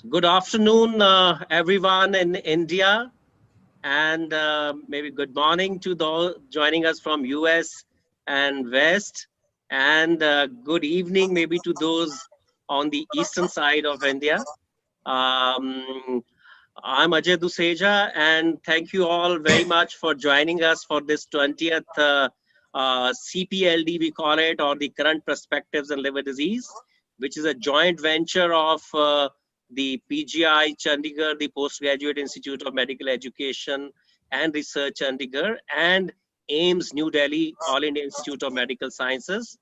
Good afternoon, everyone in India, and maybe good morning to those joining us from US and West, and good evening maybe to those on the eastern side of India. Um, I'm Ajay Duseja, and thank you all very much for joining us for this 20th CPLD, we call it, or the Current Perspectives in Liver Disease, which is a joint venture of the PGI Chandigarh, the Postgraduate Institute of Medical Education and Research Chandigarh, and AIMS New Delhi, All India Institute of Medical Sciences.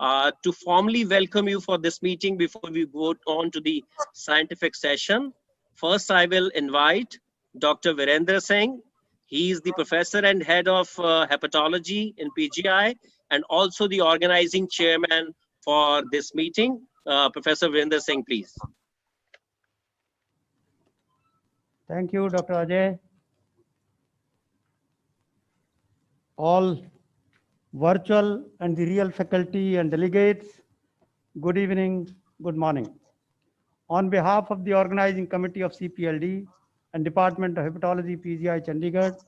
To formally welcome you for this meeting before we go on to the scientific session, first I will invite Dr. Virendra Singh. He is the professor and head of hepatology in PGI and also the organizing chairman for this meeting. Professor Virendra Singh, please. Thank you, Dr. Ajay. All virtual and the real faculty and delegates, good evening, good morning. On behalf of the organizing committee of CPLD and Department of Hepatology PGI Chandigarh,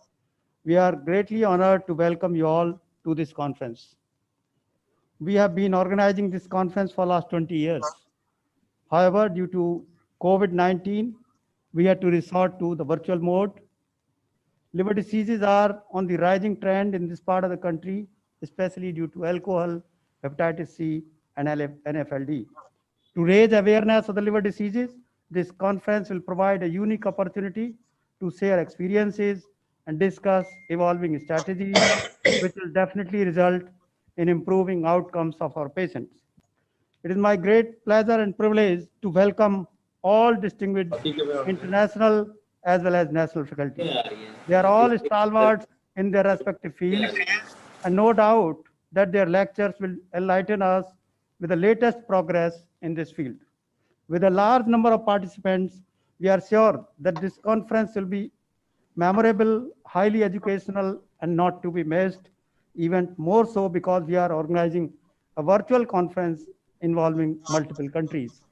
we are greatly honored to welcome you all to this conference. We have been organizing this conference for the last 20 years. However, due to COVID-19, we had to resort to the virtual mode. Liver diseases are on the rising trend in this part of the country, especially due to alcohol, hepatitis C, and NFLD. To raise awareness of the liver diseases, this conference will provide a unique opportunity to share experiences and discuss evolving strategies, which will definitely result in improving outcomes of our patients. It is my great pleasure and privilege to welcome all distinguished international as well as national faculty. They are all stalwarts in their respective fields, and no doubt that their lectures will enlighten us with the latest progress in this field. With a large number of participants, we are sure that this conference will be memorable, highly educational, and not to be missed, even more so because we are organizing a virtual conference involving multiple countries.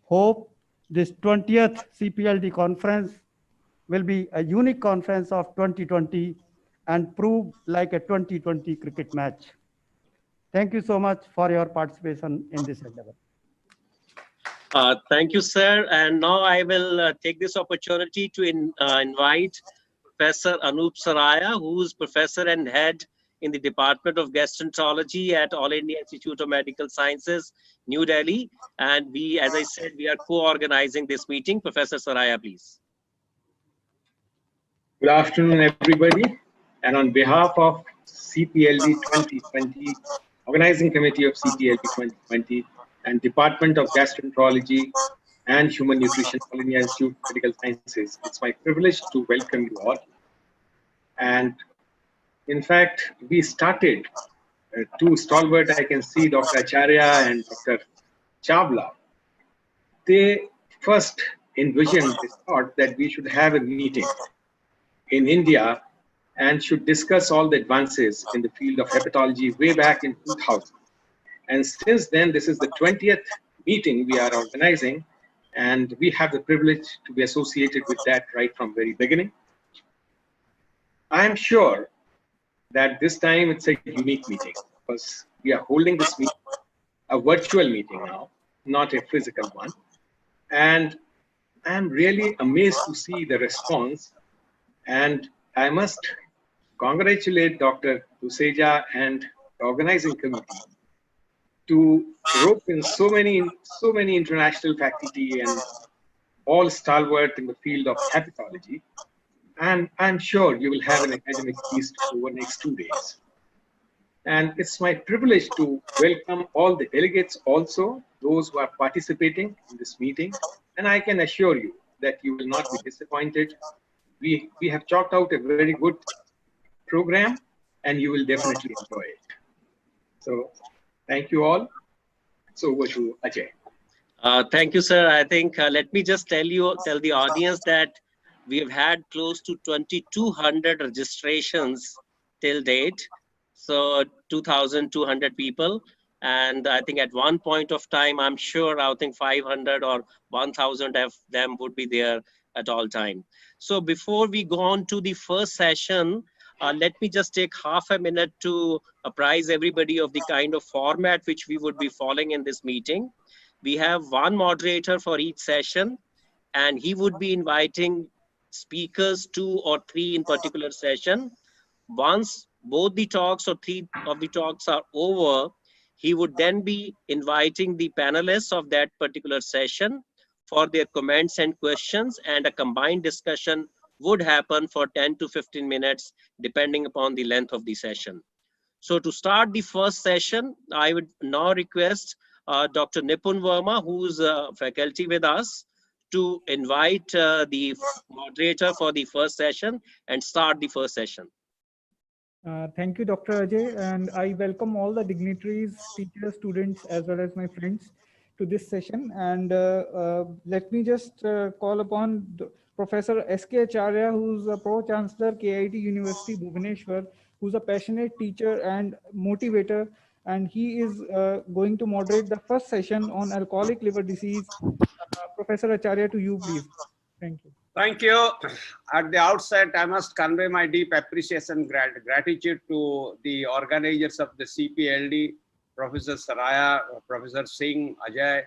Hope this 20th CPLD conference will be a unique conference of 2020 and prove like a 2020 cricket match. Thank you so much for your participation in this endeavor. Thank you, sir. And now I will take this opportunity to invite Professor Anup Saraya, who is professor and head in the Department of Gastroenterology at All India Institute of Medical Sciences, New Delhi. And we, as I said, we are co-organizing this meeting. Professor Saraya, please. Good afternoon, everybody. And on behalf of CPLD 2020, Organizing Committee of CPLD 2020, and Department of Gastroenterology and Human Nutrition, All India Institute of Medical Sciences, it's my privilege to welcome you all. And in fact, we started two stalwart, I can see Dr. Acharya and Dr. Chavla. They first envisioned this thought that we should have a meeting in India and should discuss all the advances in the field of hepatology way back in 2000. And since then, this is the 20th meeting we are organizing, and we have the privilege to be associated with that right from very beginning. I am sure that this time it's a unique meeting because we are holding this meeting, a virtual meeting now, not a physical one. And I'm really amazed to see the response. And I must congratulate Dr. Duseja and the organizing committee to rope in so many international faculty and all stalwart in the field of hepatology. And I'm sure you will have an academic feast over the next 2 days. And it's my privilege to welcome all the delegates also, those who are participating in this meeting. And I can assure you that you will not be disappointed. We have chalked out a very good program and you will definitely enjoy it. So thank you all. So over to Ajay. Thank you, sir. I think let me just tell the audience that we have had close to 2,200 registrations till date. So 2,200 people. And I think at one point of time, I'm sure I think 500 or 1000 of them would be there at all time. So before we go on to the first session, let me just take half a minute to apprise everybody of the kind of format which we would be following in this meeting. We have one moderator for each session, and he would be inviting speakers, 2 or 3 in particular session. Once both the talks or 3 of the talks are over, he would then be inviting the panelists of that particular session for their comments and questions, and a combined discussion would happen for 10 to 15 minutes, depending upon the length of the session. So to start the first session, I would now request Dr. Nipun Verma, who's faculty with us, to invite the moderator for the first session and start the first session. Thank you, Dr. Ajay, and I welcome all the dignitaries, teachers, students, as well as my friends to this session. And let me just call upon Professor S.K. Acharya, who's a Pro-Chancellor, KIT University, Bhubaneswar, who's a passionate teacher and motivator, and he is going to moderate the first session on alcoholic liver disease. Professor Acharya, to you, please. Thank you. Thank you. At the outset, I must convey my deep appreciation, gratitude to the organizers of the CPLD, Professor Saraya, Professor Singh, Ajay,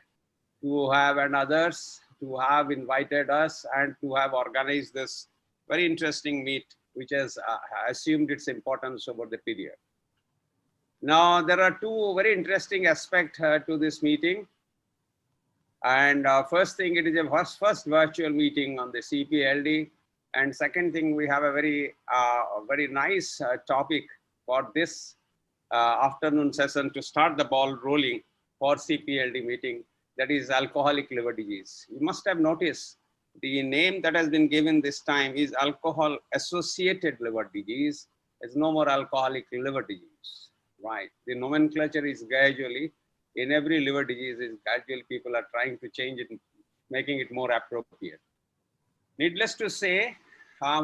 and others, to have invited us and to have organized this very interesting meet, which has assumed its importance over the period. Now, there are 2 very interesting aspects to this meeting. And first thing, it is a first virtual meeting on the CPLD. And second thing, we have a very nice topic for this afternoon session to start the ball rolling for CPLD meeting, that is alcoholic liver disease. You must have noticed the name that has been given this time is alcohol associated liver disease. It's no more alcoholic liver disease, right? The nomenclature is gradually, in every liver disease, is gradually people are trying to change it, making it more appropriate. Needless to say,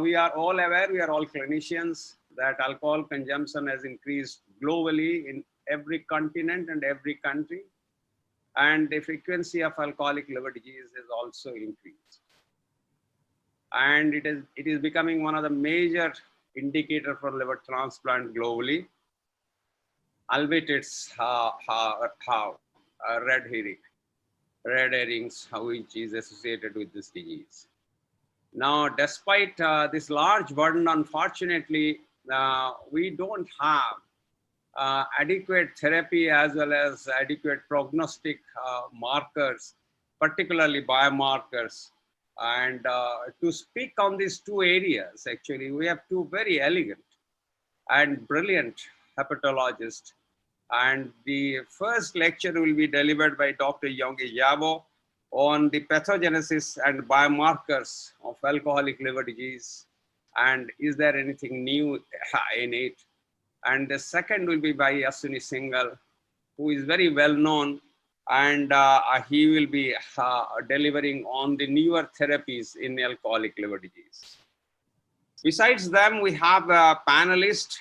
we are all aware, we are all clinicians, that alcohol consumption has increased globally in every continent and every country. And the frequency of alcoholic liver disease has also increased. And it is becoming one of the major indicators for liver transplant globally. Albeit it's red herrings, which is associated with this disease. Now, despite this large burden, unfortunately, we don't have adequate therapy as well as adequate prognostic markers, particularly biomarkers. And to speak on these 2 areas, actually, we have 2 very elegant and brilliant hepatologists. And the first lecture will be delivered by Dr. Yongi Yabo on the pathogenesis and biomarkers of alcoholic liver disease, and is there anything new in it. And the second will be by Aswini Singhal, who is very well known, and he will be delivering on the newer therapies in alcoholic liver disease. Besides them, we have panelists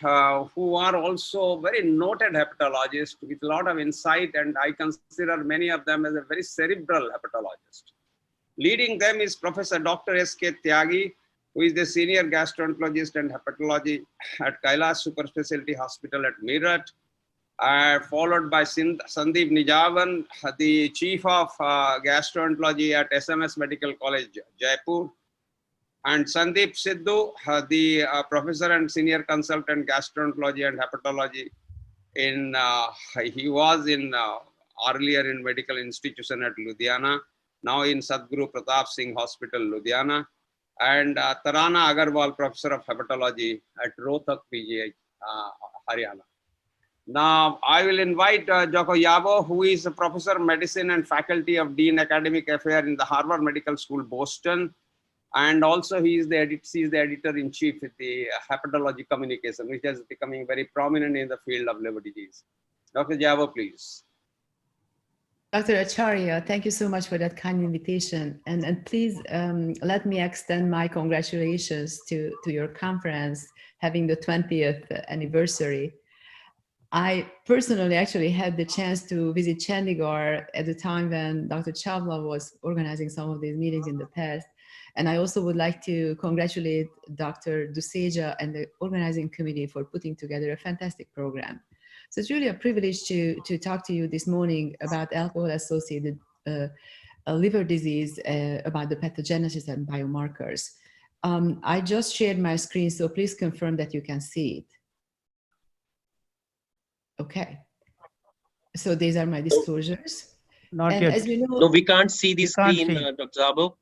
who are also very noted hepatologists with a lot of insight, and I consider many of them as a very cerebral hepatologist. Leading them is Professor Dr. S.K. Tyagi, who is the senior gastroenterologist and hepatology at Kailash Super Specialty Hospital at Meerut, followed by Sandeep Nijavan, the chief of gastroenterology at SMS Medical College, Jaipur, and Sandeep Sidhu, the professor and senior consultant gastroenterology and hepatology he was earlier in medical institution at Ludhiana, now in Sadhguru Pratap Singh Hospital, Ludhiana, and Tarana Agarwal, professor of hepatology at Rohtak PGI, Haryana. Now, I will invite Dr. Yabo, who is a professor of medicine and faculty of Dean Academic Affairs in the Harvard Medical School, Boston. And also he is the editor-in-chief with the hepatology communication, which is becoming very prominent in the field of liver disease. Dr. Yabo, please. Dr. Acharya, thank you so much for that kind invitation. And please let me extend my congratulations to your conference having the 20th anniversary. I personally actually had the chance to visit Chandigarh at the time when Dr. Chawla was organizing some of these meetings in the past. And I also would like to congratulate Dr. Duseja and the organizing committee for putting together a fantastic program. So it's really a privilege to talk to you this morning about alcohol-associated liver disease, about the pathogenesis and biomarkers. I just shared my screen, so please confirm that you can see it. Okay. So these are my disclosures. Not And yet. as you know, No, we can't see the We can't screen, see. Dr. Zabo.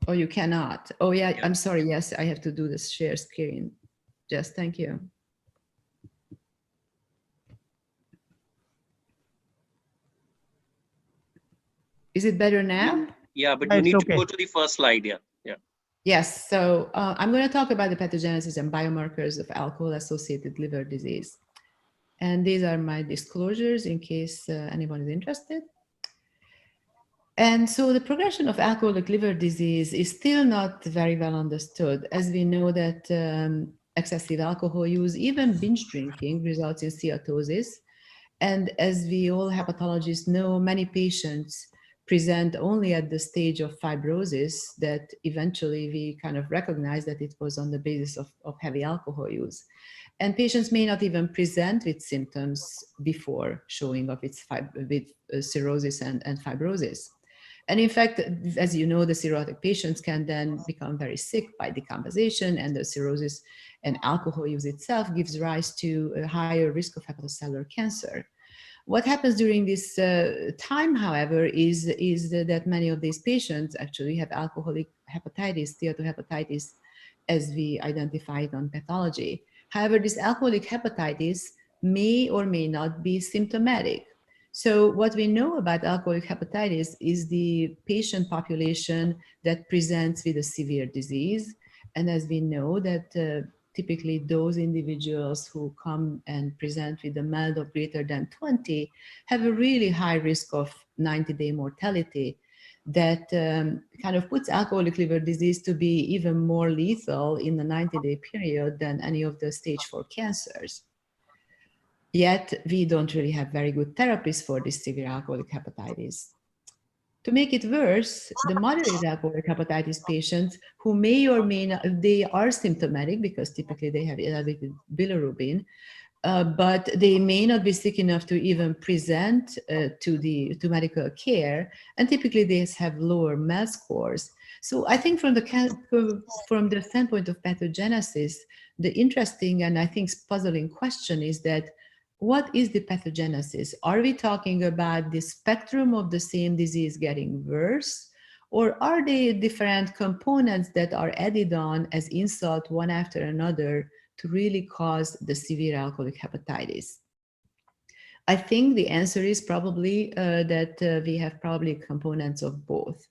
oh, you cannot. Oh, yeah, Yeah. I'm sorry. Yes, I have to do this share screen. Just thank you. Is it better now? Yeah, but Yeah, you it's need okay. to go to the first slide. Yeah. Yeah. Yes. So I'm going to talk about the pathogenesis and biomarkers of alcohol-associated liver disease. And these are my disclosures in case anyone is interested. And so the progression of alcoholic liver disease is still not very well understood, as we know that excessive alcohol use, even binge drinking, results in steatosis. And as we all hepatologists know, many patients present only at the stage of fibrosis that eventually we kind of recognize that it was on the basis of heavy alcohol use. And patients may not even present with symptoms before showing of its cirrhosis and fibrosis. And in fact, as you know, the cirrhotic patients can then become very sick by decomposition, and the cirrhosis and alcohol use itself gives rise to a higher risk of hepatocellular cancer. What happens during this time, however, is that many of these patients actually have alcoholic hepatitis, steatohepatitis, as we identified on pathology. However, this alcoholic hepatitis may or may not be symptomatic. So what we know about alcoholic hepatitis is the patient population that presents with a severe disease. And as we know that typically those individuals who come and present with a MELD of greater than 20 have a really high risk of 90-day mortality that kind of puts alcoholic liver disease to be even more lethal in the 90-day period than any of the stage 4 cancers. Yet we don't really have very good therapies for this severe alcoholic hepatitis. To make it worse, the moderate alcoholic hepatitis patients who may or may not, they are symptomatic because typically they have elevated bilirubin, but they may not be sick enough to even present to medical care, and typically they have lower MELD scores. So I think from the standpoint of pathogenesis, the interesting and I think puzzling question is that what is the pathogenesis? Are we talking about the spectrum of the same disease getting worse? Or are they different components that are added on as insult one after another to really cause the severe alcoholic hepatitis? I think the answer is probably that we have probably components of both.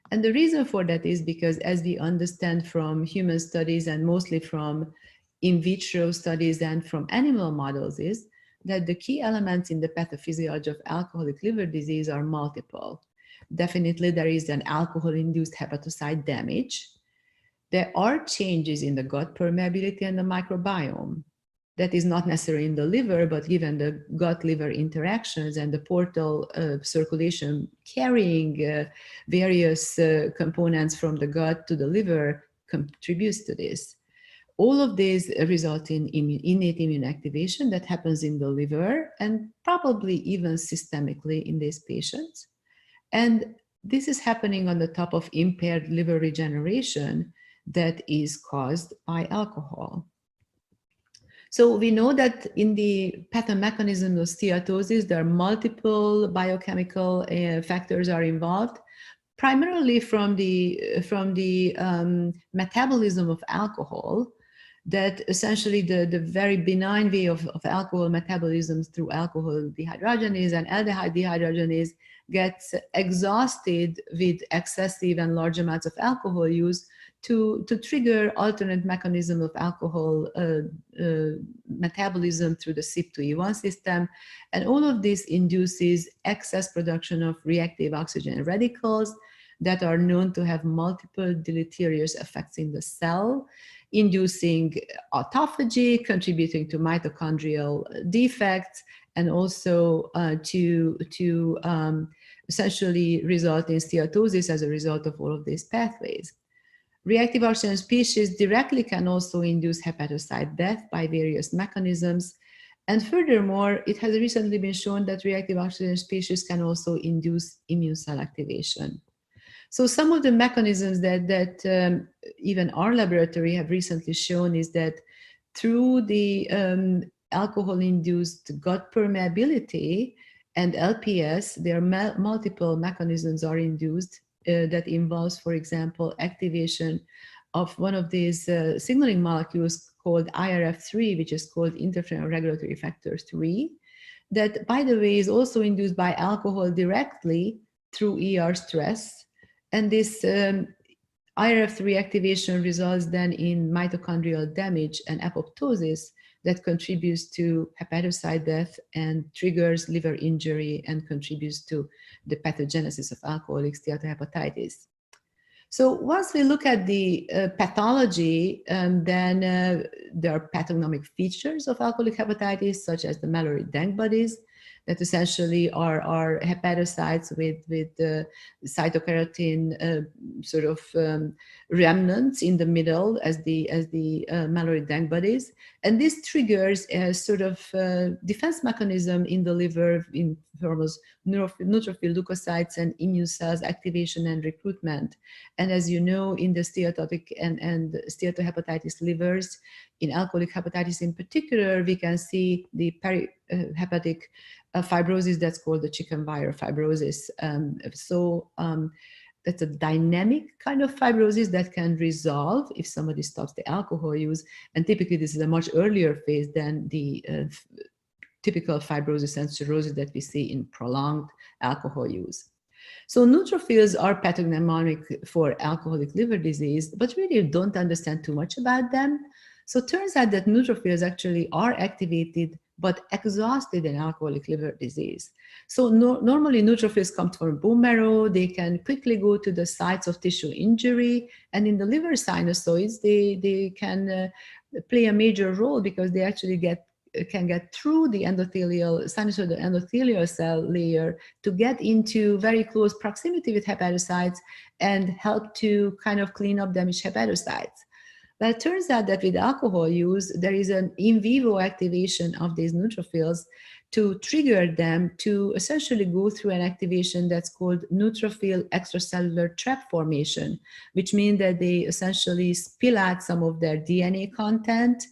And the reason for that is because as we understand from human studies and mostly from in vitro studies and from animal models is that the key elements in the pathophysiology of alcoholic liver disease are multiple. Definitely there is an alcohol-induced hepatocyte damage. There are changes in the gut permeability and the microbiome. That is not necessarily in the liver, but given the gut-liver interactions and the portal circulation carrying various components from the gut to the liver contributes to this. All of these result in innate immune activation that happens in the liver and probably even systemically in these patients. And this is happening on the top of impaired liver regeneration that is caused by alcohol. So we know that in the pathomechanism of steatosis, there are multiple biochemical factors are involved, primarily from the metabolism of alcohol, that essentially the very benign way of alcohol metabolism through alcohol dehydrogenase and aldehyde dehydrogenase gets exhausted with excessive and large amounts of alcohol use to trigger alternate mechanism of alcohol metabolism through the CYP2E1 system. And all of this induces excess production of reactive oxygen radicals that are known to have multiple deleterious effects in the cell, inducing autophagy, contributing to mitochondrial defects, and also to essentially result in steatosis as a result of all of these pathways. Reactive oxygen species directly can also induce hepatocyte death by various mechanisms. And furthermore, it has recently been shown that reactive oxygen species can also induce immune cell activation. So some of the mechanisms that even our laboratory have recently shown is that through the alcohol-induced gut permeability and LPS, there are multiple mechanisms are induced that involves, for example, activation of one of these signaling molecules called IRF3, which is called interferon regulatory factor 3, that, by the way, is also induced by alcohol directly through ER stress. And this IRF3 activation results then in mitochondrial damage and apoptosis that contributes to hepatocyte death and triggers liver injury and contributes to the pathogenesis of alcoholic steatohepatitis. So once we look at the pathology, then there are pathognomic features of alcoholic hepatitis, such as the Mallory-Denk bodies, that essentially are hepatocytes with cytokeratin sort of remnants in the middle as the Mallory-Denk bodies. And this triggers a sort of defense mechanism in the liver in terms of neutrophil leukocytes and immune cells activation and recruitment. And as you know, in the steatotic and steatohepatitis livers, in alcoholic hepatitis in particular, we can see the perihepatic fibrosis that's called the chicken wire fibrosis. That's a dynamic kind of fibrosis that can resolve if somebody stops the alcohol use. And typically this is a much earlier phase than the typical fibrosis and cirrhosis that we see in prolonged alcohol use. So neutrophils are pathognomonic for alcoholic liver disease, but really don't understand too much about them. So it turns out that neutrophils actually are activated but exhausted in alcoholic liver disease. So normally neutrophils come from bone marrow, they can quickly go to the sites of tissue injury, and in the liver sinusoids, they can play a major role because they actually can get through the sinusoidal endothelial cell layer to get into very close proximity with hepatocytes and help to kind of clean up damaged hepatocytes. But it turns out that with alcohol use, there is an in vivo activation of these neutrophils to trigger them to essentially go through an activation that's called neutrophil extracellular trap formation, which means that they essentially spill out some of their DNA content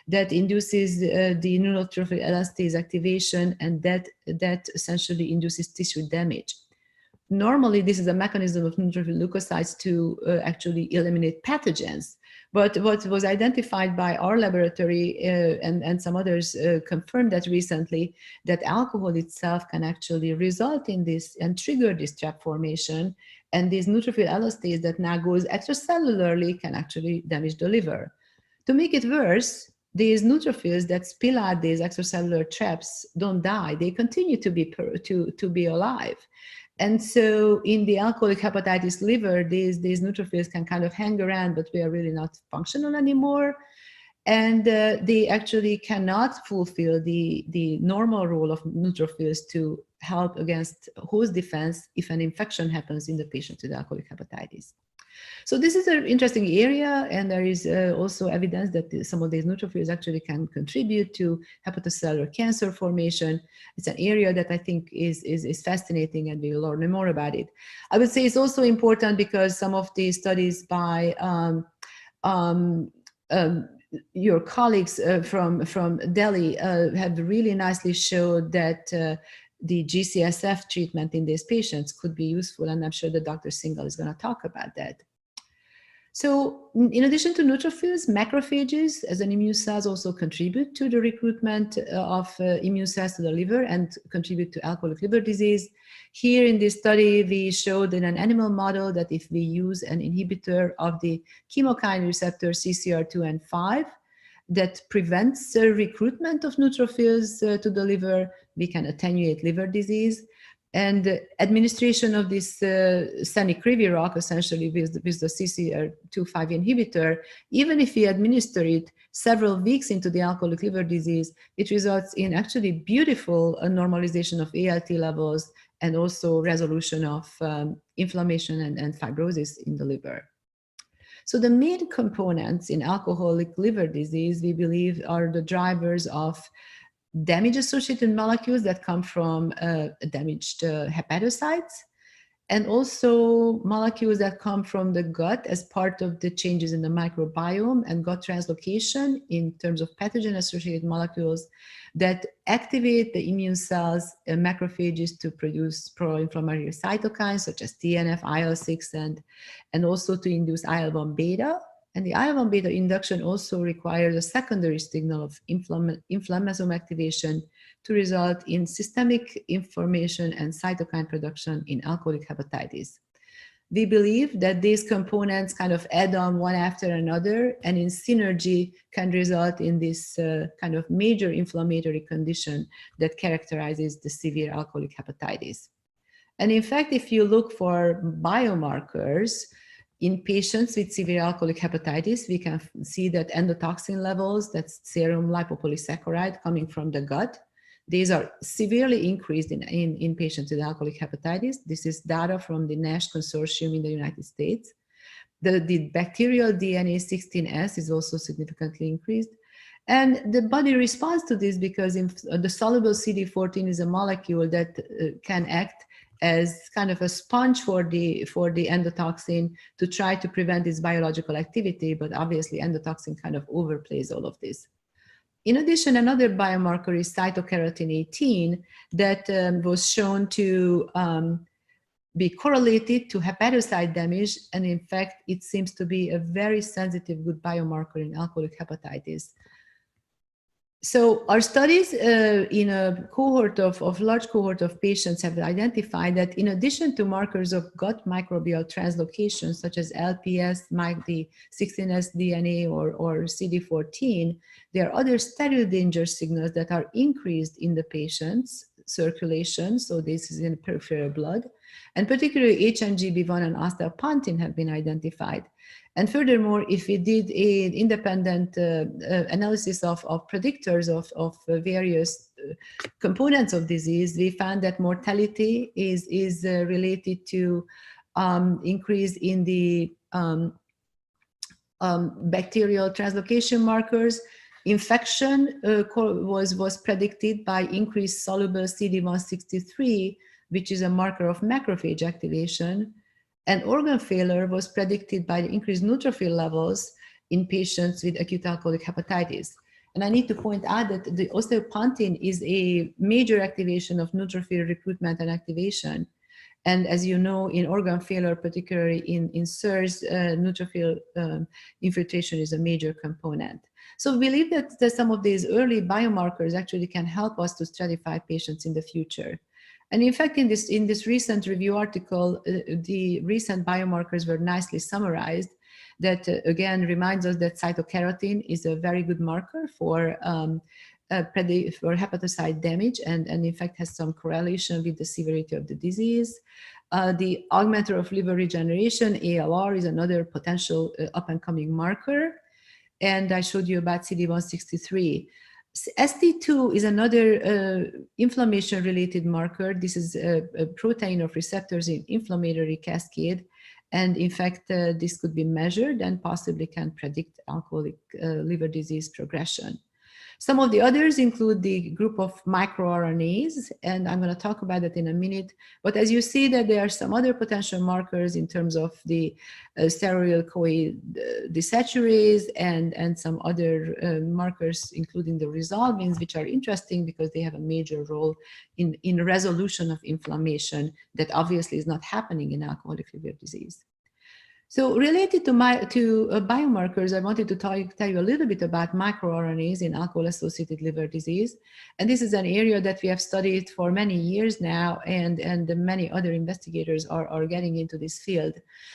that induces the neutrophil elastase activation, and that essentially induces tissue damage. Normally, this is a mechanism of neutrophil leukocytes to actually eliminate pathogens. But what was identified by our laboratory and some others confirmed that recently, that alcohol itself can actually result in this and trigger this trap formation. And this neutrophil elastase that now goes extracellularly can actually damage the liver. To make it worse, these neutrophils that spill out these extracellular traps don't die. They continue to be alive. And so in the alcoholic hepatitis liver, these neutrophils can kind of hang around, but we are really not functional anymore. And they actually cannot fulfill the normal role of neutrophils to help against host defense if an infection happens in the patient with alcoholic hepatitis. So this is an interesting area, and there is also evidence that some of these neutrophils actually can contribute to hepatocellular cancer formation. It's an area that I think is fascinating, and we will learn more about it. I would say it's also important because some of the studies by your colleagues from Delhi have really nicely showed that the GCSF treatment in these patients could be useful, and I'm sure that Dr. Singhal is going to talk about that. So in addition to neutrophils, macrophages as an immune cells also contribute to the recruitment of immune cells to the liver and contribute to alcoholic liver disease. Here in this study, we showed in an animal model that if we use an inhibitor of the chemokine receptor CCR2 and 5 that prevents recruitment of neutrophils to the liver, we can attenuate liver disease. And administration of this sanicriviroc, essentially with the CCR25 inhibitor, even if we administer it several weeks into the alcoholic liver disease, it results in actually beautiful normalization of ALT levels and also resolution of inflammation and fibrosis in the liver. So the main components in alcoholic liver disease, we believe, are the drivers of damage-associated molecules that come from damaged hepatocytes, and also molecules that come from the gut as part of the changes in the microbiome and gut translocation in terms of pathogen-associated molecules that activate the immune cells and macrophages to produce pro-inflammatory cytokines such as TNF, IL-6, and also to induce IL-1 beta. And the IL-1 beta induction also requires a secondary signal of inflammasome activation to result in systemic inflammation and cytokine production in alcoholic hepatitis. We believe that these components kind of add on one after another, and in synergy can result in this kind of major inflammatory condition that characterizes the severe alcoholic hepatitis. And in fact, if you look for biomarkers, in patients with severe alcoholic hepatitis, we can see that endotoxin levels, that's serum lipopolysaccharide coming from the gut, these are severely increased in patients with alcoholic hepatitis. This is data from the NASH consortium in the United States. The bacterial DNA 16S is also significantly increased. And the body responds to this because the soluble CD14 is a molecule that can act as kind of a sponge for the endotoxin to try to prevent its biological activity, but obviously endotoxin kind of overplays all of this. In addition, another biomarker is cytokeratin 18 that was shown to be correlated to hepatocyte damage, and in fact, it seems to be a very sensitive good biomarker in alcoholic hepatitis. So our studies in a cohort of large cohort of patients have identified that in addition to markers of gut microbial translocation, such as LPS, the 16S DNA or CD14, there are other stereo danger signals that are increased in the patient's circulation. So this is in peripheral blood, and particularly HMGB1 and osteopontin have been identified. And furthermore, if we did an independent analysis of predictors of various components of disease, we found that mortality is related to increase in the bacterial translocation markers. Infection was predicted by increased soluble CD163, which is a marker of macrophage activation. And organ failure was predicted by the increased neutrophil levels in patients with acute alcoholic hepatitis. And I need to point out that the osteopontin is a major activation of neutrophil recruitment and activation. And as you know, in organ failure, particularly in SIRS, neutrophil infiltration is a major component. So we believe that some of these early biomarkers actually can help us to stratify patients in the future. And in fact, in this recent review article, the recent biomarkers were nicely summarized. That again reminds us that cytokeratin is a very good marker for hepatocyte damage, and in fact has some correlation with the severity of the disease. The augmenter of liver regeneration, ALR, is another potential up-and-coming marker. And I showed you about CD163. ST2 is another inflammation-related marker. This is a protein of receptors in inflammatory cascade. And in fact, this could be measured and possibly can predict alcoholic liver disease progression. Some of the others include the group of microRNAs, and I'm going to talk about that in a minute. But as you see that there are some other potential markers in terms of the steroid-CoA desaturase and some other markers, including the resolvins, which are interesting because they have a major role in resolution of inflammation that obviously is not happening in alcoholic liver disease. So related to biomarkers, I wanted to tell you a little bit about microRNAs in alcohol-associated liver disease. And this is an area that we have studied for many years now, and many other investigators are getting into this field.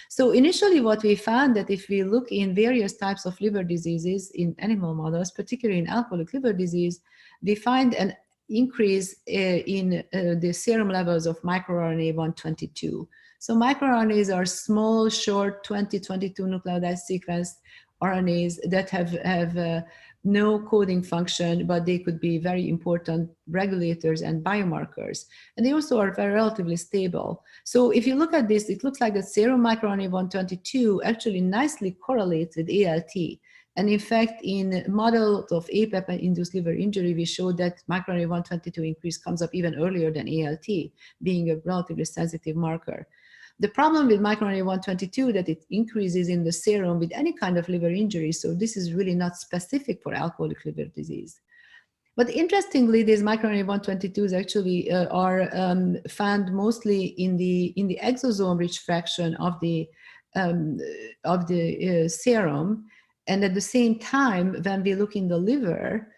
So initially what we found that if we look in various types of liver diseases in animal models, particularly in alcoholic liver disease, we find an increase in the serum levels of microRNA 122. So microRNAs are small, short 20-22 nucleotide sequence RNAs that have no coding function, but they could be very important regulators and biomarkers. And they also are very relatively stable. So if you look at this, it looks like the serum microRNA 122 actually nicely correlates with ALT. And in fact, in models of APAP-induced liver injury, we showed that microRNA 122 increase comes up even earlier than ALT, being a relatively sensitive marker. The problem with microRNA 122 that it increases in the serum with any kind of liver injury, so this is really not specific for alcoholic liver disease. But interestingly, these microRNA 122s actually are found mostly in the exosome-rich fraction of the serum. And at the same time, when we look in the liver,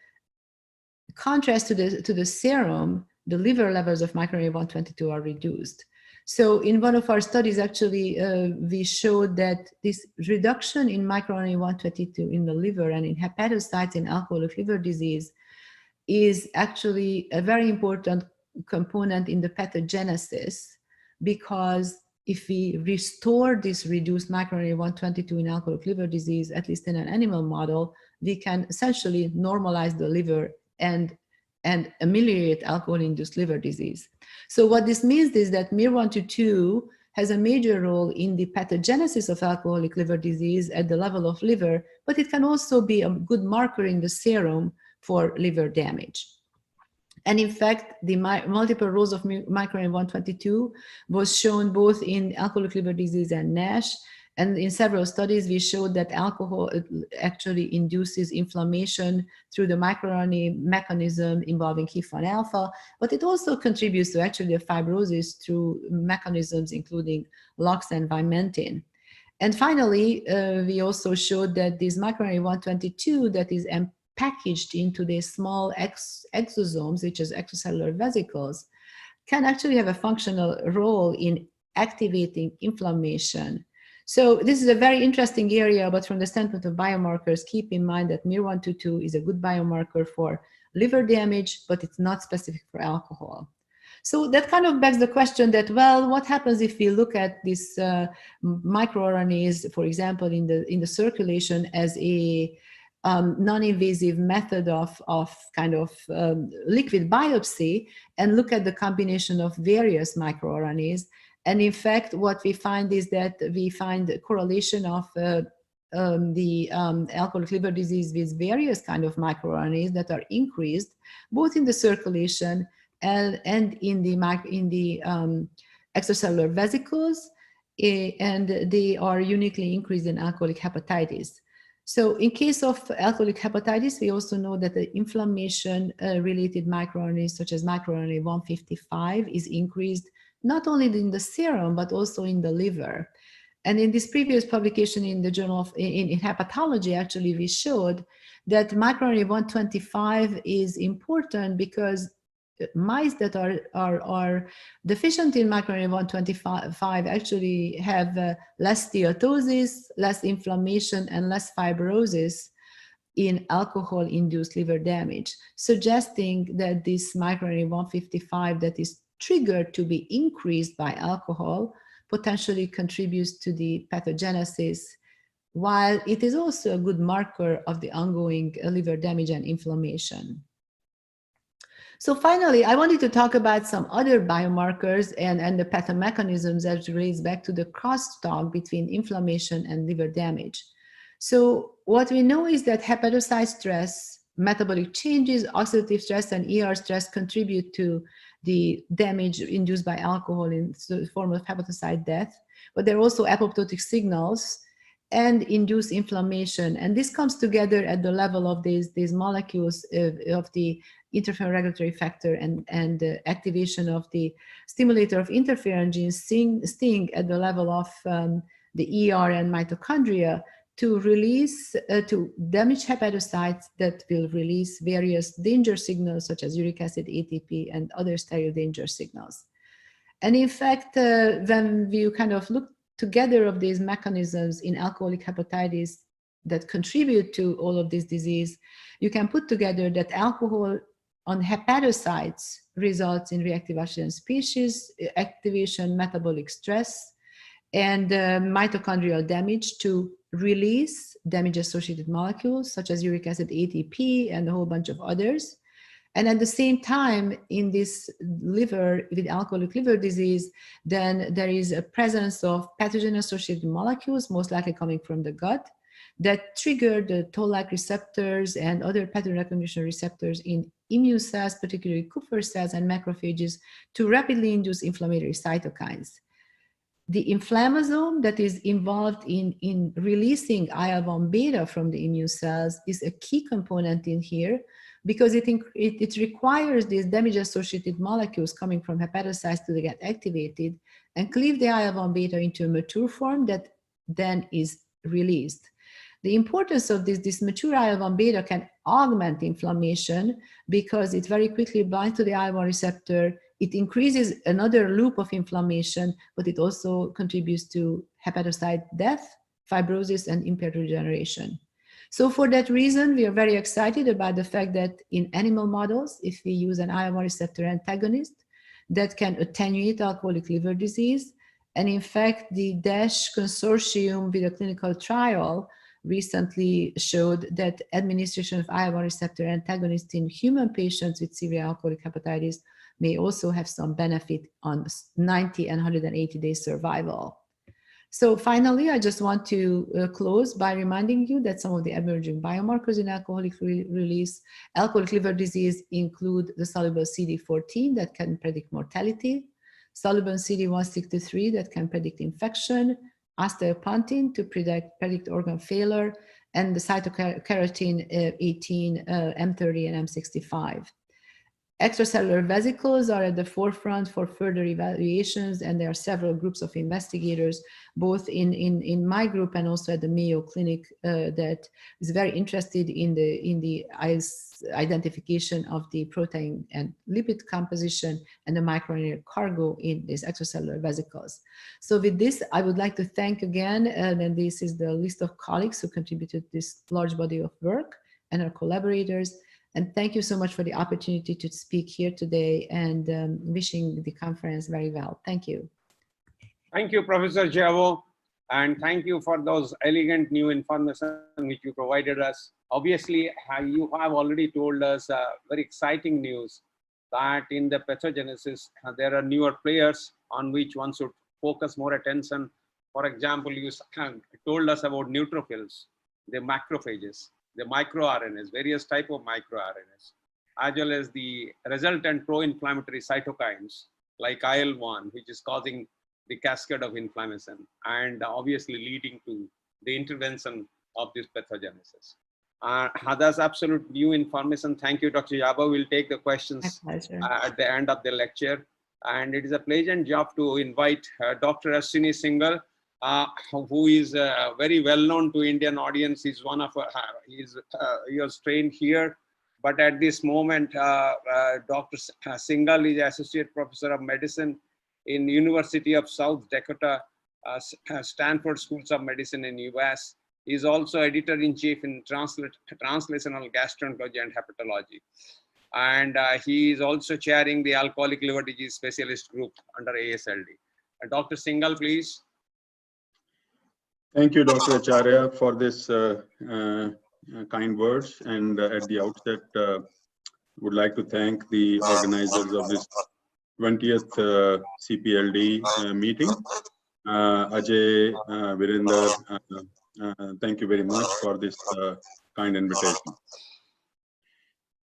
contrast to the serum, the liver levels of microRNA 122 are reduced. So in one of our studies, actually, we showed that this reduction in microRNA 122 in the liver and in hepatocytes in alcoholic liver disease is actually a very important component in the pathogenesis, because if we restore this reduced microRNA 122 in alcoholic liver disease, at least in an animal model, we can essentially normalize the liver and ameliorate alcohol-induced liver disease. So what this means is that miR-122 has a major role in the pathogenesis of alcoholic liver disease at the level of liver, but it can also be a good marker in the serum for liver damage. And in fact, the multiple roles of microRNA 122 was shown both in alcoholic liver disease and NASH. And in several studies, we showed that alcohol actually induces inflammation through the microRNA mechanism involving HIF-1 alpha, but it also contributes to actually the fibrosis through mechanisms including LOX and vimentin. And finally, we also showed that this microRNA 122 that is packaged into the small exosomes, which is extracellular vesicles, can actually have a functional role in activating inflammation. So this is a very interesting area, but from the standpoint of biomarkers, keep in mind that miR-122 is a good biomarker for liver damage, but it's not specific for alcohol. So that kind of begs the question that, well, what happens if we look at these microRNAs, for example, in the circulation as a non-invasive method of kind of liquid biopsy, and look at the combination of various microRNAs. And in fact, what we find is that we find a correlation of alcoholic liver disease with various kind of microRNAs that are increased both in the circulation and in the extracellular vesicles, and they are uniquely increased in alcoholic hepatitis. So in case of alcoholic hepatitis, we also know that the inflammation-related microRNAs, such as microRNA 155, is increased not only in the serum, but also in the liver. And in this previous publication in the Journal of in Hepatology, actually, we showed that microRNA 125 is important because mice that are deficient in microRNA 125 actually have less steatosis, less inflammation, and less fibrosis in alcohol-induced liver damage, suggesting that this microRNA 155 that is triggered to be increased by alcohol potentially contributes to the pathogenesis, while it is also a good marker of the ongoing liver damage and inflammation. So finally, I wanted to talk about some other biomarkers and the pathomechanisms that relates back to the crosstalk between inflammation and liver damage. So what we know is that hepatocyte stress, metabolic changes, oxidative stress, and ER stress contribute to the damage induced by alcohol in the form of hepatocyte death, but there are also apoptotic signals and induce inflammation. And this comes together at the level of these molecules of the interferon regulatory factor and the activation of the stimulator of interferon genes STING at the level of the ER and mitochondria to release, to damage hepatocytes that will release various danger signals such as uric acid, ATP, and other stereo danger signals. And in fact, when you kind of look together of these mechanisms in alcoholic hepatitis that contribute to all of this disease, you can put together that alcohol on hepatocytes results in reactive oxygen species, activation, metabolic stress, and mitochondrial damage to release damage-associated molecules such as uric acid, ATP, and a whole bunch of others. And at the same time, in this liver, with alcoholic liver disease, then there is a presence of pathogen-associated molecules, most likely coming from the gut, that trigger the toll-like receptors and other pattern recognition receptors in immune cells, particularly Kupffer cells and macrophages, to rapidly induce inflammatory cytokines. The inflammasome that is involved in releasing IL-1 beta from the immune cells is a key component in here, because it requires these damage-associated molecules coming from hepatocytes to get activated and cleave the IL-1 beta into a mature form that then is released. The importance of this mature IL-1 beta can augment inflammation because it very quickly binds to the IL-1 receptor. It increases another loop of inflammation, but it also contributes to hepatocyte death, fibrosis, and impaired regeneration. So for that reason, we are very excited about the fact that in animal models, if we use an IL-1 receptor antagonist, that can attenuate alcoholic liver disease. And in fact, the DASH consortium with a clinical trial recently showed that administration of IL-1 receptor antagonist in human patients with severe alcoholic hepatitis may also have some benefit on 90 and 180-day survival. So finally, I just want to close by reminding you that some of the emerging biomarkers in alcoholic alcoholic liver disease include the soluble CD14 that can predict mortality, soluble CD163 that can predict infection, osteopontin to predict organ failure, and the cytokeratin 18, M30, and M65. Extracellular vesicles are at the forefront for further evaluations, and there are several groups of investigators, both in my group and also at the Mayo Clinic, that is very interested in the identification of the protein and lipid composition and the microRNA cargo in these extracellular vesicles. So with this, I would like to thank again, and this is the list of colleagues who contributed this large body of work and our collaborators. And thank you so much for the opportunity to speak here today, and wishing the conference very well. Thank you. Thank you, Professor Giavo, and thank you for those elegant new information which you provided us. Obviously, you have already told us very exciting news that in the pathogenesis, there are newer players on which one should focus more attention. For example, you told us about neutrophils, the macrophages, the microRNAs, various type of microRNAs, as well as the resultant pro-inflammatory cytokines like IL-1, which is causing the cascade of inflammation and obviously leading to the intervention of this pathogenesis. That's absolute new information. Thank you, Dr. Giavo. We'll take the questions at the end of the lecture. And it is a pleasant job to invite Dr. Ashwini Singhal, who is very well known to Indian audience. He's one of he was trained here, but at this moment, Dr. Singhal is Associate Professor of Medicine in University of South Dakota, Stanford Schools of Medicine in US. He's also Editor-in-Chief in Translational Gastroenterology and Hepatology. And he is also chairing the Alcoholic Liver Disease Specialist Group under ASLD. Dr. Singhal, please. Thank you, Dr. Acharya, for this kind words. And at the outset, would like to thank the organizers of this 20th CPLD meeting. Ajay, Virender, thank you very much for this kind invitation.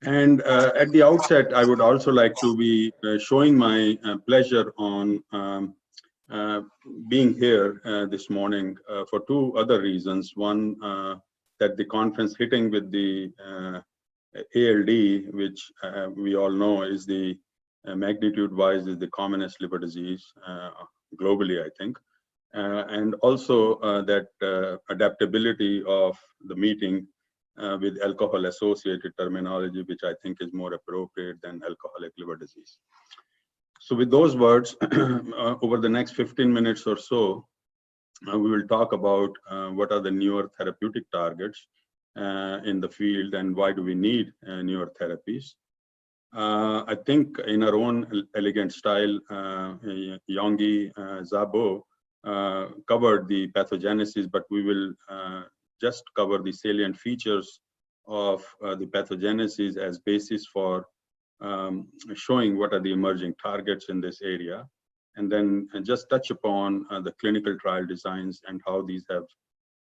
And at the outset, I would also like to be showing my pleasure on being here this morning for two other reasons. One, that the conference hitting with the ALD, which we all know is the magnitude-wise is the commonest liver disease globally, I think. And also that adaptability of the meeting with alcohol-associated terminology, which I think is more appropriate than alcoholic liver disease. So with those words, over the next 15 minutes or so, we will talk about what are the newer therapeutic targets in the field and why do we need newer therapies. I think in our own elegant style, Yonggi Zabo covered the pathogenesis, but we will just cover the salient features of the pathogenesis as basis for showing what are the emerging targets in this area, and then just touch upon the clinical trial designs and how these have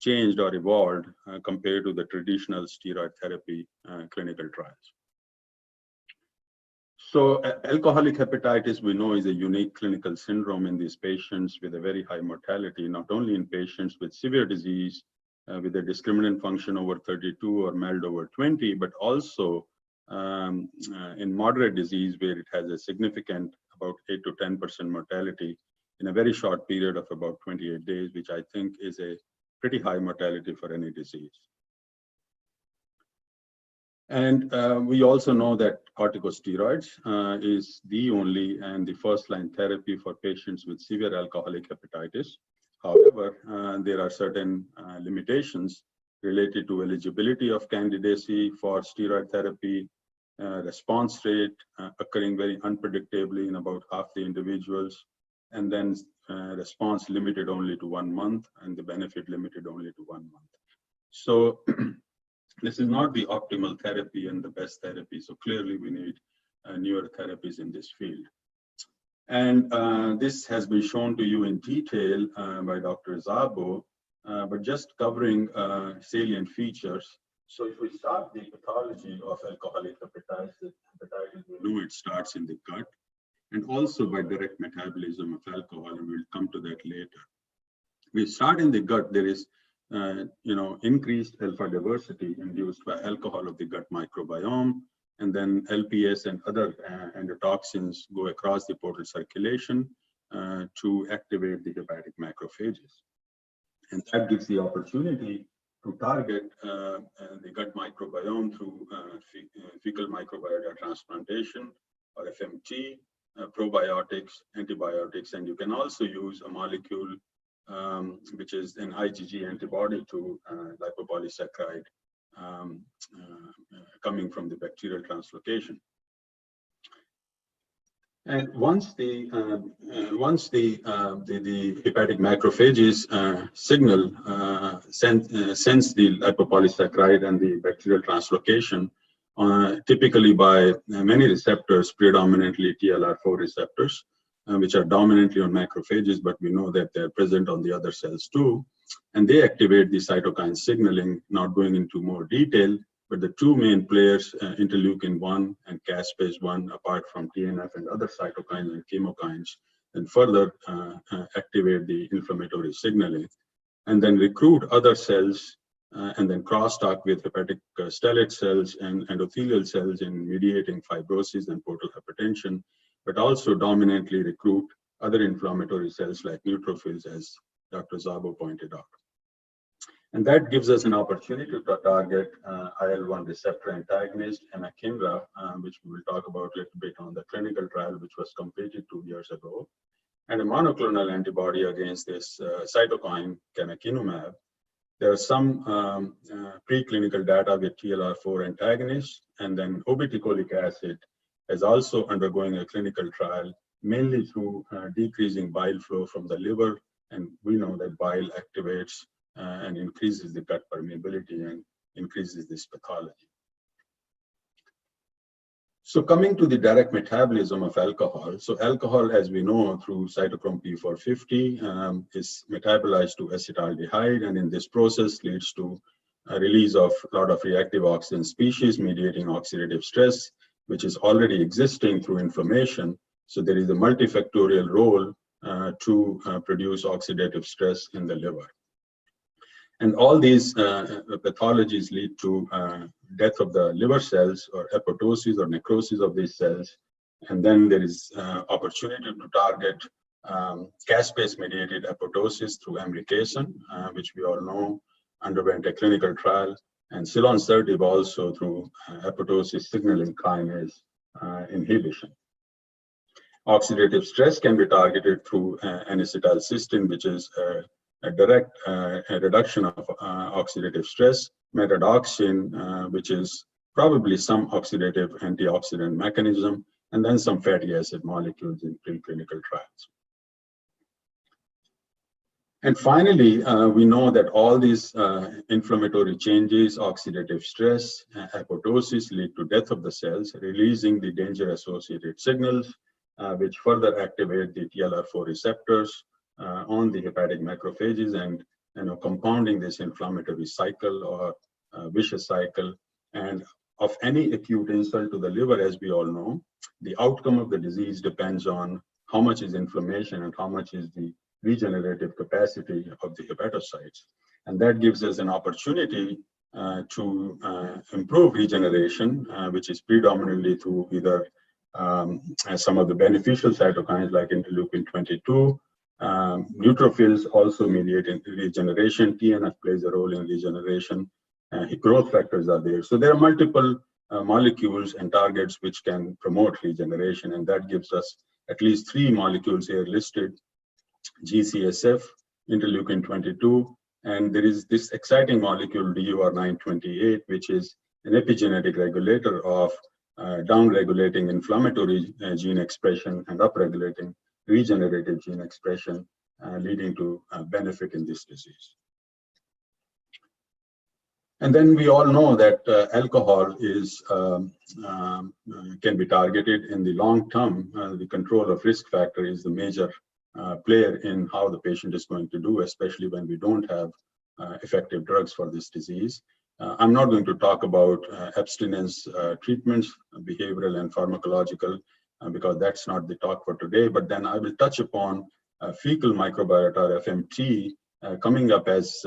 changed or evolved compared to the traditional steroid therapy clinical trials. So alcoholic hepatitis, we know, is a unique clinical syndrome in these patients with a very high mortality, not only in patients with severe disease with a discriminant function over 32 or mild over 20, but also in moderate disease where it has a significant about 8 to 10% mortality in a very short period of about 28 days, which I think is a pretty high mortality for any disease. And we also know that corticosteroids is the only and the first line therapy for patients with severe alcoholic hepatitis. However, there are certain limitations related to eligibility of candidacy for steroid therapy, response rate occurring very unpredictably in about half the individuals, and then response limited only to 1 month and the benefit limited only to 1 month. So this is not the optimal therapy and the best therapy. So clearly we need newer therapies in this field. And this has been shown to you in detail by Dr. Zabo, but just covering salient features. So if we start the pathology of alcoholic hepatitis, we know it starts in the gut and also by direct metabolism of alcohol, and we'll come to that later. We start in the gut. There is increased alpha diversity induced by alcohol of the gut microbiome, and then LPS and other endotoxins go across the portal circulation to activate the hepatic macrophages. And that gives the opportunity to target the gut microbiome through fecal microbiota transplantation or FMT, probiotics, antibiotics, and you can also use a molecule which is an IgG antibody to lipopolysaccharide coming from the bacterial translocation. And once the hepatic macrophages sense the lipopolysaccharide and the bacterial translocation, typically by many receptors, predominantly TLR4 receptors, which are dominantly on macrophages, but we know that they're present on the other cells too. And they activate the cytokine signaling, not going into more detail, but the two main players, interleukin-1 and caspase-1, apart from TNF and other cytokines and chemokines, and further activate the inflammatory signaling, and then recruit other cells, and then crosstalk with hepatic stellate cells and endothelial cells in mediating fibrosis and portal hypertension, but also dominantly recruit other inflammatory cells like neutrophils, as Dr. Zabo pointed out. And that gives us an opportunity to target IL-1 receptor antagonist, anakinra, which we will talk about a little bit on the clinical trial, which was completed 2 years ago, and a monoclonal antibody against this cytokine, canakinumab. There are some preclinical data with TLR4 antagonists, and then obeticholic acid is also undergoing a clinical trial, mainly through decreasing bile flow from the liver. And we know that bile activates and increases the gut permeability and increases this pathology. So coming to the direct metabolism of alcohol. So alcohol, as we know, through cytochrome P450 is metabolized to acetaldehyde, and in this process leads to a release of a lot of reactive oxygen species mediating oxidative stress, which is already existing through inflammation. So there is a multifactorial role to produce oxidative stress in the liver. And all these pathologies lead to death of the liver cells or apoptosis or necrosis of these cells. And then there is opportunity to target caspase-mediated apoptosis through amikacin, which we all know underwent a clinical trial, and silonsertib also through apoptosis signaling kinase inhibition. Oxidative stress can be targeted through N-acetylcysteine, which is a direct reduction of oxidative stress, metadoxin, which is probably some oxidative antioxidant mechanism, and then some fatty acid molecules in preclinical trials. And finally, we know that all these inflammatory changes, oxidative stress, apoptosis lead to death of the cells, releasing the danger-associated signals, which further activate the TLR4 receptors on the hepatic macrophages and compounding this inflammatory cycle or vicious cycle. And of any acute insult to the liver, as we all know, the outcome of the disease depends on how much is inflammation and how much is the regenerative capacity of the hepatocytes. And that gives us an opportunity to improve regeneration, which is predominantly through either some of the beneficial cytokines like interleukin-22. Neutrophils also mediate regeneration. TNF plays a role in regeneration. Growth factors are there. So there are multiple molecules and targets which can promote regeneration, and that gives us at least 3 molecules here listed: GCSF, interleukin-22, and there is this exciting molecule DUR928, which is an epigenetic regulator of down-regulating inflammatory gene expression and up-regulating regenerative gene expression, leading to benefit in this disease. And then we all know that alcohol is can be targeted in the long term. The control of risk factor is the major player in how the patient is going to do, especially when we don't have effective drugs for this disease. I'm not going to talk about abstinence treatments, behavioral and pharmacological, because that's not the talk for today. But then I will touch upon fecal microbiota, or FMT, coming up as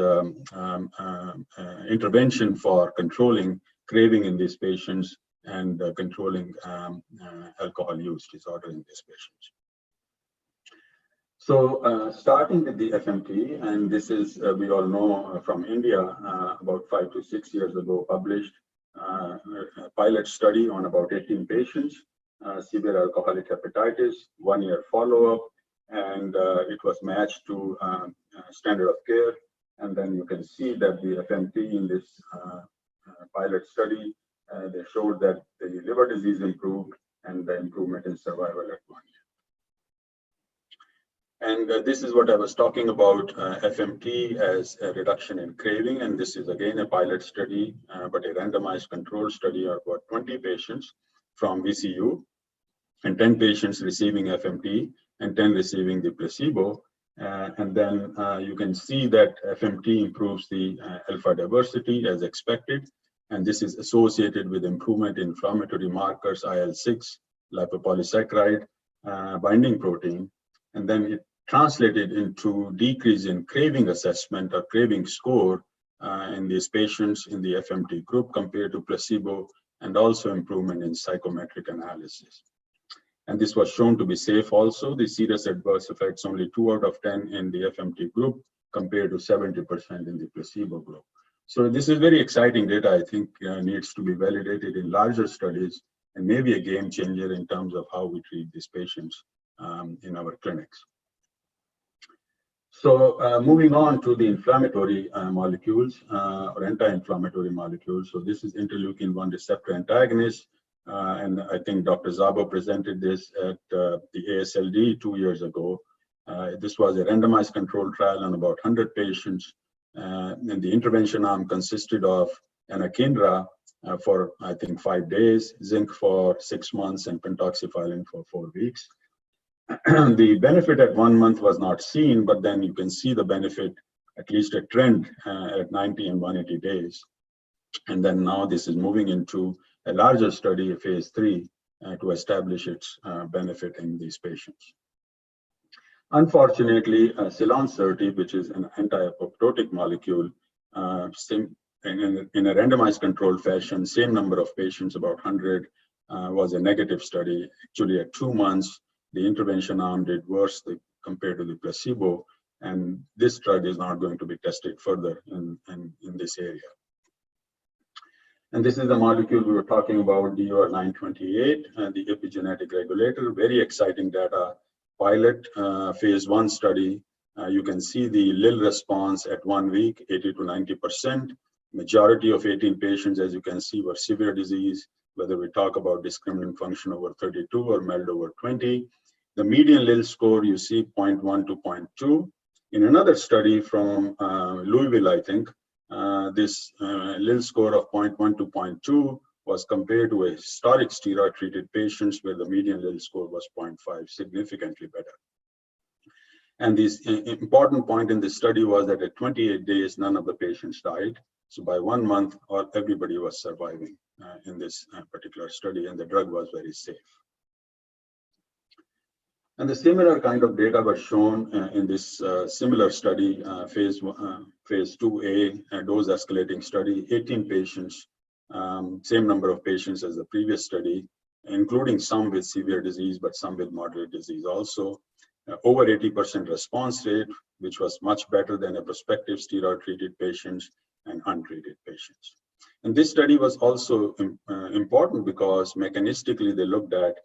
intervention for controlling craving in these patients and controlling alcohol use disorder in these patients. So starting with the FMT, and this is, we all know from India, about 5 to 6 years ago, published a pilot study on about 18 patients, severe alcoholic hepatitis, 1-year follow-up, and it was matched to standard of care. And then you can see that the FMT in this pilot study, they showed that the liver disease improved and the improvement in survival at 1 year. And this is what I was talking about, FMT as a reduction in craving. And this is again a pilot study, but a randomized control study of about 20 patients from VCU, and 10 patients receiving FMT and 10 receiving the placebo. And then you can see that FMT improves the alpha diversity as expected. And this is associated with improvement in inflammatory markers, IL-6, lipopolysaccharide, binding protein. And then it translated into decrease in craving assessment or craving score in these patients in the FMT group compared to placebo, and also improvement in psychometric analysis. And this was shown to be safe also. The serious adverse effects, only 2 out of 10 in the FMT group compared to 70% in the placebo group. So this is very exciting data, I think needs to be validated in larger studies and maybe a game changer in terms of how we treat these patients in our clinics. So moving on to the inflammatory molecules or anti-inflammatory molecules. So this is interleukin-1 receptor antagonist. And I think Dr. Szabo presented this at the ASLD 2 years ago. This was a randomized controlled trial on about 100 patients. And the intervention arm consisted of anakinra for, I think, 5 days, zinc for 6 months, and pentoxifylline for 4 weeks. The benefit at 1 month was not seen, but then you can see the benefit, at least a trend at 90 and 180 days. And then now this is moving into a larger study, a phase 3, to establish its benefit in these patients. Unfortunately, cilon-30, which is an anti-apoptotic molecule, in a randomized controlled fashion, same number of patients, about 100, was a negative study. Actually, at 2 months, the intervention arm did worse compared to the placebo, and this drug is not going to be tested further in this area. And this is the molecule we were talking about, DUR928, the epigenetic regulator. Very exciting data. Pilot phase 1 study. You can see the LIL response at 1 week, 80 to 90%. Majority of 18 patients, as you can see, were severe disease, whether we talk about discriminant function over 32 or MELD over 20. The median Lille score, you see 0.1 to 0.2. In another study from Louisville, I think, this Lille score of 0.1 to 0.2 was compared to a historic steroid-treated patients where the median Lille score was 0.5, significantly better. And this important point in this study was that at 28 days, none of the patients died. So by 1 month, everybody was surviving in this particular study, and the drug was very safe. And the similar kind of data was shown in this similar study, phase 2A, dose escalating study, 18 patients, same number of patients as the previous study, including some with severe disease, but some with moderate disease also. Over 80% response rate, which was much better than a prospective steroid-treated patients and untreated patients. And this study was also important because mechanistically they looked at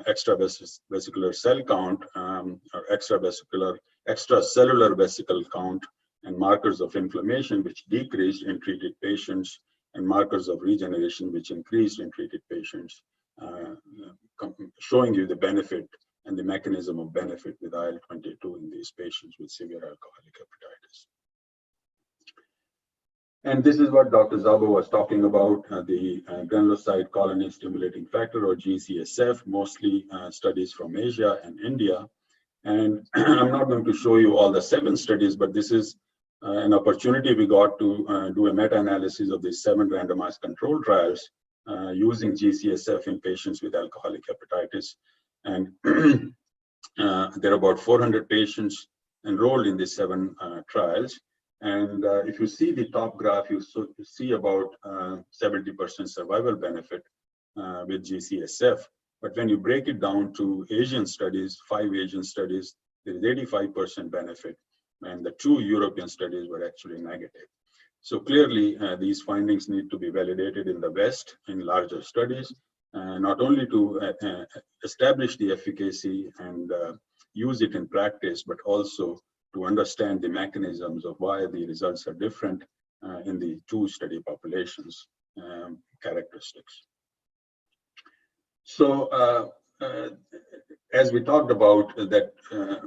extravesicular cell count or extracellular vesicle count and markers of inflammation, which decreased in treated patients, and markers of regeneration, which increased in treated patients, showing you the benefit and the mechanism of benefit with IL-22 in these patients with severe alcoholic hepatitis. And this is what Dr. Szabo was talking about, the granulocyte colony stimulating factor, or GCSF, mostly studies from Asia and India. And I'm not going to show you all the 7 studies, but this is an opportunity we got to do a meta-analysis of these 7 randomized controlled trials using GCSF in patients with alcoholic hepatitis. And there are about 400 patients enrolled in these 7 trials. And if you see the top graph, you see about 70% survival benefit with GCSF. But when you break it down to Asian studies, 5 Asian studies, there is 85% benefit. And the 2 European studies were actually negative. So clearly, these findings need to be validated in the West in larger studies, not only to establish the efficacy and use it in practice, but also to understand the mechanisms of why the results are different in the 2 study populations characteristics. So as we talked about that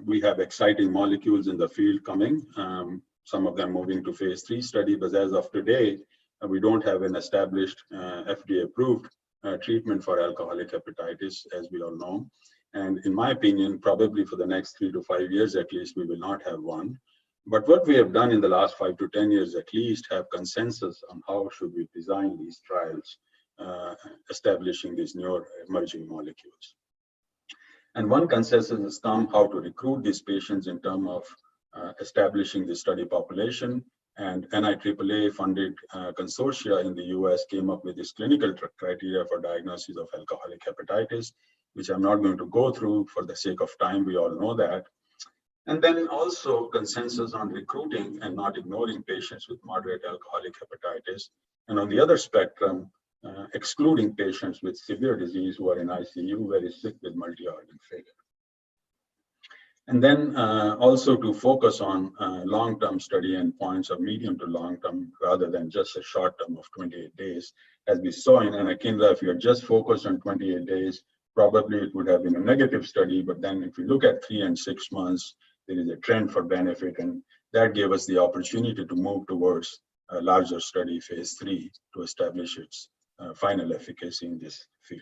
we have exciting molecules in the field coming, some of them moving to phase 3 study, but as of today, we don't have an established FDA approved treatment for alcoholic hepatitis, as we all know. And in my opinion, probably for the next 3 to 5 years at least, we will not have one. But what we have done in the last 5 to 10 years at least have consensus on how should we design these trials, establishing these newer emerging molecules. And one consensus has come how to recruit these patients in terms of establishing the study population. And NIAAA funded consortia in the US came up with this clinical criteria for diagnosis of alcoholic hepatitis, which I'm not going to go through for the sake of time, we all know that. And then also consensus on recruiting and not ignoring patients with moderate alcoholic hepatitis. And on the other spectrum, excluding patients with severe disease who are in ICU, very sick with multi-organ failure. And then also to focus on long-term study endpoints or medium to long-term rather than just a short term of 28 days. As we saw in anakinra, if you had just focused on 28 days, probably it would have been a negative study. But then if you look at 3 and 6 months, there is a trend for benefit. And that gave us the opportunity to move towards a larger study, phase 3, to establish its final efficacy in this field.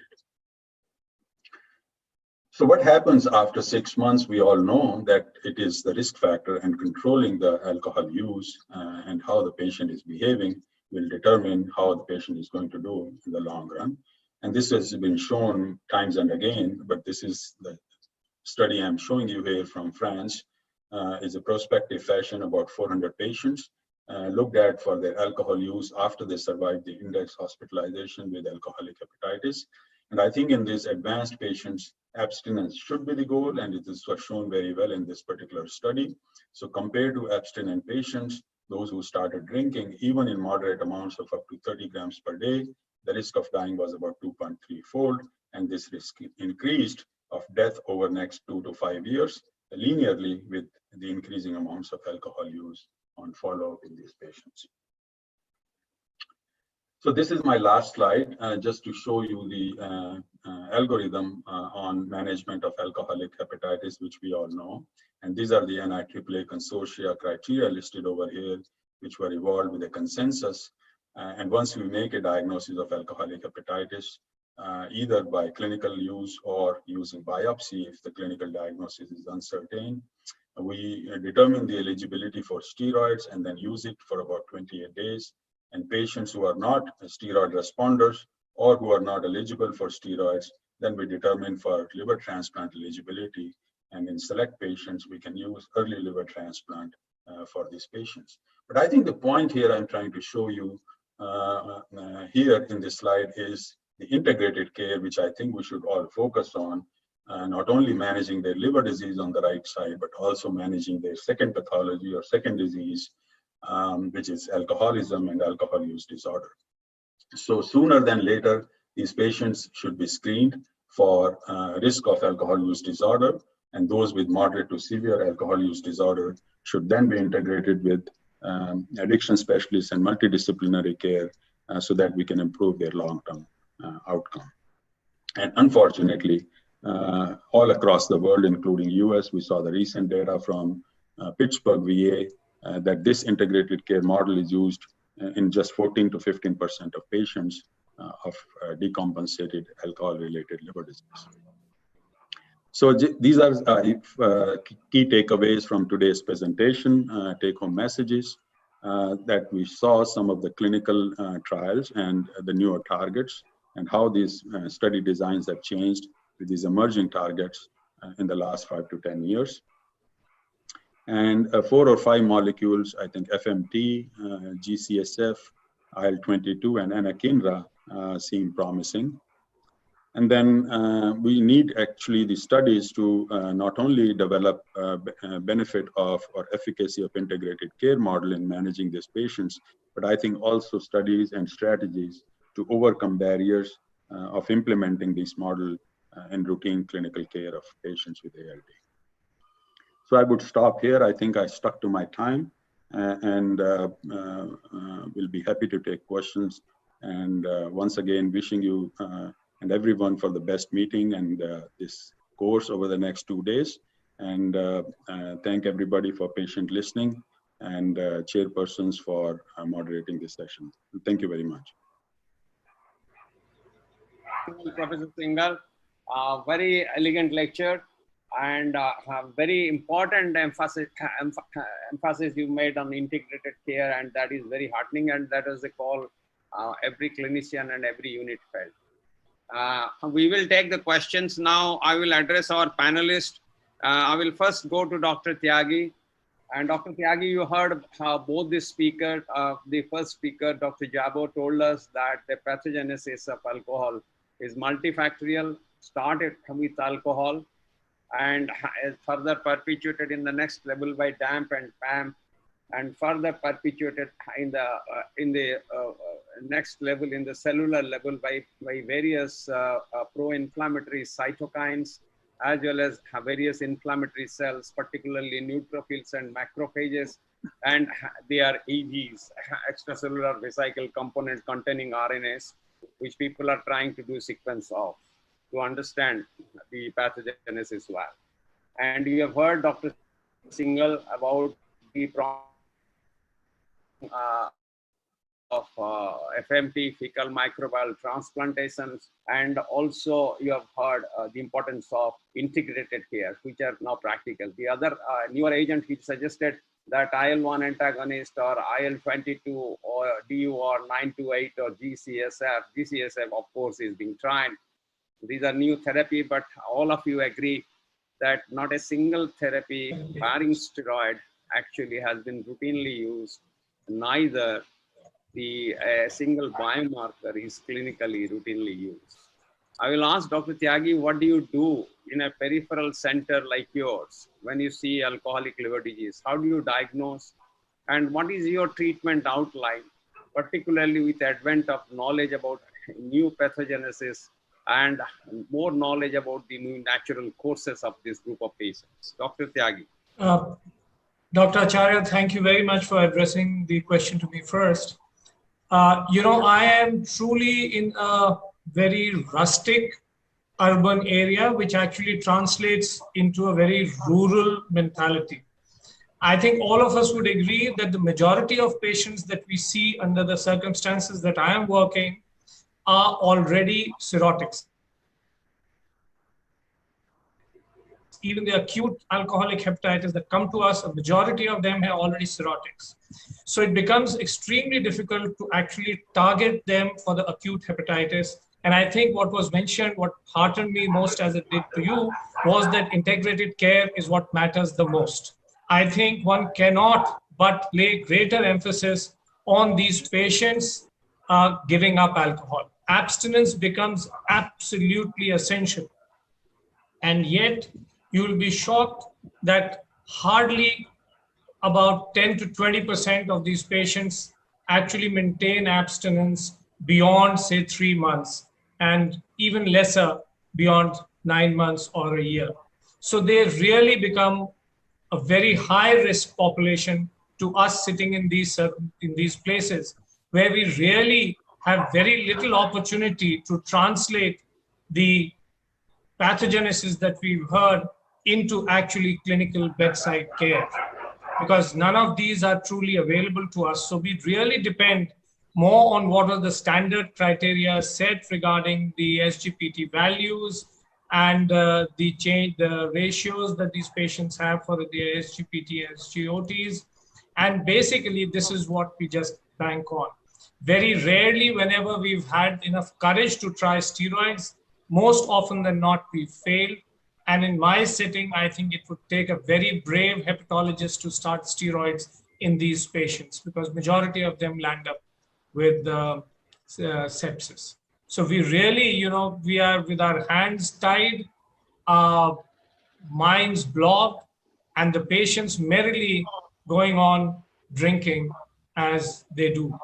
So what happens after 6 months? We all know that it is the risk factor, and controlling the alcohol use and how the patient is behaving will determine how the patient is going to do in the long run. And this has been shown times and again, but this is the study I'm showing you here from France. Is a prospective fashion, about 400 patients looked at for their alcohol use after they survived the index hospitalization with alcoholic hepatitis. And I think in these advanced patients, abstinence should be the goal, and it is shown very well in this particular study. So compared to abstinent patients, those who started drinking, even in moderate amounts of up to 30 grams per day, the risk of dying was about 2.3-fold, and this risk increased of death over next 2 to 5 years, linearly with the increasing amounts of alcohol use on follow-up in these patients. So this is my last slide, just to show you the algorithm on management of alcoholic hepatitis, which we all know. And these are the NIAAA consortia criteria listed over here, which were evolved with a consensus. And once we make a diagnosis of alcoholic hepatitis, either by clinical use or using biopsy, if the clinical diagnosis is uncertain, we determine the eligibility for steroids and then use it for about 28 days. And patients who are not steroid responders or who are not eligible for steroids, then we determine for liver transplant eligibility. And in select patients, we can use early liver transplant for these patients. But I think the point here I'm trying to show you here in this slide is the integrated care, which I think we should all focus on, not only managing their liver disease on the right side, but also managing their second pathology or second disease, which is alcoholism and alcohol use disorder. So sooner than later, these patients should be screened for risk of alcohol use disorder, and those with moderate to severe alcohol use disorder should then be integrated with addiction specialists and multidisciplinary care so that we can improve their long-term outcome. And unfortunately, all across the world, including US, we saw the recent data from Pittsburgh VA that this integrated care model is used in just 14 to 15% of patients of decompensated alcohol-related liver disease. So these are key takeaways from today's presentation, take-home messages, that we saw some of the clinical trials and the newer targets and how these study designs have changed with these emerging targets in the last 5 to 10 years. And 4 or 5 molecules, I think FMT, GCSF, IL-22, and anakinra seem promising. And then we need actually the studies to not only develop benefit of or efficacy of integrated care model in managing these patients, but I think also studies and strategies to overcome barriers of implementing this model in routine clinical care of patients with ALD. So I would stop here. I think I stuck to my time, and we'll be happy to take questions. And once again, wishing you and everyone for the best meeting and this course over the next 2 days. And thank everybody for patient listening and chairpersons for moderating this session. Thank you very much. Professor Singhal, very elegant lecture and very important emphasis you made on integrated care, and that is very heartening, and that is the call every clinician and every unit felt. We will take the questions now. I will address our panelists. I will first go to Dr. Tyagi. And Dr. Tyagi, you heard both the speakers. The first speaker, Dr. Jabo, told us that the pathogenesis of alcohol is multifactorial, started with alcohol, and is further perpetuated in the next level by DAMP and PAMP, and further perpetuated in the next level, in the cellular level, by various pro-inflammatory cytokines, as well as various inflammatory cells, particularly neutrophils and macrophages, and they are EVs, extracellular vesicle component containing RNAs, which people are trying to do sequence of to understand the pathogenesis well. And you have heard Dr. Singhal about the problem of FMT, fecal microbial transplantations, and also you have heard the importance of integrated care, which are now practical. The other newer agent he suggested that IL-1 antagonist or IL-22 or DU or 928 or GCSF. GCSF, of course, is being tried. These are new therapy, but all of you agree that not a single therapy barring steroid actually has been routinely used. Neither the single biomarker is clinically routinely used. I will ask Dr. Tyagi, what do you do in a peripheral center like yours when you see alcoholic liver disease? How do you diagnose? And what is your treatment outline, particularly with the advent of knowledge about new pathogenesis and more knowledge about the new natural courses of this group of patients? Dr. Tyagi. Dr. Acharya, thank you very much for addressing the question to me first. I am truly in a very rustic urban area, which actually translates into a very rural mentality. I think all of us would agree that the majority of patients that we see under the circumstances that I am working are already cirrhotics. Even the acute alcoholic hepatitis that come to us, a majority of them are already cirrhotics. So it becomes extremely difficult to actually target them for the acute hepatitis. And I think what was mentioned, what heartened me most as it did to you, was that integrated care is what matters the most. I think one cannot but lay greater emphasis on these patients giving up alcohol. Abstinence becomes absolutely essential. And yet, you will be shocked that hardly about 10 to 20% of these patients actually maintain abstinence beyond, say, 3 months, and even lesser beyond 9 months or a year. So they really become a very high risk population to us sitting in these places where we really have very little opportunity to translate the pathogenesis that we've heard into actually clinical bedside care, because none of these are truly available to us. So we really depend more on what are the standard criteria set regarding the SGPT values and the ratios that these patients have for the SGPT and SGOTs. And basically, this is what we just bank on. Very rarely, whenever we've had enough courage to try steroids, most often than not, we fail. And in my setting, I think it would take a very brave hepatologist to start steroids in these patients, because majority of them land up with sepsis. So we really, we are with our hands tied, minds blocked, and the patients merrily going on drinking as they do.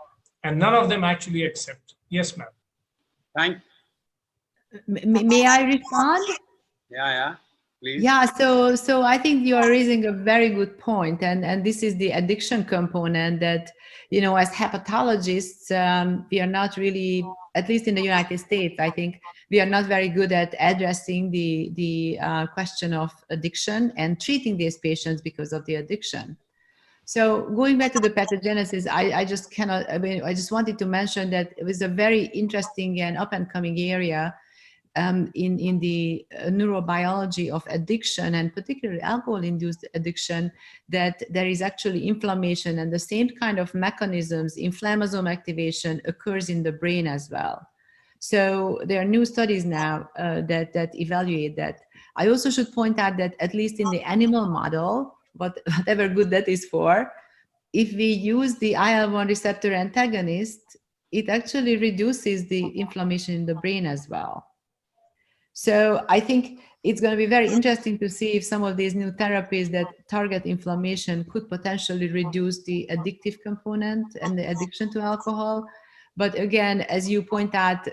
And none of them actually accept. Yes, ma'am. Thank. May I respond? Yeah, please. Yeah, so I think you are raising a very good point, and this is the addiction component that, as hepatologists, we are not really, at least in the United States, I think we are not very good at addressing the question of addiction and treating these patients because of the addiction. So going back to the pathogenesis, I just wanted to mention that it was a very interesting and up and coming area in the neurobiology of addiction, and particularly alcohol-induced addiction, that there is actually inflammation, and the same kind of mechanisms, inflammasome activation, occurs in the brain as well. So there are new studies now that evaluate that. I also should point out that at least in the animal model, whatever good that is for, if we use the IL-1 receptor antagonist, it actually reduces the inflammation in the brain as well. So I think it's going to be very interesting to see if some of these new therapies that target inflammation could potentially reduce the addictive component and the addiction to alcohol. But again, as you point out,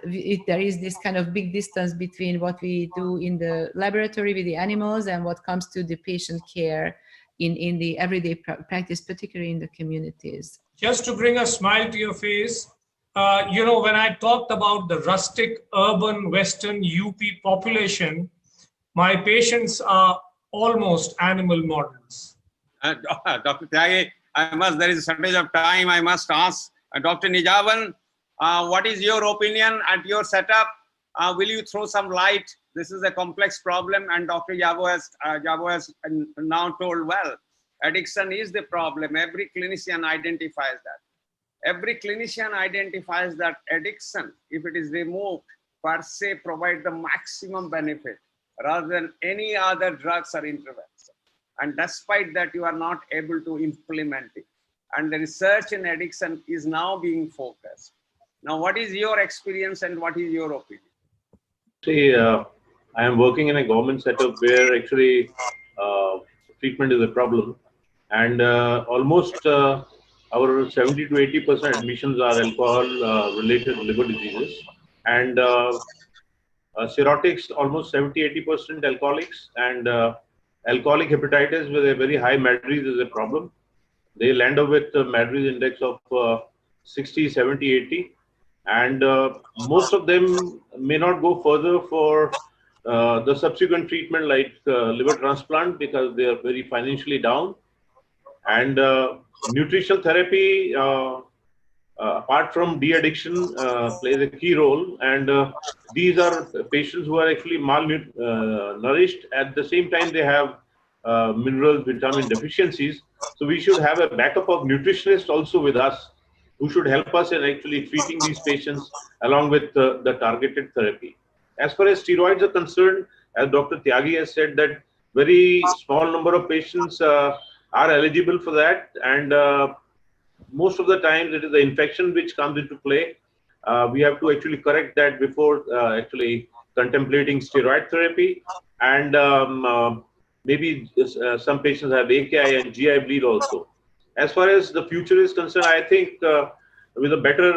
there is this kind of big distance between what we do in the laboratory with the animals and what comes to the patient care in the everyday practice, particularly in the communities. Just to bring a smile to your face, when I talked about the rustic, urban, Western UP population, my patients are almost animal models. Dr. Tyagi, there is a shortage of time. I must ask Dr. Nijavan, what is your opinion at your setup? Will you throw some light? This is a complex problem, and Dr. Jabo has now told well. Addiction is the problem. Every clinician identifies that. Every clinician identifies that addiction, if it is removed, per se provide the maximum benefit rather than any other drugs or intervention. And despite that, you are not able to implement it. And the research in addiction is now being focused. Now, what is your experience and what is your opinion? See, I am working in a government setup where actually treatment is a problem, and almost our 70 to 80% admissions are alcohol-related liver diseases, and cirrhotics almost 70-80% alcoholics, and alcoholic hepatitis with a very high MADRS is a problem. They land up with a MADRS index of 60, 70, 80. And most of them may not go further for the subsequent treatment like liver transplant because they are very financially down. And nutritional therapy, apart from de-addiction, plays a key role. And these are patients who are actually malnourished. At the same time, they have minerals, vitamin deficiencies. So we should have a backup of nutritionists also with us who should help us in actually treating these patients along with the targeted therapy. As far as steroids are concerned, as Dr. Tyagi has said, that very small number of patients are eligible for that, and most of the times it is the infection which comes into play. We have to actually correct that before actually contemplating steroid therapy, and maybe some patients have AKI and GI bleed also. As far as the future is concerned, I think with a better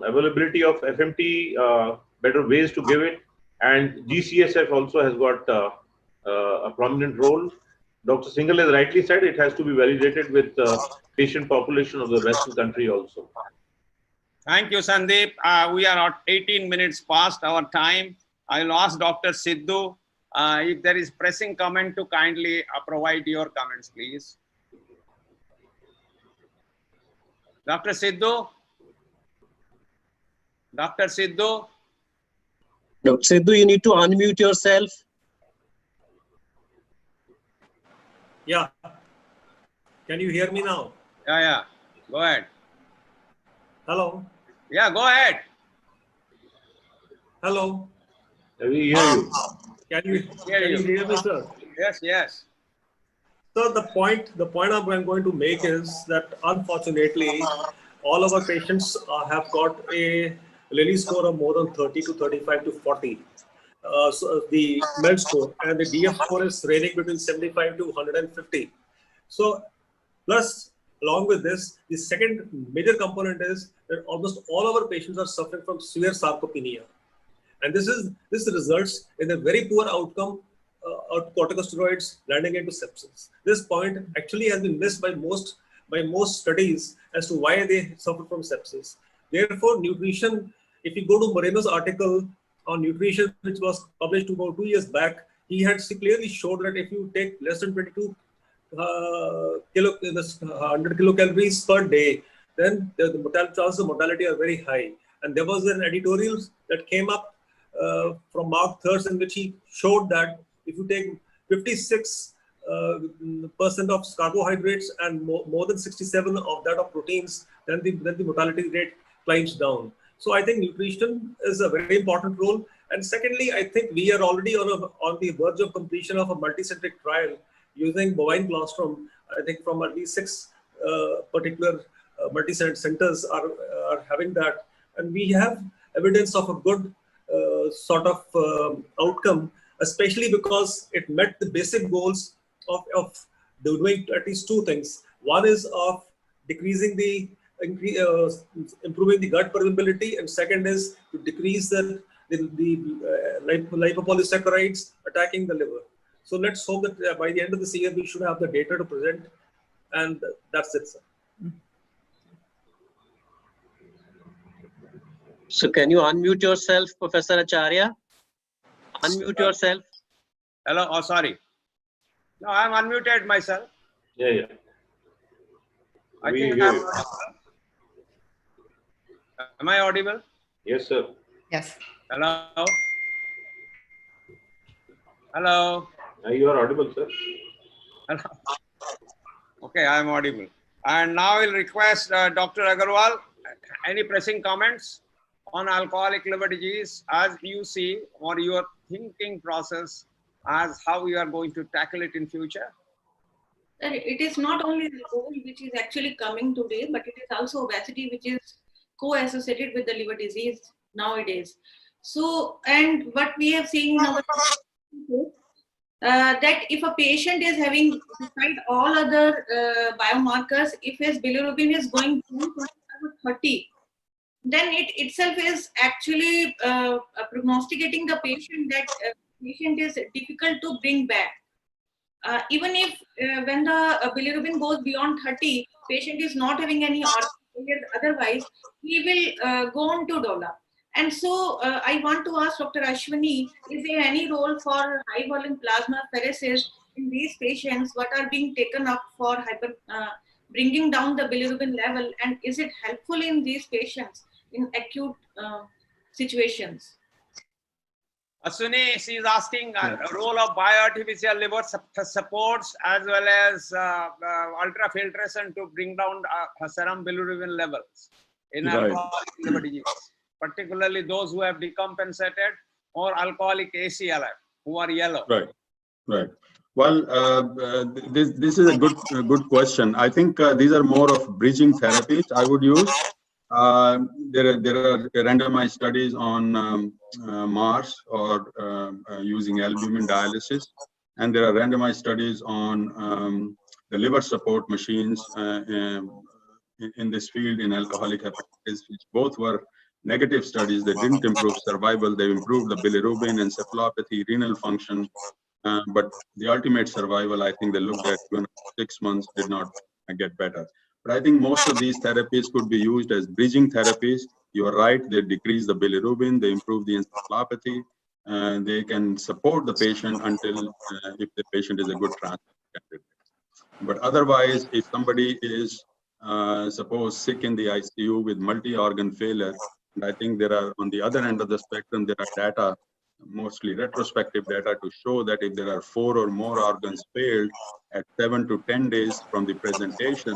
availability of FMT, better ways to give it, and GCSF also has got a prominent role. Dr. Singhal has rightly said it has to be validated with patient population of the Western country also. Thank you, Sandeep. We are at 18 minutes past our time. I'll ask Dr. Sidhu if there is pressing comment to kindly provide your comments, please. Dr. Sidhu? Dr. Sidhu? Dr. Sidhu, you need to unmute yourself. Yeah. Can you hear me now? Yeah. Go ahead. Hello. Yeah, go ahead. Hello. We hear you. Can you hear me, sir? Yes. So the point I'm going to make is that unfortunately, all of our patients have got a Lilly score of more than 30 to 35 to 40. So the MELD score, and the DF score is ranging between 75 to 150. So plus, along with this, the second major component is that almost all our patients are suffering from severe sarcopenia. And this results in a very poor outcome of corticosteroids landing into sepsis. This point actually has been missed by most studies as to why they suffer from sepsis. Therefore, nutrition, if you go to Moreno's article on nutrition, which was published about 2 years back, he had clearly showed that if you take less than 22 100 kilocalories per day, then the chances of mortality are very high. And there was an editorial that came up from Mark Thurs in which he showed that if you take 56% of carbohydrates and more than 67 of that of proteins, then the mortality rate climbs down. So I think nutrition is a very important role. And secondly, I think we are already on the verge of completion of a multicentric trial using bovine colostrum. I think from at least 6 particular multi-center centers are having that. And we have evidence of a good sort of outcome, especially because it met the basic goals of doing at least 2 things. One is of decreasing improving the gut permeability, and second is to decrease the lipopolysaccharides attacking the liver. So let's hope that by the end of this year, we should have the data to present. And that's it, sir. So can you unmute yourself, Professor Acharya? Unmute yourself. Hello. Oh, sorry. No, I'm unmuted myself. Yeah. I think I'm audible. Am I audible? Yes, sir. Yes. Hello. Hello. You are audible, sir. Hello. Okay, I am audible. And now I'll request Dr. Agarwal, any pressing comments on alcoholic liver disease as you see, or your thinking process as how you are going to tackle it in future? It is not only alcohol which is actually coming today, but it is also obesity, which is co-associated with the liver disease nowadays. So, and what we have seen in our that if a patient is having, despite all other biomarkers, if his bilirubin is going down to 30, then it itself is actually prognosticating the patient that patient is difficult to bring back. Even if when the bilirubin goes beyond 30, patient is not having any otherwise, he will go on to develop. And so I want to ask Dr. Ashwini, is there any role for high volume plasma pheresis in these patients? What are being taken up for bringing down the bilirubin level, and is it helpful in these patients in acute situations? Asuni, she is asking role of bioartificial liver supports as well as ultrafiltration to bring down serum bilirubin levels in alcoholic liver disease, particularly those who have decompensated or alcoholic ACLF who are yellow. Right. Well, this is a good question. I think these are more of bridging therapies I would use. There are randomized studies on Mars or using albumin dialysis, and there are randomized studies on the liver support machines in this field in alcoholic hepatitis, which both were negative studies. They didn't improve survival. They improved the bilirubin, encephalopathy, renal function. But the ultimate survival, I think they looked at 6 months, did not get better. But I think most of these therapies could be used as bridging therapies. You are right, they decrease the bilirubin, they improve the encephalopathy, and they can support the patient until if the patient is a good transplant candidate. But otherwise, if somebody is suppose sick in the ICU with multi-organ failure, and I think there are on the other end of the spectrum, there are data, mostly retrospective data, to show that if there are 4 or more organs failed at 7 to 10 days from the presentation,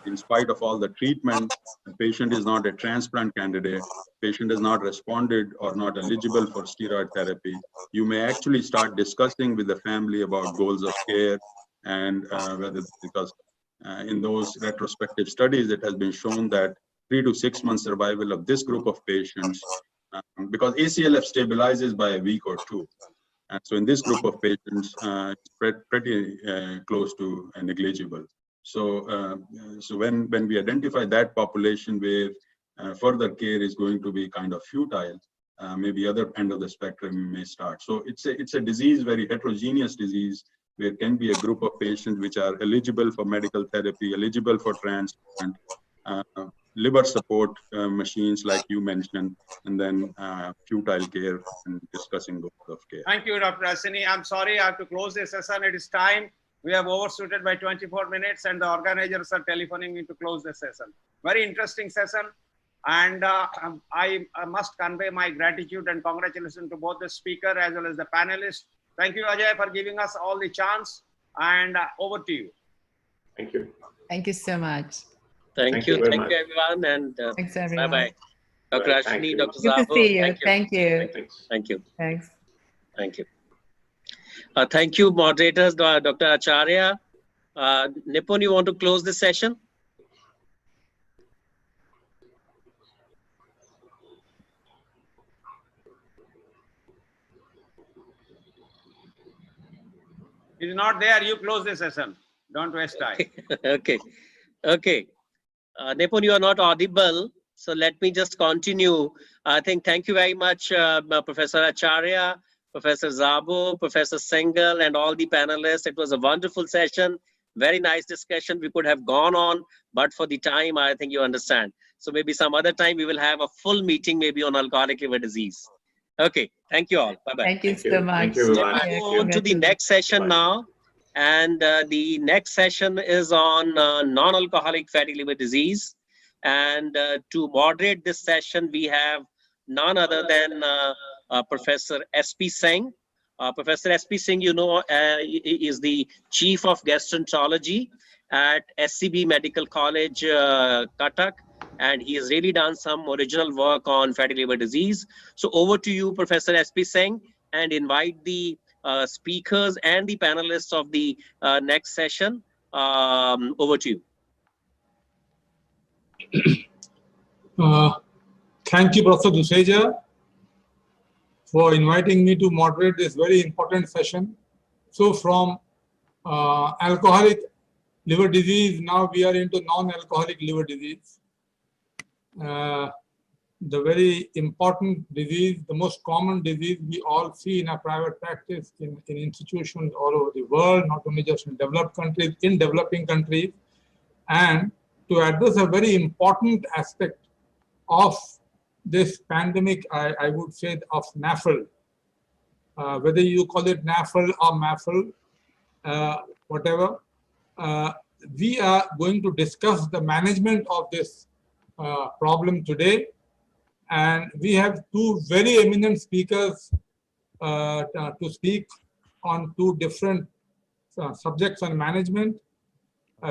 in spite of all the treatment, the patient is not a transplant candidate, patient has not responded or not eligible for steroid therapy, you may actually start discussing with the family about goals of care, and whether, because in those retrospective studies, it has been shown that 3 to 6 months survival of this group of patients, because ACLF stabilizes by a week or 2. And so in this group of patients, it's pretty close to negligible. So, so when we identify that population where further care is going to be kind of futile, maybe other end of the spectrum may start. So it's a disease, very heterogeneous disease, where can be a group of patients which are eligible for medical therapy, eligible for transplant, liver support machines like you mentioned, and then futile care and discussing goals of care. Thank you, Dr. Asini. I'm sorry, I have to close this session. It is time. We have overshooted by 24 minutes and the organizers are telephoning me to close the session. Very interesting session. And I must convey my gratitude and congratulations to both the speaker as well as the panelists. Thank you, Ajay, for giving us all the chance. And over to you. Thank you. Thank you so much. Thank you everyone, and thanks everyone. bye-bye. Dr. Ashwini, Dr. Good to Zabo, see you. Thank you. Thank you. Thanks. Thank you. Thank you, moderators, Dr. Acharya. Nipun, you want to close this session? It is not there. You close the session. Don't waste time. Okay. Okay. Nipun, you are not audible. So let me just continue. I think thank you very much, Professor Acharya, Professor Zabo, Professor Singhal, and all the panelists. It was a wonderful session. Very nice discussion. We could have gone on, but for the time, I think you understand. So maybe some other time we will have a full meeting, maybe on alcoholic liver disease. Okay. Thank you all. Bye-bye. Thank you so much. Thank you. Let me go on to the next session now. And the next session is on non-alcoholic fatty liver disease. And to moderate this session, we have none other than Professor S.P. Singh. Professor S.P. Singh, you know, is the Chief of Gastroenterology at SCB Medical College, Cuttack. And he has really done some original work on fatty liver disease. So over to you, Professor S.P. Singh, and invite the speakers and the panelists of the next session. Over to you. Thank you, Professor Duseja, for inviting me to moderate this very important session. So from alcoholic liver disease, now we are into non-alcoholic liver disease. The very important disease, the most common disease we all see in our private practice in institutions all over the world, not only just in developed countries, in developing countries. And to address a very important aspect of this pandemic, I would say, of NAFL. Whether you call it NAFL or MAFL, whatever, we are going to discuss the management of this problem today. And we have two very eminent speakers to speak on two different subjects on management.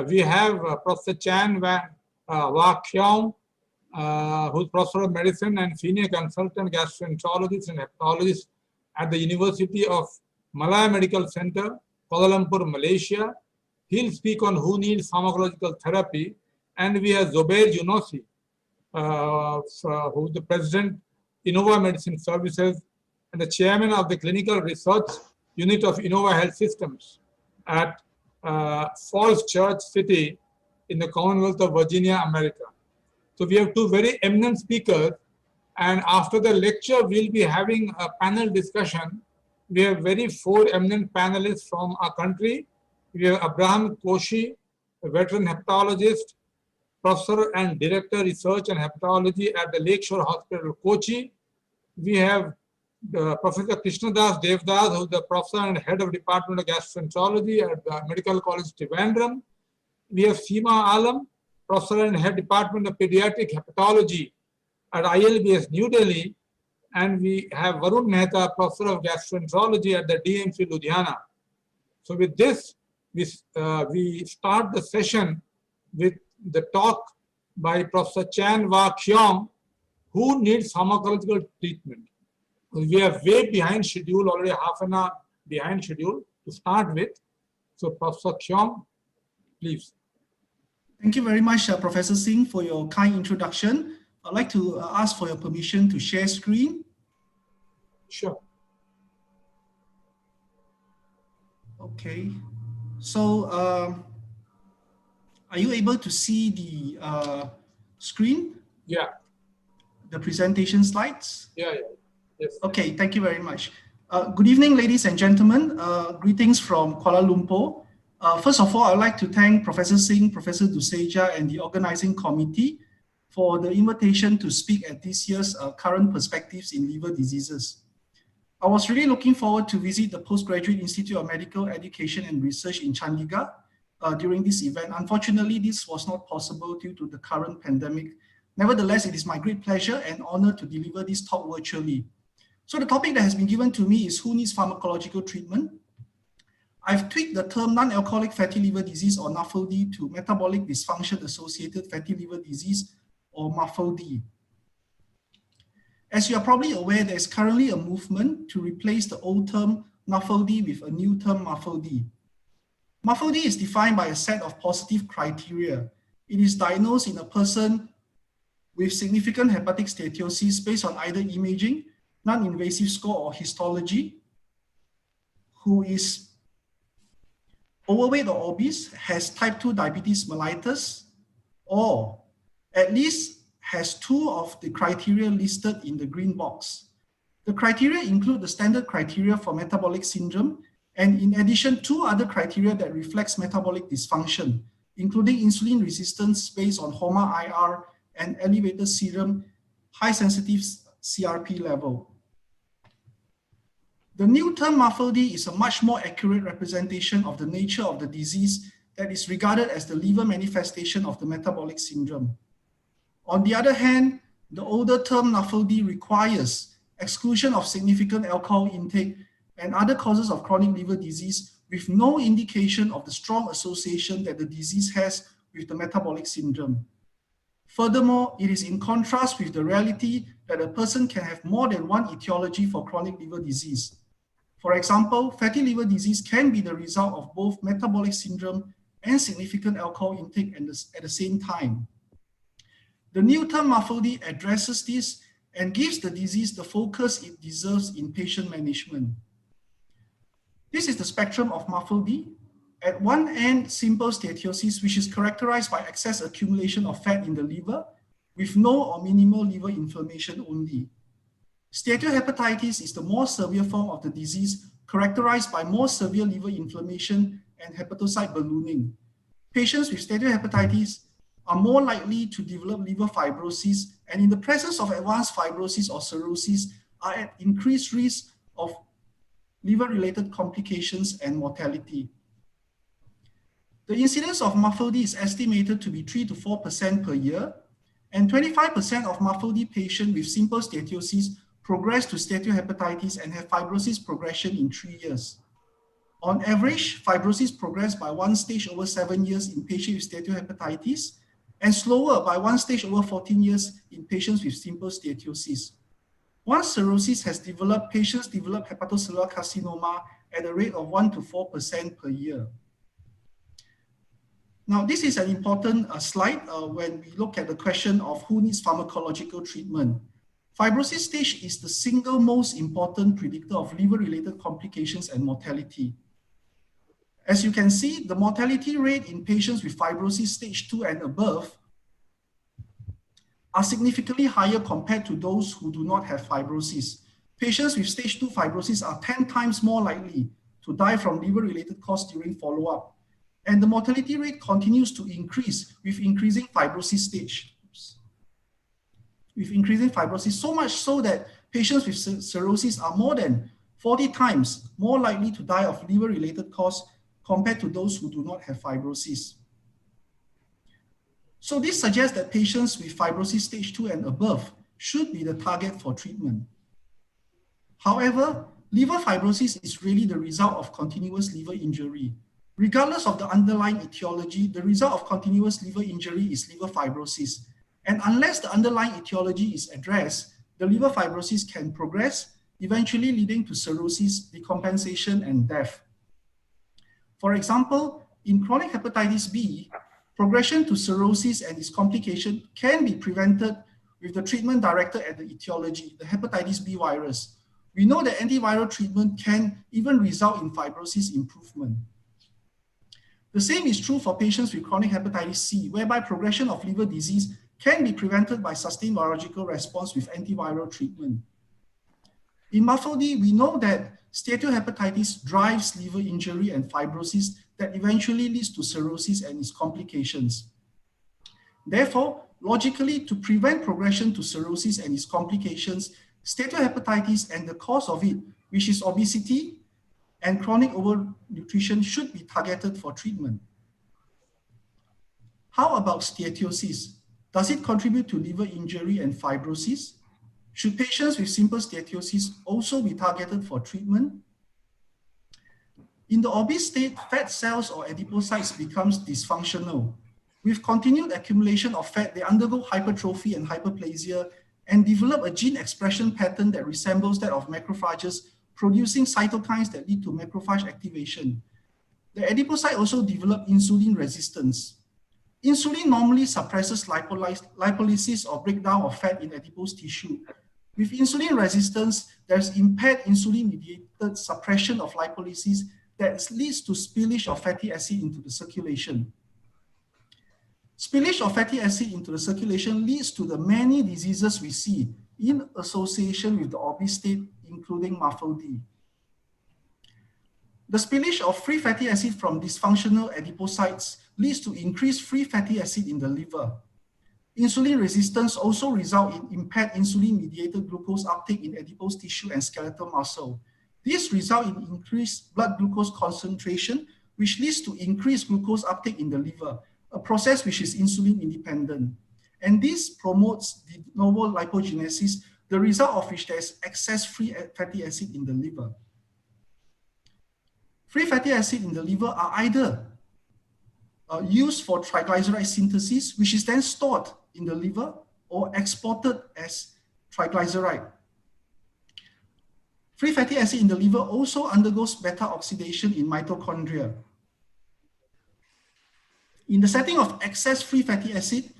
We have Professor Chan Wak Hyong, who's Professor of Medicine and Senior Consultant Gastroenterologist and Hepatologist at the University of Malaya Medical Center, Kuala Lumpur, Malaysia. He'll speak on who needs pharmacological therapy. And we have Zubair Yunosi, who's the President, Innova Medicine Services, and the Chairman of the Clinical Research Unit of Innova Health Systems at Falls Church City in the Commonwealth of Virginia, America. So we have two very eminent speakers, and after the lecture, we'll be having a panel discussion. We have four eminent panelists from our country. We have Abraham Koshi, a veteran hepatologist, Professor and Director Research and Hepatology at the Lakeshore Hospital, Kochi. We have Professor Krishnadas Devdas, who's the Professor and Head of Department of Gastroenterology at the Medical College Trivandrum. We have Seema Alam, Professor and Head Department of Pediatric Hepatology at ILBS New Delhi. And we have Varun Mehta, Professor of Gastroenterology at the DMC Ludhiana. So with this, we start the session with the talk by Professor Chan Wak Hyong, who needs pharmacological treatment. We are way behind schedule, already half an hour behind schedule to start with. So Professor Hyong, please. Thank you very much, Professor Singh, for your kind introduction. I'd like to ask for your permission to share screen. Sure. Okay. So, are you able to see the screen? Yeah. The presentation slides? Yeah. Yes. Okay, thank you very much. Good evening, ladies and gentlemen. Greetings from Kuala Lumpur. First of all, I'd like to thank Professor Singh, Professor Duseja, and the organizing committee for the invitation to speak at this year's Current Perspectives in Liver Diseases. I was really looking forward to visit the Postgraduate Institute of Medical Education and Research in Chandigarh during this event. Unfortunately, this was not possible due to the current pandemic. Nevertheless, it is my great pleasure and honor to deliver this talk virtually. So the topic that has been given to me is who needs pharmacological treatment? I've tweaked the term non-alcoholic fatty liver disease, or NAFLD, to metabolic dysfunction-associated fatty liver disease, or MAFLD. As you are probably aware, there is currently a movement to replace the old term NAFLD with a new term MAFLD. MAFLD is defined by a set of positive criteria. It is diagnosed in a person with significant hepatic steatosis based on either imaging, non-invasive score, or histology, who is overweight or obese, has type 2 diabetes mellitus, or at least has two of the criteria listed in the green box. The criteria include the standard criteria for metabolic syndrome, and in addition, two other criteria that reflects metabolic dysfunction, including insulin resistance based on HOMA-IR and elevated serum high sensitive CRP level. The new term MAFLD is a much more accurate representation of the nature of the disease that is regarded as the liver manifestation of the metabolic syndrome. On the other hand, the older term NAFLD requires exclusion of significant alcohol intake and other causes of chronic liver disease with no indication of the strong association that the disease has with the metabolic syndrome. Furthermore, it is in contrast with the reality that a person can have more than one etiology for chronic liver disease. For example, fatty liver disease can be the result of both metabolic syndrome and significant alcohol intake at the same time. The new term MAFLD addresses this and gives the disease the focus it deserves in patient management. This is the spectrum of MAFLD. At one end, simple steatosis, which is characterized by excess accumulation of fat in the liver with no or minimal liver inflammation only. Steatohepatitis is the more severe form of the disease, characterized by more severe liver inflammation and hepatocyte ballooning. Patients with steatohepatitis are more likely to develop liver fibrosis, and in the presence of advanced fibrosis or cirrhosis are at increased risk of liver-related complications and mortality. The incidence of MAFLD is estimated to be 3 to 4% per year, and 25% of MAFLD patients with simple steatosis progress to steatohepatitis and have fibrosis progression in 3 years. On average, fibrosis progressed by 1 stage over 7 years in patients with steatohepatitis, and slower by 1 stage over 14 years in patients with simple steatosis. Once cirrhosis has developed, patients develop hepatocellular carcinoma at a rate of 1 to 4% per year. Now, this is an important slide when we look at the question of who needs pharmacological treatment. Fibrosis stage is the single most important predictor of liver-related complications and mortality. As you can see, the mortality rate in patients with fibrosis stage 2 and above are significantly higher compared to those who do not have fibrosis. Patients with stage 2 fibrosis are 10 times more likely to die from liver-related cause during follow-up. And the mortality rate continues to increase with increasing fibrosis stage. With increasing fibrosis, so much so that patients with cirrhosis are more than 40 times more likely to die of liver-related cause compared to those who do not have fibrosis. So this suggests that patients with fibrosis stage 2 and above should be the target for treatment. However, liver fibrosis is really the result of continuous liver injury. Regardless of the underlying etiology, the result of continuous liver injury is liver fibrosis. And unless the underlying etiology is addressed, the liver fibrosis can progress, eventually leading to cirrhosis, decompensation, and death. For example, in chronic hepatitis B, progression to cirrhosis and its complication can be prevented with the treatment directed at the etiology, the hepatitis B virus. We know that antiviral treatment can even result in fibrosis improvement. The same is true for patients with chronic hepatitis C, whereby progression of liver disease can be prevented by sustained virological response with antiviral treatment. In MAFLD, we know that steatohepatitis drives liver injury and fibrosis that eventually leads to cirrhosis and its complications. Therefore, logically, to prevent progression to cirrhosis and its complications, steatohepatitis and the cause of it, which is obesity and chronic overnutrition, should be targeted for treatment. How about steatosis? Does it contribute to liver injury and fibrosis? Should patients with simple steatosis also be targeted for treatment? In the obese state, fat cells or adipocytes becomes dysfunctional. With continued accumulation of fat, they undergo hypertrophy and hyperplasia and develop a gene expression pattern that resembles that of macrophages, producing cytokines that lead to macrophage activation. The adipocyte also develop insulin resistance. Insulin normally suppresses lipolysis or breakdown of fat in adipose tissue. With insulin resistance, there's impaired insulin-mediated suppression of lipolysis that leads to spillage of fatty acid into the circulation. Spillage of fatty acid into the circulation leads to the many diseases we see in association with the obese state, including MAFLD. The spillage of free fatty acid from dysfunctional adipocytes leads to increased free fatty acid in the liver. Insulin resistance also results in impaired insulin-mediated glucose uptake in adipose tissue and skeletal muscle. This results in increased blood glucose concentration, which leads to increased glucose uptake in the liver, a process which is insulin independent. And this promotes de novo lipogenesis, the result of which there is excess free fatty acid in the liver. Free fatty acid in the liver are either used for triglyceride synthesis, which is then stored in the liver, or exported as triglyceride. Free fatty acid in the liver also undergoes beta oxidation in mitochondria. In the setting of excess free fatty acid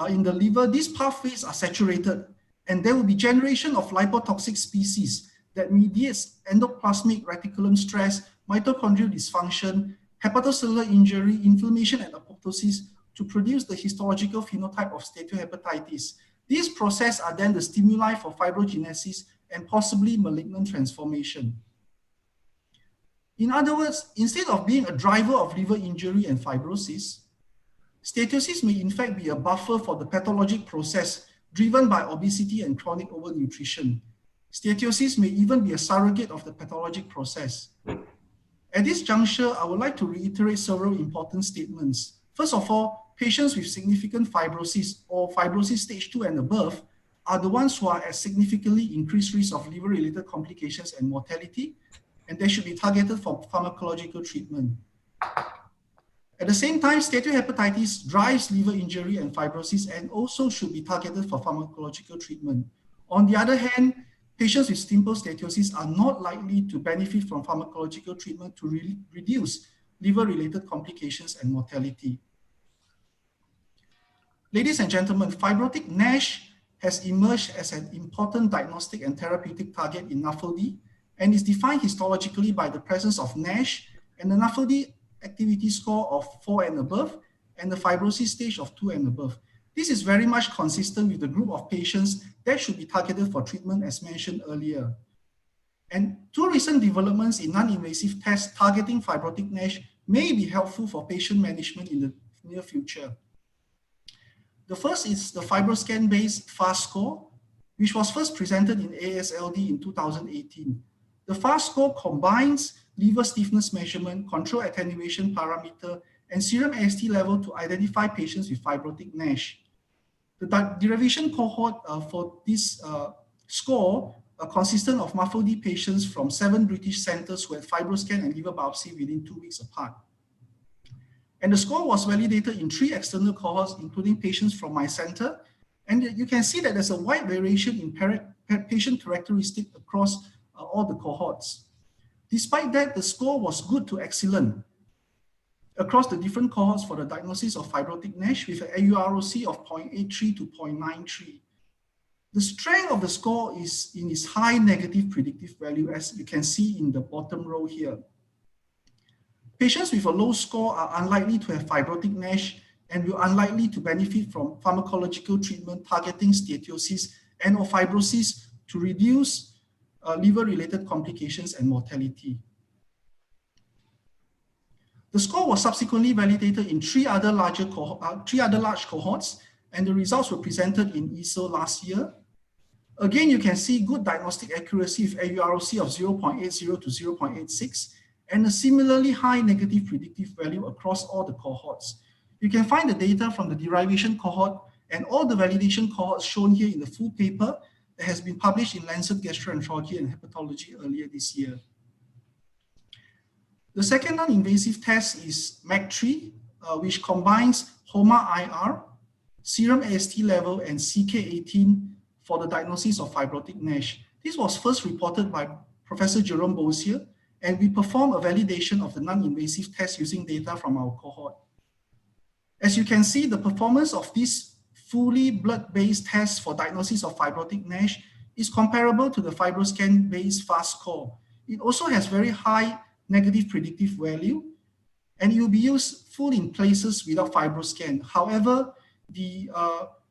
in the liver, these pathways are saturated, and there will be generation of lipotoxic species that mediates endoplasmic reticulum stress, mitochondrial dysfunction, hepatocellular injury, inflammation, and apoptosis to produce the histological phenotype of steatohepatitis. These processes are then the stimuli for fibrogenesis and possibly malignant transformation. In other words, instead of being a driver of liver injury and fibrosis, Steatosis may in fact be a buffer for the pathologic process driven by obesity and chronic overnutrition. Steatosis may even be a surrogate of the pathologic process. At this juncture, I would like to reiterate several important statements. First of all, patients with significant fibrosis or fibrosis stage 2 and above are the ones who are at significantly increased risk of liver-related complications and mortality, and they should be targeted for pharmacological treatment. At the same time, steatohepatitis drives liver injury and fibrosis and also should be targeted for pharmacological treatment. On the other hand, patients with simple steatosis are not likely to benefit from pharmacological treatment to reduce liver-related complications and mortality. Ladies and gentlemen, fibrotic NASH has emerged as an important diagnostic and therapeutic target in NAFLD and is defined histologically by the presence of NASH and the NAFLD activity score of 4 and above and the fibrosis stage of 2 and above. This is very much consistent with the group of patients that should be targeted for treatment as mentioned earlier. And two recent developments in non-invasive tests targeting fibrotic NASH may be helpful for patient management in the near future. The first is the FibroScan-based FAST score, which was first presented in AASLD in 2018. The FAST score combines liver stiffness measurement, control attenuation parameter, and serum AST level to identify patients with fibrotic NASH. The derivation cohort for this score consisted of MAFLD patients from 7 British centers who had FibroScan and liver biopsy within 2 weeks apart. And the score was validated in 3 external cohorts, including patients from my center. And you can see that there's a wide variation in patient characteristics across all the cohorts. Despite that, the score was good to excellent across the different cohorts for the diagnosis of fibrotic NASH with an AUROC of 0.83 to 0.93. The strength of the score is in its high negative predictive value, as you can see in the bottom row here. Patients with a low score are unlikely to have fibrotic NASH and will unlikely to benefit from pharmacological treatment targeting steatosis and or fibrosis to reduce liver-related complications and mortality. The score was subsequently validated in 3 other large cohorts, and the results were presented in EASL last year. Again, you can see good diagnostic accuracy with AUROC of 0.80 to 0.86, and a similarly high negative predictive value across all the cohorts. You can find the data from the derivation cohort and all the validation cohorts shown here in the full paper that has been published in Lancet Gastroenterology and Hepatology earlier this year. The second non-invasive test is MAC3, which combines HOMA-IR, serum AST level, and CK18 for the diagnosis of fibrotic NASH. This was first reported by Professor Jerome Bozier, and we perform a validation of the non-invasive test using data from our cohort. As you can see, the performance of this fully blood-based test for diagnosis of fibrotic NASH is comparable to the FibroScan-based FAST score. It also has very high negative predictive value, and it will be used full in places without FibroScan. However, the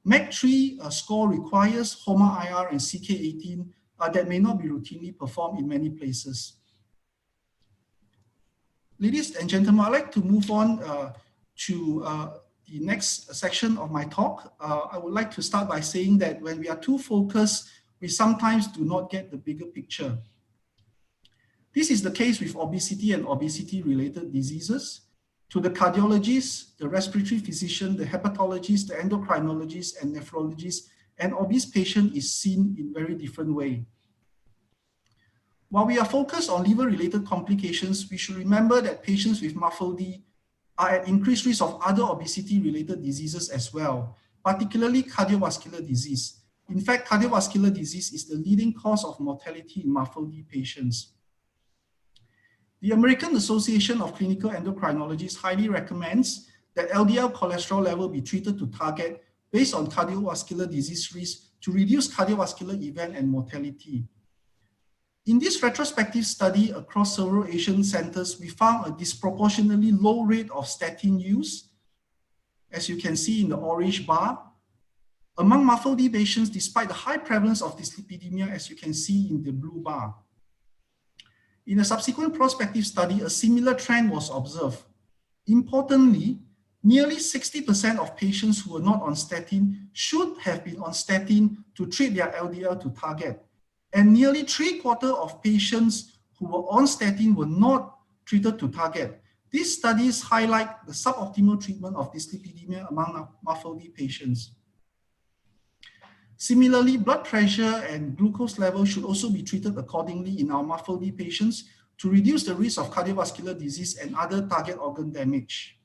MAC3 score requires HOMA-IR and CK18 that may not be routinely performed in many places. Ladies and gentlemen, I'd like to move on to the next section of my talk. I would like to start by saying that when we are too focused, we sometimes do not get the bigger picture. This is the case with obesity and obesity-related diseases. To the cardiologist, the respiratory physician, the hepatologist, the endocrinologist, and nephrologist, an obese patient is seen in very different way. While we are focused on liver-related complications, we should remember that patients with MAFLD are at increased risk of other obesity-related diseases as well, particularly cardiovascular disease. In fact, cardiovascular disease is the leading cause of mortality in MAFLD patients. The American Association of Clinical Endocrinologists highly recommends that LDL cholesterol level be treated to target based on cardiovascular disease risk to reduce cardiovascular event and mortality. In this retrospective study across several Asian centers, we found a disproportionately low rate of statin use, as you can see in the orange bar, among MAFLD patients despite the high prevalence of dyslipidemia, as you can see in the blue bar. In a subsequent prospective study, a similar trend was observed. Importantly, Nearly 60% of patients who were not on statin should have been on statin to treat their LDL to target. And nearly 3/4 of patients who were on statin were not treated to target. These studies highlight the suboptimal treatment of dyslipidemia among MAFLD patients. Similarly, blood pressure and glucose level should also be treated accordingly in our MAFLD patients to reduce the risk of cardiovascular disease and other target organ damage.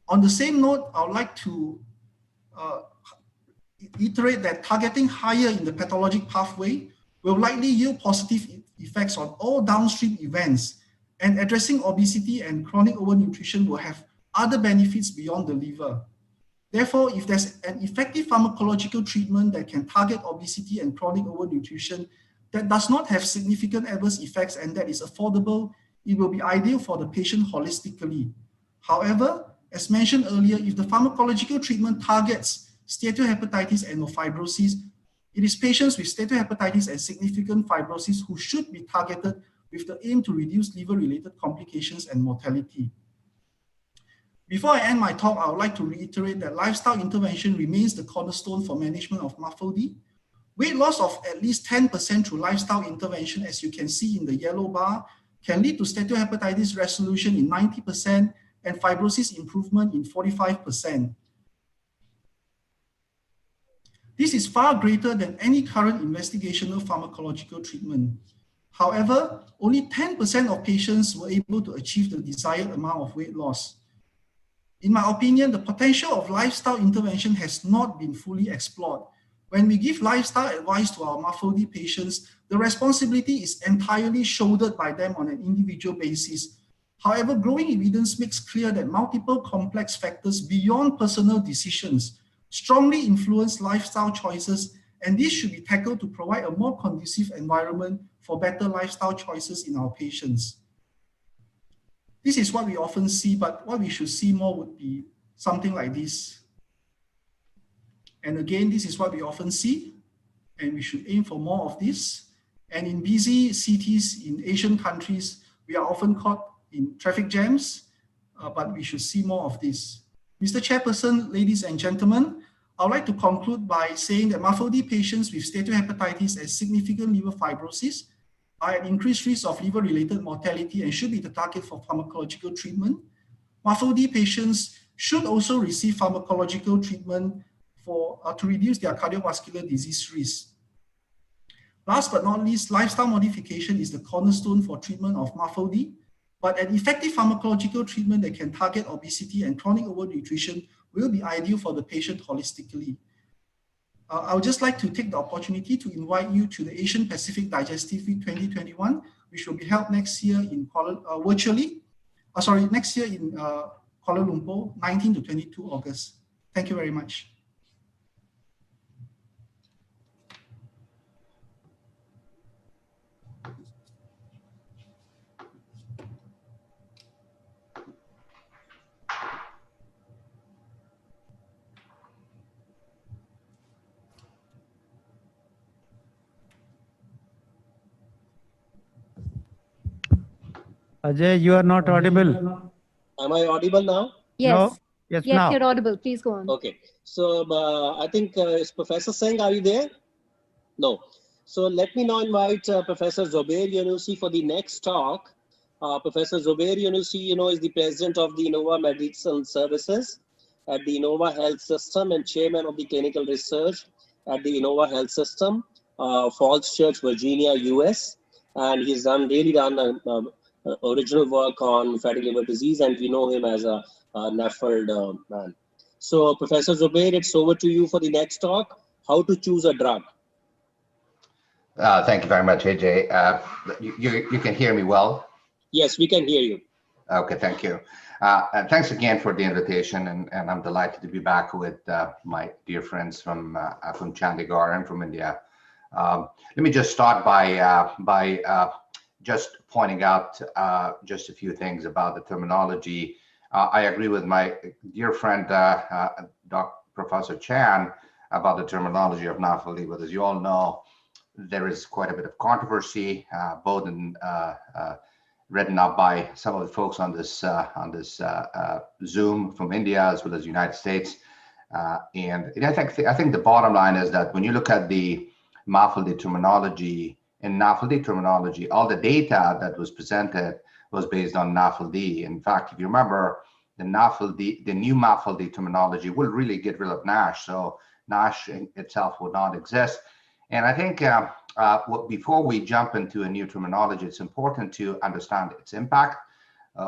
On the same note, I would like to iterate that targeting higher in the pathologic pathway will likely yield positive effects on all downstream events, and addressing obesity and chronic overnutrition will have other benefits beyond the liver. Therefore, if there's an effective pharmacological treatment that can target obesity and chronic overnutrition that does not have significant adverse effects and that is affordable, it will be ideal for the patient holistically. However, as mentioned earlier, if the pharmacological treatment targets steatohepatitis and fibrosis, it is patients with steatohepatitis and significant fibrosis who should be targeted with the aim to reduce liver-related complications and mortality. Before I end my talk, I would like to reiterate that lifestyle intervention remains the cornerstone for management of MAFLD. Weight loss of at least 10% through lifestyle intervention, as you can see in the yellow bar, can lead to steatohepatitis resolution in 90% and fibrosis improvement in 45%. This is far greater than any current investigational pharmacological treatment. However, only 10% of patients were able to achieve the desired amount of weight loss. In my opinion, the potential of lifestyle intervention has not been fully explored. When we give lifestyle advice to our MAFLD patients, the responsibility is entirely shouldered by them on an individual basis. However, growing evidence makes clear that multiple complex factors beyond personal decisions strongly influence lifestyle choices, and this should be tackled to provide a more conducive environment for better lifestyle choices in our patients. This is what we often see, but what we should see more would be something like this. And again, this is what we often see, and we should aim for more of this. And in busy cities in Asian countries, we are often caught in traffic jams, but we should see more of this. Mr. Chairperson, ladies and gentlemen, I would like to conclude by saying that MAFLD patients with steatohepatitis and significant liver fibrosis are at increased risk of liver-related mortality and should be the target for pharmacological treatment. MAFLD patients should also receive pharmacological treatment to reduce their cardiovascular disease risk. Last but not least, lifestyle modification is the cornerstone for treatment of MAFLD, but an effective pharmacological treatment that can target obesity and chronic overnutrition will be ideal for the patient holistically. I would just like to take the opportunity to invite you to the Asian Pacific Digestive Week 2021, which will be held next year in next year in Kuala Lumpur, 19 to 22 August. Thank you very much. Ajay, you are not audible. Am I audible now? Yes. No? Yes, Yes, now. you're audible. Please go on. Okay. So I think is Professor Singh, are you there? No. So let me now invite Professor Zubair Yunusi for the next talk. Professor Zubair Yunusi, is the president of the Innova Medical Services at the Innova Health System and chairman of the clinical research at the Innova Health System, Falls Church, Virginia, US. And he's really done original work on fatty liver disease, and we know him as a NAFLD man. So Professor Zubair, it's over to you for the next talk, how to choose a drug. Thank you very much, AJ. You can hear me well? Yes, we can hear you. Okay, thank you. And thanks again for the invitation, and I'm delighted to be back with my dear friends from Chandigarh and from India. Let me just start by just pointing out just a few things about the terminology. I agree with my dear friend, Professor Chan, about the terminology of NAFLD, but as you all know, there is quite a bit of controversy, both in written up by some of the folks on this Zoom from India as well as United States. And I think the bottom line is that when you look at the NAFLD terminology, in NAFLD terminology, all the data that was presented was based on NAFLD. In fact, if you remember, the new NAFLD terminology will really get rid of NASH. So NASH itself would not exist. And I think before we jump into a new terminology, it's important to understand its impact.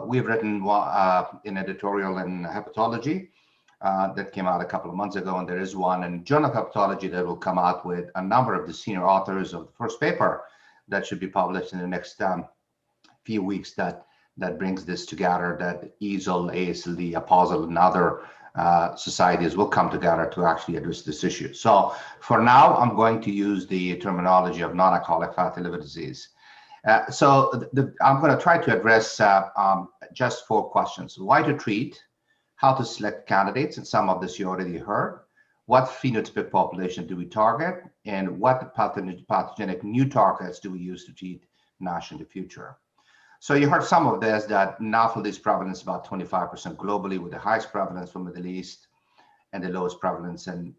We've written an editorial in hepatology that came out a couple of months ago, and there is one in Journal of Hepatology that will come out with a number of the senior authors of the first paper that should be published in the next few weeks that brings this together, that EASL, AASLD, APOSL, and other societies will come together to actually address this issue. So for now, I'm going to use the terminology of non-alcoholic fatty liver disease. So I'm going to try to address just 4 questions. Why to treat, how to select candidates, and some of this you already heard. What phenotypic population do we target, and what pathogenic new targets do we use to treat NASH in the future? So you heard some of this, that NAFLD's prevalence is about 25% globally, with the highest prevalence from the Middle East and the lowest prevalence in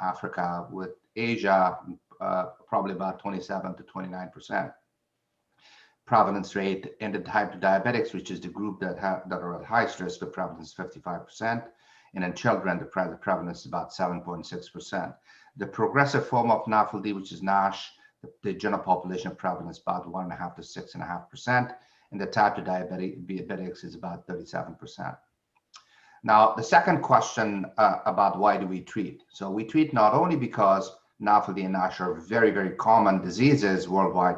Africa, with Asia probably about 27 to 29%. Prevalence rate in the type 2 diabetics, which is the group that are at highest risk of prevalence, 55%. And in children, the prevalence is about 7.6%. The progressive form of NAFLD, which is NASH, the general population prevalence about 1.5 to 6.5%. And the type 2 diabetics is about 37%. Now, the second question about why do we treat? So we treat not only because NAFLD and NASH are very, very common diseases worldwide,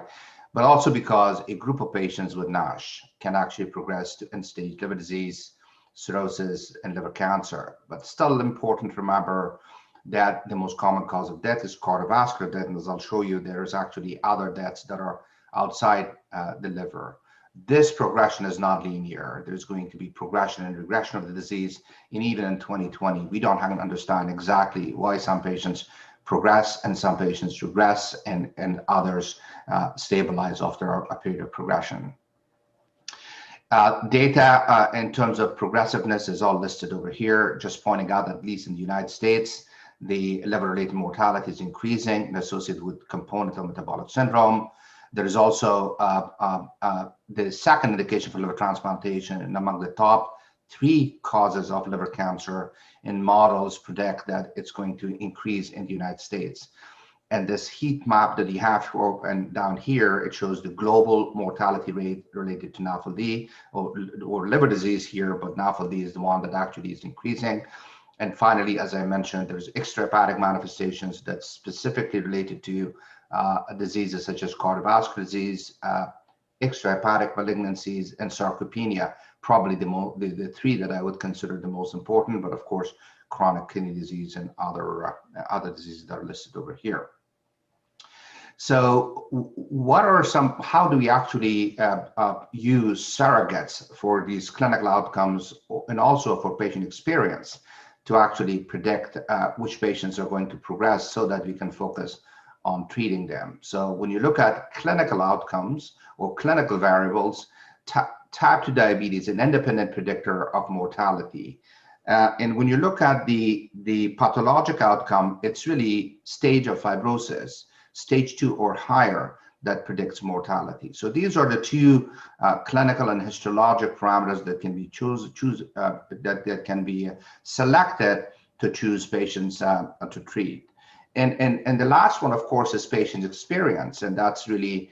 but also because a group of patients with NASH can actually progress to end-stage liver disease, cirrhosis, and liver cancer. But still important to remember that the most common cause of death is cardiovascular death, and as I'll show you, there's actually other deaths that are outside the liver. This progression is not linear. There's going to be progression and regression of the disease, and even in 2020, we don't understand exactly why some patients progress and some patients regress and others stabilize after a period of progression. Data in terms of progressiveness is all listed over here, just pointing out that at least in the United States, the liver-related mortality is increasing and associated with component of metabolic syndrome. There is also the second indication for liver transplantation, and among the top 3 causes of liver cancer in models predict that it's going to increase in the United States. And this heat map that you have and down here, it shows the global mortality rate related to NAFLD or liver disease here, but NAFLD is the one that actually is increasing. And finally, as I mentioned, there's extrahepatic manifestations that's specifically related to diseases such as cardiovascular disease, extrahepatic malignancies, and sarcopenia, probably the 3 that I would consider the most important, but of course, chronic kidney disease and other diseases that are listed over here. So what are how do we actually use surrogates for these clinical outcomes and also for patient experience to actually predict which patients are going to progress so that we can focus on treating them? So when you look at clinical outcomes or clinical variables, type 2 diabetes is an independent predictor of mortality. And when you look at the pathologic outcome, it's really stage of fibrosis, stage 2 or higher, that predicts mortality. So these are the 2 clinical and histologic parameters that can be that can be selected to choose patients to treat. And the last one, of course, is patient experience, and that's really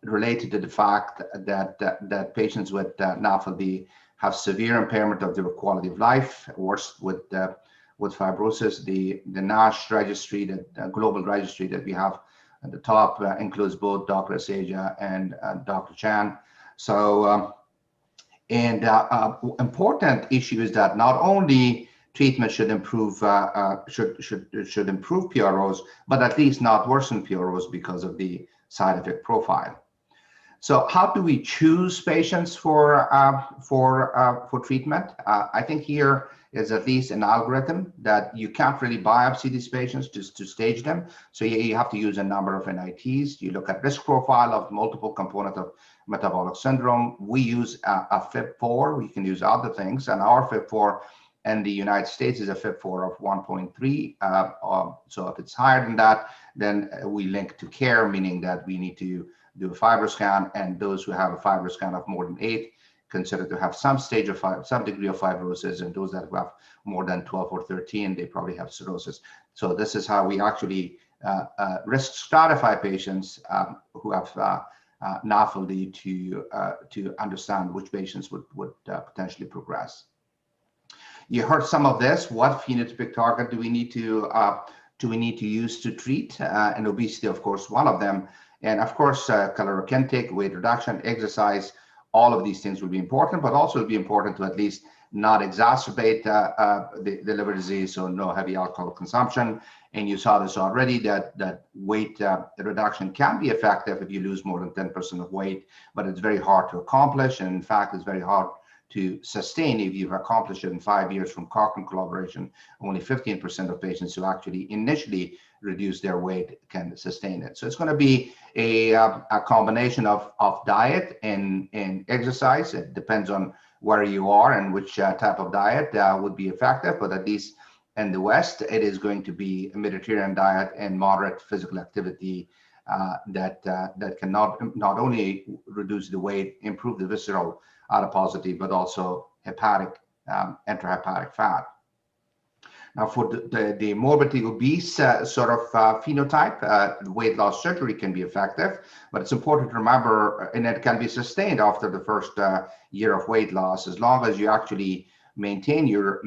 related to the fact that patients with NAFLD have severe impairment of their quality of life, worse with fibrosis. The NASH registry, the global registry that we have at the top, includes both Dr. Asaja and Dr. Chan. So, important issue is that not only treatment should improve should improve PROs, but at least not worsen PROs because of the side effect profile. So how do we choose patients for treatment? I think here is at least an algorithm that you can't really biopsy these patients just to stage them. So you have to use a number of NITs. You look at risk profile of multiple components of metabolic syndrome. We use a FIB-4. We can use other things, and our FIB-4 in the United States is a FIB-4 of 1.3. So if it's higher than that, then we link to care, meaning that we need to do a FibroScan, and those who have a FibroScan of more than 8 considered to have some stage of some degree of fibrosis, and those that have more than 12 or 13, they probably have cirrhosis. So this is how we actually risk stratify patients who have NAFLD to understand which patients would potentially progress. You heard some of this. What phenotypic target do we need to use to treat? And obesity, of course, one of them. And of course, caloric intake, weight reduction, exercise, all of these things will be important, but also it'll be important to at least not exacerbate the liver disease, so no heavy alcohol consumption. And you saw this already, that weight reduction can be effective if you lose more than 10% of weight, but it's very hard to accomplish. And in fact, it's very hard to sustain. If you've accomplished it in 5 years from Cochrane collaboration, only 15% of patients who actually initially reduce their weight can sustain it. So it's going to be a combination of diet and exercise. It depends on where you are and which type of diet would be effective, but at least in the West, it is going to be a Mediterranean diet and moderate physical activity that can not only reduce the weight, improve the visceral adiposity, but also hepatic, intrahepatic fat. Now, for the morbidly obese sort of phenotype, weight loss surgery can be effective, but it's important to remember, and it can be sustained after the first year of weight loss, as long as you actually maintain your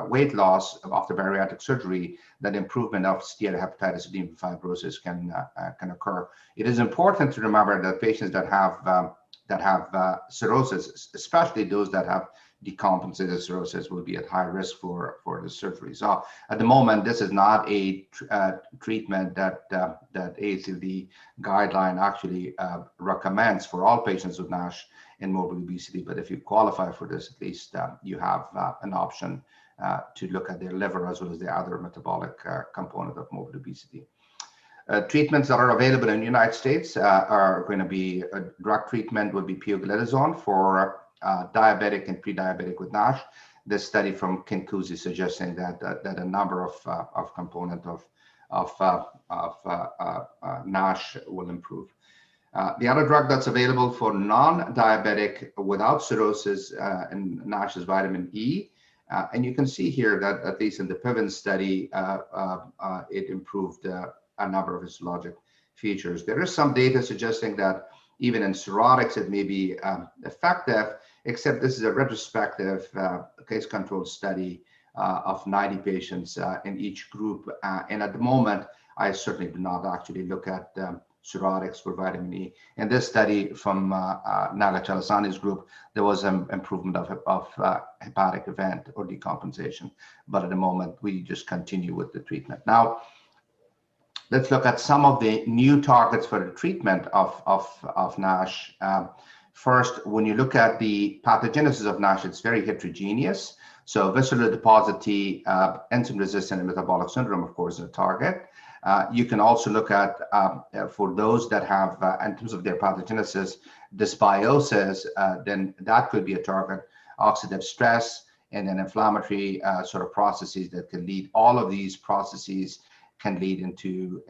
weight loss after bariatric surgery, that improvement of steatohepatitis, edema, fibrosis can occur. It is important to remember that patients that have cirrhosis, especially those that have decompensated cirrhosis, will be at high risk for the surgery. So at the moment, this is not a treatment that AACLD guideline actually recommends for all patients with NASH and morbid obesity. But if you qualify for this, at least you have an option to look at their liver as well as the other metabolic component of morbid obesity. Treatments that are available in the United States are going to be a drug treatment would be pioglitazone for diabetic and pre-diabetic with NASH. This study from Kenkuzi suggesting that a number of component of NASH will improve. The other drug that's available for non-diabetic without cirrhosis in NASH is vitamin E. And you can see here that at least in the PIVEN study, it improved a number of histologic features. There is some data suggesting that even in cirrhotics, it may be effective, except this is a retrospective case-controlled study of 90 patients in each group. And at the moment, I certainly do not actually look at cirrhotics for vitamin E. In this study from Naga Chalasani's group, there was an improvement of hepatic event or decompensation. But at the moment, we just continue with the treatment. Now, let's look at some of the new targets for the treatment of NASH. First, when you look at the pathogenesis of NASH, it's very heterogeneous. So visceral adiposity, insulin-resistant and metabolic syndrome, of course, is a target. You can also look at, for those that have, in terms of their pathogenesis, dysbiosis, then that could be a target. Oxidative stress and then inflammatory sort of processes that can lead, all of these processes can lead into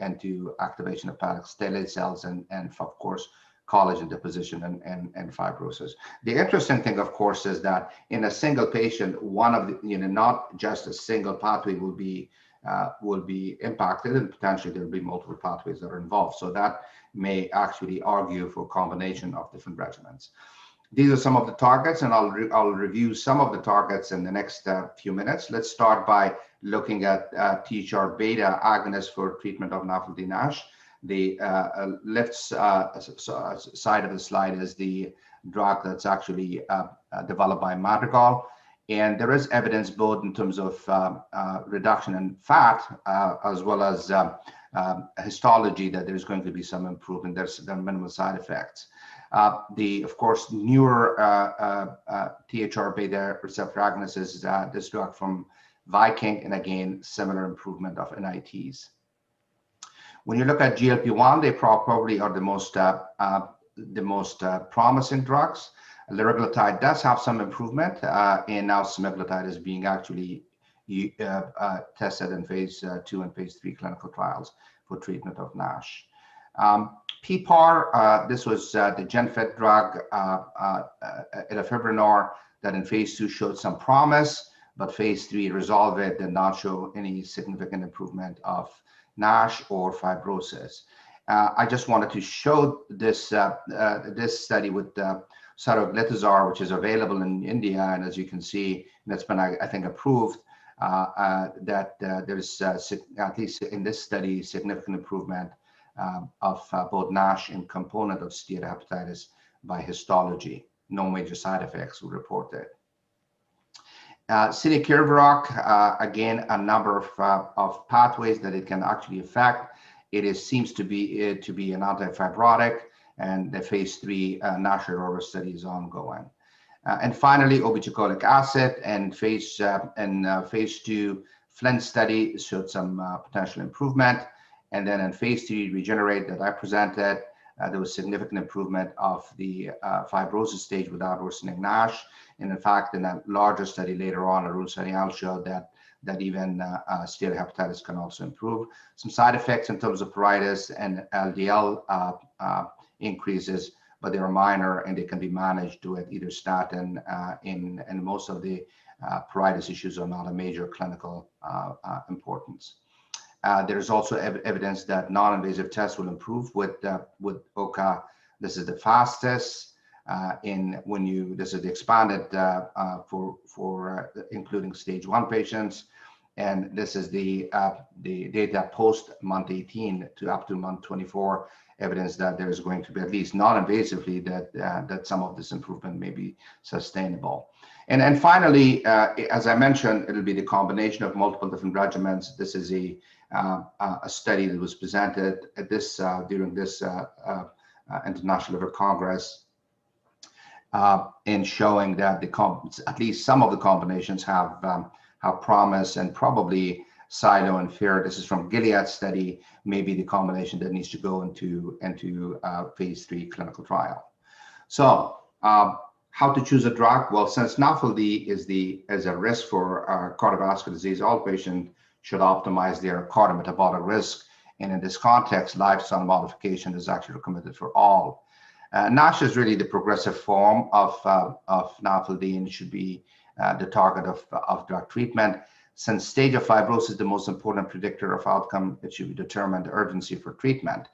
activation of hepatic stellate cells and of course, collagen deposition and fibrosis. The interesting thing, of course, is that in a single patient, one of the, not just a single pathway will be impacted, and potentially there will be multiple pathways that are involved. So that may actually argue for a combination of different regimens. These are some of the targets, and I'll review some of the targets in the next few minutes. Let's start by looking at THR beta agonists for treatment of NAFLD NASH. The left side of the slide is the drug that's actually developed by Madrigal. And there is evidence both in terms of reduction in fat as well as histology that there's going to be some improvement. There are minimal side effects. Of course, newer THR beta receptor agonist is this drug from Viking, and again, similar improvement of NITs. When you look at GLP-1, they probably are the most promising drugs. Liraglutide does have some improvement, and now semaglutide is being actually tested in phase 2 and phase 3 clinical trials for treatment of NASH. PPAR, this was the GenFit drug, elafibranor, that in phase 2 showed some promise, but phase 3 resolved it, did not show any significant improvement of NASH or fibrosis. I just wanted to show this this study with saroglitazar, which is available in India, and as you can see, that's been, I think, approved, that there's, at least in this study, significant improvement of both NASH and component of steatohepatitis by histology. No major side effects were reported. Cilicarvirac, again, a number of pathways that it can actually affect. It seems to be an antifibrotic, and the phase 3 NASH aurora study is ongoing. And finally, obeticholic acid and phase 2 Flint study showed some potential improvement. And then in phase 3 Regenerate that I presented, there was significant improvement of the fibrosis stage without worsening NASH. And in fact, in a larger study later on, Arun Sanyal showed that even steatohepatitis can also improve. Some side effects in terms of pruritus and LDL increases, but they are minor and they can be managed with either statin, and most of the pruritus issues are not a major clinical importance. There's also evidence that non-invasive tests will improve with OCA. This is the fastest. This is the expanded for including stage 1 patients, and this is the data post month 18 to up to month 24, evidence that there is going to be, at least non-invasively, that some of this improvement may be sustainable. And finally, as I mentioned, it'll be the combination of multiple different regimens. This is a study that was presented at this during this International Liver Congress, in showing that at least some of the combinations have promise, and probably Silo and FAIR, this is from Gilead study, maybe the combination that needs to go into phase 3 clinical trial. So how to choose a drug? Well, since NAFLD is a risk for cardiovascular disease, all patients should optimize their cardiometabolic risk. And in this context, lifestyle modification is actually recommended for all. NASH is really the progressive form of NAFLD, and it should be the target of drug treatment. Since stage of fibrosis is the most important predictor of outcome, it should determine the urgency for treatment.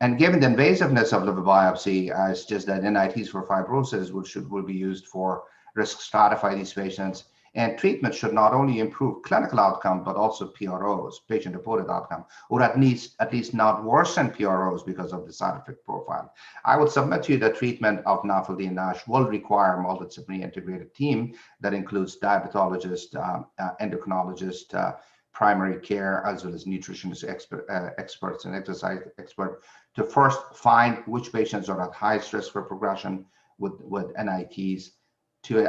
And given the invasiveness of liver biopsy, I suggest that NITs for fibrosis will be used for risk stratify these patients. And treatment should not only improve clinical outcome, but also PROs, patient-reported outcome, or at least not worsen PROs because of the side effect profile. I would submit to you that treatment of NAFLD and NASH will require a multidisciplinary integrated team that includes diabetologist, endocrinologist, primary care, as well as nutritionist experts and exercise experts, to first find which patients are at highest risk for progression with NITs, to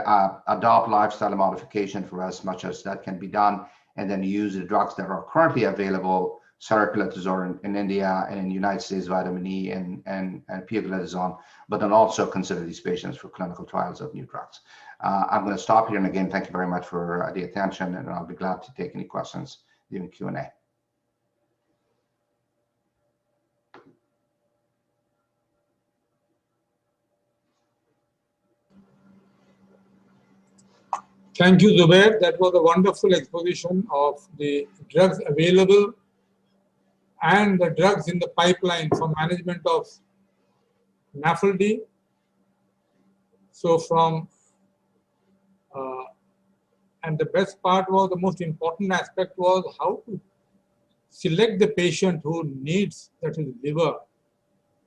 adopt lifestyle modification for as much as that can be done, and then use the drugs that are currently available, saroglitazar in India, and in the United States, vitamin E and pioglitazone, but then also consider these patients for clinical trials of new drugs. I'm going to stop here, and again, thank you very much for the attention, and I'll be glad to take any questions during Q&A. Thank you, Zubair. That was a wonderful exposition of the drugs available and the drugs in the pipeline for management of NAFLD. So and the best part was, the most important aspect was how to select the patient who needs, that is liver,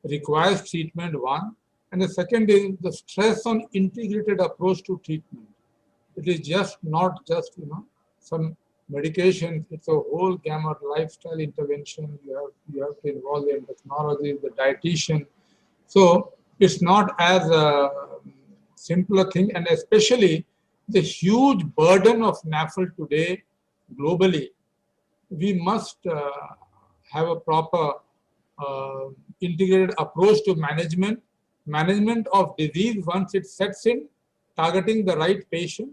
requires treatment, one. And the second is the stress on integrated approach to treatment. It is just not just, some medication. It's a whole gamut, lifestyle intervention. You have to involve the endocrinologist, the dietitian. So it's not as simple a thing, and especially the huge burden of NAFL today globally. We must have a proper integrated approach to management of disease once it sets in, targeting the right patient,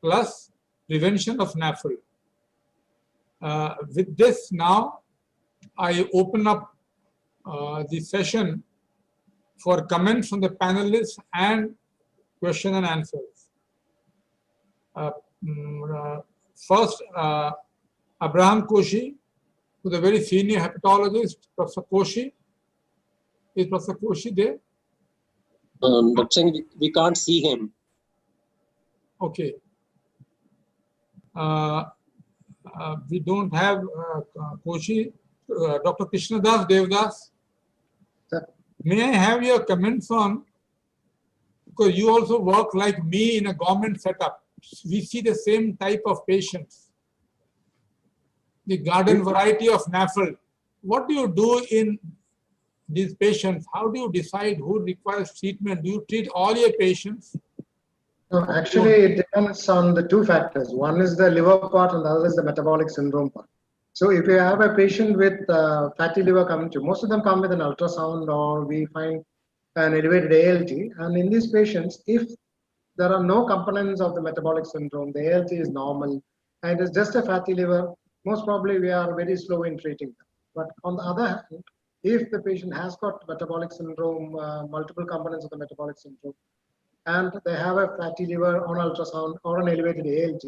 plus prevention of NAFL. With this now, I open up the session for comments from the panelists and question and answers. First, Abraham Koshi, who is a very senior hepatologist. Professor Koshi. Is Professor Koshi there? But saying we can't see him. Okay. We don't have Koshi. Dr. Krishnadas Devdas. Sir. May I have your comments on, because you also work like me in a government setup. We see the same type of patients, the garden variety of NAFL. What do you do in these patients? How do you decide who requires treatment? Do you treat all your patients? No, actually, it depends on the two factors. One is the liver part and the other is the metabolic syndrome part. So if you have a patient with fatty liver coming to, most of them come with an ultrasound or we find an elevated ALT. And in these patients, if there are no components of the metabolic syndrome, the ALT is normal, and it's just a fatty liver, most probably we are very slow in treating them. But on the other hand, if the patient has got metabolic syndrome, multiple components of the metabolic syndrome, and they have a fatty liver on ultrasound or an elevated ALT,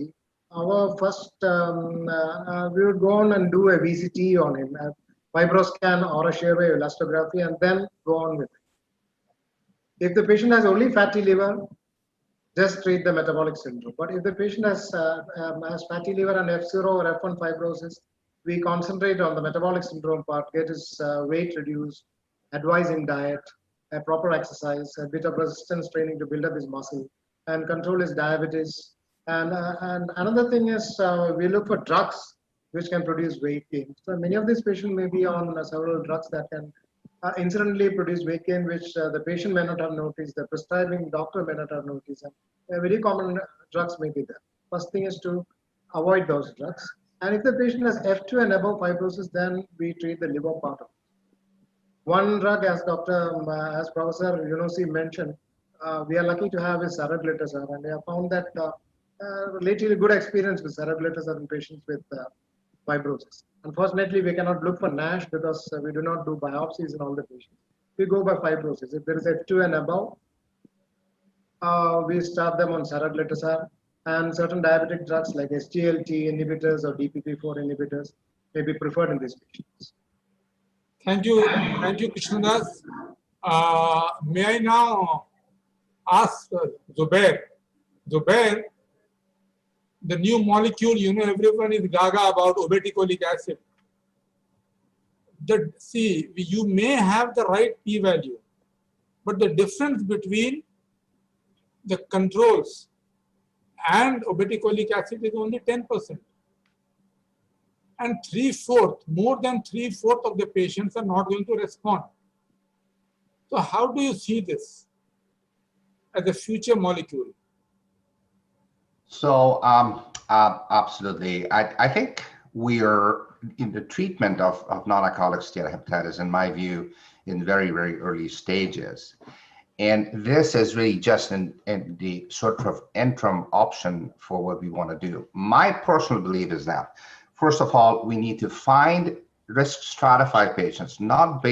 our first, we would go on and do a VCT on him, a fibroscan or a shear wave elastography, and then go on with it. If the patient has only fatty liver, just treat the metabolic syndrome. But if the patient has fatty liver and F0 or F1 fibrosis, we concentrate on the metabolic syndrome part, get his weight reduced, advising diet, a proper exercise, a bit of resistance training to build up his muscle, and control his diabetes. And another thing is we look for drugs which can produce weight gain. So many of these patients may be on several drugs that can incidentally produce weight gain, which the patient may not have noticed, the prescribing doctor may not have noticed. And very common drugs may be there. First thing is to avoid those drugs. And if the patient has F2 and above fibrosis, then we treat the liver part of it. One drug, as as Professor Yunusi mentioned, we are lucky to have is saraglitazar, and we have found that relatively good experience with saraglitazar in patients with fibrosis. Unfortunately, we cannot look for NASH because we do not do biopsies in all the patients. We go by fibrosis. If there is F2 and above, we start them on saraglitazar, and certain diabetic drugs like SGLT inhibitors or DPP4 inhibitors may be preferred in these patients. Thank you, Krishnadas. May I now ask Zubair? Zubair, the new molecule, everyone is gaga about obeticholic acid. See, you may have the right p-value, but the difference between the controls and obeticholic acid is only 10%. And more than 3/4 of the patients are not going to respond. So how do you see this as a future molecule? So absolutely. I think we are in the treatment of non-alcoholic steatohepatitis, in my view, in very, very early stages. And this is really just in the sort of interim option for what we want to do. My personal belief is that, first of all, we need to find risk stratified patients, not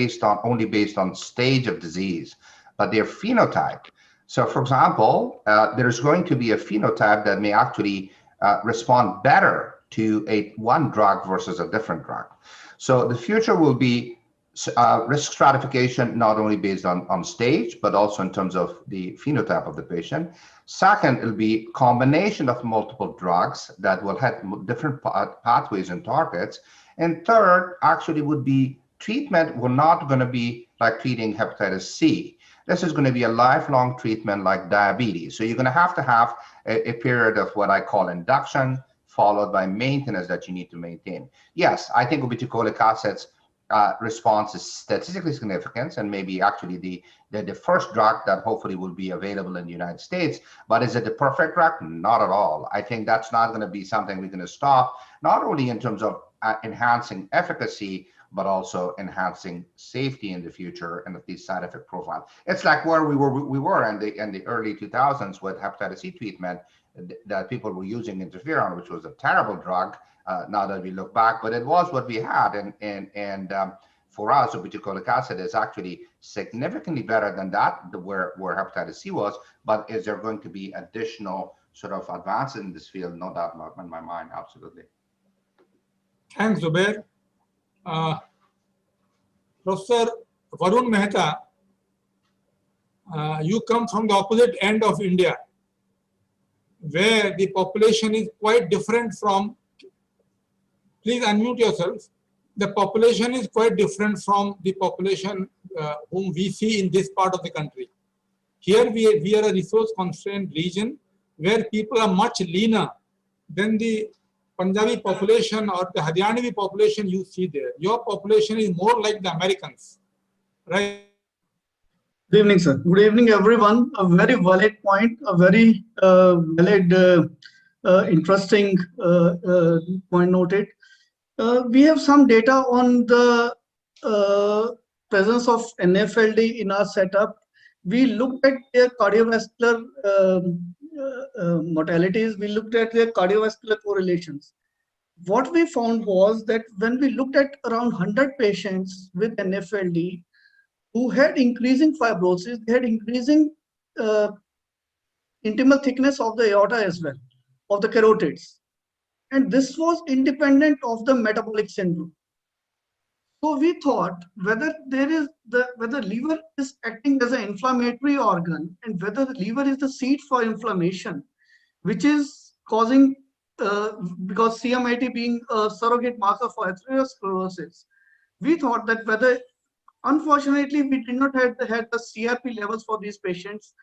only based on stage of disease, but their phenotype. So for example, there's going to be a phenotype that may actually respond better to one drug versus a different drug. So the future will be risk stratification, not only based on stage, but also in terms of the phenotype of the patient. Second, it'll be combination of multiple drugs that will have different pathways and targets. And third, actually would be treatment. We're not going to be like treating hepatitis C. This is going to be a lifelong treatment like diabetes. So you're going to have a period of what I call induction, followed by maintenance that you need to maintain. Yes, I think obeticholic acids response is statistically significant and maybe actually the first drug that hopefully will be available in the United States. But is it the perfect drug? Not at all. I think that's not going to be something we're going to stop, not only in terms of enhancing efficacy, but also enhancing safety in the future and the side effect profile. It's like where we were in the early 2000s with hepatitis C treatment, that people were using interferon, which was a terrible drug. Now that we look back, but it was what we had, and for us, obeticholic acid is actually significantly better than that, where hepatitis C was. But is there going to be additional sort of advances in this field? No doubt in my mind, absolutely. Thanks, Zubair. Professor Varun Mehta, you come from the opposite end of India, where the population is quite different from, please unmute yourself. The population is quite different from the population whom we see in this part of the country. Here we are a resource constrained region where people are much leaner than the Punjabi population or the Haryanavi population you see there. Your population is more like the Americans, right? Good evening, sir. Good evening, everyone. A very valid point, a very valid, interesting point noted. We have some data on the presence of NFLD in our setup. We looked at their cardiovascular mortalities. We looked at their cardiovascular correlations. What we found was that when we looked at around 100 patients with NFLD who had increasing fibrosis, they had increasing intimal thickness of the aorta as well, of the carotids. And this was independent of the metabolic syndrome. So we thought whether liver is acting as an inflammatory organ and whether the liver is the seat for inflammation, which is causing, because CMIT being a surrogate marker for atherosclerosis, we thought that whether, unfortunately, we did not have the CRP levels for these patients.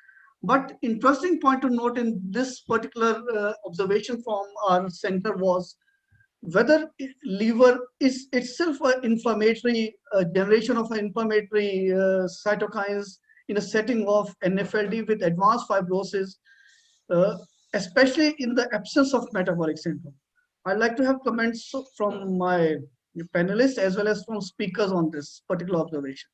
But interesting point to note in this particular observation from our center was whether liver is itself an inflammatory generation of inflammatory cytokines in a setting of NFLD with advanced fibrosis, especially in the absence of metabolic syndrome. I'd like to have comments from my panelists as well as from speakers on this particular observation.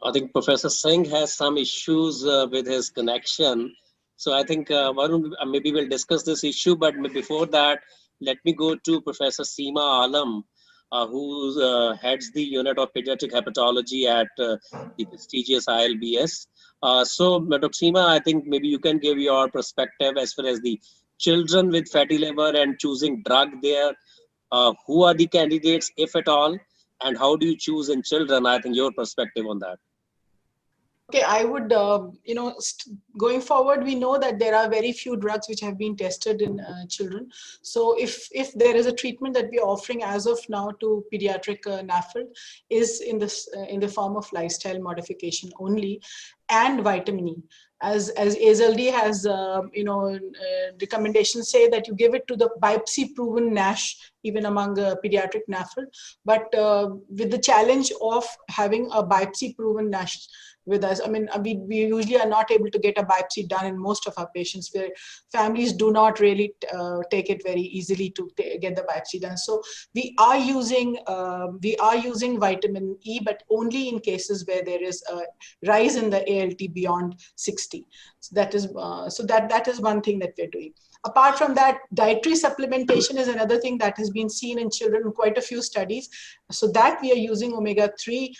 I think Professor Singh has some issues with his connection. So I think Varun, maybe we'll discuss this issue, but before that, let me go to Professor Seema Alam, who heads the unit of pediatric hepatology at the prestigious ILBS. So Dr. Seema, I think maybe you can give your perspective as far as the children with fatty liver and choosing drug there. Who are the candidates, if at all, and how do you choose in children? I think your perspective on that. Okay, I would, going forward, we know that there are very few drugs which have been tested in children. So if there is a treatment that we are offering as of now to pediatric NAFLD is in the form of lifestyle modification only and vitamin E. As AZLD has, recommendations say that you give it to the biopsy-proven NASH, even among pediatric NAFLD. But with the challenge of having a biopsy-proven NASH with us, I mean, we usually are not able to get a biopsy done in most of our patients, where families do not really take it very easily to get the biopsy done. So we are using vitamin E, but only in cases where there is a rise in the ALT beyond 60. So that is that is one thing that we're doing. Apart from that, dietary supplementation is another thing that has been seen in children in quite a few studies. So that we are using omega-3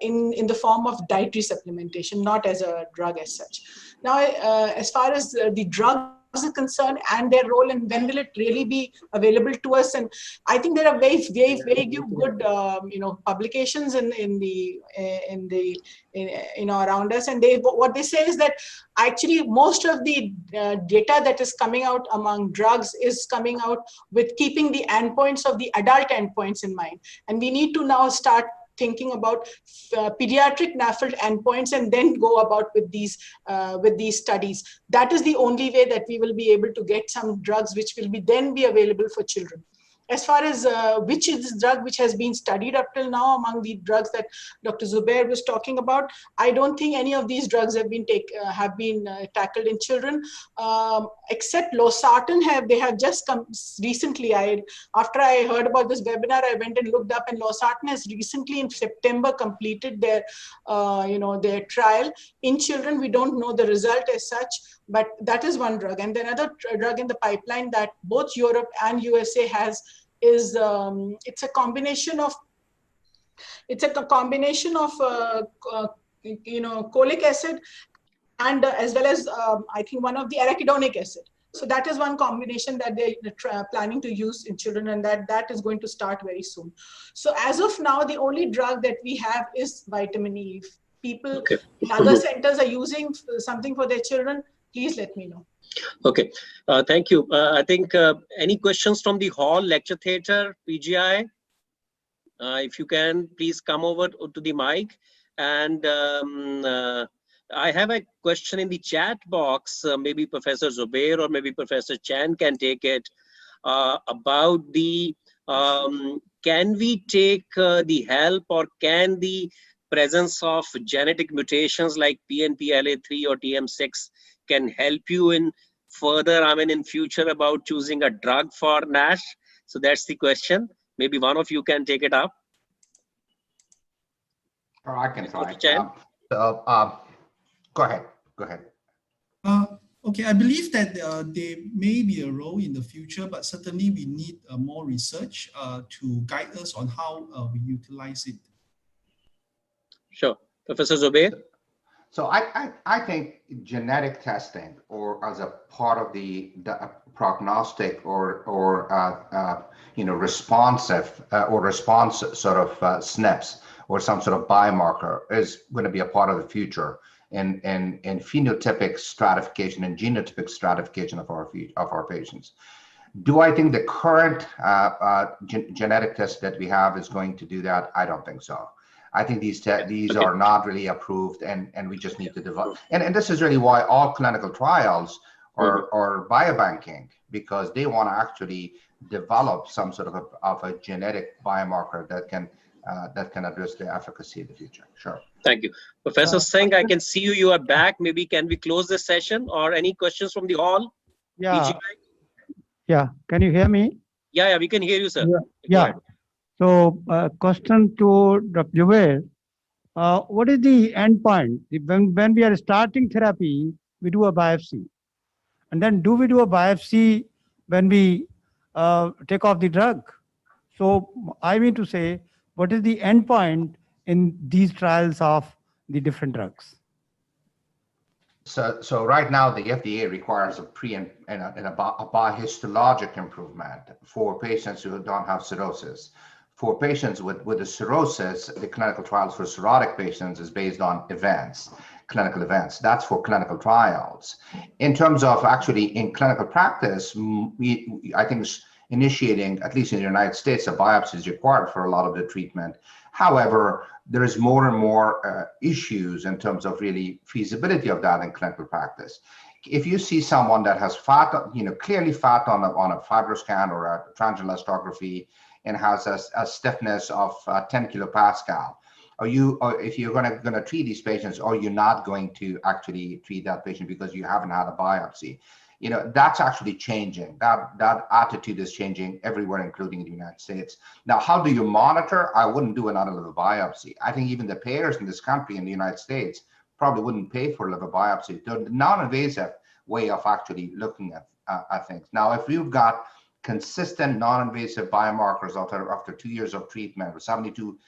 in the form of dietary supplementation, not as a drug as such. Now, as far as the drugs are concerned and their role and when will it really be available to us, and I think there are very good publications around us, and what they say is that actually most of the data that is coming out among drugs is coming out with keeping the endpoints of the adult endpoints in mind, and we need to now start thinking about pediatric NAFLD endpoints and then go about with these studies. That is the only way that we will be able to get some drugs which will then be available for children. as far as which is the drug which has been studied up till now among the drugs that Dr. Zubair was talking about, I don't think any of these drugs have been tackled in children, except losartan. They have just come recently. After I heard about this webinar, I went and looked up, and losartan has recently in September completed their their trial in children. We don't know the result as such, but that is one drug. And then another drug in the pipeline that both Europe and USA has is it's a combination of cholic acid and as well as I think one of the arachidonic acid. So that is one combination that they're planning to use in children, and that is going to start very soon. So as of now, the only drug that we have is vitamin E. If people in other centers are using something for their children, please let me know. Okay, thank you. I think any questions from the hall, lecture theatre, PGI? If you can, please come over to the mic. And I have a question in the chat box. Maybe Professor Zubair or maybe Professor Chan can take it about the can we take the help, or can the presence of genetic mutations like PNPLA3 or TM6 can help you in further, in future about choosing a drug for NASH? So that's the question. Maybe one of you can take it up. Or I can try. Go ahead. Okay, I believe that there may be a role in the future, but certainly we need more research to guide us on how we utilize it. Sure. Professor Zubair? So I think genetic testing, or as a part of the prognostic or responsive or response sort of SNPs or some sort of biomarker is going to be a part of the future in phenotypic stratification and genotypic stratification of our patients. Do I think the current genetic test that we have is going to do that? I don't think so. I think these are not really approved, and we just need to develop. And this is really why all clinical trials are biobanking, because they want to actually develop some sort of a genetic biomarker that can address the efficacy in the future. Sure. Thank you. Professor Singh, I can see you. You are back. Maybe can we close this session, or any questions from the hall? Yeah. Yeah. Can you hear me? Yeah, we can hear you, sir. Yeah. So, question to Dr. Zubair. What is the end point? When we are starting therapy, we do a biopsy. And then do we do a biopsy when we take off the drug? So I mean to say, what is the end point in these trials of the different drugs? So right now the FDA requires a biohistologic improvement for patients who don't have cirrhosis. For patients with a cirrhosis, the clinical trials for cirrhotic patients is based on clinical events. That's for clinical trials. In terms of actually in clinical practice, I think initiating, at least in the United States, a biopsy is required for a lot of the treatment. However, there is more and more issues in terms of really feasibility of that in clinical practice. If you see someone that has fat, clearly fat on a FibroScan or a transient elastography, and has a stiffness of 10 kilopascal, if you're going to treat these patients, are you not going to actually treat that patient because you haven't had a biopsy? That's actually changing. That attitude is changing everywhere, including the United States. Now, how do you monitor? I wouldn't do another liver biopsy. I think even the payers in this country, in the United States, probably wouldn't pay for a liver biopsy. The non-invasive way of actually looking at things. Now, if you've got consistent non-invasive biomarkers after 2 years of treatment, or 72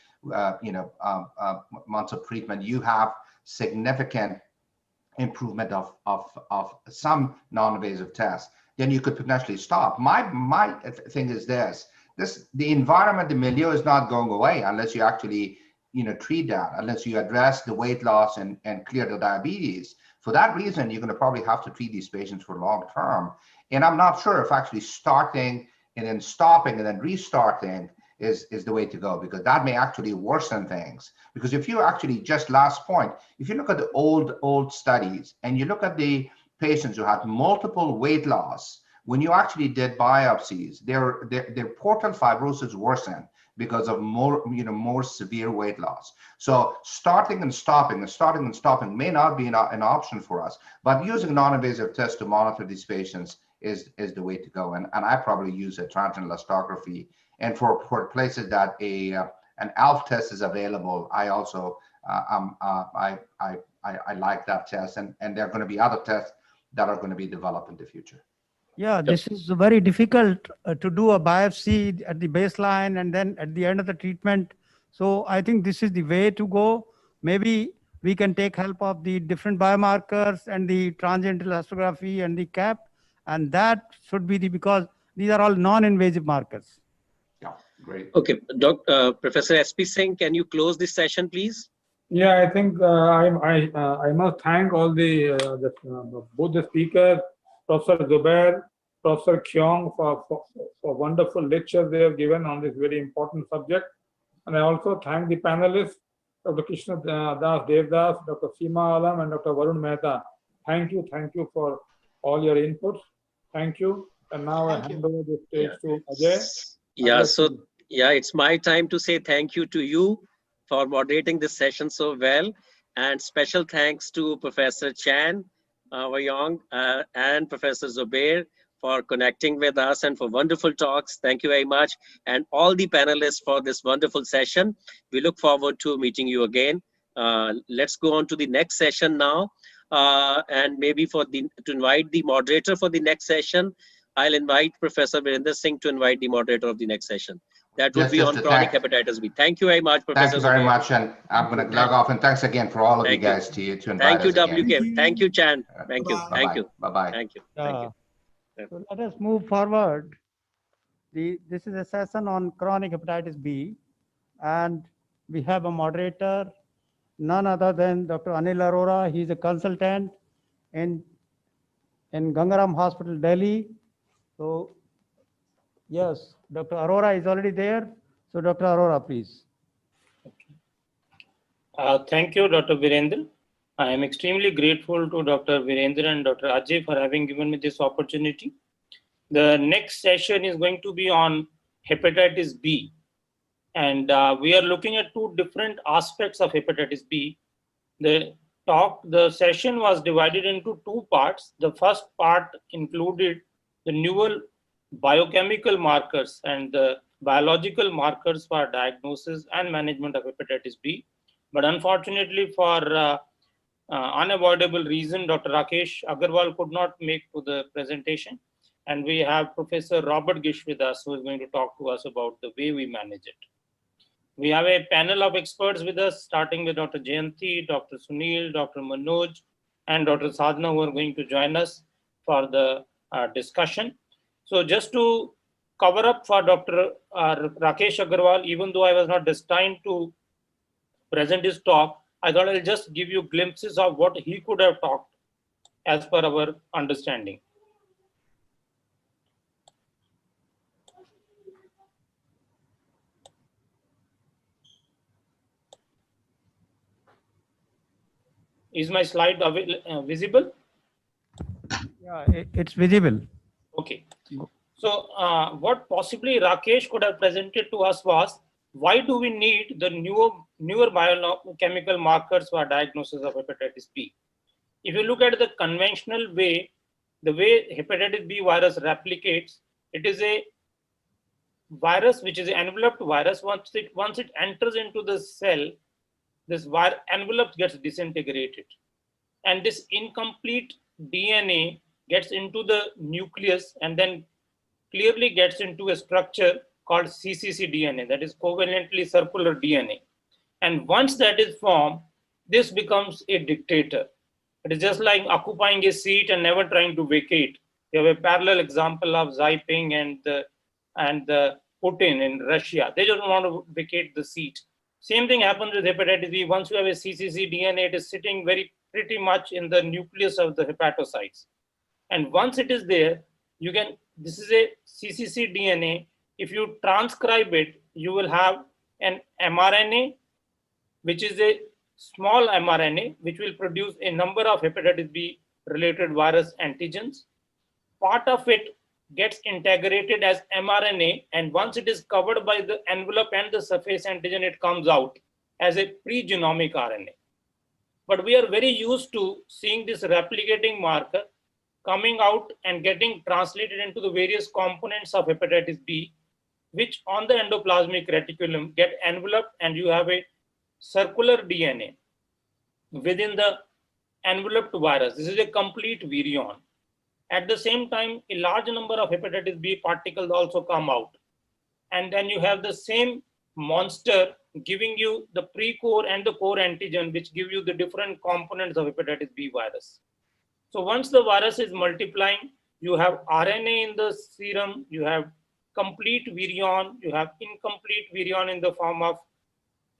months of treatment, you have significant improvement of some non-invasive tests, then you could potentially stop. My thing is this: the environment, the milieu is not going away unless you actually treat that, unless you address the weight loss and clear the diabetes. For that reason, you're going to probably have to treat these patients for long term. And I'm not sure if actually starting and then stopping and then restarting is the way to go, because that may actually worsen things. Because if you actually, just last point, if you look at the old studies and you look at the patients who had multiple weight loss when you actually did biopsies, their portal fibrosis worsened because of more severe weight loss. So starting and stopping may not be an option for us, but using non-invasive tests to monitor these patients is the way to go. And I probably use a transient elastography. And for places that an ALF test is available, I also I like that test, and there are going to be other tests that are going to be developed in the future. Yeah, this is very difficult to do a biopsy at the baseline and then at the end of the treatment. So I think this is the way to go. Maybe we can take help of the different biomarkers and the transient elastography and the CAP, and that should be because these are all non-invasive markers. Yeah, great. Okay, Professor S.P. Singh, can you close this session, please? Yeah, I think I must thank all both the speakers, Professor Zubair, Professor Kyong, for wonderful lectures they have given on this very important subject. And I also thank the panelists, Dr. Krishna Das Devdas, Dr. Seema Alam, and Dr. Varun Mehta. Thank you for all your inputs. Thank you. And now I hand over the stage to Ajay. Yeah, it's my time to say thank you to you for moderating this session so well. And special thanks to Professor Chan Wayong and Professor Zubair for connecting with us and for wonderful talks. Thank you very much. And all the panelists for this wonderful session. We look forward to meeting you again. Let's go on to the next session now. And maybe to invite the moderator for the next session, I'll invite Professor Virender Singh to invite the moderator of the next session. That would be on chronic hepatitis B. Thank you very much, Professor. Thank you very much, and I'm going to log off. And thanks again for all of you guys to invite Thank you, us again. WK. Thank you, Chan. Thank you. Thank you. Bye-bye. Thank you. Thank you. So let us move forward. This is a session on chronic hepatitis B, and we have a moderator, none other than Dr. Anil Arora. He's a consultant in Gangaram Hospital, Delhi. So yes, Dr. Arora is already there. So Dr. Arora, please. Thank you, Dr. Virender. I am extremely grateful to Dr. Virender and Dr. Ajay for having given me this opportunity. The next session is going to be on hepatitis B. And we are looking at two different aspects of hepatitis B. The session was divided into two parts. The first part included the newer biochemical markers and the biological markers for diagnosis and management of hepatitis B. But unfortunately, for unavoidable reason, Dr. Rakesh Agarwal could not make to the presentation. And we have Professor Robert Gish with us, who is going to talk to us about the way we manage it. We have a panel of experts with us, starting with Dr. Jayanti, Dr. Sunil, Dr. Manoj, and Dr. Sadhna, who are going to join us for the discussion. So just to cover up for Dr. Rakesh Agarwal, even though I was not destined to present his talk, I thought I'll just give you glimpses of what he could have talked as per our understanding. Is my slide visible? Yeah, it's visible. Okay. So what possibly Rakesh could have presented to us was, why do we need the newer biochemical markers for diagnosis of hepatitis B? If you look at the conventional way, the way hepatitis B virus replicates, it is a virus which is an enveloped virus. Once it enters into the cell, this envelope gets disintegrated, and this incomplete DNA gets into the nucleus and then clearly gets into a structure called cccDNA, that is covalently circular DNA. And once that is formed, this becomes a dictator. It is just like occupying a seat and never trying to vacate. You have a parallel example of Xi Jinping and the Putin in Russia. They don't want to vacate the seat. Same thing happens with hepatitis B. Once you have a cccDNA, it is sitting pretty much in the nucleus of the hepatocytes. And once it is there, this is a cccDNA. If you transcribe it, you will have an mRNA, which is a small mRNA, which will produce a number of hepatitis B related virus antigens. Part of it gets integrated as mRNA, and once it is covered by the envelope and the surface antigen, it comes out as a pre-genomic RNA. But we are very used to seeing this replicating marker coming out and getting translated into the various components of hepatitis B, which on the endoplasmic reticulum get enveloped, and you have a circular DNA within the enveloped virus. This is a complete virion. At the same time, a large number of hepatitis B particles also come out. And then you have the same monster giving you the pre-core and the core antigen, which give you the different components of hepatitis B virus. So once the virus is multiplying, you have RNA in the serum, you have complete virion, you have incomplete virion in the form of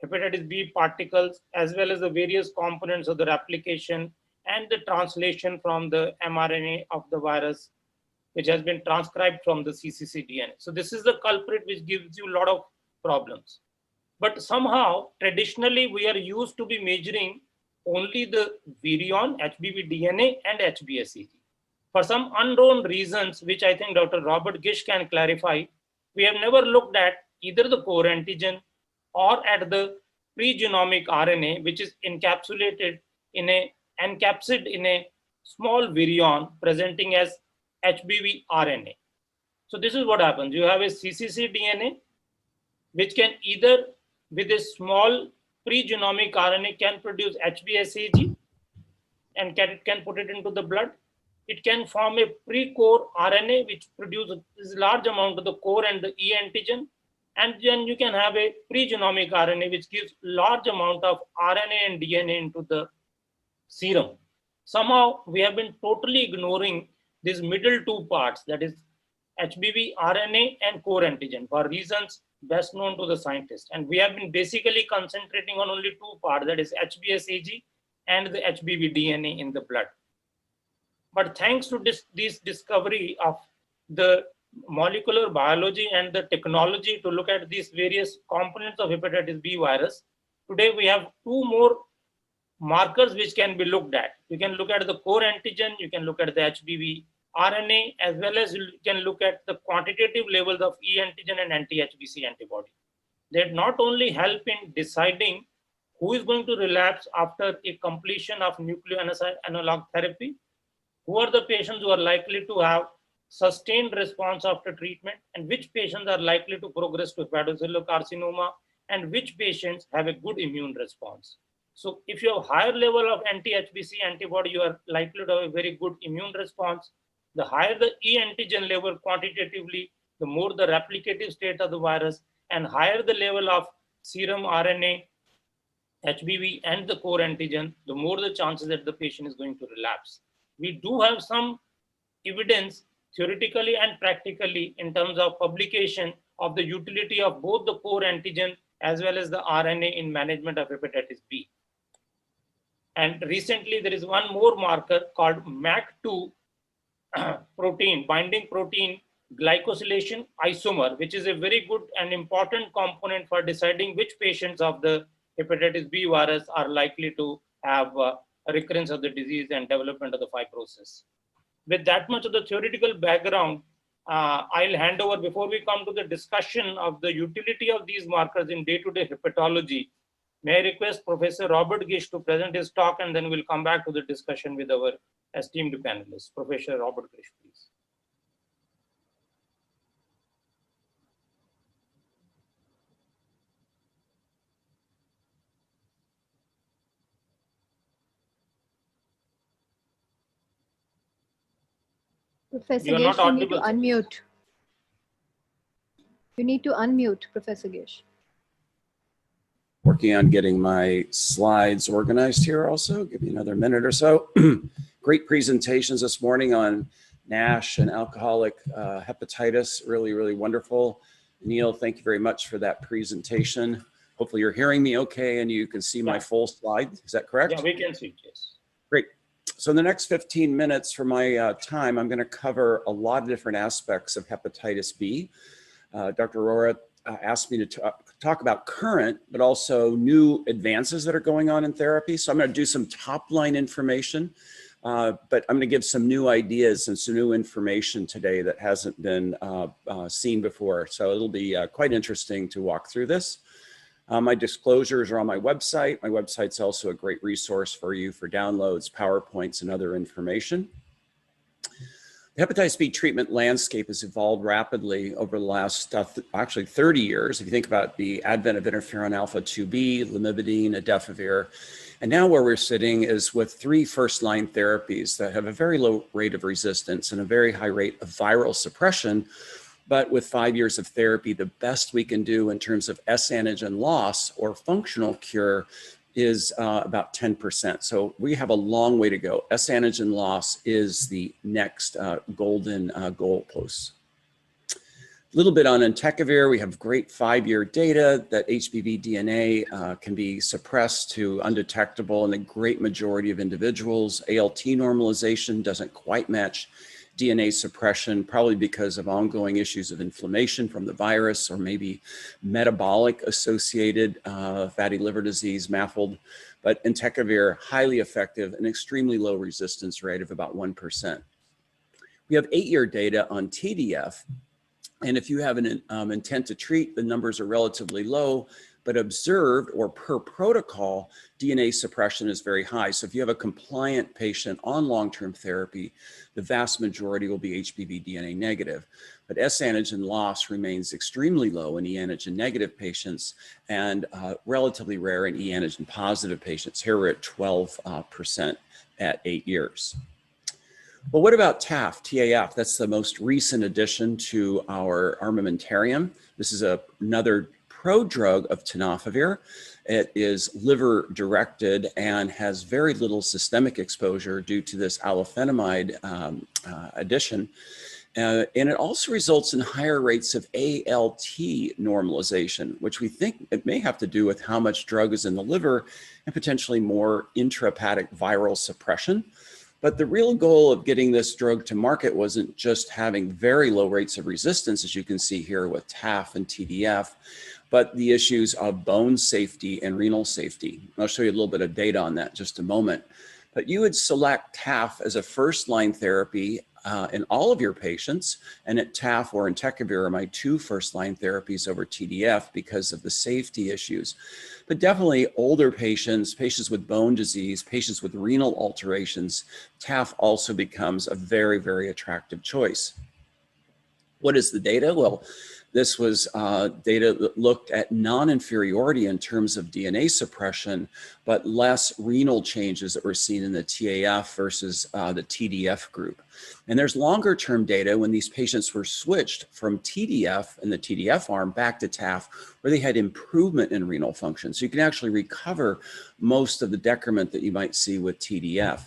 hepatitis B particles, as well as the various components of the replication and the translation from the mRNA of the virus, which has been transcribed from the cccDNA. So this is the culprit which gives you a lot of problems. But somehow, traditionally, we are used to be measuring only the virion, HBV DNA, and HBsAg. For some unknown reasons, which I think Dr. Robert Gish can clarify, we have never looked at either the core antigen or at the pre-genomic RNA, which is encapsulated in a small virion presenting as HBV RNA. So this is what happens. You have a cccDNA, which can either, with a small pre-genomic RNA, can produce HBsAg and can put it into the blood. It can form a pre-core RNA, which produces large amount of the core and the E antigen. And then you can have a pre-genomic RNA, which gives large amount of RNA and DNA into the serum. Somehow we have been totally ignoring these middle two parts, that is HBV RNA and core antigen, for reasons best known to the scientists. And we have been basically concentrating on only two parts, that is HBsAg and the HBV DNA in the blood. But thanks to this discovery of the molecular biology and the technology to look at these various components of hepatitis B virus, today we have two more markers which can be looked at. You can look at the core antigen, you can look at the HBV RNA, as well as you can look at the quantitative levels of E antigen and anti-HBC antibody. They not only help in deciding who is going to relapse after a completion of nucleoside analog therapy, who are the patients who are likely to have sustained response after treatment, and which patients are likely to progress to hepatocellular carcinoma, and which patients have a good immune response. So if you have higher level of anti-HBC antibody, you are likely to have a very good immune response. The higher the E antigen level quantitatively, the more the replicative state of the virus, and higher the level of serum RNA, HBV, and the core antigen, the more the chances that the patient is going to relapse. We do have some evidence theoretically and practically in terms of publication of the utility of both the core antigen as well as the RNA in management of hepatitis B. And recently there is one more marker called MAC2 protein, binding protein glycosylation isomer, which is a very good and important component for deciding which patients of the hepatitis B virus are likely to have a recurrence of the disease and development of the fibrosis. With that much of the theoretical background, I'll hand over, before we come to the discussion of the utility of these markers in day-to-day hepatology, may I request Professor Robert Gish to present his talk, and then we'll come back to the discussion with our esteemed panelists. Professor Robert Gish, please. Professor Gish, you need to unmute. You need to unmute, Professor Gish. Working on getting my slides organized here also. Give me another minute or so. Great presentations this morning on NASH and alcoholic hepatitis. Really, really wonderful. Neil, thank you very much for that presentation. Hopefully you're hearing me okay and you can see my full slide. Is that correct? Yeah, we can see, yes. Great. So in the next 15 minutes for my time, I'm going to cover a lot of different aspects of hepatitis B. Dr. Arora asked me to talk about current, but also new advances that are going on in therapy. So I'm going to do some top line information, But I'm going to give some new ideas and some new information today that hasn't been seen before. So it'll be quite interesting to walk through this. My disclosures are on my website. My website's also a great resource for you for downloads, PowerPoints, and other information. The hepatitis B treatment landscape has evolved rapidly over the last actually 30 years. If you think about the advent of interferon alpha 2B, lamivudine, adefovir, and now where we're sitting is with 3 first-line therapies that have a very low rate of resistance and a very high rate of viral suppression. But with 5 years of therapy, the best we can do in terms of S antigen loss or functional cure is about 10%. So we have a long way to go. S antigen loss is the next golden goalpost. A little bit on entecavir. We have great 5-year data that HBV DNA can be suppressed to undetectable in a great majority of individuals. ALT normalization doesn't quite match DNA suppression, probably because of ongoing issues of inflammation from the virus or maybe metabolic associated fatty liver disease, MAFLD. But entecavir, highly effective and extremely low resistance rate of about 1%. We have 8-year data on TDF. And if you have an intent to treat, the numbers are relatively low, but observed or per protocol, DNA suppression is very high. So if you have a compliant patient on long-term therapy, the vast majority will be HBV DNA negative. But S antigen loss remains extremely low in E antigen negative patients and relatively rare in E antigen positive patients. Here we're at 12% at 8 years. Well, what about TAF, TAF? That's the most recent addition to our armamentarium. This is another prodrug of tenofovir. It is liver directed and has very little systemic exposure due to this alafenamide addition. And it also results in higher rates of ALT normalization, which we think it may have to do with how much drug is in the liver and potentially more intrahepatic viral suppression. But the real goal of getting this drug to market wasn't just having very low rates of resistance, as you can see here with TAF and TDF, but the issues of bone safety and renal safety. I'll show you a little bit of data on that in just a moment. But you would select TAF as a first-line therapy in all of your patients, and at TAF or entecavir are my 2 first-line therapies over TDF because of the safety issues. But definitely older patients, patients with bone disease, patients with renal alterations, TAF also becomes a very, very attractive choice. What is the data? Well, this was data that looked at non-inferiority in terms of DNA suppression, but less renal changes that were seen in the TAF versus the TDF group. And there's longer term data when these patients were switched from TDF in the TDF arm back to TAF, where they had improvement in renal function. So you can actually recover most of the decrement that you might see with TDF.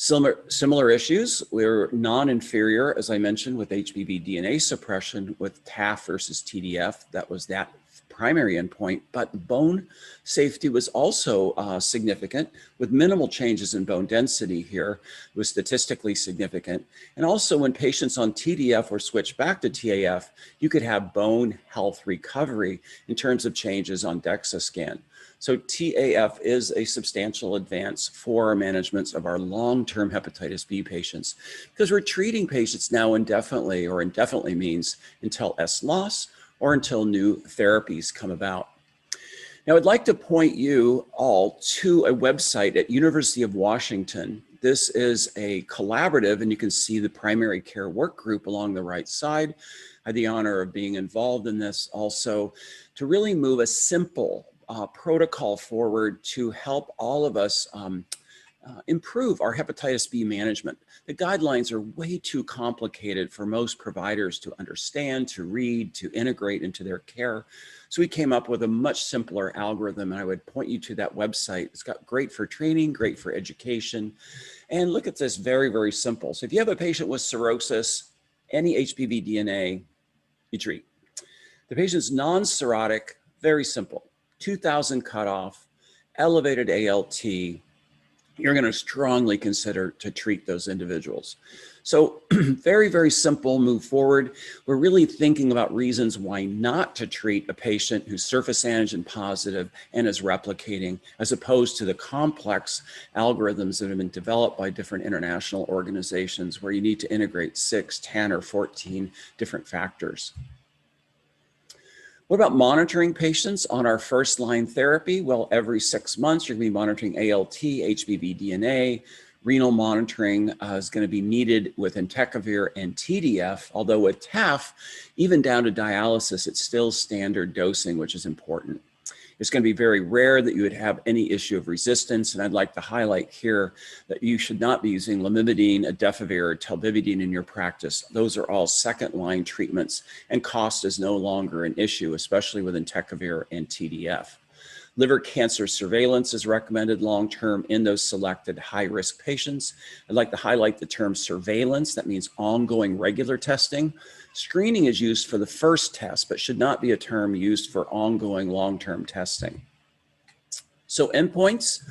Similar issues, we're non-inferior, as I mentioned, with HBV DNA suppression with TAF versus TDF. That was that primary endpoint, but bone safety was also significant with minimal changes in bone density here. It was statistically significant. And also when patients on TDF were switched back to TAF, you could have bone health recovery in terms of changes on DEXA scan. So TAF is a substantial advance for our management of our long-term hepatitis B patients because we're treating patients now indefinitely, or indefinitely means until S loss or until new therapies come about. Now, I'd like to point you all to a website at University of Washington. This is a collaborative, and you can see the primary care work group along the right side. I had the honor of being involved in this also to really move a simple protocol forward to help all of us improve our hepatitis B management. The guidelines are way too complicated for most providers to understand, to read, to integrate into their care. So we came up with a much simpler algorithm, and I would point you to that website. It's got great for training, great for education. And look at this, very, very simple. So if you have a patient with cirrhosis, any HBV DNA, you treat. The patient's non-cirrhotic, very simple. 2,000 cutoff, elevated ALT, you're going to strongly consider to treat those individuals. So very, very simple move forward. We're really thinking about reasons why not to treat a patient who's surface antigen positive and is replicating, as opposed to the complex algorithms that have been developed by different international organizations where you need to integrate 6, 10, or 14 different factors. What about monitoring patients on our first line therapy? Well, every 6 months, you're gonna be monitoring ALT, HBV DNA. Renal monitoring is going to be needed with entecavir and TDF, although with TAF, even down to dialysis, it's still standard dosing, which is important. It's going to be very rare that you would have any issue of resistance, and I'd like to highlight here that you should not be using lamivudine, adefovir, or telbivudine in your practice. Those are all second-line treatments, and cost is no longer an issue, especially with entecavir and TDF. Liver cancer surveillance is recommended long-term in those selected high-risk patients. I'd like to highlight the term surveillance. That means ongoing regular testing. Screening is used for the first test, but should not be a term used for ongoing long-term testing. So endpoints,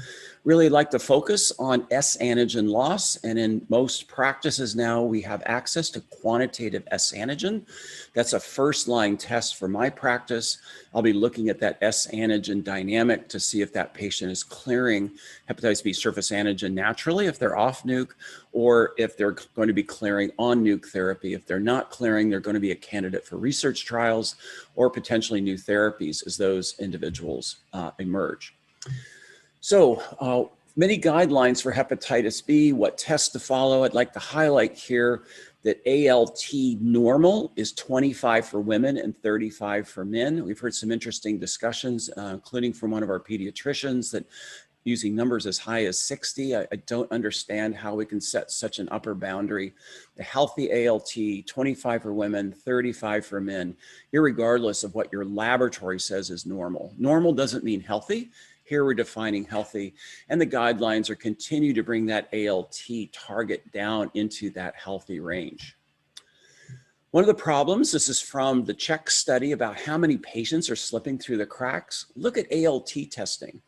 really like to focus on S antigen loss. And in most practices now, we have access to quantitative S antigen. That's a first line test for my practice. I'll be looking at that S antigen dynamic to see if that patient is clearing hepatitis B surface antigen naturally, if they're off nuke, or if they're going to be clearing on nuke therapy. If they're not clearing, they're going to be a candidate for research trials or potentially new therapies as those individuals emerge. So many guidelines for hepatitis B, what tests to follow. I'd like to highlight here that ALT normal is 25 for women and 35 for men. We've heard some interesting discussions, including from one of our pediatricians, that using numbers as high as 60. I don't understand how we can set such an upper boundary. The healthy ALT, 25 for women, 35 for men, irregardless of what your laboratory says is normal. Normal doesn't mean healthy. Here we're defining healthy, and the guidelines are continue to bring that ALT target down into that healthy range. One of the problems, this is from the Czech study about how many patients are slipping through the cracks. Look at ALT testing.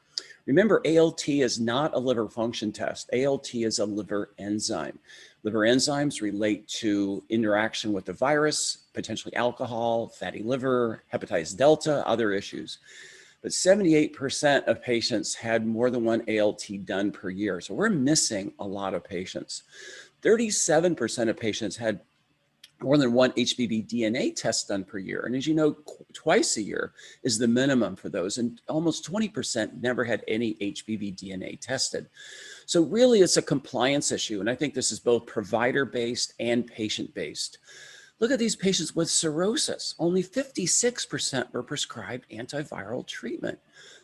Remember, ALT is not a liver function test. ALT is a liver enzyme. Liver enzymes relate to interaction with the virus, potentially alcohol, fatty liver, hepatitis delta, other issues. But 78% of patients had more than one ALT done per year. So we're missing a lot of patients. 37% of patients had more than one HBV DNA test done per year. And as you know, twice a year is the minimum for those. And almost 20% never had any HBV DNA tested. So really it's a compliance issue. And I think this is both provider-based and patient-based. Look at these patients with cirrhosis. Only 56% were prescribed antiviral treatment.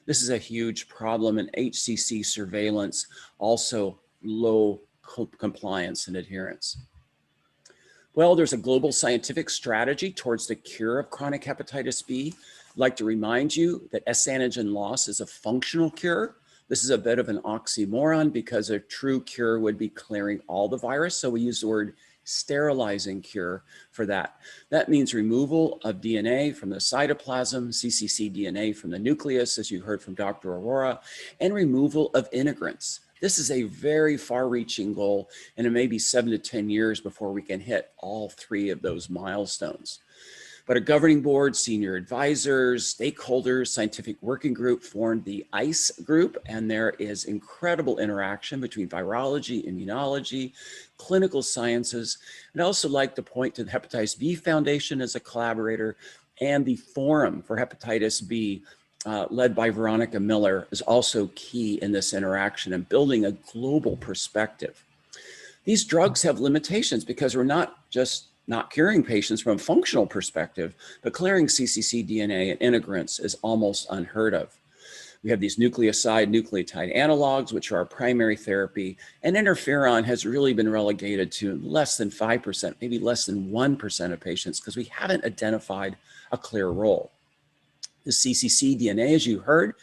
This is a huge problem, and HCC surveillance, also low compliance and adherence. Well, there's a global scientific strategy towards the cure of chronic hepatitis B. I'd like to remind you that S antigen loss is a functional cure. This is a bit of an oxymoron because a true cure would be clearing all the virus. So we use the word sterilizing cure for that. That means removal of DNA from the cytoplasm, cccDNA from the nucleus, as you heard from Dr. Aurora, and removal of integrants. This is a very far-reaching goal, and it may be 7 to 10 years before we can hit all three of those milestones. But a governing board, senior advisors, stakeholders, scientific working group formed the ICE group, and there is incredible interaction between virology, immunology, clinical sciences. I'd also like to point to the Hepatitis B Foundation as a collaborator, and the Forum for Hepatitis B, led by Veronica Miller, is also key in this interaction and building a global perspective. These drugs have limitations because we're not just not curing patients from a functional perspective, but clearing cccDNA and integrants is almost unheard of. We have these nucleotide analogs, which are our primary therapy, and interferon has really been relegated to less than 5%, maybe less than 1% of patients because we haven't identified a clear role. The cccDNA, as you heard,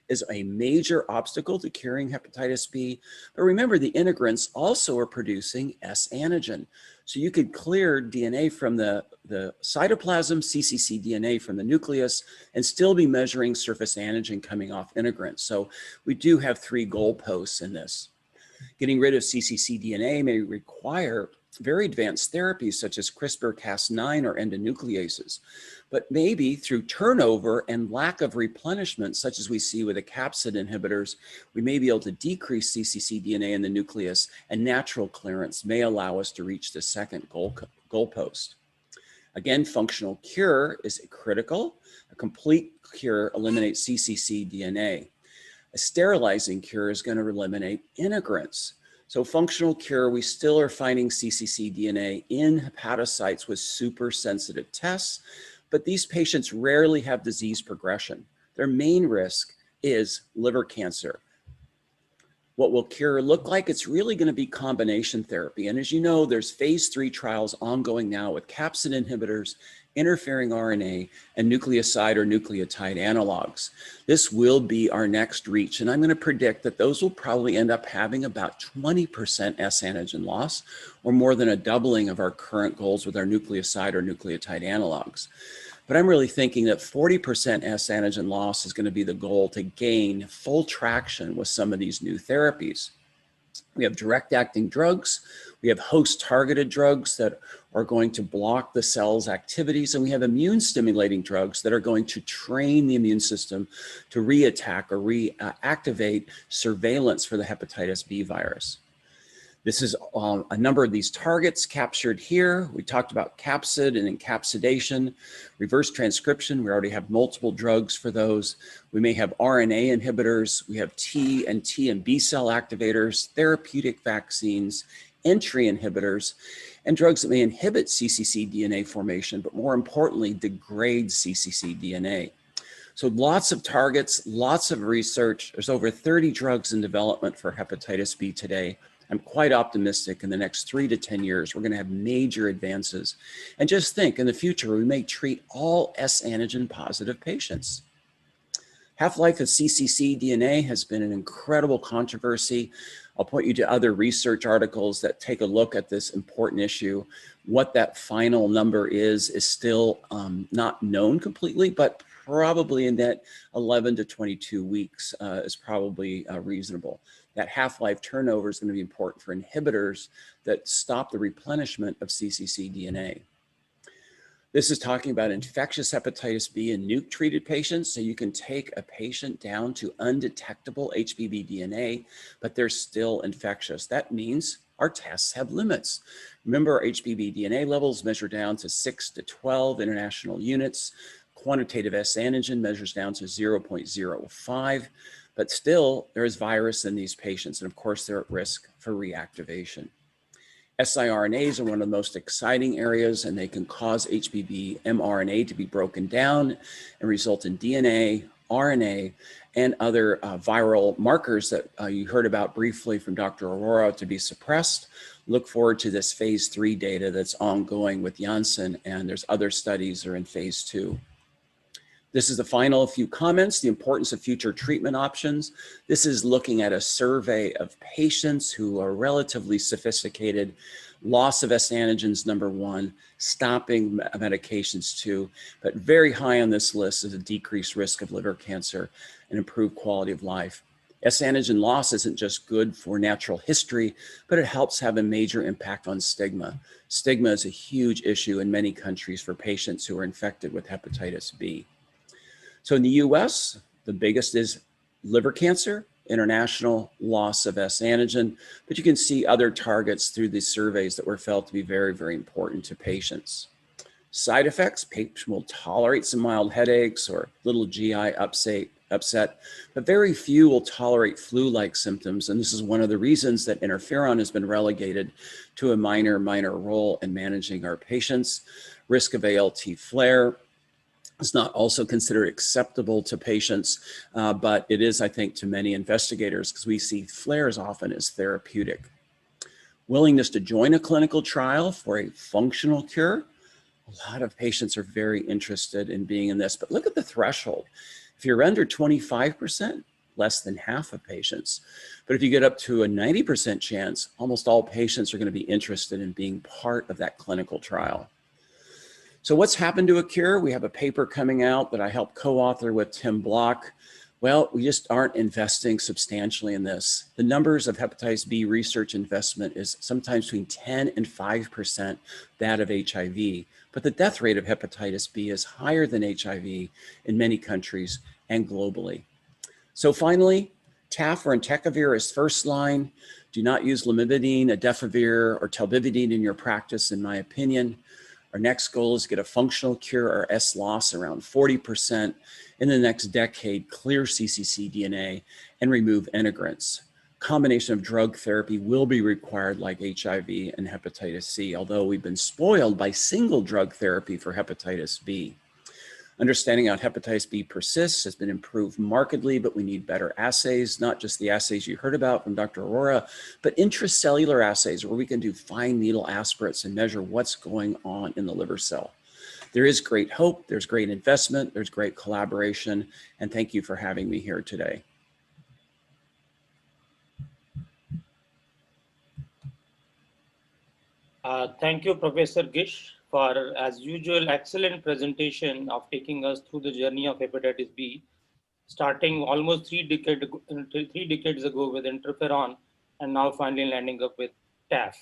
is a major obstacle to curing hepatitis B. But remember, the integrants also are producing S antigen. So you could clear DNA from the cytoplasm, cccDNA from the nucleus, and still be measuring surface antigen coming off integrants. So we do have three goalposts in this. Getting rid of cccDNA may require very advanced therapies such as CRISPR-Cas9 or endonucleases. But maybe through turnover and lack of replenishment, such as we see with the capsid inhibitors, we may be able to decrease cccDNA in the nucleus, and natural clearance may allow us to reach the second goalpost. Again, functional cure is critical. A complete cure eliminates cccDNA. A sterilizing cure is going to eliminate integrants. So functional cure, we still are finding cccDNA in hepatocytes with super sensitive tests, but these patients rarely have disease progression. Their main risk is liver cancer. What will cure look like? It's really going to be combination therapy. And as you know, there's phase 3 trials ongoing now with capsid inhibitors, interfering RNA, and nucleoside or nucleotide analogs. This will be our next reach. And I'm going to predict that those will probably end up having about 20% S antigen loss, or more than a doubling of our current goals with our nucleoside or nucleotide analogs. But I'm really thinking that 40% S antigen loss is going to be the goal to gain full traction with some of these new therapies. We have direct acting drugs. We have host targeted drugs that are going to block the cell's activities. And we have immune stimulating drugs that are going to train the immune system to reattack or reactivate surveillance for the hepatitis B virus. This is a number of these targets captured here. We talked about capsid and encapsidation, reverse transcription. We already have multiple drugs for those. We may have RNA inhibitors. We have T and B cell activators, therapeutic vaccines, entry inhibitors, and drugs that may inhibit cccDNA formation, but more importantly, degrade cccDNA. So lots of targets, lots of research. There's over 30 drugs in development for hepatitis B today. I'm quite optimistic in the next 3 to 10 years, we're going to have major advances. And just think, in the future, we may treat all S antigen positive patients. Half-life of cccDNA has been an incredible controversy. I'll point you to other research articles that take a look at this important issue. What that final number is still not known completely, but probably in that 11 to 22 weeks is probably reasonable. That half-life turnover is going to be important for inhibitors that stop the replenishment of cccDNA. This is talking about infectious hepatitis B in nuke-treated patients. So you can take a patient down to undetectable HBV DNA, but they're still infectious. That means our tests have limits. Remember, our HBV DNA levels measure down to 6 to 12 international units. Quantitative S antigen measures down to 0.05. But still, there is virus in these patients, and of course, they're at risk for reactivation. siRNAs are one of the most exciting areas, and they can cause HBV mRNA to be broken down and result in DNA, RNA, and other viral markers that you heard about briefly from Dr. Aurora to be suppressed. Look forward to this phase 3 data that's ongoing with Janssen, and there's other studies that are in phase 2. This is the final few comments, the importance of future treatment options. This is looking at a survey of patients who are relatively sophisticated. Loss of S antigens, number 1, stopping medications 2, but very high on this list is a decreased risk of liver cancer and improved quality of life. S antigen loss isn't just good for natural history, but it helps have a major impact on stigma. Stigma is a huge issue in many countries for patients who are infected with hepatitis B. So in the US, the biggest is liver cancer, international loss of S antigen, but you can see other targets through these surveys that were felt to be very, very important to patients. Side effects, patients will tolerate some mild headaches or little GI upset, but very few will tolerate flu-like symptoms. And this is one of the reasons that interferon has been relegated to a minor role in managing our patients. Risk of ALT flare is not also considered acceptable to patients, but it is, I think, to many investigators because we see flares often as therapeutic. Willingness to join a clinical trial for a functional cure. A lot of patients are very interested in being in this, but look at the threshold. If you're under 25%, less than half of patients. But if you get up to a 90% chance, almost all patients are going to be interested in being part of that clinical trial. So what's happened to a cure? We have a paper coming out that I helped co-author with Tim Block. Well, we just aren't investing substantially in this. The numbers of hepatitis B research investment is sometimes between 10 and 5% that of HIV, but the death rate of hepatitis B is higher than HIV in many countries and globally. So finally, TAF or entecavir is first line. Do not use lamivudine, adefovir, or telbivudine in your practice, in my opinion. Our next goal is to get a functional cure or S loss around 40%. In the next decade, clear cccDNA and remove integrants. Combination of drug therapy will be required like HIV and hepatitis C, although we've been spoiled by single drug therapy for hepatitis B. Understanding how hepatitis B persists has been improved markedly, but we need better assays, not just the assays you heard about from Dr. Arora, but intracellular assays where we can do fine needle aspirates and measure what's going on in the liver cell. There is great hope, there's great investment, there's great collaboration, and thank you for having me here today. Thank you, Professor Gish, for, as usual, excellent presentation of taking us through the journey of hepatitis B, starting almost three decades ago with interferon, and now finally landing up with TAF.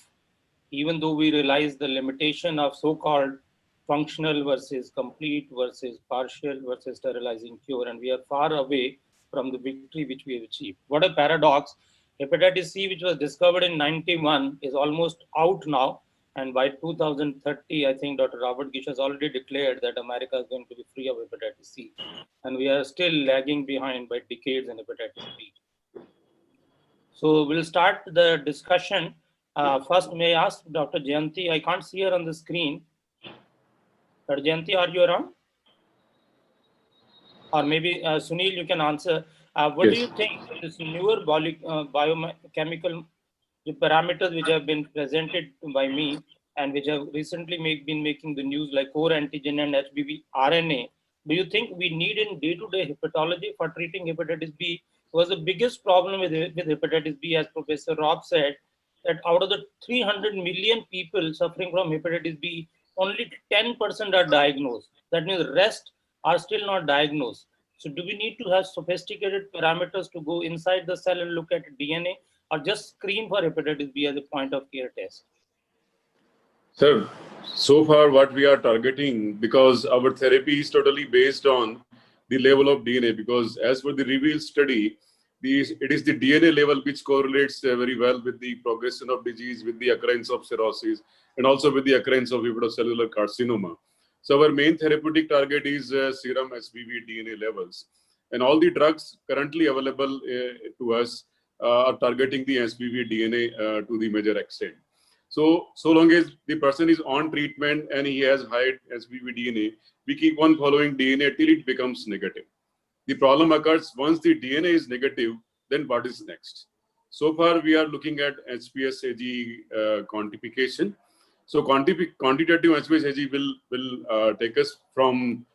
Even though we realize the limitation of so-called functional versus complete versus partial versus sterilizing cure, and we are far away from the victory which we have achieved. What a paradox. Hepatitis C, which was discovered in 91, is almost out now. And by 2030, I think Dr. Robert Gish has already declared that America is going to be free of hepatitis C. And we are still lagging behind by decades in hepatitis B. So we'll start the discussion. First, may I ask Dr. Jayanti, I can't see her on the screen. Dr. Jayanti, are you around? Or maybe Sunil, you can answer. What do you think this newer biochemical parameters which have been presented by me and which have recently been making the news, like core antigen and HBV RNA, do you think we need in day-to-day hepatology for treating hepatitis B? Was the biggest problem with hepatitis B, as Professor Rob said, that out of the 300 million people suffering from hepatitis B, only 10% are diagnosed. That means the rest are still not diagnosed. So do we need to have sophisticated parameters to go inside the cell and look at DNA, or just screen for hepatitis B as a point of care test? Sir, so far what we are targeting, because our therapy is totally based on the level of DNA, because as for the REVEAL study, it is the DNA level which correlates very well with the progression of disease, with the occurrence of cirrhosis, and also with the occurrence of hepatocellular carcinoma. So our main therapeutic target is serum HBV DNA levels. And all the drugs currently available to us are targeting the HBV DNA to the major extent. So long as the person is on treatment and he has high HBV DNA, we keep on following DNA till it becomes negative. The problem occurs once the DNA is negative, then what is next? So far, we are looking at HBsAg quantification. So quantitative HBsAg will take us from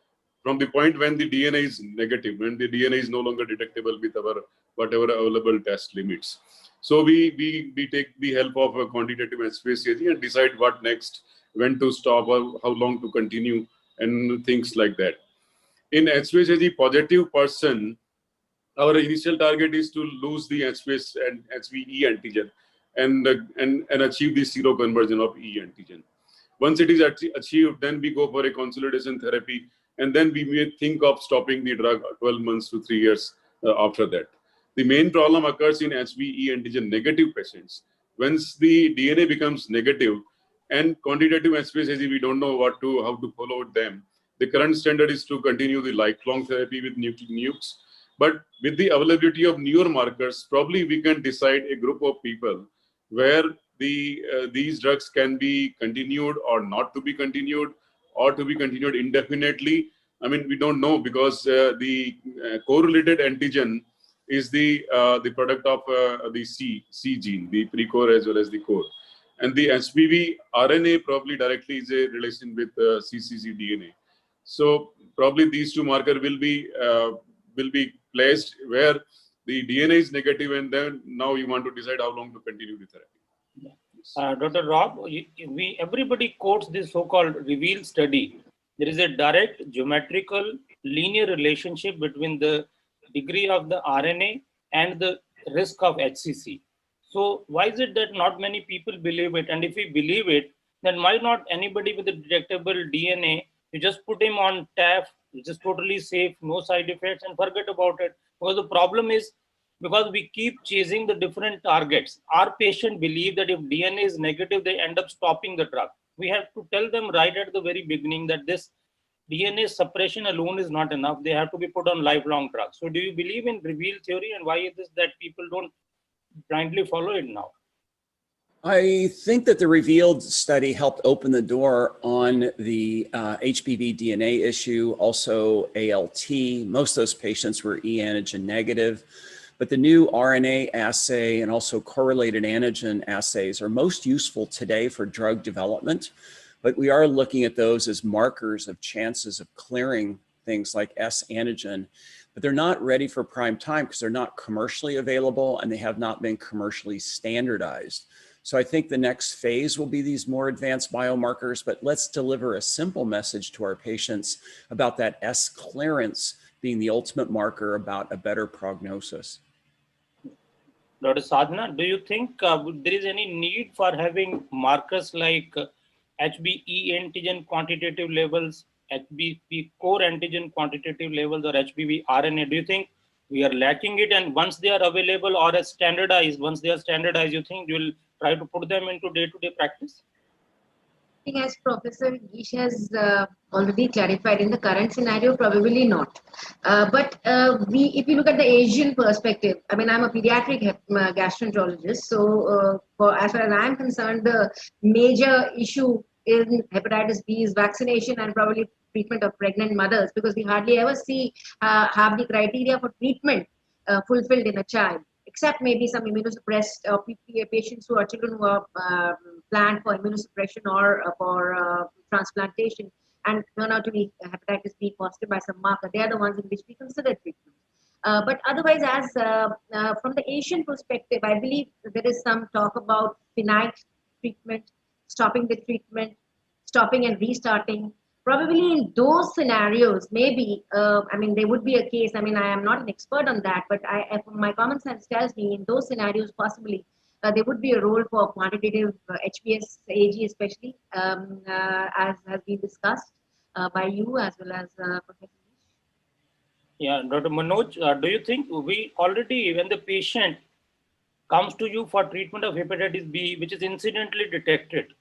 the point when the DNA is negative, when the DNA is no longer detectable with our whatever available test limits. So we take the help of a quantitative HBsAg and decide what next, when to stop, or how long to continue, and things like that. In HBsAg positive person, our initial target is to lose the HBs and HBe antigen and achieve the seroconversion of E antigen. Once it is achieved, then we go for a consolidation therapy, and then we may think of stopping the drug 12 months to 3 years after that. The main problem occurs in HBe antigen negative patients. Once the DNA becomes negative and quantitative HBsAg, we don't know how to follow them. The current standard is to continue the lifelong therapy with nukes. But with the availability of newer markers, probably we can decide a group of people where these drugs can be continued or not to be continued, or to be continued indefinitely. I mean, we don't know, because the correlated antigen is the product of the C gene, the pre-core as well as the core. And the HBV RNA probably directly is a relation with cccDNA. So probably these two markers will be placed where the DNA is negative, and then now you want to decide how long to continue the therapy. Dr. Rob, everybody quotes this so-called REVEAL study. There is a direct geometrical linear relationship between the degree of the RNA and the risk of HCC. So why is it that not many people believe it? And if we believe it, then why not anybody with a detectable DNA, you just put him on TAF, which is totally safe, no side effects, and forget about it. Because the problem is, because we keep chasing the different targets, our patient believe that if DNA is negative, they end up stopping the drug. We have to tell them right at the very beginning that this DNA suppression alone is not enough. They have to be put on lifelong drugs. So do you believe in reveal theory, and why is this that people don't blindly follow it now? I think that the revealed study helped open the door on the HBV DNA issue, also ALT. Most of those patients were e antigen negative, but the new RNA assay and also correlated antigen assays are most useful today for drug development. But we are looking at those as markers of chances of clearing things like S antigen, but they're not ready for prime time because they're not commercially available and they have not been commercially standardized. So I think the next phase will be these more advanced biomarkers, but let's deliver a simple message to our patients about that S clearance being the ultimate marker about a better prognosis. Dr. Sadhana, do you think there is any need for having markers like HBe antigen quantitative levels, HBV core antigen quantitative levels, or HBV RNA? Do you think we are lacking it, and once they are available or as standardized, once they are standardized, you think you will try to put them into day-to-day practice? I think as Professor Gish has already clarified, in the current scenario, probably not. But if you look at the Asian perspective, I mean, I'm a pediatric gastroenterologist, so as far as I'm concerned, the major issue in hepatitis B is vaccination and probably treatment of pregnant mothers, because we hardly ever see have the criteria for treatment fulfilled in a child, except maybe some immunosuppressed patients who are children who are planned for immunosuppression or for transplantation and turn out to be hepatitis B positive by some marker. They are the ones in which we consider treatment. But otherwise, as from the Asian perspective, I believe there is some talk about finite treatment, stopping the treatment, stopping and restarting. Probably in those scenarios, maybe, I mean, there would be a case, I mean, I am not an expert on that, but my common sense tells me in those scenarios, possibly, there would be a role for quantitative HBS AG, especially, as has been discussed by you as well as Professor. Yeah, Dr. Manoj, do you think we already, when the patient comes to you for treatment of hepatitis B, which is incidentally detected,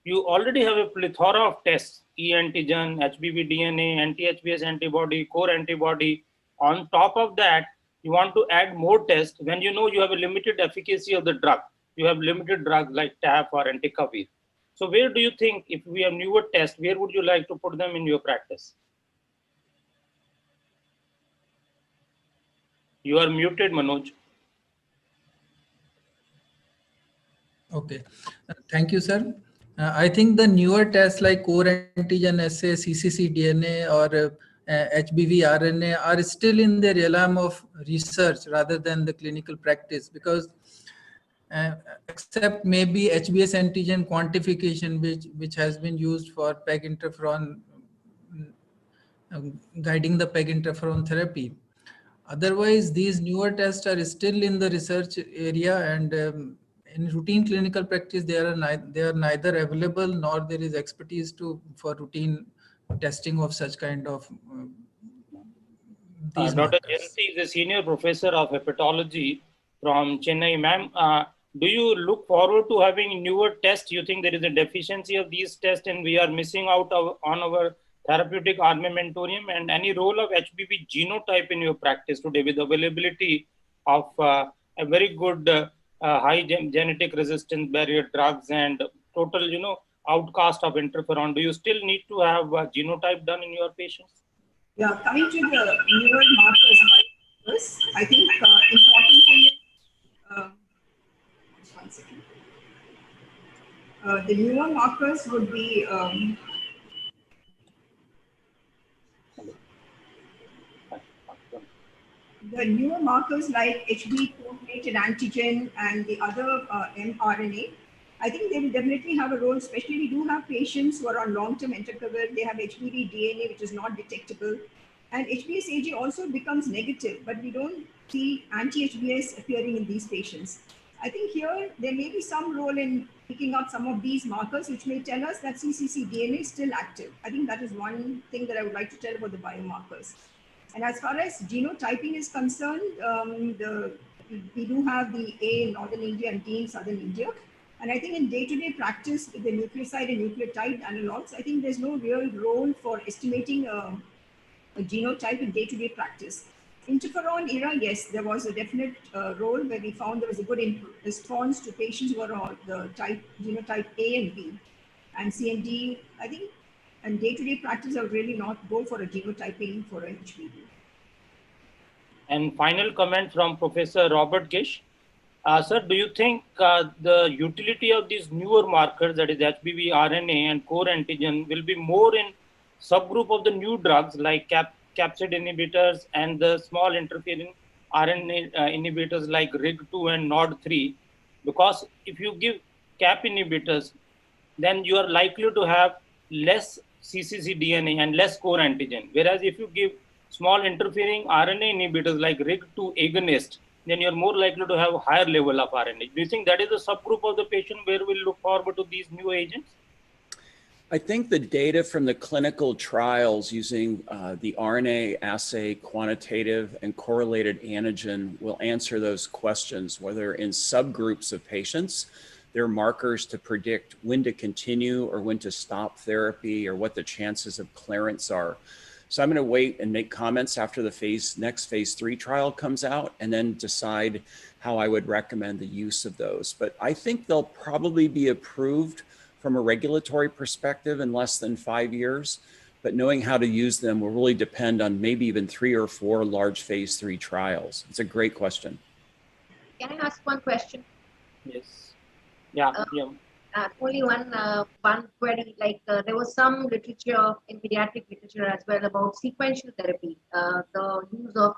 you already have a plethora of tests, E antigen, HBV DNA, anti-HBs antibody, core antibody. On top of that, you want to add more tests when you know you have a limited efficacy of the drug. You have limited drugs like TAF or entecavir. So where do you think, if we have newer tests, where would you like to put them in your practice? You are muted, Manoj. Okay, thank you, sir. I think the newer tests like core antigen assay, CCC DNA, or HBV RNA are still in the realm of research rather than the clinical practice, because except maybe HBs antigen quantification, which has been used for PEG interferon, guiding the PEG interferon therapy. Otherwise, these newer tests are still in the research area, and in routine clinical practice, they are neither available nor there is expertise for routine testing of such kind of these Dr. markers. Jansi is a senior professor of hepatology from Chennai. Ma'am, do you look forward to having newer tests? You think there is a deficiency of these tests and we are missing out on our therapeutic armamentarium? And any role of HBV genotype in your practice today with availability of a very good high genetic resistance barrier drugs and total, outcast of interferon? Do you still need to have a genotype done in your patients? Yeah, coming to the newer markers, I think important thing is, just 1 second. The newer markers would be the newer markers like HB coordinated antigen and the other mRNA. I think they will definitely have a role, especially we do have patients who are on long-term entecavir. They have HBV DNA, which is not detectable. And HbS-AG also becomes negative, but we don't see anti-HbS appearing in these patients. I think here there may be some role in picking up some of these markers, which may tell us that cccDNA is still active. I think that is one thing that I would like to tell about the biomarkers. And as far as genotyping is concerned, we do have the A in Northern India and D in Southern India. And I think in day-to-day practice with the nucleoside and nucleotide analogs, I think there's no real role for estimating a genotype in day-to-day practice. Interferon era, yes, there was a definite role where we found there was a good response to patients who are on the genotype A and B. And C and D, I think, and day-to-day practice, I would really not go for a genotyping for a HBV. And final comment from Professor Robert Gish. Sir, do you think the utility of these newer markers, that is HBV, RNA, and core antigen, will be more in subgroup of the new drugs like capsid inhibitors and the small interfering RNA inhibitors like RIG2 and NOD3? Because if you give cap inhibitors, then you are likely to have less cccDNA and less core antigen. Whereas if you give small interfering RNA inhibitors like RIG2 agonist, then you're more likely to have a higher level of RNA. Do you think that is a subgroup of the patient where we'll look forward to these new agents? I think the data from the clinical trials using the RNA assay quantitative and correlated antigen will answer those questions, whether in subgroups of patients, they're markers to predict when to continue or when to stop therapy or what the chances of clearance are. So I'm going to wait and make comments after the next phase 3 trial comes out and then decide how I would recommend the use of those. But I think they'll probably be approved from a regulatory perspective in less than 5 years. But knowing how to use them will really depend on maybe even 3 or 4 large phase 3 trials. It's a great question. Can I ask one question? Yes. Yeah. Only one query. Like there was some literature in pediatric literature as well about sequential therapy, the use of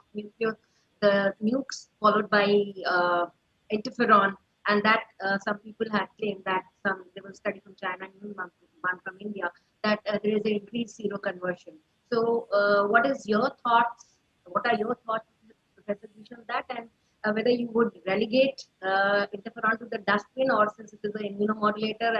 the nukes followed by interferon, and that some people had claimed that there was a study from China and one from India that there is an increased seroconversion. So, what is your thoughts? What are your thoughts, Professor Gish, on that, and whether you would relegate interferon to the dustbin, or since it is an immunomodulator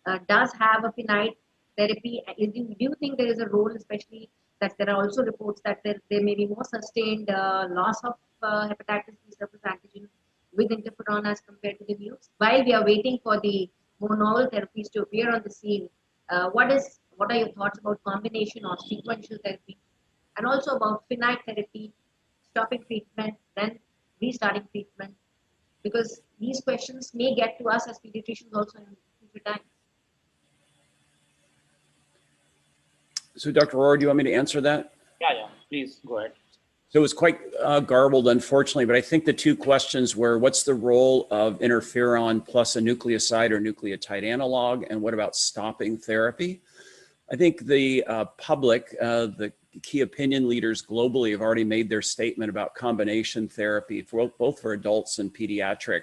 and does have a finite therapy, do you think there is a role, especially that there are also reports that there may be more sustained loss of hepatitis B surface antigen with interferon as compared to the nukes? While we are waiting for the more novel therapies to appear on the scene, what are your thoughts about combination or sequential therapy, and also about finite therapy, stopping treatment, then restarting treatment, because these questions may get to us as pediatricians also in future times. So Dr. Rohr, do you want me to answer that? Yeah, please go ahead. So it was quite garbled, unfortunately, but I think the two questions were, what's the role of interferon plus a nucleoside or nucleotide analog, and what about stopping therapy? I think the public, the key opinion leaders globally have already made their statement about combination therapy, both for adults and pediatric,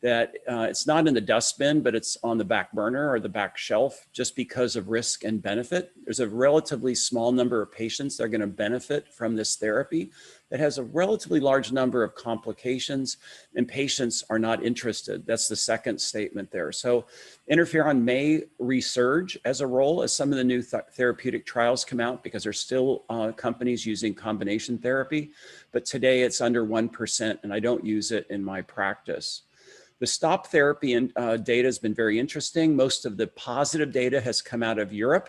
that it's not in the dustbin, but it's on the back burner or the back shelf just because of risk and benefit. There's a relatively small number of patients that are going to benefit from this therapy that has a relatively large number of complications, and patients are not interested. That's the second statement there. So interferon may resurge as a role as some of the new therapeutic trials come out, because there's still companies using combination therapy, but today it's under 1% and I don't use it in my practice. The stop therapy data has been very interesting. Most of the positive data has come out of Europe,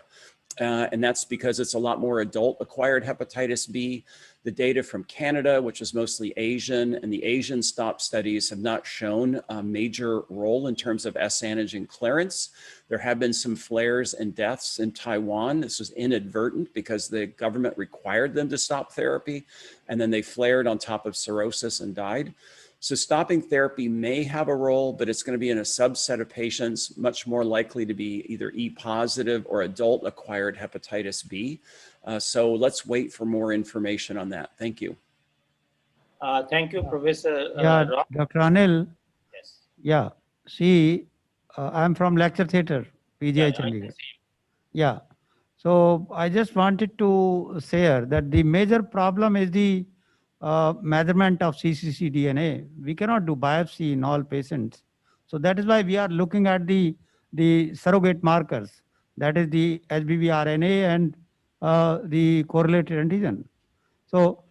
and that's because it's a lot more adult-acquired hepatitis B. The data from Canada, which is mostly Asian, and the Asian stop studies have not shown a major role in terms of S antigen clearance. There have been some flares and deaths in Taiwan. This was inadvertent because the government required them to stop therapy, and then they flared on top of cirrhosis and died. So stopping therapy may have a role, but it's going to be in a subset of patients, much more likely to be either E positive or adult acquired hepatitis B. So let's wait for more information on that. Thank you. Thank you, Professor. Dr. Anil. Yes. Yeah. See, I'm from Lecture Theatre, PGI Chandigarh. Yeah. So I just wanted to share that the major problem is the measurement of cccDNA. We cannot do biopsy in all patients. So that is why we are looking at the surrogate markers, that is the HBV RNA and the correlated antigen. So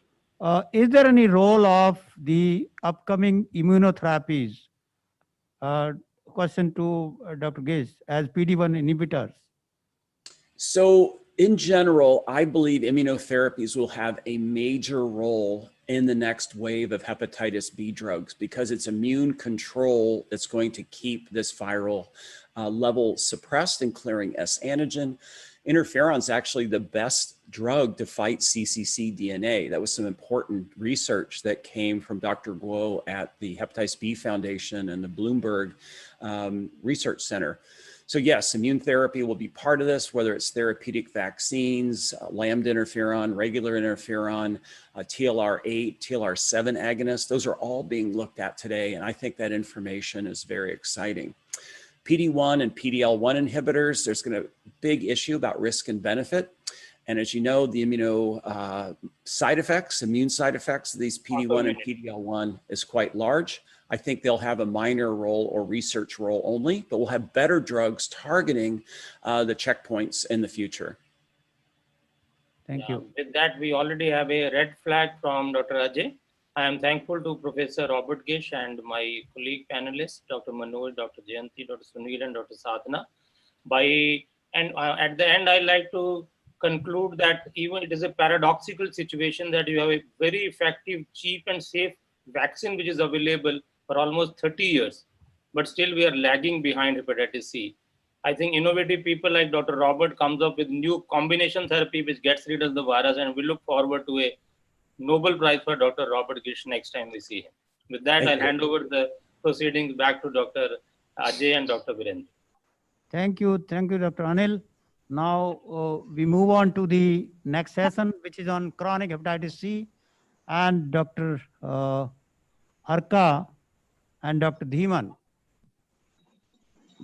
is there any role of the upcoming immunotherapies? Question to Dr. Gage, as PD-1 inhibitors. So in general, I believe immunotherapies will have a major role in the next wave of hepatitis B drugs because it's immune control that's going to keep this viral level suppressed and clearing S antigen. Interferon is actually the best drug to fight cccDNA. That was some important research that came from Dr. Guo at the Hepatitis B Foundation and the Bloomberg Research Center. So yes, immune therapy will be part of this, whether it's therapeutic vaccines, lambda interferon, regular interferon, TLR8, TLR7 agonists. Those are all being looked at today, and I think that information is very exciting. PD-1 and PD-L1 inhibitors, there's going to be a big issue about risk and benefit. And as you know, the immune side effects of these PD-1 and PD-L1 is quite large. I think they'll have a minor role or research role only, but we'll have better drugs targeting the checkpoints in the future. Thank you. With that, we already have a red flag from Dr. Ajay. I am thankful to Professor Robert Gish and my colleague panelists, Dr. Manoj, Dr. Jayanti, Dr. Sunil, and Dr. Sadhana. At the end, I'd like to conclude that even it is a paradoxical situation that you have a very effective, cheap, and safe vaccine which is available for almost 30 years, but still we are lagging behind hepatitis C. I think innovative people like Dr. Robert comes up with new combination therapy which gets rid of the virus, and we look forward to a Nobel Prize for Dr. Robert Gish next time we see him. With that, I'll hand over the proceedings back to Dr. Ajay and Dr. Virendra. Thank you, Dr. Anil. Now we move on to the next session, which is on chronic hepatitis C, and Dr. Arka and Dr. Dhiman.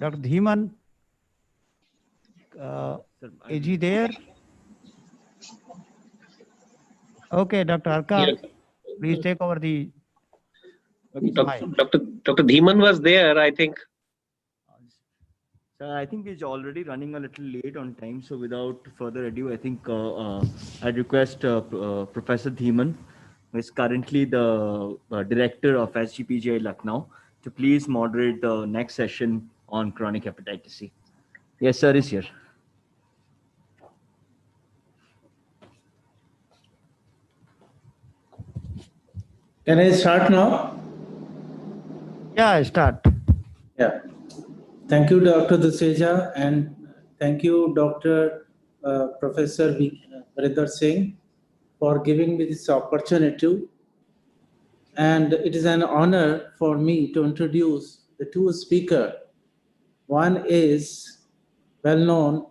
Dr. Dhiman, is he there? Okay, Dr. Arka, yes. Please take over the. Dr. Dhiman was there, I think. So I think we're already running a little late on time. So without further ado, I think I'd request Professor Dhiman, who is currently the director of SGPGI Lucknow, to please moderate the next session on chronic hepatitis C. Yes, sir, is here. Can I start now? Yeah, start. Yeah. Thank you, Dr. Duseja, and thank you, Dr. Professor Virendra Singh, for giving me this opportunity. And it is an honor for me to introduce the two speakers. One is well-known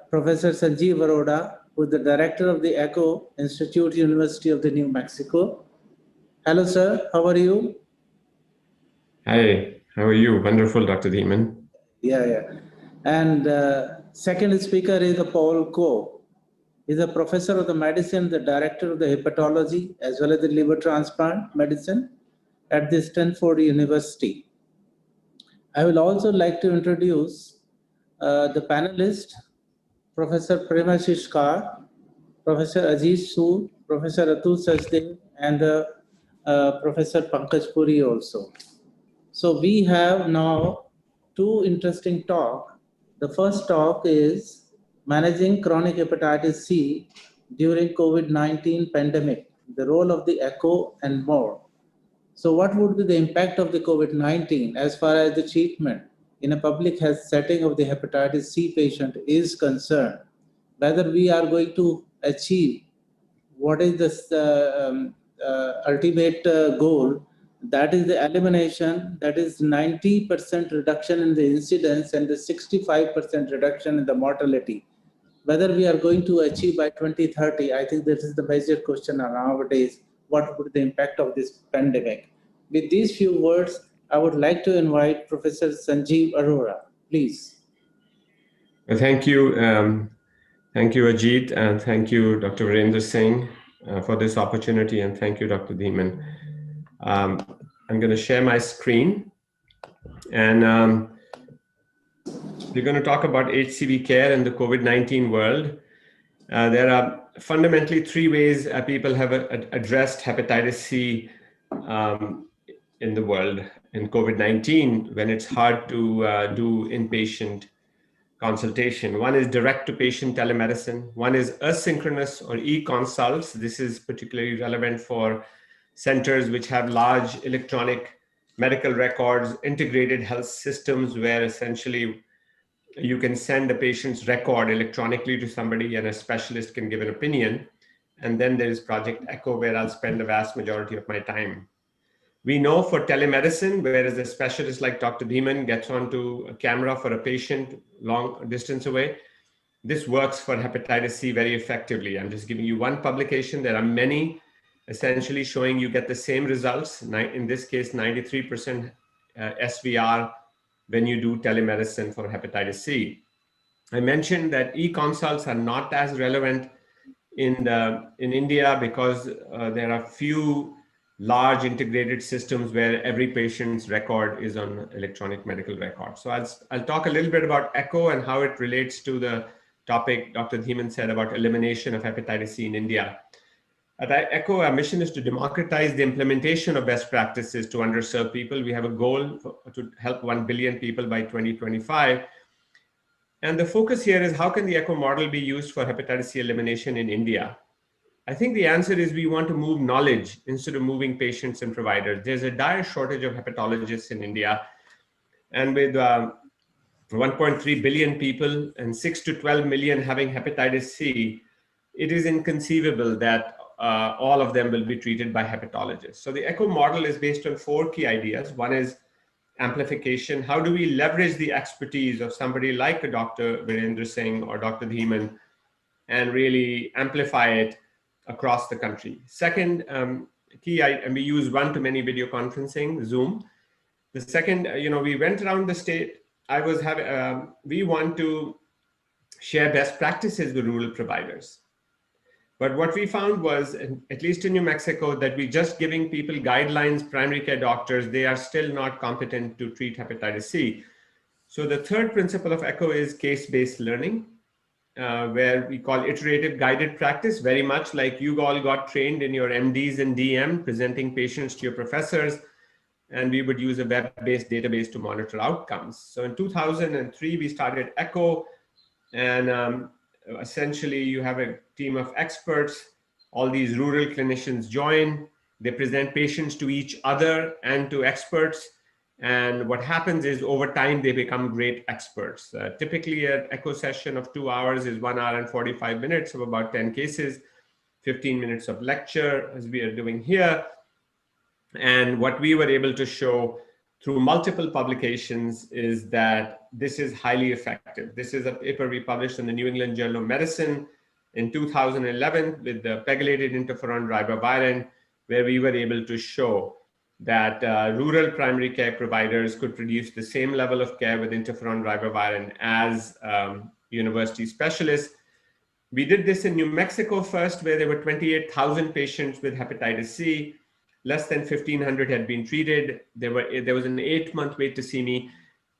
Professor Sanjeev Arora, who is the director of the ECHO Institute, University of the New Mexico. Hello, sir. How are you? Hi. How are you? Wonderful, Dr. Dhiman. Yeah. And second speaker is Paul Ko. He's a professor of the medicine, the director of the hepatology, as well as the liver transplant medicine at the Stanford University. I will also like to introduce the panelists, Professor Premashish Kar, Professor Aziz Sood, Professor Atul Sachdev, and Professor Pankaj Puri also. So we have now two interesting talks. The first talk is managing chronic hepatitis C during COVID-19 pandemic, the role of the ECHO and more. So what would be the impact of the COVID-19 as far as the treatment in a public health setting of the hepatitis C patient is concerned? Whether we are going to achieve what is the ultimate goal, that is the elimination, that is 90% reduction in the incidence and the 65% reduction in the mortality. Whether we are going to achieve by 2030, I think this is the major question nowadays. What would be the impact of this pandemic? With these few words, I would like to invite Professor Sanjeev Arora, please. Thank you. Thank you, Ajit, and thank you, Dr. Virendra Singh, for this opportunity, and thank you, Dr. Dhiman. I'm going to share my screen, and we're going to talk about HCV care in the COVID-19 world. There are fundamentally three ways people have addressed hepatitis C in the world in COVID-19 when it's hard to do inpatient consultation. One is direct-to-patient telemedicine. One is asynchronous or e-consults. This is particularly relevant for centers which have large electronic medical records, integrated health systems where essentially you can send a patient's record electronically to somebody and a specialist can give an opinion. And then there is Project Echo, where I'll spend the vast majority of my time. We know for telemedicine, whereas a specialist like Dr. Dhiman gets onto a camera for a patient long distance away, this works for hepatitis C very effectively. I'm just giving you one publication. There are many essentially showing you get the same results. In this case, 93% SVR when you do telemedicine for hepatitis C. I mentioned that e-consults are not as relevant in India because there are few large integrated systems where every patient's record is on electronic medical record. So I'll talk a little bit about ECHO and how it relates to the topic Dr. Dhiman said about elimination of hepatitis C in India. At ECHO, our mission is to democratize the implementation of best practices to underserved people. We have a goal to help 1 billion people by 2025. And the focus here is how can the ECHO model be used for hepatitis C elimination in India? I think the answer is we want to move knowledge instead of moving patients and providers. There's a dire shortage of hepatologists in India. And with 1.3 billion people and 6 to 12 million having hepatitis C, it is inconceivable that all of them will be treated by hepatologists. So the ECHO model is based on 4 key ideas. One is amplification. How do we leverage the expertise of somebody like a Dr. Virendra Singh or Dr. Dhiman and really amplify it across the country? Second, and we use one-to-many video conferencing, Zoom. The second, we went around the state. We want to share best practices with rural providers. But what we found was, at least in New Mexico, that we just giving people guidelines, primary care doctors, they are still not competent to treat hepatitis C. So the third principle of ECHO is case-based learning, where we call iterative guided practice, very much like you all got trained in your MDs and DM, presenting patients to your professors, and we would use a web-based database to monitor outcomes. So in 2003, we started ECHO, and essentially you have a team of experts. All these rural clinicians join. They present patients to each other and to experts. And what happens is over time, they become great experts. Typically an ECHO session of 2 hours is 1 hour and 45 minutes of about 10 cases, 15 minutes of lecture as we are doing here. And what we were able to show through multiple publications is that this is highly effective. This is a paper we published in the New England Journal of Medicine in 2011 with the pegylated interferon ribavirin, where we were able to show that rural primary care providers could produce the same level of care with interferon ribavirin as university specialists. We did this in New Mexico first, where there were 28,000 patients with hepatitis C. Less than 1,500 had been treated. There was an 8-month wait to see me.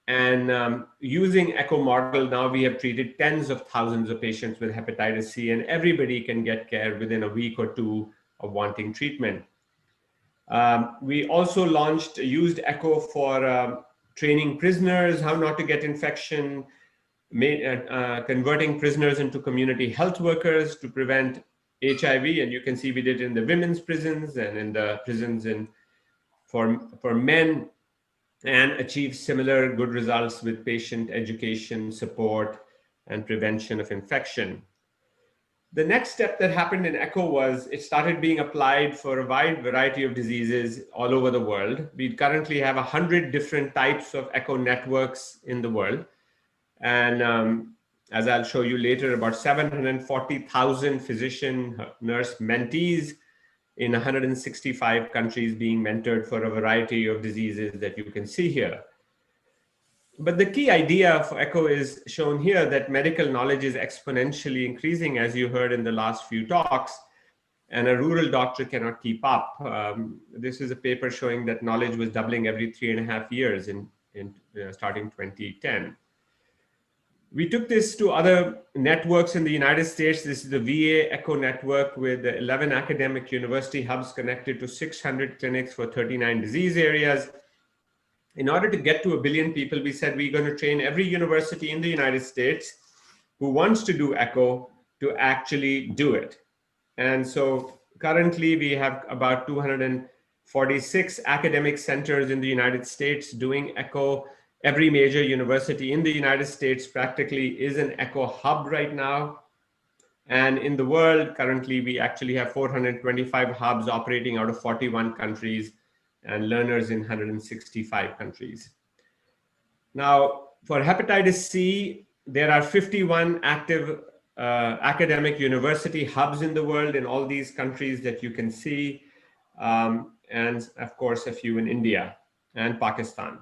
And using ECHO model, now we have treated tens of thousands of patients with hepatitis C, and everybody can get care within a week or 2 of wanting treatment. We also used ECHO for training prisoners, how not to get infection, converting prisoners into community health workers to prevent HIV, and you can see we did it in the women's prisons and in the prisons for men, and achieved similar good results with patient education, support, and prevention of infection. The next step that happened in ECHO was it started being applied for a wide variety of diseases all over the world. We currently have 100 different types of ECHO networks in the world. And as I'll show you later, about 740,000 physician nurse mentees in 165 countries being mentored for a variety of diseases that you can see here. But the key idea for echo is shown here, that medical knowledge is exponentially increasing, as you heard in the last few talks, and a rural doctor cannot keep up. This is a paper showing that knowledge was doubling every 3.5 years in starting 2010. We took this to other networks in the United States. This is the VA Echo network with 11 academic university hubs connected to 600 clinics for 39 disease areas. In order to get to 1 billion people, we said we're going to train every university in the United States who wants to do echo to actually do it. And so currently we have about 246 academic centers in the United States doing echo. Every major university in the United States practically is an echo hub right now. And in the world, currently, we actually have 425 hubs operating out of 41 countries and learners in 165 countries. Now, for hepatitis C, there are 51 active academic university hubs in the world in all these countries that you can see. And of course, a few in India and Pakistan.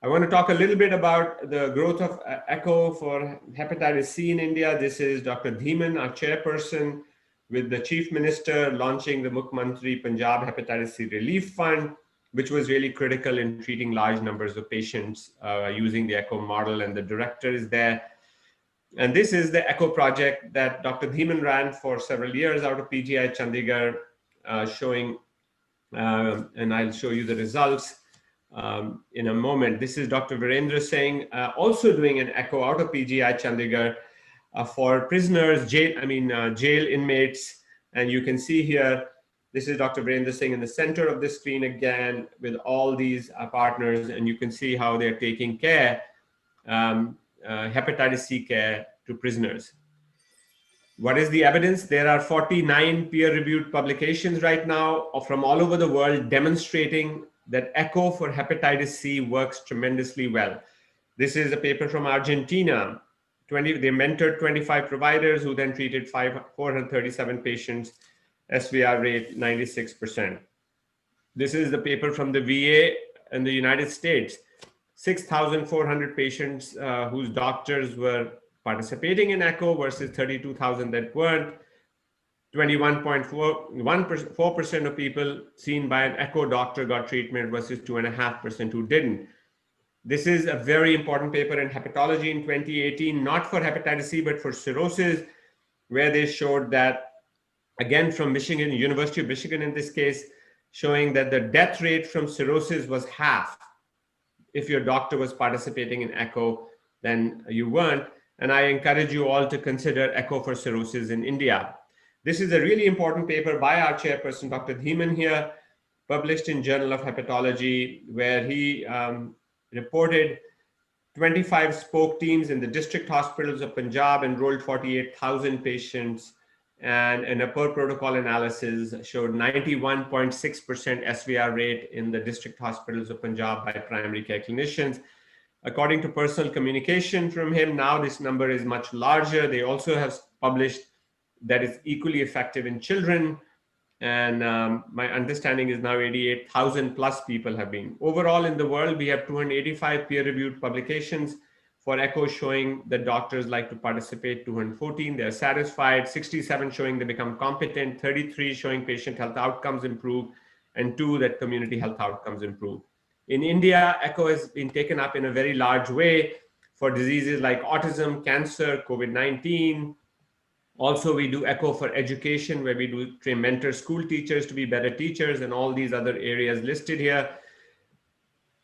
I want to talk a little bit about the growth of echo for hepatitis C in India. This is Dr. Dhiman, our chairperson, with the chief minister launching the Mukhyamantri Punjab Hepatitis C Relief Fund, which was really critical in treating large numbers of patients using the echo model, and the director is there. And this is the echo project that Dr. Dhiman ran for several years out of PGI Chandigarh, showing, and I'll show you the results in a moment. This is Dr. Virendra Singh, also doing an echo out of PGI Chandigarh for prisoners, jail inmates. And you can see here, this is Dr. Virendra Singh in the center of the screen again with all these partners, and you can see how they're taking care, hepatitis C care to prisoners. What is the evidence? There are 49 peer-reviewed publications right now from all over the world demonstrating that echo for hepatitis C works tremendously well. This is a paper from Argentina. They mentored 25 providers who then treated 437 patients, SVR rate 96%. This is the paper from the VA in the United States. 6,400 patients whose doctors were participating in echo versus 32,000 that weren't. 21.4% of people seen by an echo doctor got treatment versus 2.5% who didn't. This is a very important paper in hepatology in 2018, not for hepatitis C, but for cirrhosis, where they showed that, again, from Michigan, University of Michigan in this case, showing that the death rate from cirrhosis was half. If your doctor was participating in echo, then you weren't. And I encourage you all to consider echo for cirrhosis in India. This is a really important paper by our chairperson, Dr. Dhiman here, published in Journal of Hepatology, where he reported 25 spoke teams in the district hospitals of Punjab enrolled 48,000 patients, and in a per protocol analysis showed 91.6% SVR rate in the district hospitals of Punjab by primary care clinicians. According to personal communication from him, now this number is much larger. They also have published that it's equally effective in children. And my understanding is now 88,000 plus people have been. Overall in the world, we have 285 peer-reviewed publications for echo showing that doctors like to participate, 214, they're satisfied, 67 showing they become competent, 33 showing patient health outcomes improve, and 2 that community health outcomes improve. In India, echo has been taken up in a very large way for diseases like autism, cancer, COVID-19. Also, we do echo for education, where we do train mentor school teachers to be better teachers, and all these other areas listed here.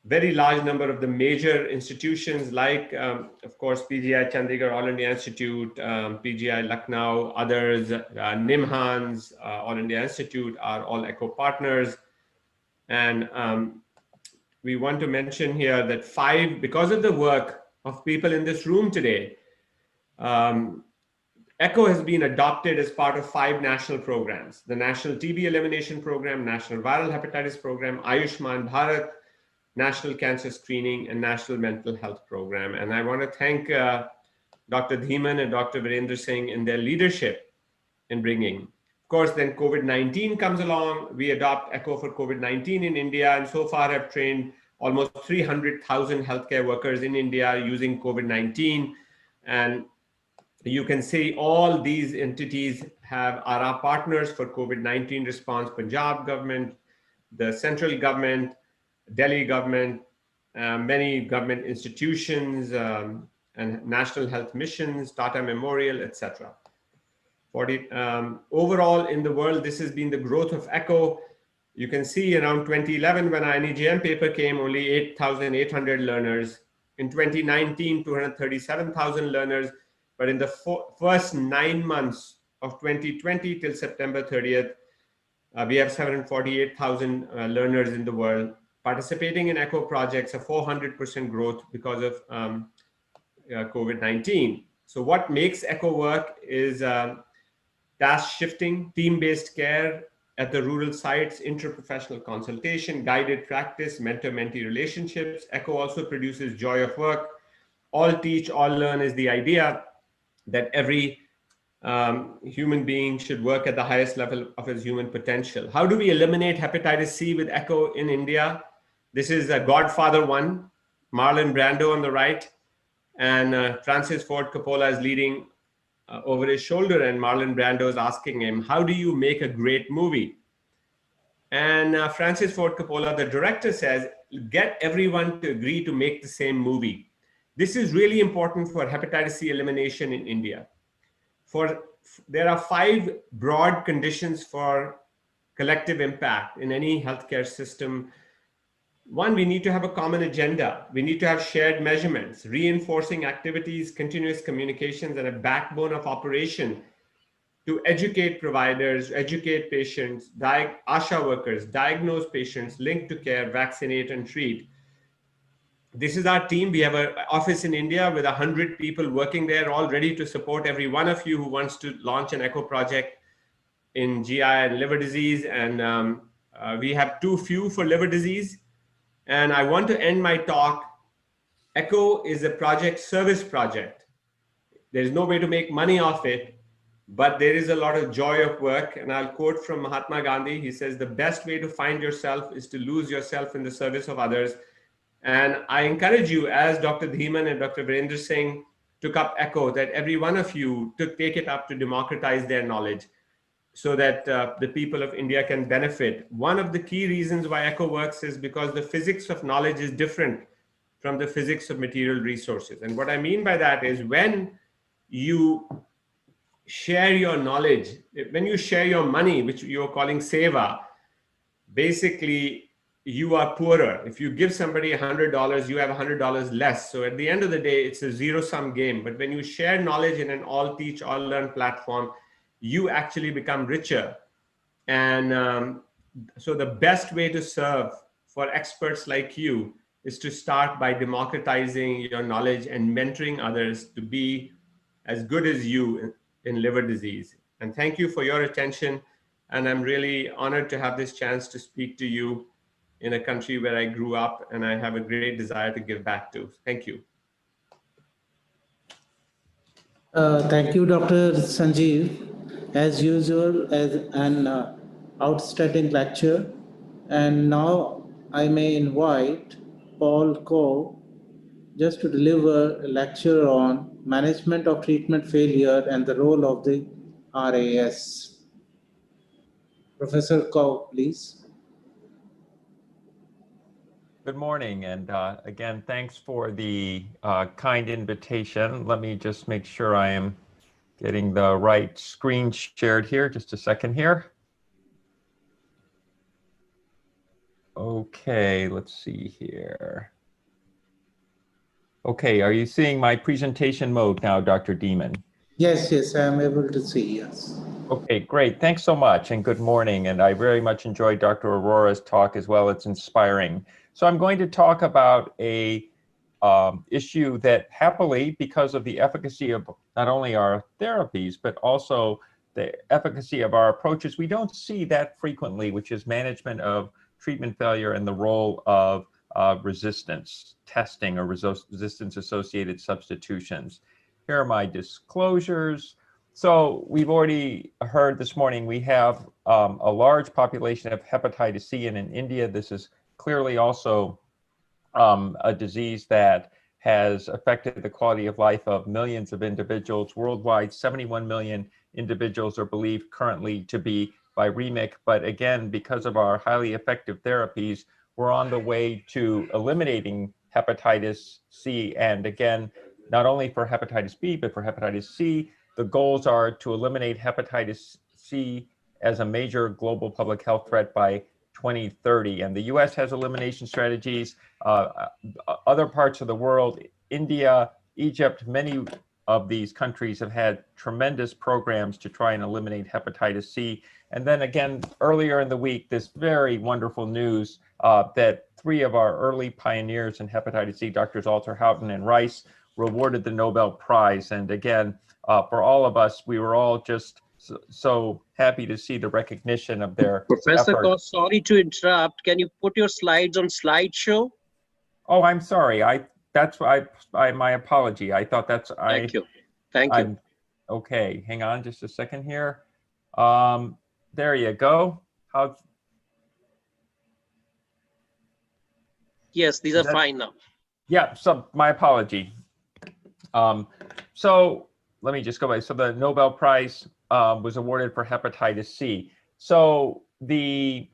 Very large number of the major institutions like, of course, PGI Chandigarh, All India Institute, PGI Lucknow, others, NIMHANS, All India Institute are all echo partners. And we want to mention here that because of the work of people in this room today, echo has been adopted as part of 5 national programs: the National TB Elimination Program, National Viral Hepatitis Program, Ayushman Bharat, National Cancer Screening, and National Mental Health Program. And I want to thank Dr. Dhiman and Dr. Virendra Singh in their leadership in bringing. Of course, then COVID-19 comes along. We adopt echo for COVID-19 in India, and so far have trained almost 300,000 healthcare workers in India using COVID-19. And you can see all these entities are our partners for COVID-19 response: Punjab government, the central government, Delhi government, many government institutions, and national health missions, Tata Memorial, etc. Overall in the world, this has been the growth of ECHO. You can see around 2011, when our NEJM paper came, only 8,800 learners. In 2019, 237,000 learners. But in the first 9 months of 2020 till September 30th, we have 748,000 learners in the world participating in ECHO projects, a 400% growth because of COVID-19. So what makes ECHO work is task shifting, team-based care at the rural sites, interprofessional consultation, guided practice, mentor-mentee relationships. ECHO also produces joy of work. All teach, all learn is the idea that every human being should work at the highest level of his human potential. How do we eliminate hepatitis C with ECHO in India? This is Godfather 1, Marlon Brando on the right, and Francis Ford Coppola is leading over his shoulder, and Marlon Brando is asking him, how do you make a great movie? And Francis Ford Coppola, the director, says, get everyone to agree to make the same movie. This is really important for hepatitis C elimination in India. There are 5 broad conditions for collective impact in any healthcare system. One, we need to have a common agenda. We need to have shared measurements, reinforcing activities, continuous communications, and a backbone of operation to educate providers, educate patients, ASHA workers, diagnose patients, link to care, vaccinate, and treat. This is our team. We have an office in India with 100 people working there, all ready to support every one of you who wants to launch an ECHO project in GI and liver disease. And we have too few for liver disease. And I want to end my talk. ECHO is a service project. There's no way to make money off it, but there is a lot of joy of work. And I'll quote from Mahatma Gandhi. He says, the best way to find yourself is to lose yourself in the service of others. And I encourage you, as Dr. Dhiman and Dr. Virendra Singh took up ECHO, that every one of you take it up to democratize their knowledge so that the people of India can benefit. One of the key reasons why ECHO works is because the physics of knowledge is different from the physics of material resources. And what I mean by that is when you share your knowledge, when you share your money, which you're calling seva, basically you are poorer. If you give somebody $100, you have $100 less. So at the end of the day, it's a zero-sum game. But when you share knowledge in an all teach, all learn platform, you actually become richer. And so the best way to serve for experts like you is to start by democratizing your knowledge and mentoring others to be as good as you in liver disease. And thank you for your attention. And I'm really honored to have this chance to speak to you in a country where I grew up and I have a great desire to give back to. Thank you. Thank you, Dr. Sanjeev. As usual, as an outstanding lecture. And now I may invite Paul Coe just to deliver a lecture on management of treatment failure and the role of the RAS. Professor Coe, please. Good morning, and again, thanks for the kind invitation. Let me just make sure I am getting the right screen shared here. Just a second here. Okay, let's see here. Okay, are you seeing my presentation mode now, Dr. Dhiman? Yes, I am able to see, yes. Okay, great. Thanks so much, and good morning. And I very much enjoyed Dr. Aurora's talk as well. It's inspiring. So I'm going to talk about a issue that happily, because of the efficacy of not only our therapies, but also the efficacy of our approaches, we don't see that frequently, which is management of treatment failure and the role of resistance testing or resistance-associated substitutions. Here are my disclosures. So we've already heard this morning, we have a large population of hepatitis C, and in India, this is clearly also a disease that has affected the quality of life of millions of individuals worldwide. 71 million individuals are believed currently to be viremic. But again, because of our highly effective therapies, we're on the way to eliminating hepatitis C. And again, not only for hepatitis B, but for hepatitis C, the goals are to eliminate hepatitis C as a major global public health threat by 2030. And the US has elimination strategies. Other parts of the world, India, Egypt, many of these countries have had tremendous programs to try and eliminate hepatitis C. And then again, earlier in the week, this very wonderful news that 3 of our early pioneers in hepatitis C, Drs. Alter, Houghton, and Rice, were awarded the Nobel Prize. And again, for all of us, we were all just so happy to see the recognition of their Professor effort. Kos, sorry to interrupt. Can you put your slides on slideshow? Oh, I'm sorry. That's my apology. I thought that's Thank you. Thank you. Okay, hang on just a second here. There you go. Yes, these are fine now. Yeah, so my apology. So let me just go back. So the Nobel Prize was awarded for hepatitis C. So the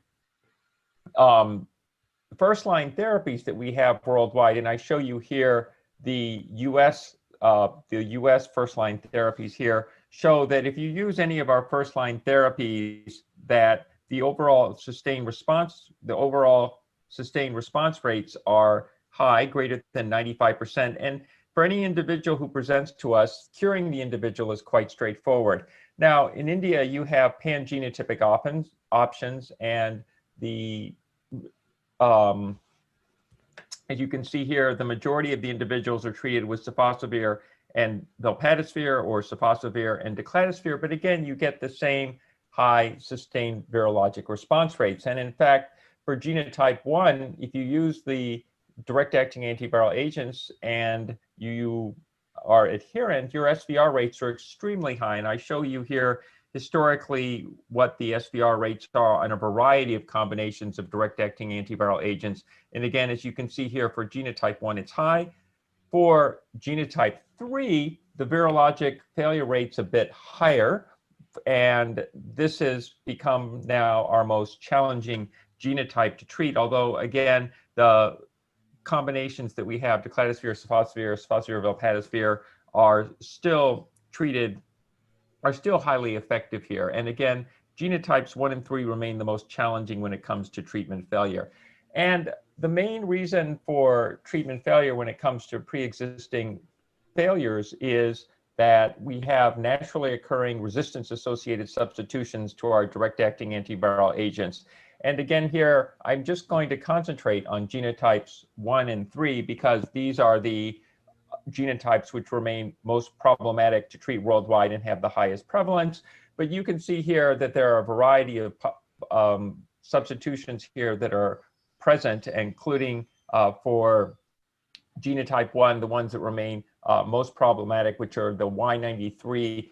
first line therapies that we have worldwide, and I show you here the US first line therapies here, show that if you use any of our first line therapies, that the overall sustained response rates are high, greater than 95%. And for any individual who presents to us, curing the individual is quite straightforward. Now, in India, you have pan-genotypic options, and the as you can see here, the majority of the individuals are treated with sofosbuvir and velpatasvir, or sofosbuvir and decladisvir. But again, you get the same high sustained virologic response rates. And in fact, for genotype 1, if you use the direct-acting antiviral agents and you are adherent, your SVR rates are extremely high. And I show you here historically what the SVR rates are on a variety of combinations of direct-acting antiviral agents. And again, as you can see here, for genotype 1, it's high. For genotype 3, the virologic failure rate's a bit higher. And this has become now our most challenging genotype to treat. Although, again, the combinations that we have, decladisvir, sofosbuvir, velpatasvir, are still highly effective here. And again, genotypes 1 and 3 remain the most challenging when it comes to treatment failure. And the main reason for treatment failure when it comes to pre-existing failures is that we have naturally occurring resistance-associated substitutions to our direct-acting antiviral agents. And again here, I'm just going to concentrate on genotypes 1 and 3 because these are the genotypes which remain most problematic to treat worldwide and have the highest prevalence. But you can see here that there are a variety of substitutions here that are present, including for genotype 1, the ones that remain most problematic, which are the Y93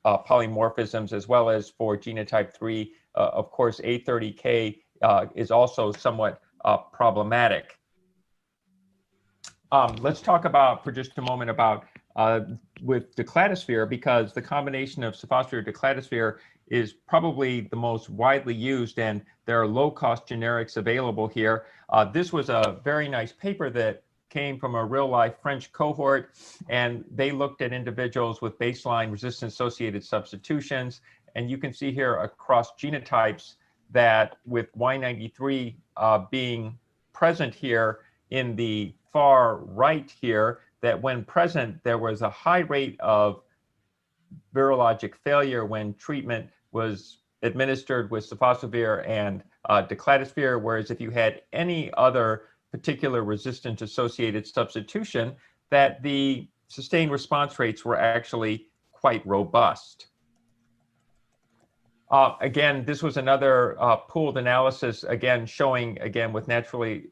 polymorphisms, as well as for genotype 3, of course, A30K is also somewhat problematic. Let's talk about, for just a moment, about with decladisvir, because the combination of sofosbuvir and decladisvir is probably the most widely used, and there are low-cost generics available here. This was a very nice paper that came from a real-life French cohort, and they looked at individuals with baseline resistance-associated substitutions. And you can see here across genotypes that with Y93 being present here in the far right here, that when present, there was a high rate of virologic failure when treatment was administered with sofosbuvir and decladisvir, whereas if you had any other particular resistance-associated substitution, that the sustained response rates were actually quite robust. Again, this was another pooled analysis, again, showing, again, with naturally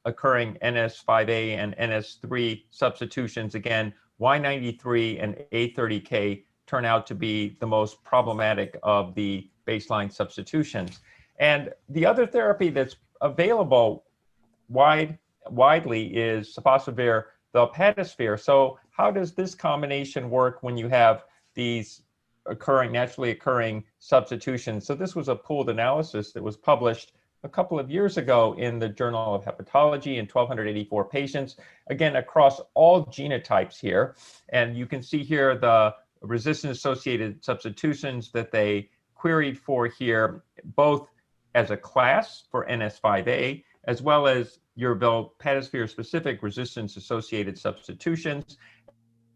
occurring NS5A and NS3 substitutions, again, Y93 and A30K turn out to be the most problematic of the baseline substitutions. And the other therapy that's available widely is sofosbuvir velpatasvir. So how does this combination work when you have these naturally occurring substitutions? So this was a pooled analysis that was published a couple of years ago in the Journal of Hepatology in 1,284 patients, again, across all genotypes here. And you can see here the resistance-associated substitutions that they queried for here, both as a class for NS5A, as well as your velpatasvir-specific resistance-associated substitutions.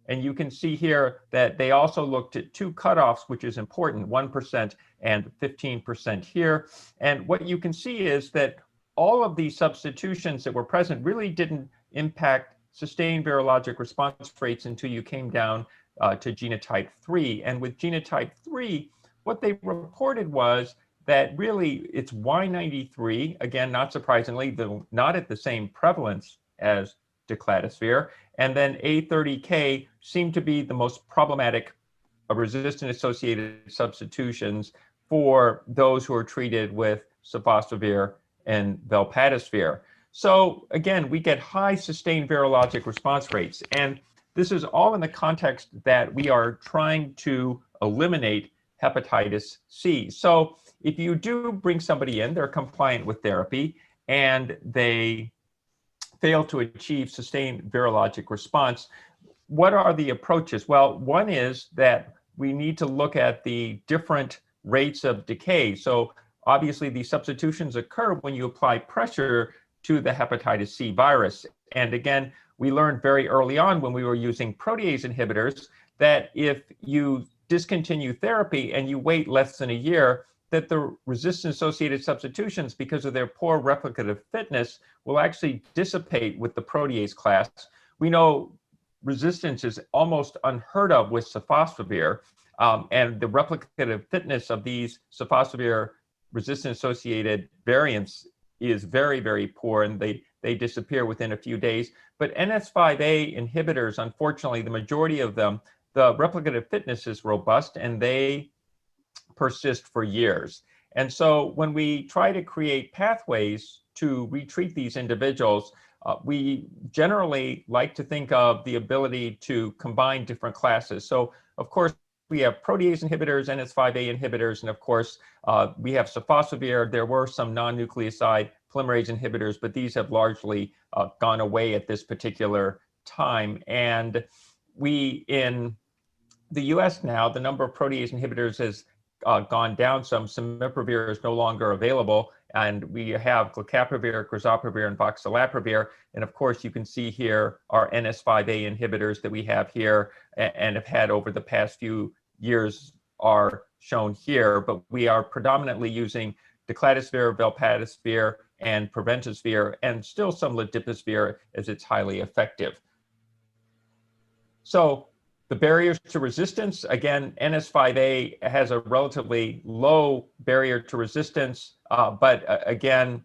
And you can see here that they also looked at two cutoffs, which is important, 1% and 15% here. And what you can see is that all of these substitutions that were present really didn't impact sustained virologic response rates until you came down to genotype 3. And with genotype 3, what they reported was that really it's Y93, again, not surprisingly, not at the same prevalence as decladisvir, and then A30K seemed to be the most problematic resistant-associated substitutions for those who are treated with sofosbuvir and velpatasvir. So again, we get high sustained virologic response rates, and this is all in the context that we are trying to eliminate hepatitis C. So if you do bring somebody in, they're compliant with therapy, and they fail to achieve sustained virologic response, what are the approaches? Well, one is that we need to look at the different rates of decay. So obviously these substitutions occur when you apply pressure to the hepatitis C virus. And again, we learned very early on when we were using protease inhibitors that if you discontinue therapy and you wait less than a year, that the resistance-associated substitutions, because of their poor replicative fitness, will actually dissipate with the protease class. We know resistance is almost unheard of with sofosbuvir, and the replicative fitness of these sofosbuvir resistance-associated variants is very, very poor, and they disappear within a few days. But NS5A inhibitors, unfortunately, the majority of them, the replicative fitness is robust, and they persist for years. And so when we try to create pathways to retreat these individuals, we generally like to think of the ability to combine different classes. So of course, we have protease inhibitors, NS5A inhibitors, and of course, we have sofosbuvir. There were some non-nucleoside polymerase inhibitors, but these have largely gone away at this particular time. And in the US now, the number of protease inhibitors has gone down some. Samipravir is no longer available, and we have glecaprevir, crizoprevir, and voxilaprevir. And of course, you can see here our NS5A inhibitors that we have here and have had over the past few years are shown here, but we are predominantly using decladisvir, velpatasvir, and preventosvir, and still some ledipasvir as it's highly effective. So the barriers to resistance, again, NS5A has a relatively low barrier to resistance, but again,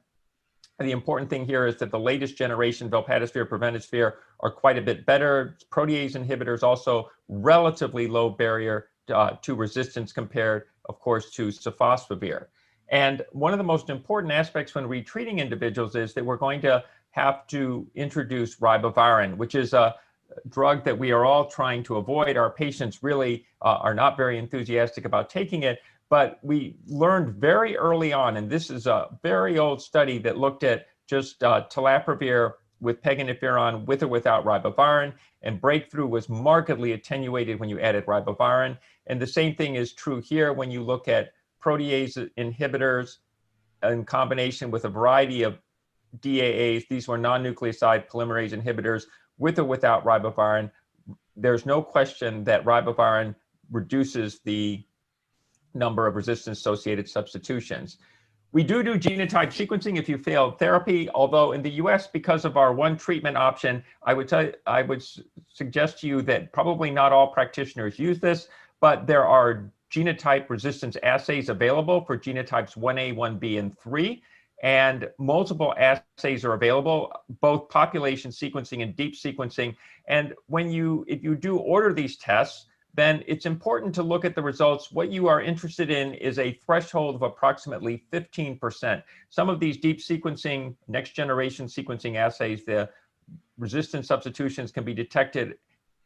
the important thing here is that the latest generation velpatasvir, preventosvir are quite a bit better. Protease inhibitors also relatively low barrier to resistance compared, of course, to sofosbuvir. And one of the most important aspects when retreating individuals is that we're going to have to introduce ribavirin, which is a drug that we are all trying to avoid. Our patients really are not very enthusiastic about taking it, but we learned very early on, and this is a very old study that looked at just telaprevir with peginterferon with or without ribavirin, and breakthrough was markedly attenuated when you added ribavirin. And the same thing is true here when you look at protease inhibitors in combination with a variety of DAAs. These were non-nucleoside polymerase inhibitors with or without ribavirin. There's no question that ribavirin reduces the number of resistance-associated substitutions. We do genotype sequencing if you failed therapy, although in the US, because of our one treatment option, I would suggest to you that probably not all practitioners use this, but there are genotype resistance assays available for genotypes 1A, 1B, and 3. And multiple assays are available, both population sequencing and deep sequencing. And if you do order these tests, then it's important to look at the results. What you are interested in is a threshold of approximately 15%. Some of these deep sequencing, next generation sequencing assays, the resistant substitutions can be detected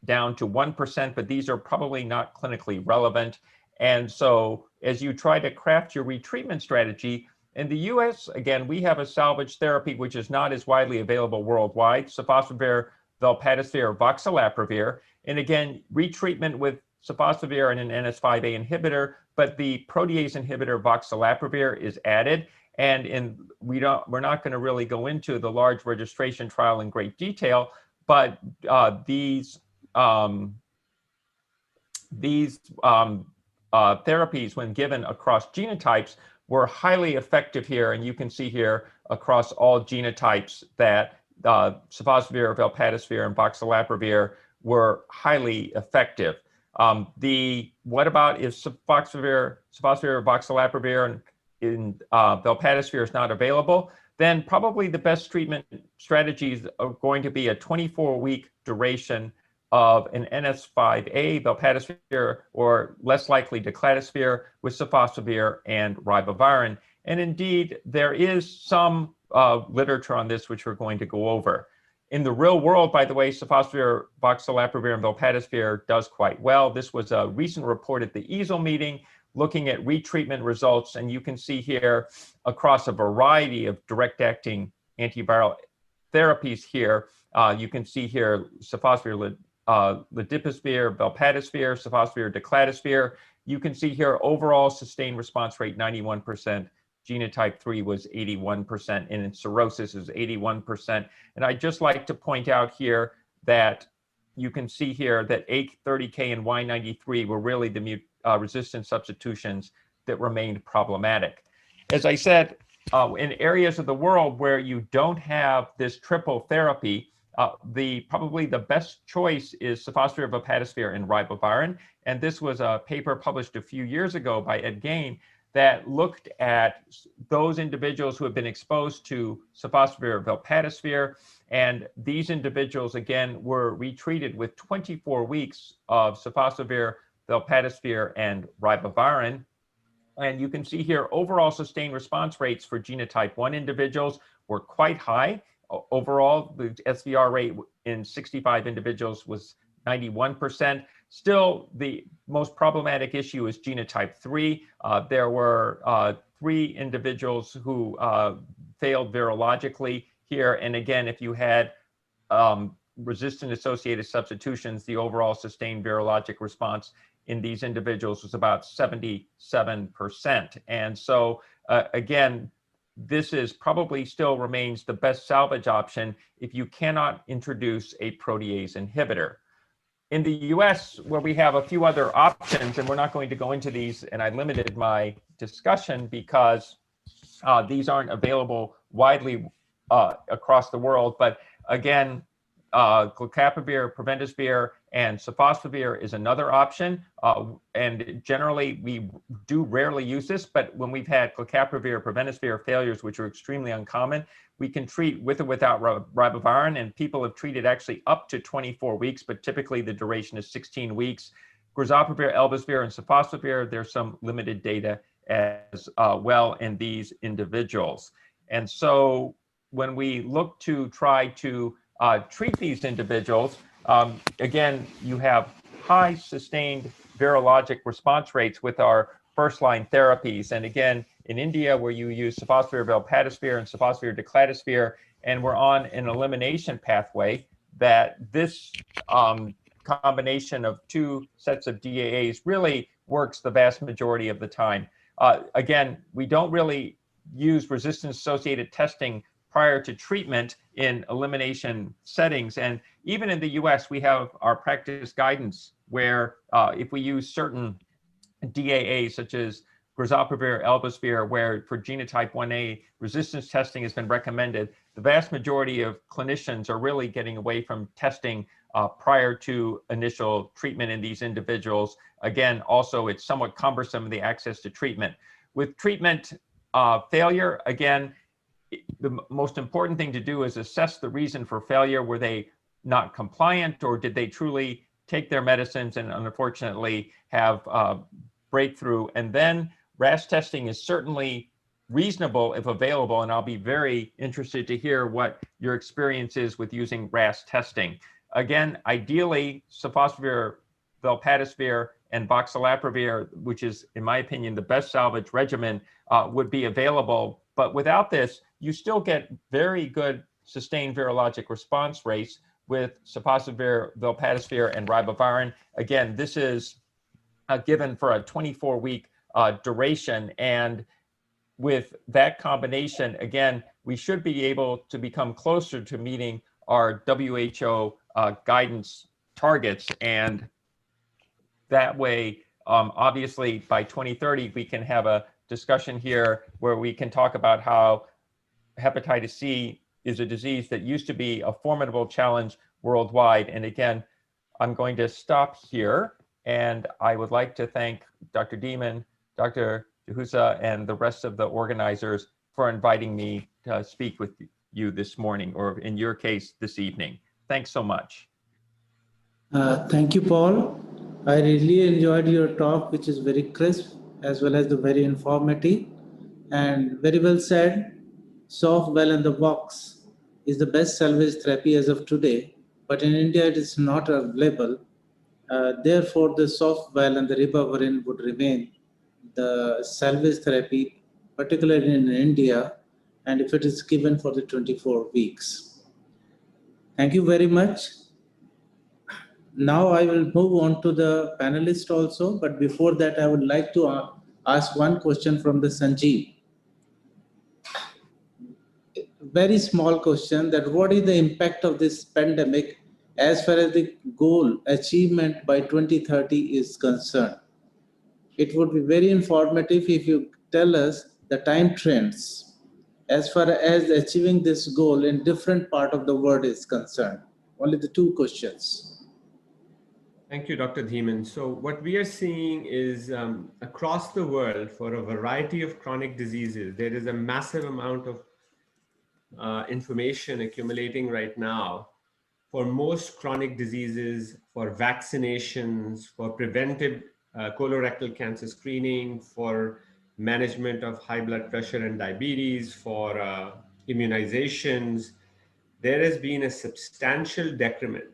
down to 1%, but these are probably not clinically relevant. And so as you try to craft your retreatment strategy, in the US, again, we have a salvage therapy which is not as widely available worldwide, sofosbuvir, velpatasvir, voxilatravir. And again, retreatment with sofosbuvir and an NS5A inhibitor, but the protease inhibitor voxilatravir is added. And we're not going to really go into the large registration trial in great detail, but these therapies, when given across genotypes, were highly effective here. And you can see here across all genotypes that sofosbuvir, velpatasvir, and voxilatravir were highly effective. What about if sofosbuvir, voxilatravir, and velpatasvir is not available? Then probably the best treatment strategies are going to be a 24-week duration of an NS5A, velpatasvir, or less likely declarasphere with sofosbuvir and ribavirin. And indeed, there is some literature on this which we're going to go over. In the real world, by the way, sofosbuvir, voxilatravir, and velpatasvir does quite well. This was a recent report at the EASL meeting looking at retreatment results, and you can see here across a variety of direct-acting antiviral therapies here. You can see here sofosbuvir, ledipasvir, velpatasvir, sofosbuvir, declarasphere. You can see here overall sustained response rate 91%. Genotype 3 was 81%, and in cirrhosis is 81%. And I'd just like to point out here that you can see here that A30K and Y93 were really the resistant substitutions that remained problematic. As I said, in areas of the world where you don't have this triple therapy, probably the best choice is sofosbuvir, velpatasvir, and ribavirin. And this was a paper published a few years ago by Ed Gain that looked at those individuals who have been exposed to sofosbuvir, velpatasvir, and these individuals, again, were retreated with 24 weeks of sofosbuvir, velpatasvir, and ribavirin. And you can see here overall sustained response rates for genotype 1 individuals were quite high. Overall, the SVR rate in 65 individuals was 91%. Still, the most problematic issue is genotype 3. There were 3 individuals who failed virologically here. And again, if you had resistant-associated substitutions, the overall sustained virologic response in these individuals was about 77%. And so, again, this is probably still remains the best salvage option if you cannot introduce a protease inhibitor. In the US, where we have a few other options, and we're not going to go into these, and I limited my discussion because these aren't available widely across the world, but again, glucapavir, prevendisvir, and sofosbuvir is another option. And generally, we do rarely use this, but when we've had glucapavir, prevendisvir failures, which are extremely uncommon, we can treat with or without ribavirin, and people have treated actually up to 24 weeks, but typically the duration is 16 weeks. Grizopavir, elbasvir, and sofosbuvir, there's some limited data as well in these individuals. And so when we look to try to treat these individuals, again, you have high sustained virologic response rates with our first-line therapies. And again, in India, where you use sofosbuvir, velpatasvir, and sofosbuvir, declarasphere, and we're on an elimination pathway, that this combination of 2 sets of DAAs really works the vast majority of the time. Again, we don't really use resistance-associated testing prior to treatment in elimination settings. And even in the US, we have our practice guidance where if we use certain DAAs, such as grizopavir, elbasvir, where for genotype 1A, resistance testing has been recommended, the vast majority of clinicians are really getting away from testing prior to initial treatment in these individuals. Again, also, it's somewhat cumbersome, the access to treatment. With treatment failure, again, the most important thing to do is assess the reason for failure. Were they not compliant, or did they truly take their medicines and unfortunately have breakthrough. And then rash testing is certainly reasonable if available, and I'll be very interested to hear what your experience is with using RAS testing. Again, ideally, sofosbuvir, velpatasvir, and voxilatravir, which is, in my opinion, the best salvage regimen, would be available. But without this, you still get very good sustained virologic response rates with sofosbuvir, velpatasvir, and ribavirin. Again, this is given for a 24-week duration, and with that combination, again, we should be able to become closer to meeting our WHO guidance targets. And that way, obviously, by 2030, we can have a discussion here where we can talk about how hepatitis C is a disease that used to be a formidable challenge worldwide. And again, I'm going to stop here. And I would like to thank Dr. Dieman, Dr. Dehusa, and the rest of the organizers for inviting me to speak with you this morning, or in your case, this evening. Thanks so much. Thank you, Paul. I really enjoyed your talk, which is very crisp as well as the very informative and very well said. Soft well in the box is the best salvage therapy as of today, but in India it is not available. Therefore, the soft well and the ribavirin would remain the salvage therapy, particularly in India, and if it is given for the 24 weeks. Thank you very much. Now I will move on to the panelists also, but before that I would like to ask one question from the Sanjeev. Very small question, that what is the impact of this pandemic as far as the goal achievement by 2030 is concerned? It would be very informative if you tell us the time trends as far as achieving this goal in different part of the world is concerned. Only the two questions. Thank you, Dr. Dheeman. So what we are seeing is across the world, for a variety of chronic diseases, there is a massive amount of information accumulating right now for most chronic diseases, for vaccinations, for preventive colorectal cancer screening, for management of high blood pressure and diabetes, for immunizations. There has been a substantial decrement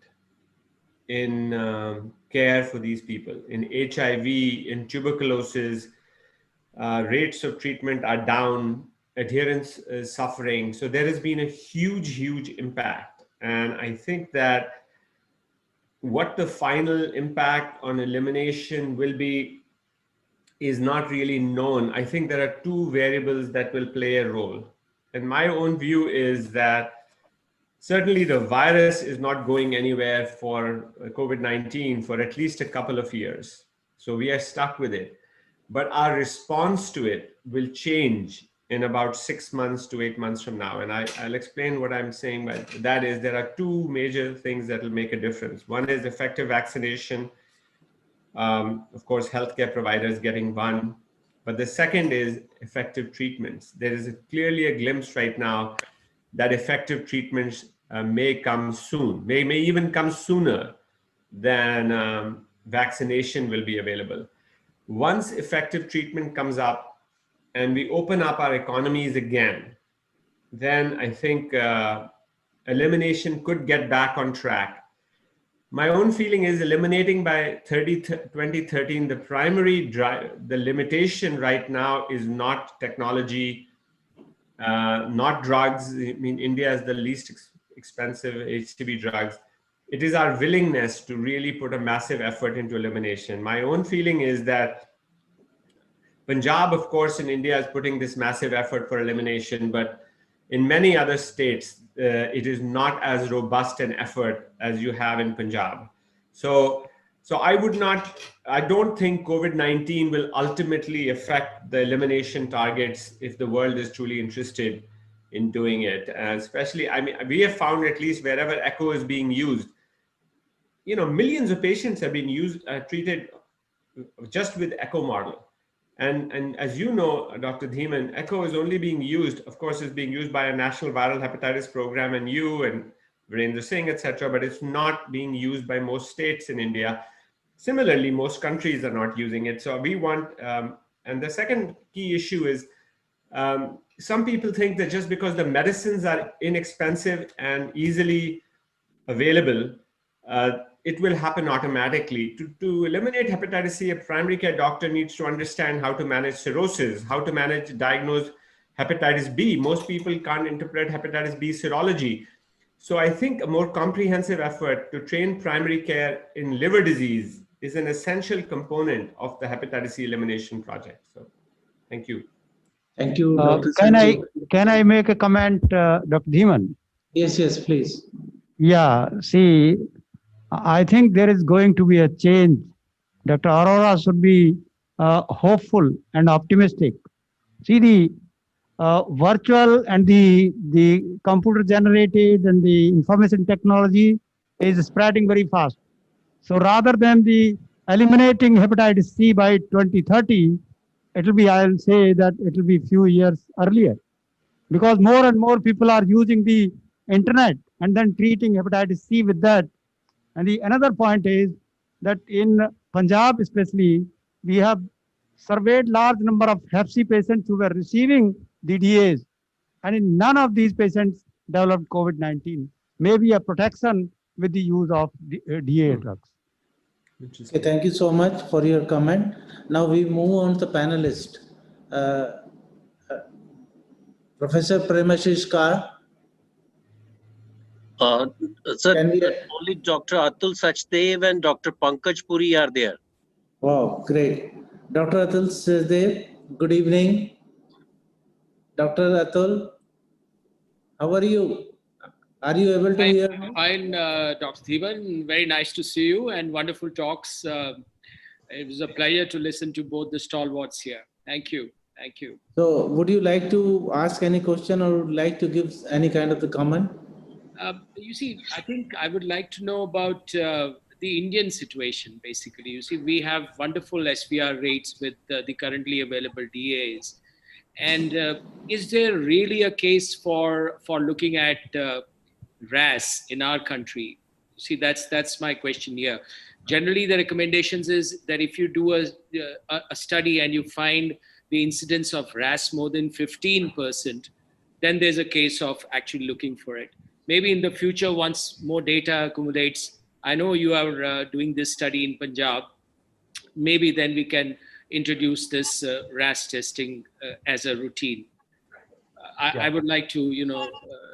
in care for these people. In HIV, in tuberculosis, rates of treatment are down, adherence is suffering. So there has been a huge, huge impact. And I think that what the final impact on elimination will be is not really known. I think there are two variables that will play a role. And my own view is that certainly the virus is not going anywhere for COVID-19 for at least a couple of years. So we are stuck with it. But our response to it will change in about 6 months to 8 months from now. And I'll explain what I'm saying by that is there are two major things that will make a difference. One is effective vaccination. Of course, healthcare providers getting one. But the second is effective treatments. There is clearly a glimpse right now that effective treatments may come soon, may even come sooner than vaccination will be available. Once effective treatment comes up and we open up our economies again, then I think elimination could get back on track. My own feeling is eliminating by 2013, the primary the limitation right now is not technology, not drugs. I mean, India is the least expensive HCV drugs. It is our willingness to really put a massive effort into elimination. My own feeling is that Punjab, of course, in India is putting this massive effort for elimination, but in many other states, it is not as robust an effort as you have in Punjab. So I don't think COVID-19 will ultimately affect the elimination targets if the world is truly interested in doing it. Especially, I mean, we have found at least wherever echo is being used, you know, millions of patients have been treated just with echo model. And as you know, Dr. Dheeman, echo is only being used, of course, is being used by a national viral hepatitis program and you and Virendra Singh, etc., but it's not being used by most states in India. Similarly, most countries are not using it. So we want, and the second key issue is some people think that just because the medicines are inexpensive and easily available, it will happen automatically. To eliminate hepatitis C, a primary care doctor needs to understand how to manage cirrhosis, how to diagnose hepatitis B. Most people can't interpret hepatitis B serology. So I think a more comprehensive effort to train primary care in liver disease is an essential component of the hepatitis C elimination project. So thank you. Thank you, Dr. Can I make a comment, Dr. Dhiman? Yes, please. Yeah, see, I think there is going to be a change. Dr. Aurora should be hopeful and optimistic. See, the virtual and the computer generated and the information technology is spreading very fast. So rather than the eliminating hepatitis C by 2030, it will be, I'll say that it will be few years earlier, because more and more people are using the internet and then treating hepatitis C with that. And the another point is that in Punjab especially, we have surveyed large number of Hep C patients who were receiving the DAs, and in none of these patients developed COVID-19. Maybe a protection with the use of the DA drugs. Okay, thank you so much for your comment. Now we move on to the panelist. Professor Premashish Kar. Sir, only Dr. Atul Sachdev and Dr. Pankaj Puri are there. Wow, great. Dr. Atul Sachdev, good evening. Dr. Atul, how are you? Are you able to hear me? Fine, Dr. Dhiman. Very nice to see you and wonderful talks. It was a pleasure to listen to both the stalwarts here. Thank you. Thank you. So would you like to ask any question or would like to give any kind of the comment? You see, I think I would like to know about the Indian situation, basically. You see, we have wonderful SVR rates with the currently available DAs. And is there really a case for looking at RAS in our country? See, that's my question here. Generally, the recommendations is that if you do a study and you find the incidence of RAS more than 15%, then there's a case of actually looking for it. Maybe in the future, once more data accumulates, I know you are doing this study in Punjab, maybe then we can introduce this RAS testing as a routine. I would like to,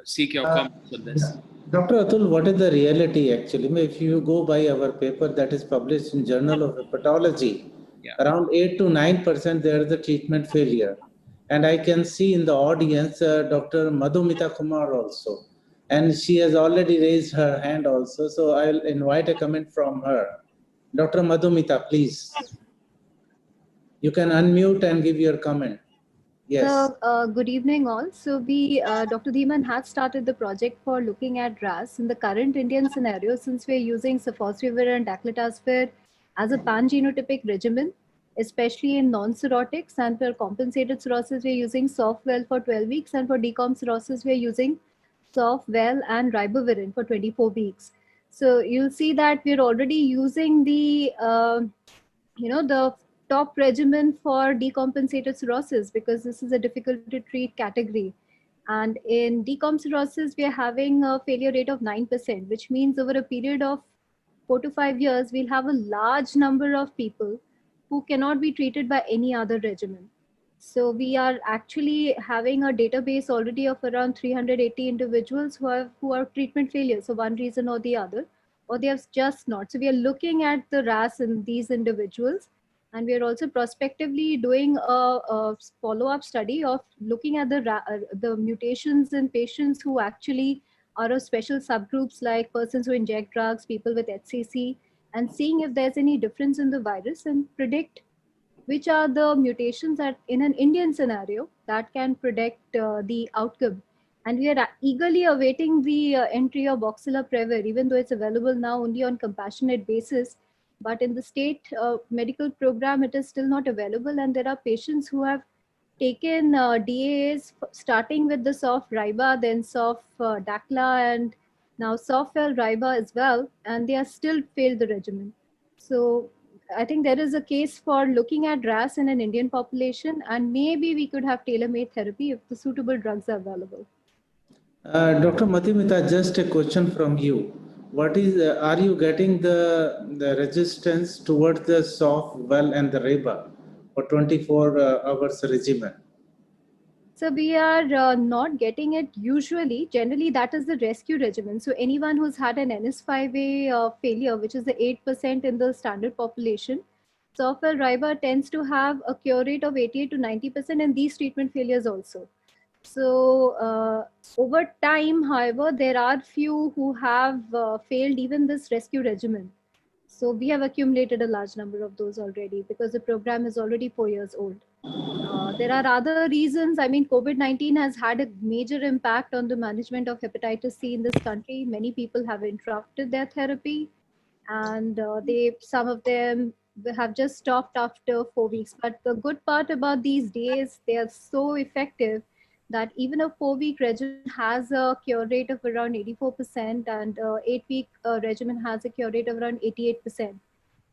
seek your comments on this. Dr. Atul, what is the reality actually? If you go by our paper that is published in Journal of Hepatology, around 8 to 9% there is a treatment failure. And I can see in the audience Dr. Madhumita Kumar also. And she has already raised her hand also. So I'll invite a comment from her. Dr. Madhumita, please. You can unmute and give your comment. Yes. So, good evening all. So Dr. Dhiman has started the project for looking at RAS in the current Indian scenario, since we're using sofosbuvir and daclitasphere as a pan-genotypic regimen, especially in non-cirrhotics, and for compensated cirrhosis, we're using Sofwell for 12 weeks, and for decomp cirrhosis, we're using Sofwell and ribavirin for 24 weeks. So you'll see that we're already using the, the top regimen for decompensated cirrhosis, because this is a difficult to treat category. And in decomp cirrhosis, we are having a failure rate of 9%, which means over a period of 4 to 5 years, we'll have a large number of people who cannot be treated by any other regimen. So we are actually having a database already of around 380 individuals who are treatment failures, so one reason or the other, or they have just not. So we are looking at the RAS in these individuals. And we are also prospectively doing a follow-up study of looking at the mutations in patients who actually are of special subgroups, like persons who inject drugs, people with HCC, and seeing if there's any difference in the virus and predict which are the mutations that in an Indian scenario that can predict the outcome. And we are eagerly awaiting the entry of oxaliprevir, even though it's available now only on compassionate basis. But in the state medical program, it is still not available. And there are patients who have taken DAs starting with the soft riba, then soft dacla, and Now Sofel, Riba as well, and they are still failed the regimen. So I think there is a case for looking at RAS in an Indian population, and maybe we could have tailor-made therapy if the suitable drugs are available. Dr. Madhumita, just a question from you. What is, are you getting the resistance towards the soft well and the REBA for 24 hours regimen? So we are not getting it usually. Generally, that is the rescue regimen. So anyone who's had an NS5A failure, which is the 8% in the standard population, Sofel Riba tends to have a cure rate of 88 to 90% in these treatment failures also. So over time, however, there are few who have failed even this rescue regimen. So we have accumulated a large number of those already because the program is already 4 years old. There are other reasons. I mean, COVID-19 has had a major impact on the management of hepatitis C in this country. Many people have interrupted their therapy, and some of them have just stopped after 4 weeks. But the good part about these days, they are so effective that even a 4-week regimen has a cure rate of around 84%, and 8-week regimen has a cure rate of around 88%.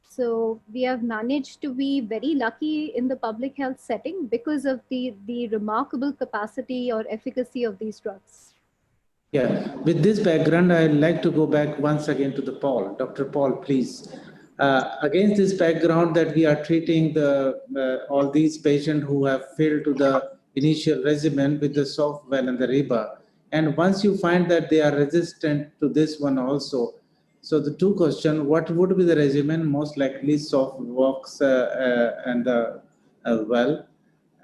So we have managed to be very lucky in the public health setting because of the remarkable capacity or efficacy of these drugs. Yeah, with this background, I'd like to go back once again to the Paul. Dr. Paul, please. Against this background that we are treating all these patients who have failed to the initial regimen with the soft well and the REBA, and once you find that they are resistant to this one also, so the two questions, what would be the regimen? Most likely soft works and the well.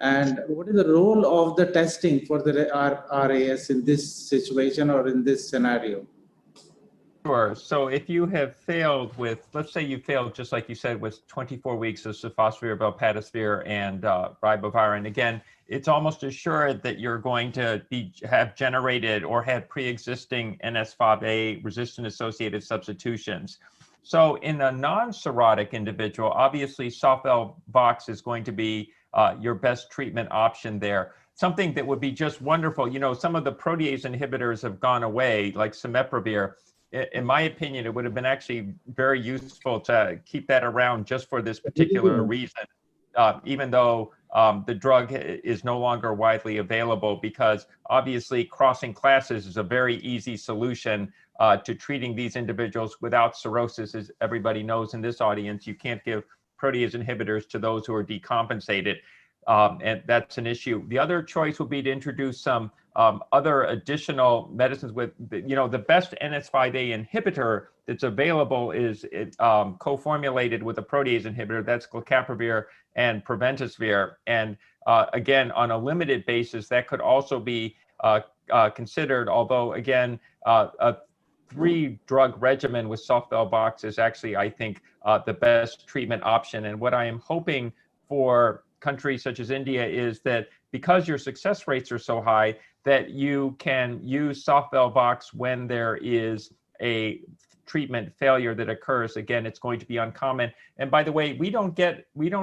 And what is the role of the testing for the RAS in this situation or in this scenario? Sure. So if you have failed with, let's say you failed, just like you said, with 24 weeks of sofosbuvir, valproatovir, and ribavirin, again, it's almost assured that you're going to have generated or had pre-existing NS5A resistant associated substitutions. So in a non-cirrhotic individual, obviously Sofel-Vox is going to be your best treatment option there. Something that would be just wonderful, you know, some of the protease inhibitors have gone away, like Cimeprevir. In my opinion, it would have been actually very useful to keep that around just for this particular reason, even though the drug is no longer widely available, because obviously crossing classes is a very easy solution to treating these individuals without cirrhosis. As everybody knows in this audience, you can't give protease inhibitors to those who are decompensated. And that's an issue. The other choice would be to introduce some other additional medicines with, you know, the best NS5A inhibitor that's available is co-formulated with a protease inhibitor. That's glecaprevir and preventosvir. And again, on a limited basis, that could also be considered, although again, a 3-drug regimen with Sofel-Vox is actually, I think, the best treatment option. And what I am hoping for countries such as India is that because your success rates are so high, that you can use Sofel-Vox when there is a treatment failure that occurs. Again, it's going to be uncommon. And by the way, we don't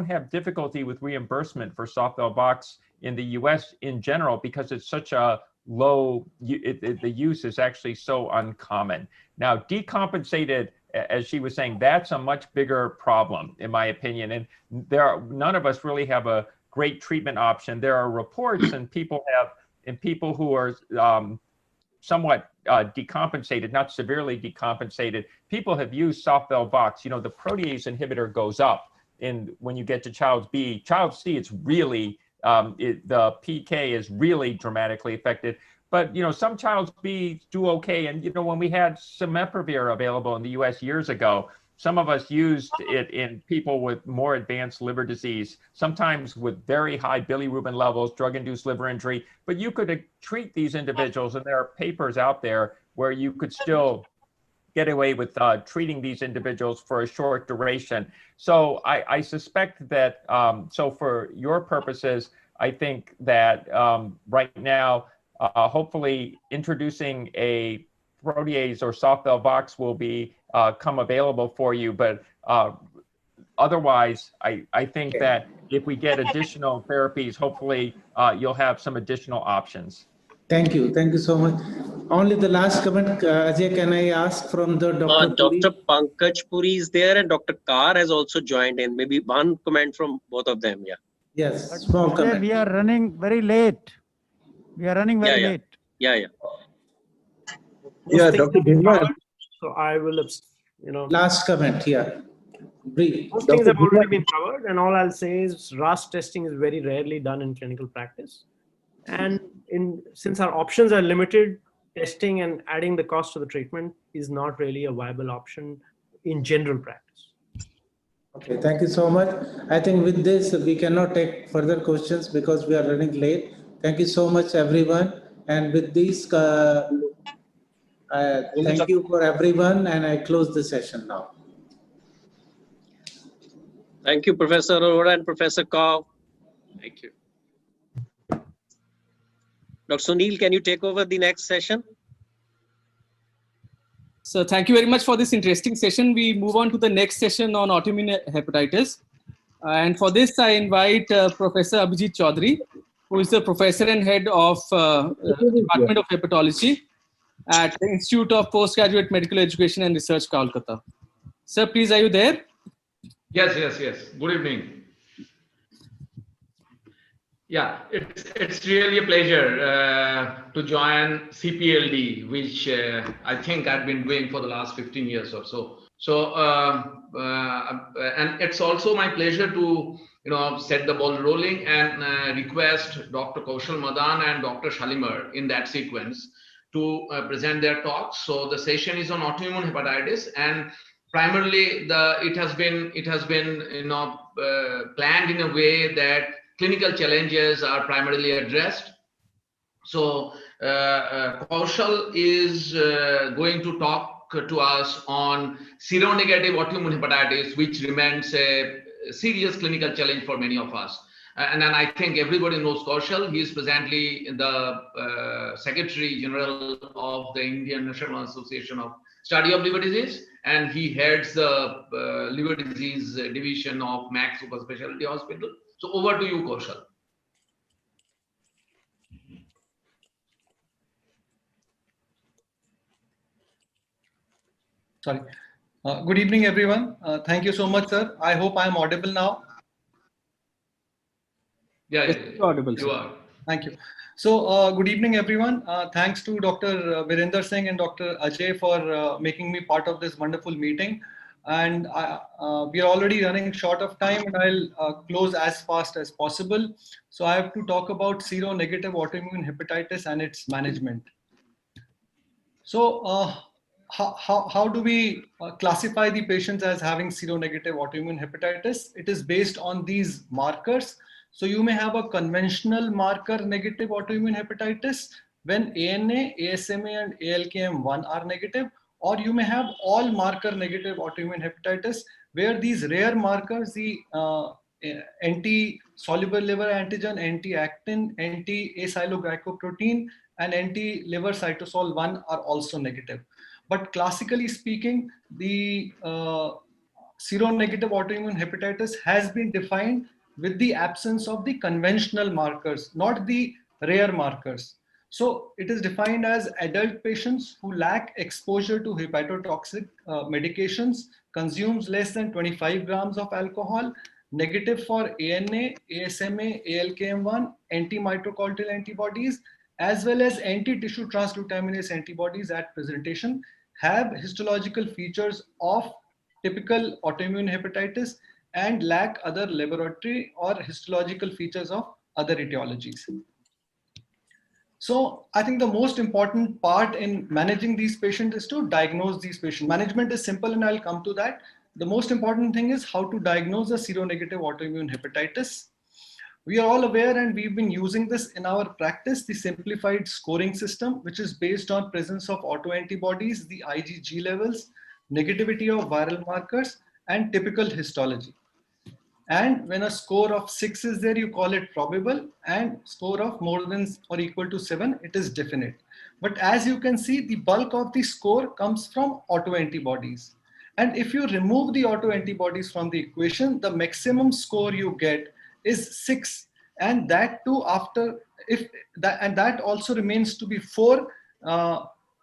have difficulty with reimbursement for Sofel-Vox in the US in general because it's such a low, the use is actually so uncommon. Now, decompensated, as she was saying, that's a much bigger problem, in my opinion. And none of us really have a great treatment option. There are reports and people who are somewhat decompensated, not severely decompensated, people have used Sofel-Vox. You know, the protease inhibitor goes up when you get to Child B. Child C, it's really, the PK is really dramatically affected. But, you know, some Child B do okay. And, you know, when we had Cimeprevir available in the US years ago, some of us used it in people with more advanced liver disease, sometimes with very high bilirubin levels, drug-induced liver injury. But you could treat these individuals, and there are papers out there where you could still get away with treating these individuals for a short duration. So I suspect that, so for your purposes, I think that right now, hopefully introducing a protease or Sofel-Vox will come available for you. But otherwise, I think that if we get additional therapies, hopefully you'll have some additional options. Thank you. Thank you so much. Only the last comment, Ajay, can I ask from the Dr. Puri? Dr. Pankaj Puri is there and Dr. Kar has also joined in. Maybe one comment from both of them. Yeah. Yes, small Ajay, comment. we are running very late. We are running very late. Yeah. Yeah, Dr. Dhiman. So I will, Last comment here. Brief. Most things have already been covered, and all I'll say is Rsk testing is very rarely done in clinical practice. And since our options are limited, testing and adding the cost to the treatment is not really a viable option in general practice. Okay, thank you so much. I think with this, we cannot take further questions because we are running late. Thank you so much, everyone. And with this, thank you for everyone, and I close the session now. Thank you, Professor Arora and Professor Kaur. Thank you. Dr. Sunil, can you take over the next session? So thank you very much for this interesting session. We move on to the next session on autoimmune hepatitis. And for this, I invite Professor Abhijit Chaudhary, who is the professor and head of Department of Hepatology at the Institute of Postgraduate Medical Education and Research, Kolkata. Sir, please, are you there? Yes. Good evening. Yeah, it's really a pleasure to join CPLD, which I think I've been doing for the last 15 years or so. And it's also my pleasure to set the ball rolling and request Dr. Kaushal Madan and Dr. Shalimar in that sequence to present their talks. So the session is on autoimmune hepatitis, and primarily it has been planned in a way that clinical challenges are primarily addressed. So Kaushal is going to talk to us on seronegative autoimmune hepatitis, which remains a serious clinical challenge for many of us. And then I think everybody knows Kaushal. He is presently the Secretary General of the Indian National Association of Study of Liver Disease, and he heads the liver disease division of Max Super Specialty Hospital. So over to you, Kaushal. Sorry. Good evening, everyone. Thank you so much, sir. I hope I am audible now. Yeah, you're audible. You are. Thank you. So good evening, everyone. Thanks to Dr. Virender Singh and Dr. Ajay for making me part of this wonderful meeting. And we are already running short of time, and I'll close as fast as possible. So I have to talk about seronegative autoimmune hepatitis and its management. So how do we classify the patients as having seronegative autoimmune hepatitis? It is based on these markers. So you may have a conventional marker negative autoimmune hepatitis when ANA, ASMA, and ALKM1 are negative, or you may have all marker negative autoimmune hepatitis where these rare markers, the anti-soluble liver antigen, anti-actin, anti-acylglycoprotein, and anti-liver cytosol 1 are also negative. But classically speaking, the seronegative autoimmune hepatitis has been defined with the absence of the conventional markers, not the rare markers. So it is defined as adult patients who lack exposure to hepatotoxic medications, consumes less than 25 grams of alcohol, negative for ANA, ASMA, ALKM1, anti-mitochondrial antibodies, as well as anti-tissue transglutaminase antibodies at presentation, have histological features of typical autoimmune hepatitis and lack other laboratory or histological features of other etiologies. So I think the most important part in managing these patients is to diagnose these patients. Management is simple, and I'll come to that. The most important thing is how to diagnose a seronegative autoimmune hepatitis. We are all aware, and we've been using this in our practice, the simplified scoring system, which is based on presence of autoantibodies, the IgG levels, negativity of viral markers, and typical histology. And when a score of 6 is there, you call it probable, and score of more than or equal to 7, it is definite. But as you can see, the bulk of the score comes from autoantibodies. And if you remove the autoantibodies from the equation, the maximum score you get is 6. and that too after, if that, and that also remains to be 4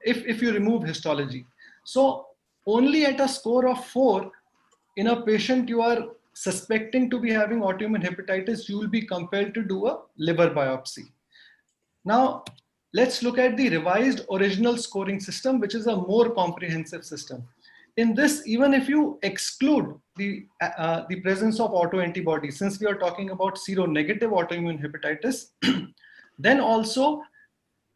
if you remove histology. So only at a score of 4 in a patient you are suspecting to be having autoimmune hepatitis, you will be compelled to do a liver biopsy. Now, let's look at the revised original scoring system, which is a more comprehensive system. In this, even if you exclude the presence of autoantibodies, since we are talking about seronegative autoimmune hepatitis, then also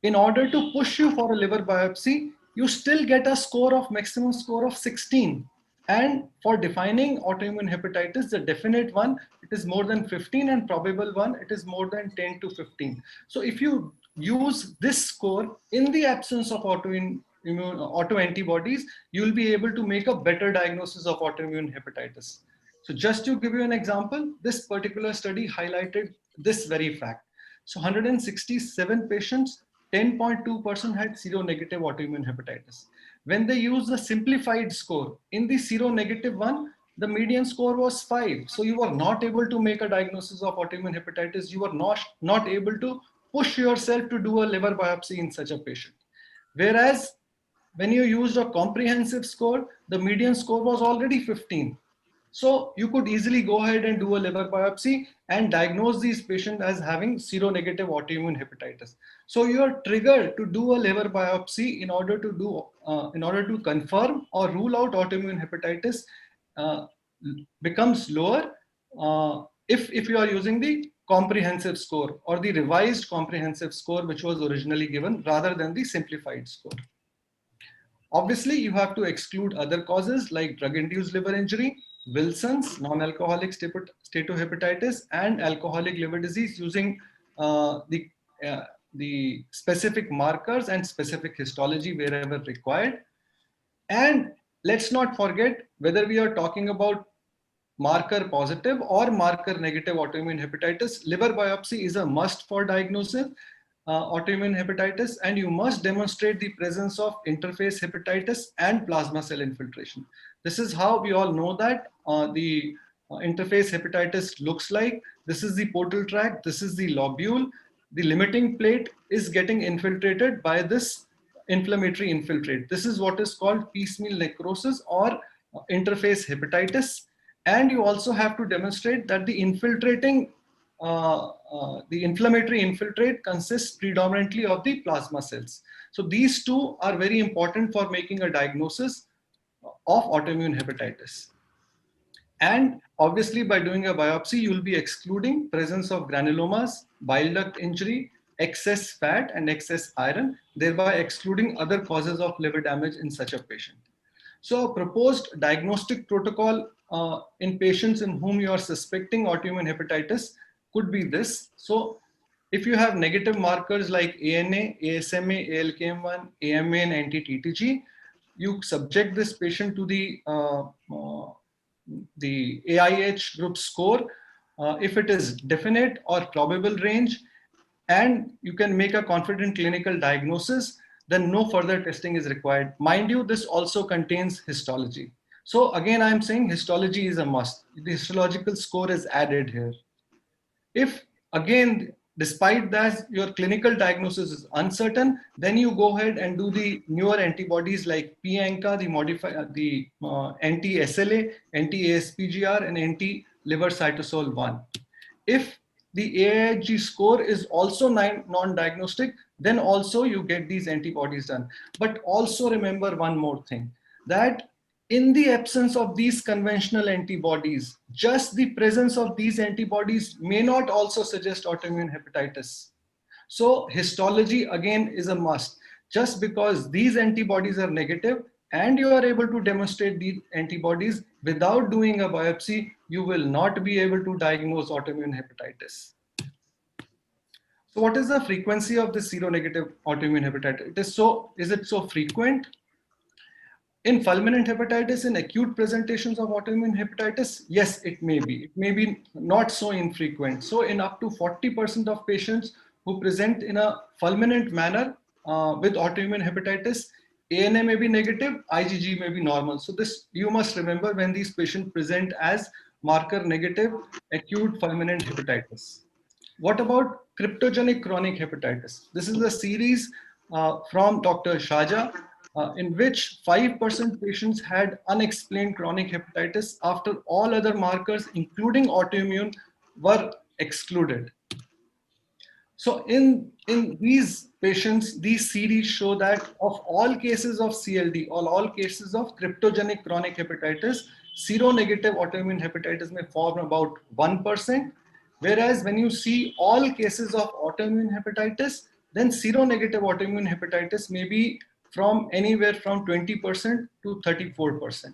in order to push you for a liver biopsy, you still get a score of maximum score of 16. And for defining autoimmune hepatitis, the definite one, it is more than 15, and probable one, it is more than 10 to 15. So if you use this score in the absence of autoantibodies, you will be able to make a better diagnosis of autoimmune hepatitis. So just to give you an example, this particular study highlighted this very fact. So 167 patients, 10.2% had seronegative autoimmune hepatitis. When they used the simplified score, in the seronegative one, the median score was 5. So you were not able to make a diagnosis of autoimmune hepatitis. You were not able to push yourself to do a liver biopsy in such a patient. Whereas when you used a comprehensive score, the median score was already 15. So you could easily go ahead and do a liver biopsy and diagnose these patients as having seronegative autoimmune hepatitis. So you are triggered to do a liver biopsy in order to confirm or rule out autoimmune hepatitis becomes lower if you are using the comprehensive score or the revised comprehensive score, which was originally given, rather than the simplified score. Obviously, you have to exclude other causes like drug-induced liver injury, Wilson's, non-alcoholic steatohepatitis, and alcoholic liver disease using the specific markers and specific histology wherever required. And let's not forget, whether we are talking about marker positive or marker negative autoimmune hepatitis, liver biopsy is a must for diagnosis autoimmune hepatitis, and you must demonstrate the presence of interface hepatitis and plasma cell infiltration. This is how we all know that the interface hepatitis looks like. This is the portal tract, this is the lobule. The limiting plate is getting infiltrated by this inflammatory infiltrate. This is what is called piecemeal necrosis or interface hepatitis. And you also have to demonstrate that the infiltrating the inflammatory infiltrate consists predominantly of the plasma cells. So these two are very important for making a diagnosis of autoimmune hepatitis. And obviously by doing a biopsy, you will be excluding presence of granulomas, bile duct injury, excess fat and excess iron, thereby excluding other causes of liver damage in such a patient. So a proposed diagnostic protocol in patients in whom you are suspecting autoimmune hepatitis could be this. So if you have negative markers like ANA, ASMA, ALKM1, AMA and anti-TTG, you subject this patient to the AIH group score if it is definite or probable range, and you can make a confident clinical diagnosis, then no further testing is required. Mind you, this also contains histology. So again, I'm saying histology is a must. The histological score is added here. If again, despite that, your clinical diagnosis is uncertain, then you go ahead and do the newer antibodies like p-ANCA, the anti-SLA, anti-ASPGR, and anti-liver cytosol 1. If the AIHG score is also non-diagnostic, then also you get these antibodies done. But also remember one more thing, that in the absence of these conventional antibodies, just the presence of these antibodies may not also suggest autoimmune hepatitis. So histology again is a must. Just because these antibodies are negative and you are able to demonstrate these antibodies without doing a biopsy, you will not be able to diagnose autoimmune hepatitis. So what is the frequency of this seronegative autoimmune hepatitis? Is it so frequent? In fulminant hepatitis, in acute presentations of autoimmune hepatitis, yes, it may be. It may be not so infrequent. So in up to 40% of patients who present in a fulminant manner with autoimmune hepatitis, ANA may be negative, IgG may be normal. So this you must remember when these patients present as marker negative acute fulminant hepatitis. What about cryptogenic chronic hepatitis? This is a series from Dr. Shaja, in which 5% patients had unexplained chronic hepatitis after all other markers, including autoimmune, were excluded. So in these patients, these series show that of all cases of CLD, all cases of cryptogenic chronic hepatitis, seronegative autoimmune hepatitis may form about 1%. Whereas when you see all cases of autoimmune hepatitis, then seronegative autoimmune hepatitis may be from anywhere from 20% to 34%.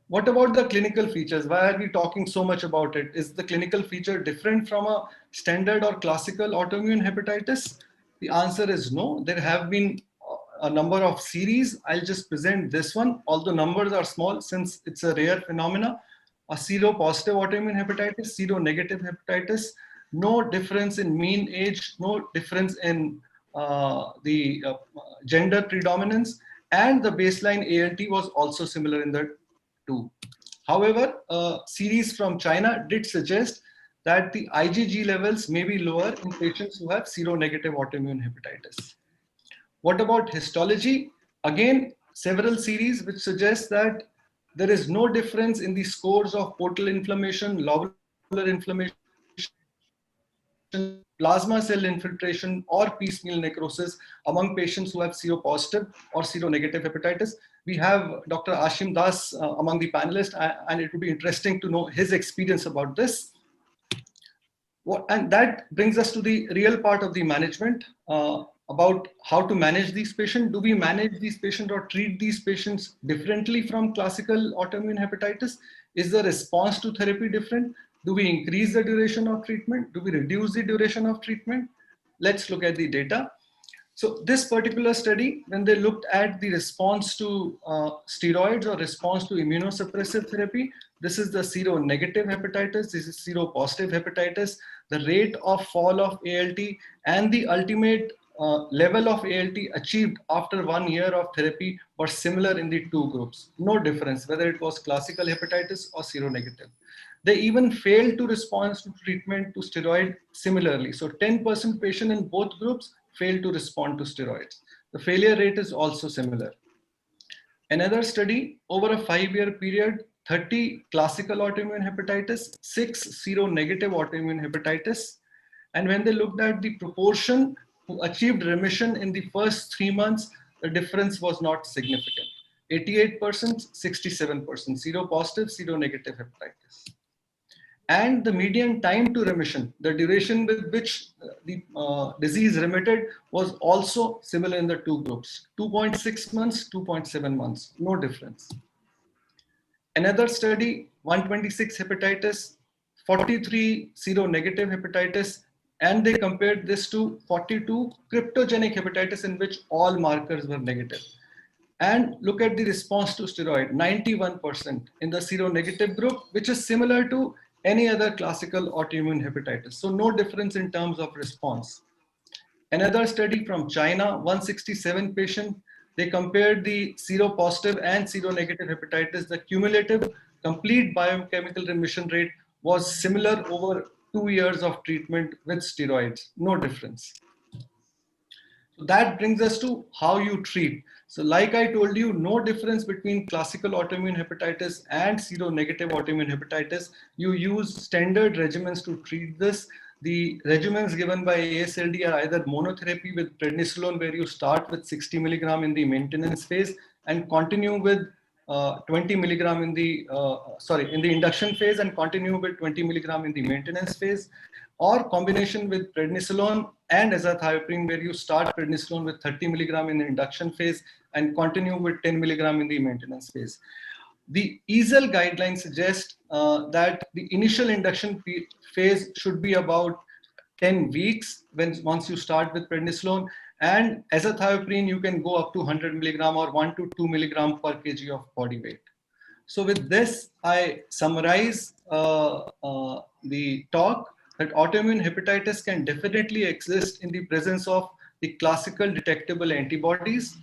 What about the clinical features? Why are we talking so much about it? Is the clinical feature different from a standard or classical autoimmune hepatitis? The answer is no. There have been a number of series. I'll just present this one, although numbers are small since it's a rare phenomena. A seropositive autoimmune hepatitis, seronegative hepatitis, no difference in mean age, no difference in the gender predominance, and the baseline ALT was also similar in the two. However, a series from China did suggest that the IgG levels may be lower in patients who have seronegative autoimmune hepatitis. What about histology? Again, several series which suggest that there is no difference in the scores of portal inflammation, lobular inflammation, plasma cell infiltration, or piecemeal necrosis among patients who have seropositive or seronegative hepatitis. We have Dr. Ashim Das among the panelists, and it would be interesting to know his experience about this. And that brings us to the real part of the management, about how to manage these patients. Do we manage these patients or treat these patients differently from classical autoimmune hepatitis? Is the response to therapy different? Do we increase the duration of treatment? Do we reduce the duration of treatment? Let's look at the data. So this particular study, when they looked at the response to steroids or response to immunosuppressive therapy, this is the seronegative hepatitis, this is seropositive hepatitis, the rate of fall of ALT and the ultimate level of ALT achieved after 1 year of therapy were similar in the two groups. No difference whether it was classical hepatitis or seronegative. They even failed to respond to treatment to steroid similarly. So 10% patient in both groups failed to respond to steroids. The failure rate is also similar. Another study, over a 5-year period, 30 classical autoimmune hepatitis, 6 seronegative autoimmune hepatitis. And when they looked at the proportion who achieved remission in the first 3 months, the difference was not significant. 88%, 67%, seropositive, seronegative hepatitis. And the median time to remission, the duration with which the disease remitted, was also similar in the two groups. 2.6 months, 2.7 months, no difference. Another study, 126 hepatitis, 43 seronegative hepatitis, and they compared this to 42 cryptogenic hepatitis in which all markers were negative. And look at the response to steroid, 91% in the seronegative group, which is similar to any other classical autoimmune hepatitis. So no difference in terms of response. Another study from China, 167 patients, they compared the seropositive and seronegative hepatitis. The cumulative complete biochemical remission rate was similar over 2 years of treatment with steroids, no difference. So that brings us to how you treat. So like I told you, no difference between classical autoimmune hepatitis and seronegative autoimmune hepatitis. You use standard regimens to treat this. The regimens given by ASLD are either monotherapy with prednisolone, where you start with 60 milligram in the maintenance phase and continue with 20 milligram in the induction phase and continue with 20 milligram in the maintenance phase, or combination with prednisolone and azathioprine, where you start prednisolone with 30 milligram in the induction phase and continue with 10 milligram in the maintenance phase. The EASL guidelines suggest that the initial induction phase should be about 10 weeks once you start with prednisolone, and azathioprine you can go up to 100 milligram or 1 to 2 milligram per kg of body weight. So with this, I summarize the talk that autoimmune hepatitis can definitely exist in the presence of the classical detectable antibodies.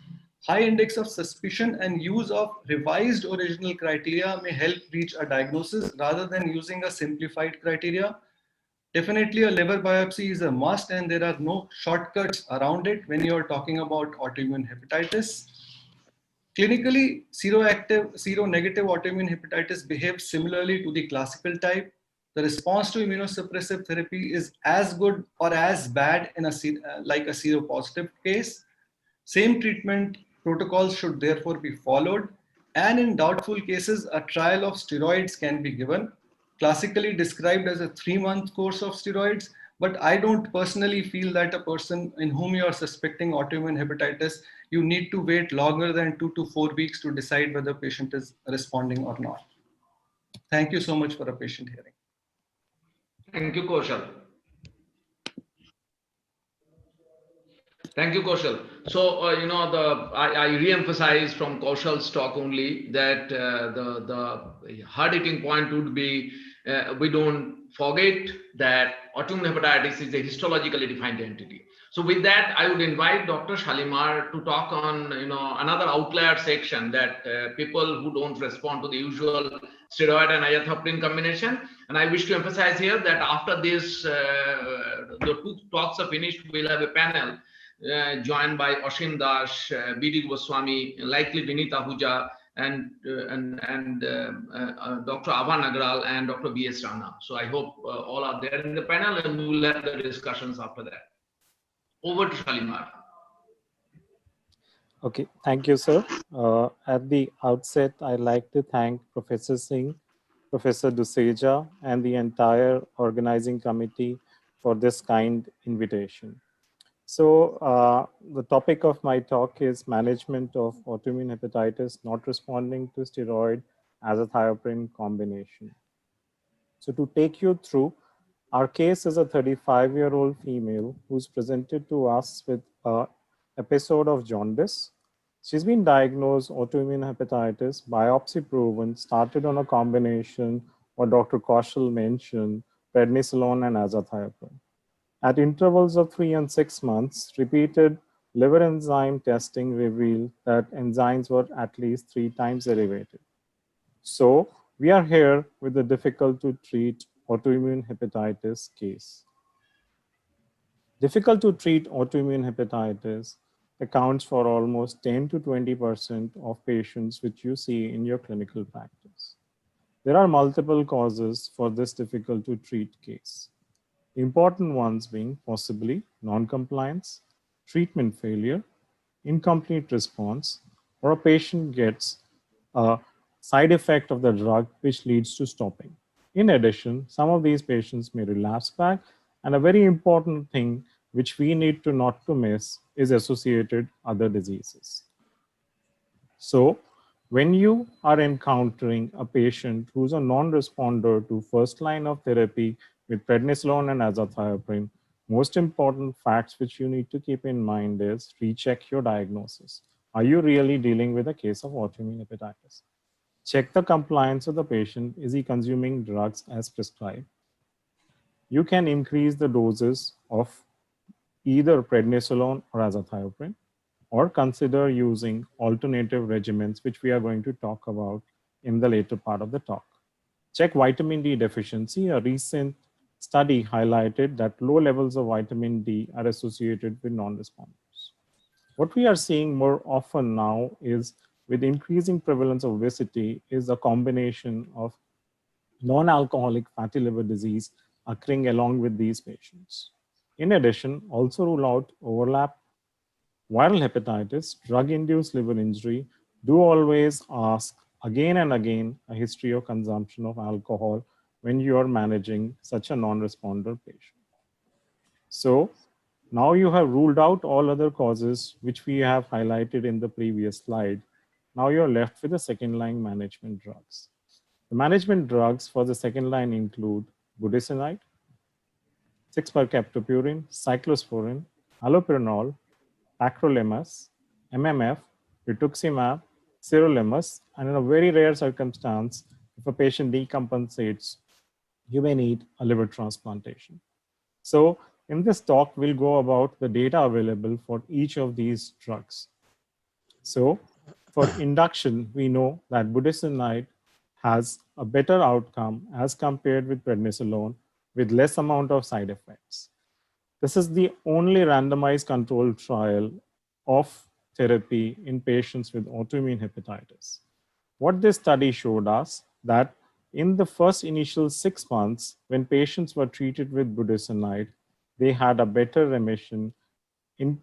High index of suspicion and use of revised original criteria may help reach a diagnosis rather than using a simplified criteria. Definitely a liver biopsy is a must and there are no shortcuts around it when you're talking about autoimmune hepatitis. Clinically, seronegative autoimmune hepatitis behaves similarly to the classical type. The response to immunosuppressive therapy is as good or as bad in like a seropositive case. Same treatment protocols should therefore be followed, and in doubtful cases, a trial of steroids can be given, classically described as a 3-month course of steroids. But I don't personally feel that a person in whom you are suspecting autoimmune hepatitis, you need to wait longer than 2 to 4 weeks to decide whether the patient is responding or not. Thank you so much for a patient hearing. Thank you, Kaushal. Thank you, Kaushal. So, I re-emphasize from Kaushal's talk only that the hard-hitting point would be we don't forget that autoimmune hepatitis is a histologically defined entity. So with that, I would invite Dr. Shalimar to talk on another outlier section that people who don't respond to the usual steroid and azathioprine combination. And I wish to emphasize here that after this, the 2 talks are finished, we'll have a panel joined by Ashim Das, B.D. Goswami, likely Vinita Ahuja, and Dr. Ava Nagral and Dr. B.S. Rana. So I hope all are there in the panel and we will have the discussions after that. Over to Shalimar. Okay, thank you, sir. At the outset, I'd like to thank Professor Singh, Professor Duseja, and the entire organizing committee for this kind invitation. So the topic of my talk is management of autoimmune hepatitis not responding to steroid azathioprine combination. So to take you through, our case is a 35-year-old female who's presented to us with an episode of jaundice. She's been diagnosed autoimmune hepatitis, biopsy proven, started on a combination what Dr. Kaushal mentioned, prednisolone and azathioprine. At intervals of 3 and 6 months, repeated liver enzyme testing revealed that enzymes were at least 3 times elevated. So we are here with the difficult to treat autoimmune hepatitis case. Difficult to treat autoimmune hepatitis accounts for almost 10 to 20% of patients which you see in your clinical practice. There are multiple causes for this difficult to treat case. Important ones being possibly non-compliance, treatment failure, incomplete response, or a patient gets a side effect of the drug which leads to stopping. In addition, some of these patients may relapse back, and a very important thing which we need to not to miss is associated other diseases. So when you are encountering a patient who's a non-responder to first line of therapy with prednisolone and azathioprine, most important facts which you need to keep in mind is recheck your diagnosis. Are you really dealing with a case of autoimmune hepatitis? Check the compliance of the patient. Is he consuming drugs as prescribed? You can increase the doses of either prednisolone or azathioprine, or consider using alternative regimens, which we are going to talk about in the later part of the talk. Check vitamin D deficiency. A recent study highlighted that low levels of vitamin D are associated with non-responders. What we are seeing more often now is, with increasing prevalence of obesity, is a combination of non-alcoholic fatty liver disease occurring along with these patients. In addition, also rule out overlap viral hepatitis, drug-induced liver injury. Do always ask again and again a history of consumption of alcohol when you are managing such a non-responder patient. So now you have ruled out all other causes which we have highlighted in the previous slide. Now you're left with the second line management drugs. The management drugs for the second line include budesonide, 6-mercaptopurine, cyclosporin, allopurinol, tacrolimus, MMF, rituximab, sirolimus, and in a very rare circumstance, if a patient decompensates, you may need a liver transplantation. So in this talk, we'll go about the data available for each of these drugs. So for induction, we know that budesonide has a better outcome as compared with prednisolone with less amount of side effects. This is the only randomized controlled trial of therapy in patients with autoimmune hepatitis. What this study showed us that in the first initial 6 months, when patients were treated with budesonide, they had a better remission in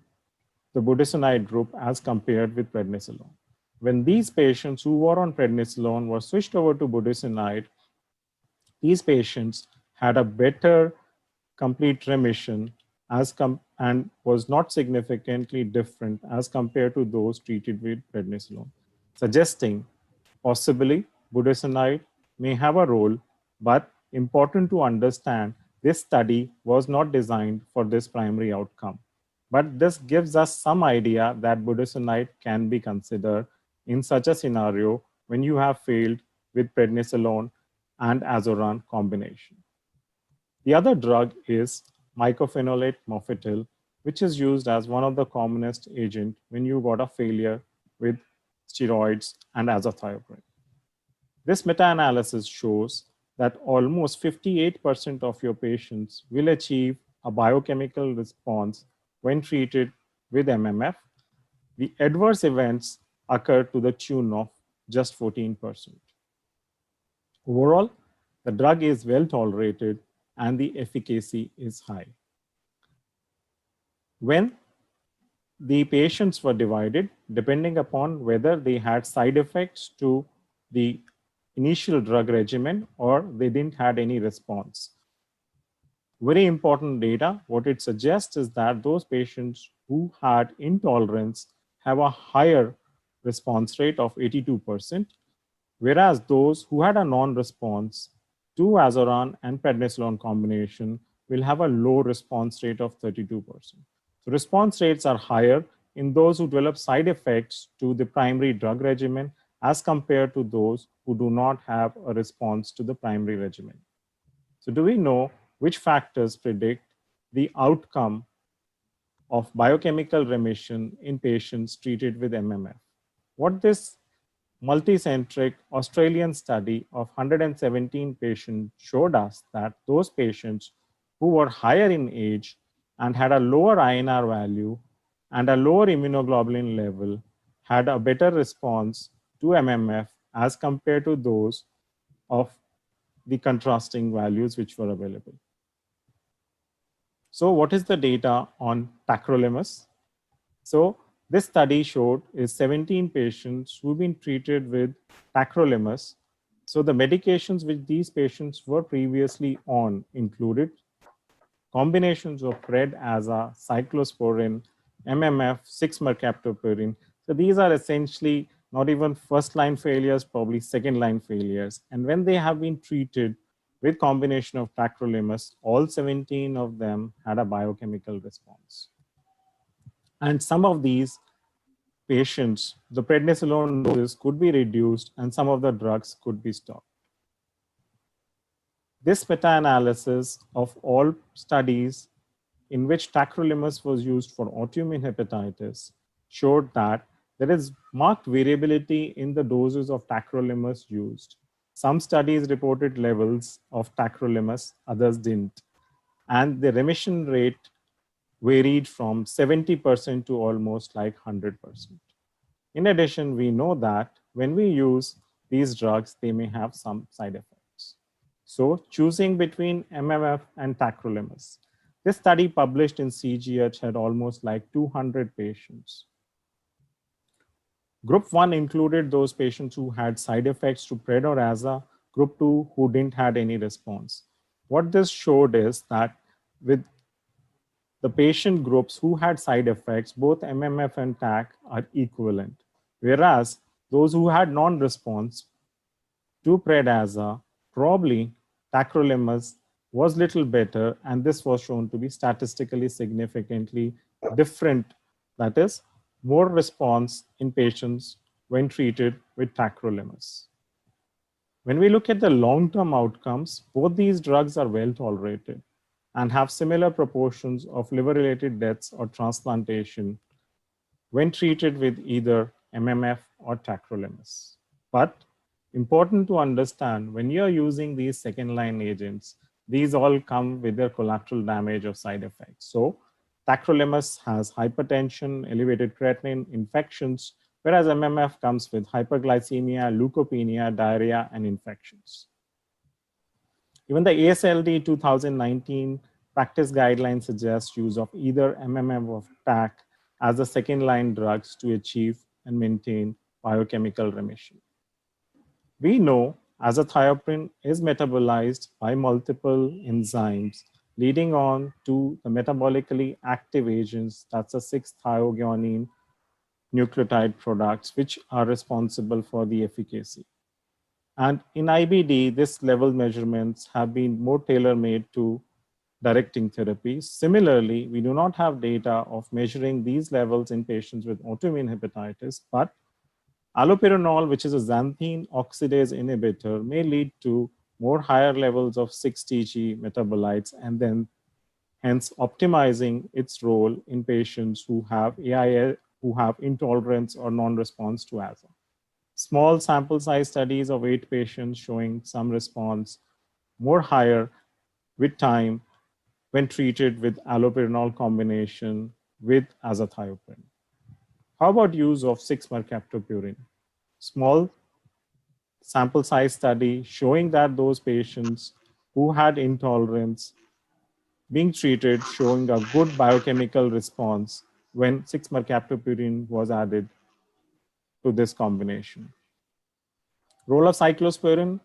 the budesonide group as compared with prednisolone. When these patients who were on prednisolone were switched over to budesonide, these patients had a better complete remission and was not significantly different as compared to those treated with prednisolone, suggesting possibly budesonide may have a role, but important to understand this study was not designed for this primary outcome. But this gives us some idea that budesonide can be considered in such a scenario when you have failed with prednisolone and azoran combination. The other drug is mycophenolate mofetil, which is used as one of the commonest agent when you got a failure with steroids and azathioprine. This meta-analysis shows that almost 58% of your patients will achieve a biochemical response when treated with MMF. The adverse events occur to the tune of just 14%. Overall, the drug is well tolerated and the efficacy is high. When the patients were divided, depending upon whether they had side effects to the initial drug regimen or they didn't had any response. Very important data, what it suggests is that those patients who had intolerance have a higher response rate of 82%, whereas those who had a non-response to azoran and prednisolone combination will have a low response rate of 32%. So response rates are higher in those who develop side effects to the primary drug regimen as compared to those who do not have a response to the primary regimen. So do we know which factors predict the outcome of biochemical remission in patients treated with MMF? What this multicentric Australian study of 117 patients showed us that those patients who were higher in age and had a lower INR value and a lower immunoglobulin level had a better response to MMF as compared to those of the contrasting values which were available. So what is the data on tacrolimus? So this study showed is 17 patients who've been treated with tacrolimus. So the medications which these patients were previously on included combinations of pred-aza, cyclosporin, MMF, 6-mercaptopurine. So these are essentially not even first-line failures, probably second-line failures. And when they have been treated with combination of tacrolimus, all 17 of them had a biochemical response. And some of these patients, the prednisolone doses could be reduced and some of the drugs could be stopped. This meta-analysis of all studies in which tacrolimus was used for autoimmune hepatitis showed that there is marked variability in the doses of tacrolimus used. Some studies reported levels of tacrolimus, others didn't. And the remission rate varied from 70% to almost like 100%. In addition, we know that when we use these drugs, they may have some side effects. So choosing between MMF and tacrolimus. This study published in CGH had almost like 200 patients. Group 1 included those patients who had side effects to pred or aza. Group 2 who didn't had any response. What this showed is that with the patient groups who had side effects, both MMF and TAC are equivalent. Whereas those who had non-response to pred-aza, probably tacrolimus was little better, and this was shown to be statistically significantly different. That is, more response in patients when treated with tacrolimus. When we look at the long-term outcomes, both these drugs are well tolerated and have similar proportions of liver-related deaths or transplantation when treated with either MMF, or tacrolimus. But important to understand, when you're using these second-line agents, these all come with their collateral damage of side effects. So tacrolimus has hypertension, elevated creatinine, infections, whereas MMF comes with hyperglycemia, leukopenia, diarrhea, and infections. Even the ASLD 2019 practice guidelines suggest use of either MMF or TAC as the second-line drugs to achieve and maintain biochemical remission. We know azathioprine is metabolized by multiple enzymes, leading on to the metabolically active agents, that's the 6-thioguanine nucleotide products, which are responsible for the efficacy. And in IBD, this level measurements have been more tailor-made to directing therapies. Similarly, we do not have data of measuring these levels in patients with autoimmune hepatitis, but allopurinol, which is a xanthine oxidase inhibitor, may lead to more higher levels of 6-TG metabolites, and then hence optimizing its role in patients who have AIS, who have intolerance or non-response to ASA. Small sample size studies of 8 patients showing some response more higher with time when treated with allopurinol combination with azathioprine. How about use of 6-mercaptopurine? Small sample size study showing that those patients who had intolerance being treated showing a good biochemical response when 6-mercaptopurine was added to this combination. Role of cyclosporin,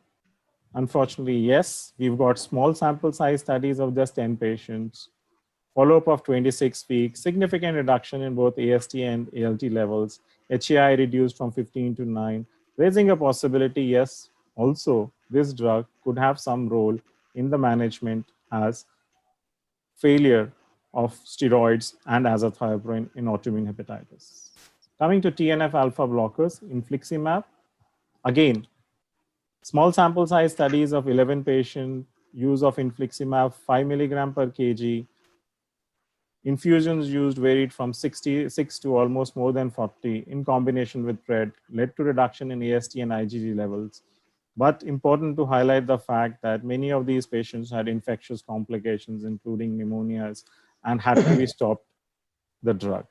unfortunately, yes, we've got small sample size studies of just 10 patients, follow-up of 26 weeks, significant reduction in both AST and ALT levels, HAI reduced from 15 to 9, raising a possibility, yes, also this drug could have some role in the management as failure of steroids and azathioprine in autoimmune hepatitis. Coming to TNF alpha blockers, infliximab, again, small sample size studies of 11 patients, use of infliximab 5 milligram per kg. Infusions used varied from 66 to almost more than 40 in combination with PRED, led to reduction in AST and IgG levels. But important to highlight the fact that many of these patients had infectious complications, including pneumonias, and had to be stopped the drug.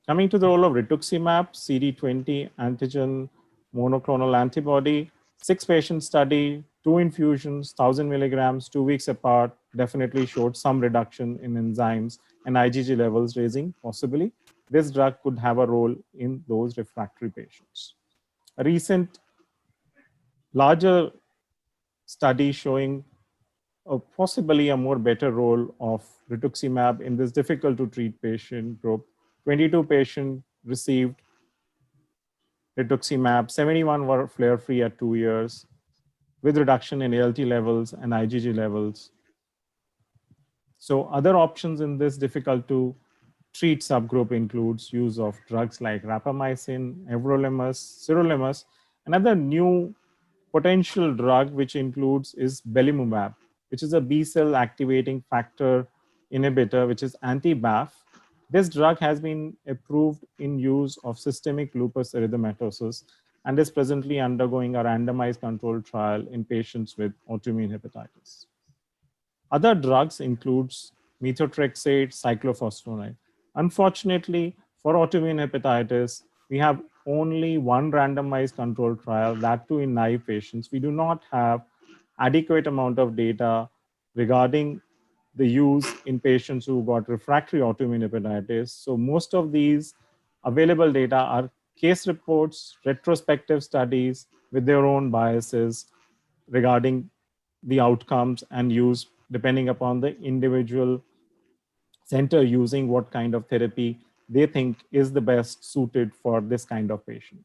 Coming to the role of rituximab, CD20 antigen monoclonal antibody, 6-patient study, 2 infusions, 1,000 milligrams, 2 weeks apart, definitely showed some reduction in enzymes and IgG levels, raising possibly this drug could have a role in those refractory patients. A recent larger study showing possibly a more better role of rituximab in this difficult to treat patient group. 22 patients received rituximab, 71 were flare-free at 2 years with reduction in ALT levels and IgG levels. So other options in this difficult to treat subgroup includes use of drugs like rapamycin, everolimus, sirolimus. Another new potential drug which includes is belimumab, which is a B-cell activating factor inhibitor, which is anti-BAFF. This drug has been approved in use of systemic lupus erythematosus and is presently undergoing a randomized controlled trial in patients with autoimmune hepatitis. Other drugs includes methotrexate, cyclophosphamide. Unfortunately, for autoimmune hepatitis, we have only one randomized controlled trial, that too in naive patients. We do not have adequate amount of data regarding the use in patients who got refractory autoimmune hepatitis. So most of these available data are case reports, retrospective studies with their own biases regarding the outcomes and use depending upon the individual center using what kind of therapy they think is the best suited for this kind of patient.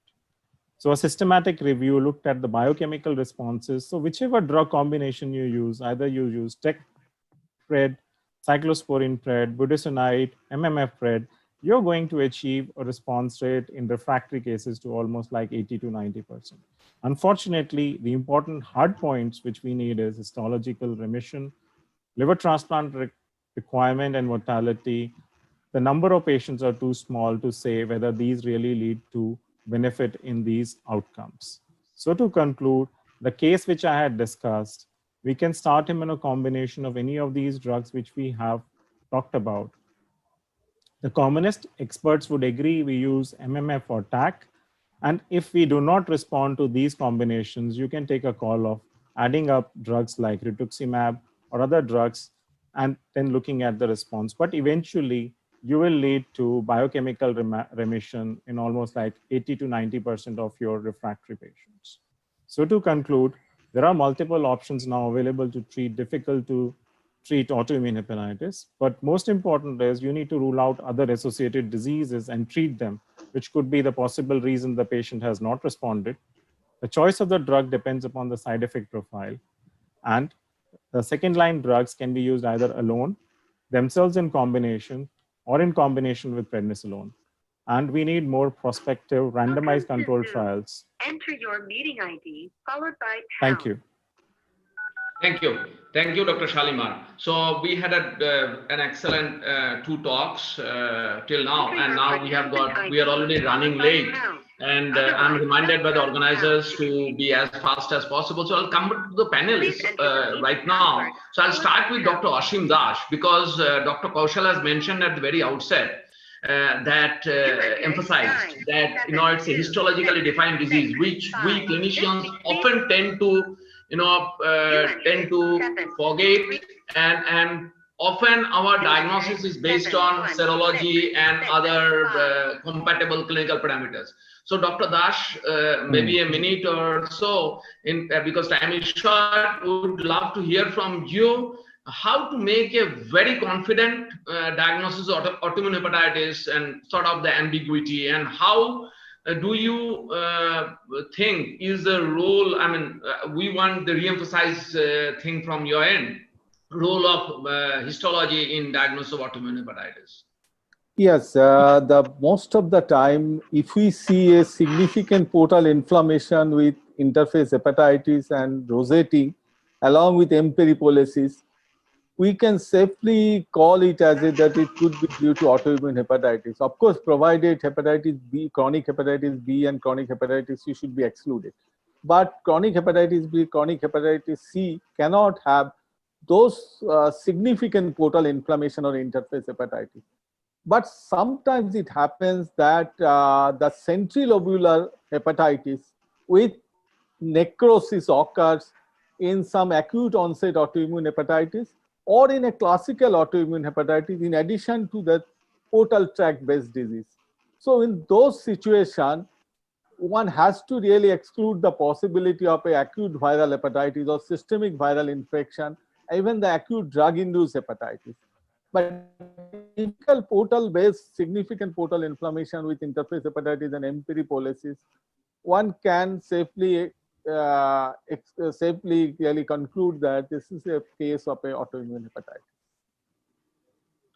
So a systematic review looked at the biochemical responses. So whichever drug combination you use, either you use TEC-PRED, cyclosporin-PRED, budesonide, MMF-PRED, you're going to achieve a response rate in refractory cases to almost like 80 to 90%. Unfortunately, the important hard points which we need is histological remission, liver transplant requirement and mortality, the number of patients are too small to say whether these really lead to benefit in these outcomes. So to conclude, the case which I had discussed, we can start him in a combination of any of these drugs which we have talked about. The commonest experts would agree we use MMF or TAC. And if we do not respond to these combinations, you can take a call of adding up drugs like rituximab or other drugs and then looking at the response. But eventually, you will lead to biochemical remission in almost like 80 to 90% of your refractory patients. So to conclude, there are multiple options now available to treat difficult to treat autoimmune hepatitis. But most important is you need to rule out other associated diseases and treat them, which could be the possible reason the patient has not responded. The choice of the drug depends upon the side effect profile. And the second line drugs can be used either alone, themselves in combination, or in combination with prednisolone. And we need more prospective randomized controlled trials. Enter your meeting ID followed by Thank you. Thank you. Thank you, Dr. Shalimar. So we had an excellent two talks till now, and now we are already running late. And I'm reminded by the organizers to be as fast as possible. So I'll come to the panelists right now. So I'll start with Dr. Ashim Dash, because Dr. Kaushal has mentioned at the very outset that emphasized that it's a histologically defined disease, which we clinicians often tend to forget, and often our diagnosis is based on serology and other compatible clinical parameters. So Dr. Dash, maybe a minute or so, because time is short, would love to hear from you how to make a very confident diagnosis of autoimmune hepatitis and sort of the ambiguity, and how do you think is the role, we want the re-emphasize thing from your end, role of histology in diagnosis of autoimmune hepatitis? Yes, the most of the time, if we see a significant portal inflammation with interface hepatitis and rosetting, along with emperipolesis, we can safely call it as that it could be due to autoimmune hepatitis. Of course, provided hepatitis B, chronic hepatitis B and chronic hepatitis C should be excluded. But chronic hepatitis B, chronic hepatitis C cannot have those significant portal inflammation or interface hepatitis. But sometimes it happens that the centrilobular hepatitis with necrosis occurs in some acute onset autoimmune hepatitis or in a classical autoimmune hepatitis, in addition to the portal tract based disease. So in those situations, one has to really exclude the possibility of a acute viral hepatitis or systemic viral infection, even the acute drug-induced hepatitis. But typical portal-based significant portal inflammation with interface hepatitis and emperipolesis, one can safely clearly conclude that this is a case of a autoimmune hepatitis.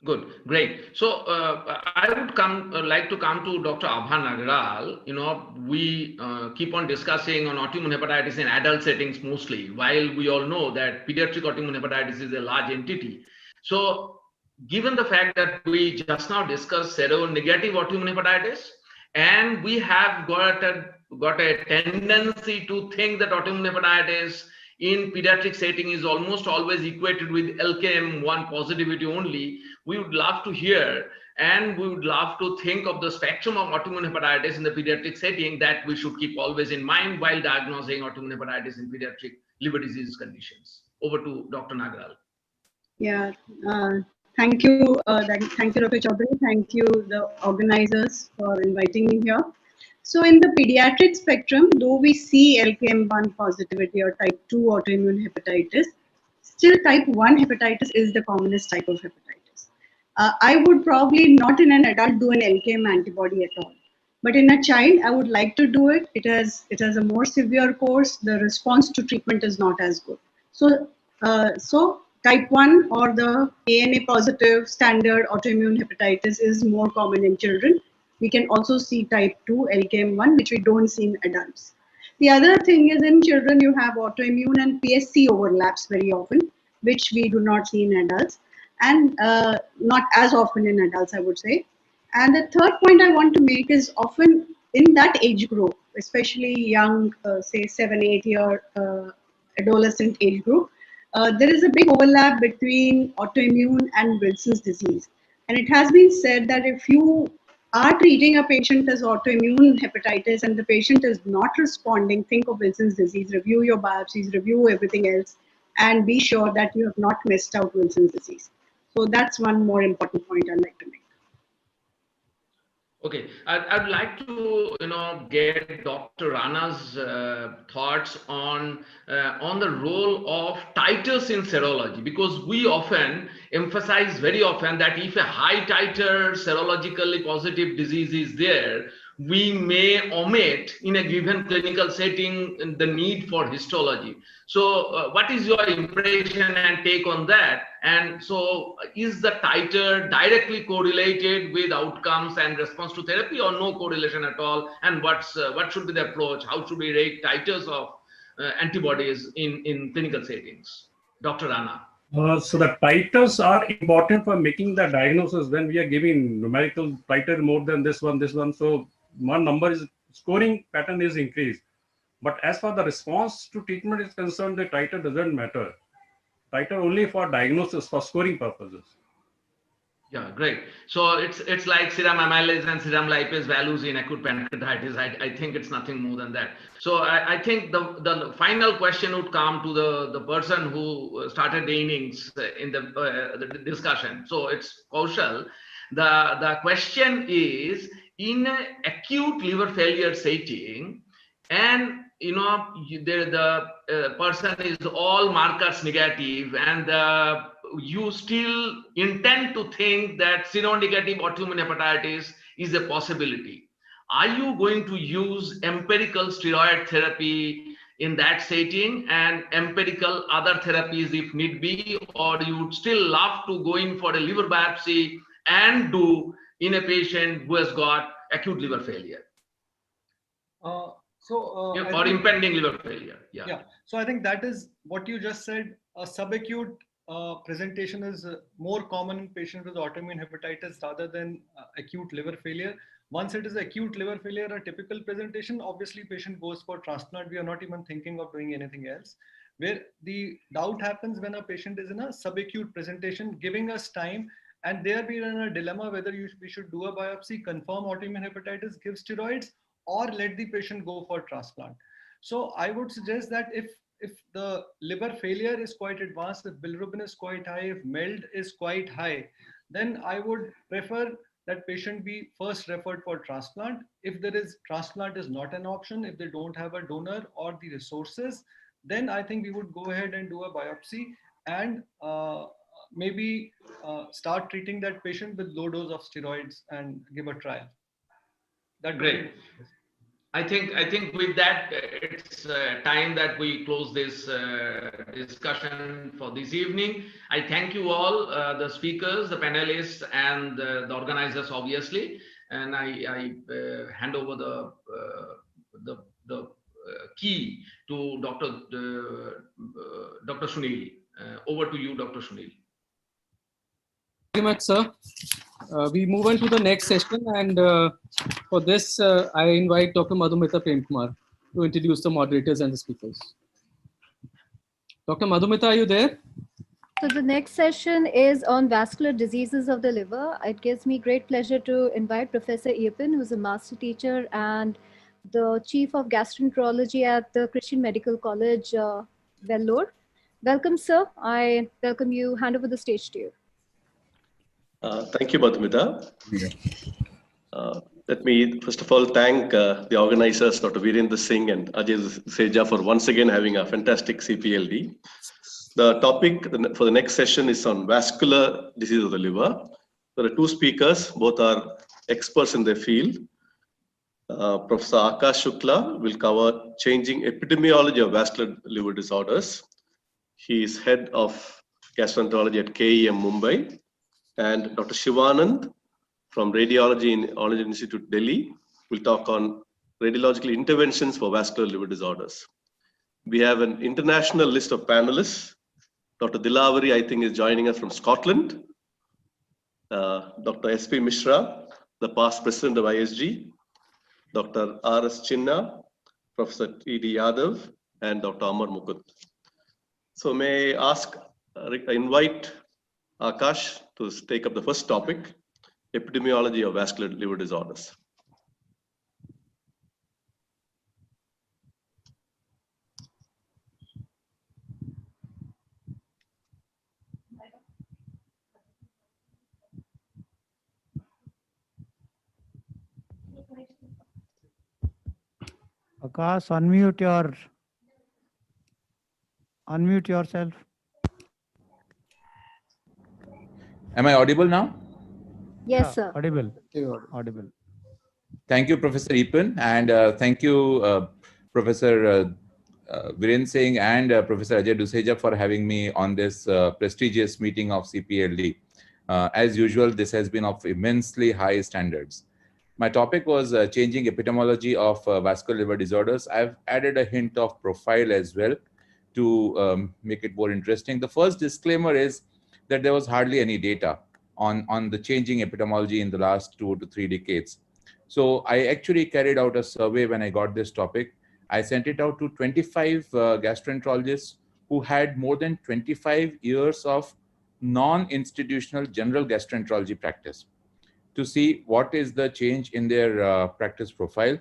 Good, great. So I would like to come to Dr. Abha Nagral. We keep on discussing on autoimmune hepatitis in adult settings mostly, while we all know that pediatric autoimmune hepatitis is a large entity. So given the fact that we just now discussed seronegative autoimmune hepatitis, and we have got a tendency to think that autoimmune hepatitis in pediatric setting is almost always equated with LKM1 positivity only, we would love to hear, and we would love to think of the spectrum of autoimmune hepatitis in the pediatric setting that we should keep always in mind while diagnosing autoimmune hepatitis in pediatric liver disease conditions. Over to Dr. Nagral. Yeah, thank you, thank you, Dr. Chaudhary. Thank you, the organizers, for inviting me here. So in the pediatric spectrum, though we see LKM1 positivity or type 2 autoimmune hepatitis, still type 1 hepatitis is the commonest type of hepatitis. I would probably not in an adult do an LKM antibody at all. But in a child, I would like to do it. It has a more severe course. The response to treatment is not as good. So, type 1 or the ANA positive standard autoimmune hepatitis is more common in children. We can also see type 2 LKM1, which we don't see in adults. The other thing is in children, you have autoimmune and PSC overlaps very often, which we do not see in adults. and not as often in adults, I would say. And the third point I want to make is often in that age group, especially young, say 7-8 year adolescent age group, there is a big overlap between autoimmune and Wilson's disease. And it has been said that if you are treating a patient as autoimmune hepatitis and the patient is not responding, think of Wilson's disease, review your biopsies, review everything else, and be sure that you have not missed out Wilson's disease. So that's one more important point I'd like to make. Okay, I'd like to get Dr. Rana's thoughts on the role of titers in serology, because we often emphasize very often that if a high titer serologically positive disease is there, we may omit in a given clinical setting the need for histology. So what is your impression and take on that? And so is the titer directly correlated with outcomes and response to therapy, or no correlation at all? And what should be the approach? How should we rate titers of antibodies in clinical settings? Dr. Rana. So the titers are important for making the diagnosis when we are giving numerical titer more than this one. So one number is scoring pattern is increased. But as far the response to treatment is concerned, the titer doesn't matter. Titer only for diagnosis, for scoring purposes. Yeah, great. So it's like serum amylase and serum lipase values in acute pancreatitis. I think it's nothing more than that. So I think the final question would come to the person who started the innings in the discussion. So it's Kaushal. The question is, in an acute liver failure setting, and the person is all markers negative, and you still intend to think that seronegative autoimmune hepatitis is a possibility. Are you going to use empirical steroid therapy in that setting and empirical other therapies if need be, or you would still love to go in for a liver biopsy and do in a patient who has got acute liver failure? Or impending liver failure. Yeah. So I think that is what you just said. A subacute presentation is more common in patients with autoimmune hepatitis rather than acute liver failure. Once it is acute liver failure, a typical presentation, obviously patient goes for transplant. We are not even thinking of doing anything else. Where the doubt happens when a patient is in a subacute presentation, giving us time, and there we are in a dilemma whether we should do a biopsy, confirm autoimmune hepatitis, give steroids, or let the patient go for transplant. So I would suggest that if the liver failure is quite advanced, if bilirubin is quite high, if MELD is quite high, then I would prefer that patient be first referred for transplant. If transplant is not an option, if they don't have a donor or the resources, then I think we would go ahead and do a biopsy and maybe start treating that patient with low dose of steroids and give a trial. That's great. I think with that, it's time that we close this discussion for this evening. I thank you all, the speakers, the panelists, and the organizers, obviously. And I hand over the key to Dr. Sunil. Over to you, Dr. Sunil. Very much, sir. We move on to the next session, and for this, I invite Dr. Madhumita Premkumar to introduce the moderators and the speakers. Dr. Madhumita, are you there? So the next session is on vascular diseases of the liver. It gives me great pleasure to invite Professor Iappan, who's a master teacher and the Chief of Gastroenterology at the Christian Medical College, Vellore. Welcome, sir. I welcome you. Hand over the stage to you. Thank you, Madhumita. Let me first of all thank the organizers, Dr. Virendra Singh and Ajay Seja, for once again having a fantastic CPLD. The topic for the next session is on vascular disease of the liver. There are two speakers, both are experts in their field. Professor Akash Shukla will cover changing epidemiology of vascular liver disorders. He is head of gastroenterology at KEM Mumbai. And Dr. Shivanand from Radiology in Orange Institute, Delhi, will talk on radiological interventions for vascular liver disorders. We have an international list of panelists, Dr. Dilavari, I think, is joining us from Scotland. Dr. S.P. Mishra, the past president of ISG. Dr. R.S. Chinna, Professor T.D. Yadav, and Dr. Amar Mukund. So may I ask, invite Akash to take up the first topic, epidemiology of vascular liver disorders. Akash, unmute yourself. Am I audible now? Yes, sir. Audible. Audible. Thank you, Professor Epen, and thank you, Professor Viren Singh and Professor Ajay Duseja for having me on this prestigious meeting of CPLD. As usual, this has been of immensely high standards. My topic was changing epidemiology of vascular liver disorders. I've added a hint of profile as well to make it more interesting. The first disclaimer is that there was hardly any data on the changing epidemiology in the last 2 to 3 decades. So I actually carried out a survey when I got this topic. I sent it out to 25 gastroenterologists who had more than 25 years of non-institutional general gastroenterology practice to see what is the change in their practice profile.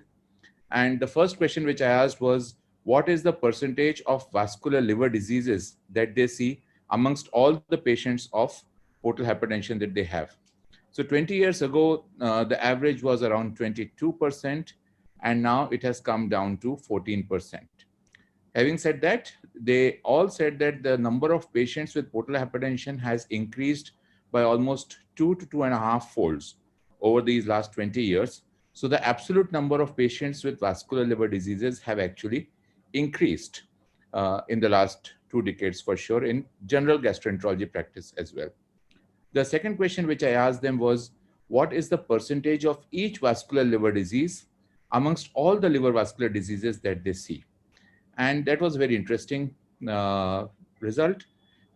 And the first question which I asked was, what is the percentage of vascular liver diseases that they see amongst all the patients of portal hypertension that they have? So 20 years ago, the average was around 22%, and now it has come down to 14%. Having said that, they all said that the number of patients with portal hypertension has increased by almost 2 to 2.5 folds over these last 20 years. So the absolute number of patients with vascular liver diseases have actually increased in the last 2 decades for sure in general gastroenterology practice as well. The second question which I asked them was, what is the percentage of each vascular liver disease amongst all the liver vascular diseases that they see? And that was a very interesting result.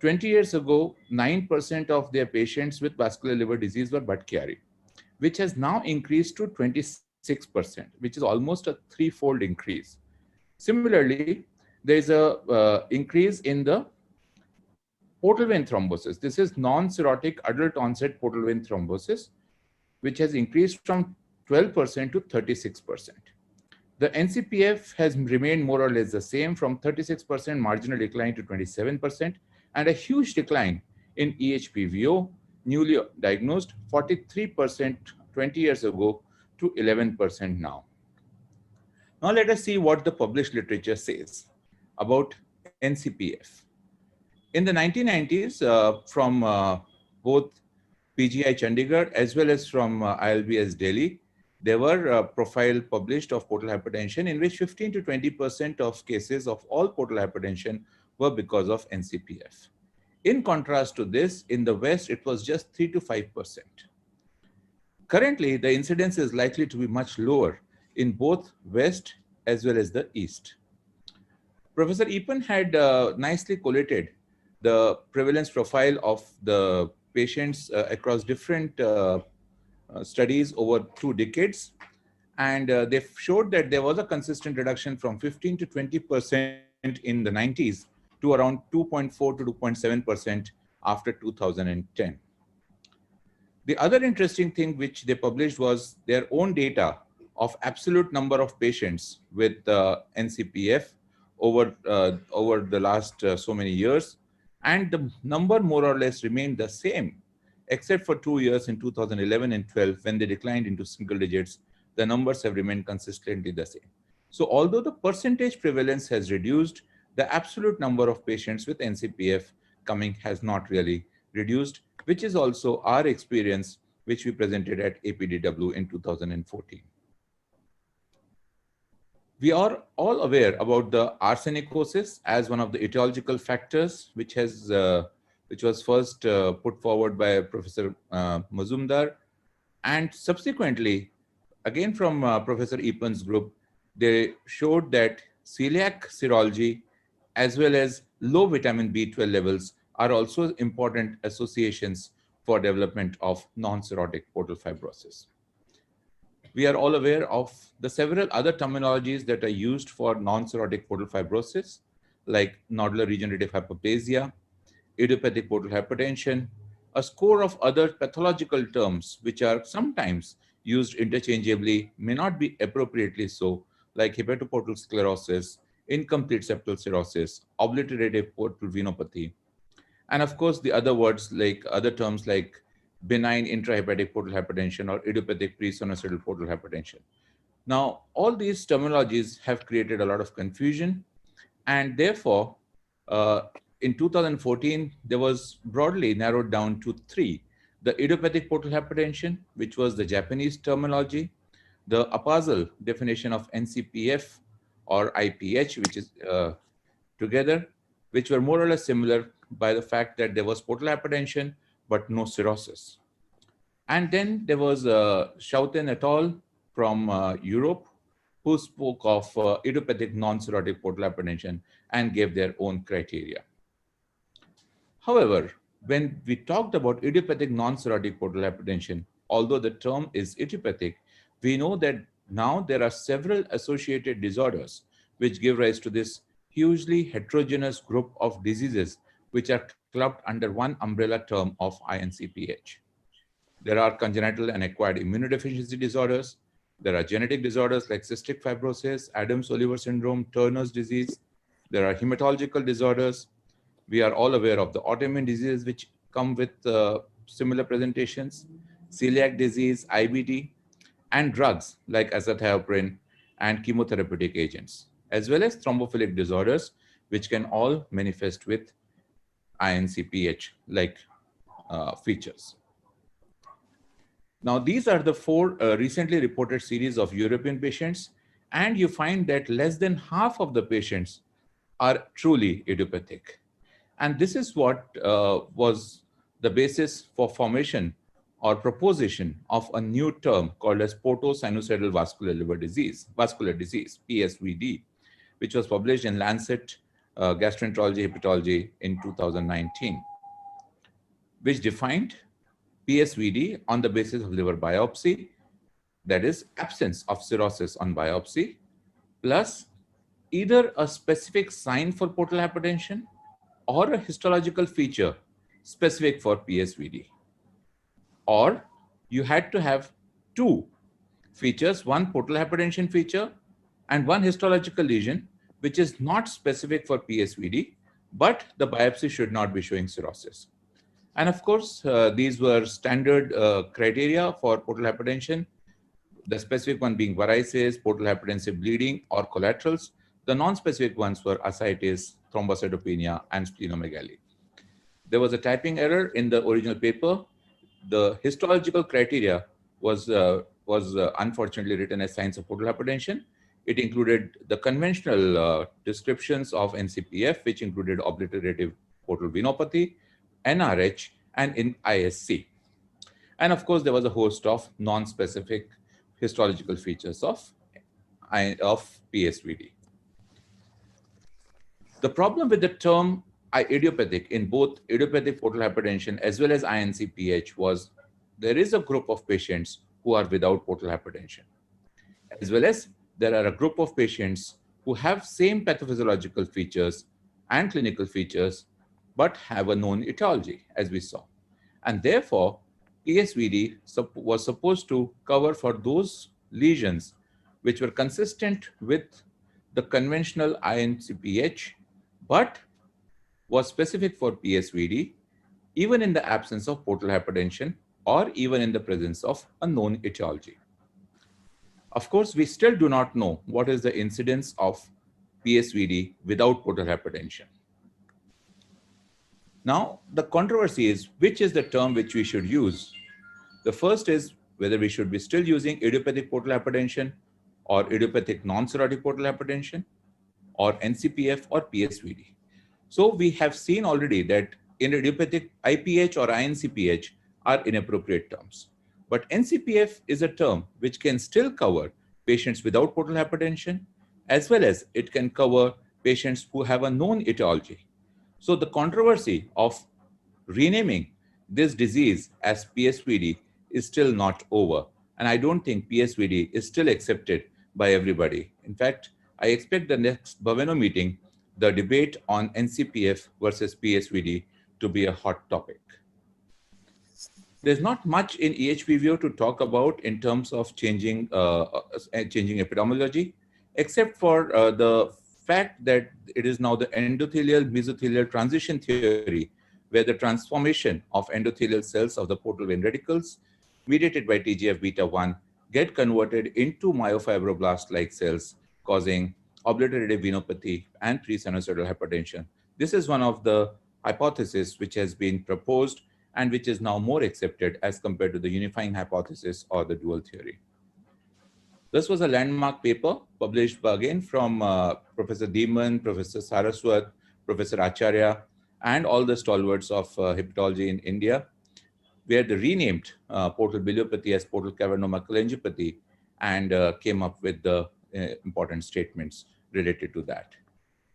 20 years ago, 9% of their patients with vascular liver disease were Budd-Chiari, which has now increased to 26%, which is almost a 3-fold increase. Similarly, there is a increase in the portal vein thrombosis. This is non-cirrhotic adult onset portal vein thrombosis, which has increased from 12% to 36%. The NCPF has remained more or less the same, from 36% marginal decline to 27%, and a huge decline in EHPVO, newly diagnosed, 43% 20 years ago to 11% now. Now let us see what the published literature says about NCPF. In the 1990s, from both PGI Chandigarh as well as from ILBS Delhi, there were a profile published of portal hypertension in which 15 to 20% of cases of all portal hypertension were because of NCPF. In contrast to this, in the West, it was just 3 to 5%. Currently, the incidence is likely to be much lower in both West as well as the East. Professor Epen had nicely collated the prevalence profile of the patients across different studies over 2 decades. And they showed that there was a consistent reduction from 15 to 20% in the 90s to around 2.4 to 2.7% after 2010. The other interesting thing which they published was their own data of absolute number of patients with NCPF over the last so many years. And the number more or less remained the same, except for 2 years in 2011 and 12, when they declined into single digits. The numbers have remained consistently the same. So although the percentage prevalence has reduced, the absolute number of patients with NCPF coming has not really reduced, which is also our experience, which we presented at APDW in 2014. We are all aware about the arsenicosis as one of the etiological factors, which was first put forward by Professor Mazumdar, and subsequently, again from Professor Epen's group, they showed that celiac serology as well as low vitamin B12 levels are also important associations for development of non-cirrhotic portal fibrosis. We are all aware of the several other terminologies that are used for non-cirrhotic portal fibrosis, like nodular regenerative hyperplasia, idiopathic portal hypertension, a score of other pathological terms which are sometimes used interchangeably, may not be appropriately so, like hepatoportal sclerosis, incomplete septal cirrhosis, obliterative portal venopathy, and of course the other words like other terms like benign intrahepatic portal hypertension or idiopathic pre-sinusoidal portal hypertension. Now, all these terminologies have created a lot of confusion, and therefore, in 2014, there was broadly narrowed down to three: the idiopathic portal hypertension, which was the Japanese terminology; the APASL definition of NCPF or IPH, which is together, which were more or less similar by the fact that there was portal hypertension, but no cirrhosis. And then there was Schouten et al. From Europe, who spoke of idiopathic non-cirrhotic portal hypertension and gave their own criteria. However, when we talked about idiopathic non-cirrhotic portal hypertension, although the term is idiopathic, we know that now there are several associated disorders which give rise to this hugely heterogeneous group of diseases which are clubbed under one umbrella term of INCPH. There are congenital and acquired immunodeficiency disorders. There are genetic disorders like cystic fibrosis, Adams-Oliver syndrome, Turner's disease. There are hematological disorders. We are all aware of the autoimmune diseases which come with similar presentations, celiac disease, IBD, and drugs like azathioprine and chemotherapeutic agents, as well as thrombophilic disorders, which can all manifest with INCPH-like features. Now, these are the four recently reported series of European patients, and you find that less than half of the patients are truly idiopathic. And this is what was the basis for formation or proposition of a new term called as portosinusoidal vascular disease, PSVD, which was published in Lancet Gastroenterology Hepatology in 2019, which defined PSVD on the basis of liver biopsy, that is absence of cirrhosis on biopsy, plus either a specific sign for portal hypertension or a histological feature specific for PSVD. Or you had to have two features, one portal hypertension feature and one histological lesion, which is not specific for PSVD, but the biopsy should not be showing cirrhosis. And of course, these were standard criteria for portal hypertension, the specific one being varices, portal hypertensive bleeding, or collaterals. The non-specific ones were ascites, thrombocytopenia, and splenomegaly. There was a typing error in the original paper. The histological criteria was unfortunately written as signs of portal hypertension. It included the conventional descriptions of NCPF, which included obliterative portal venopathy, NRH, and in ISC. And of course, there was a host of non-specific histological features of PSVD. The problem with the term idiopathic in both idiopathic portal hypertension as well as INCPH was there is a group of patients who are without portal hypertension, as well as there are a group of patients who have same pathophysiological features and clinical features, but have a known etiology, as we saw. And therefore, PSVD was supposed to cover for those lesions which were consistent with the conventional INCPH, but was specific for PSVD, even in the absence of portal hypertension or even in the presence of a known etiology. Of course, we still do not know what is the incidence of PSVD without portal hypertension. Now, the controversy is which is the term which we should use. The first is whether we should be still using idiopathic portal hypertension or idiopathic non-cirrhotic portal hypertension or NCPF or PSVD. So we have seen already that in idiopathic IPH or INCPH are inappropriate terms. But NCPF is a term which can still cover patients without portal hypertension, as well as it can cover patients who have a known etiology. So the controversy of renaming this disease as PSVD is still not over. And I don't think PSVD is still accepted by everybody. In fact, I expect the next Baveno meeting, the debate on NCPF versus PSVD to be a hot topic. There's not much in EHPVO to talk about in terms of changing epidemiology, except for the fact that it is now the endothelial-mesothelial transition theory, where the transformation of endothelial cells of the portal vein radicals mediated by TGF-beta1 get converted into myofibroblast-like cells, causing obliterative venopathy and pre-sinusoidal hypertension. This is one of the hypotheses which has been proposed and which is now more accepted as compared to the unifying hypothesis or the dual theory. This was a landmark paper published again from Professor Deeman, Professor Saraswat, Professor Acharya, and all the stalwarts of hepatology in India, where they renamed portal biliopathy as portal cavernoma cholangiopathy and came up with the important statements related to that.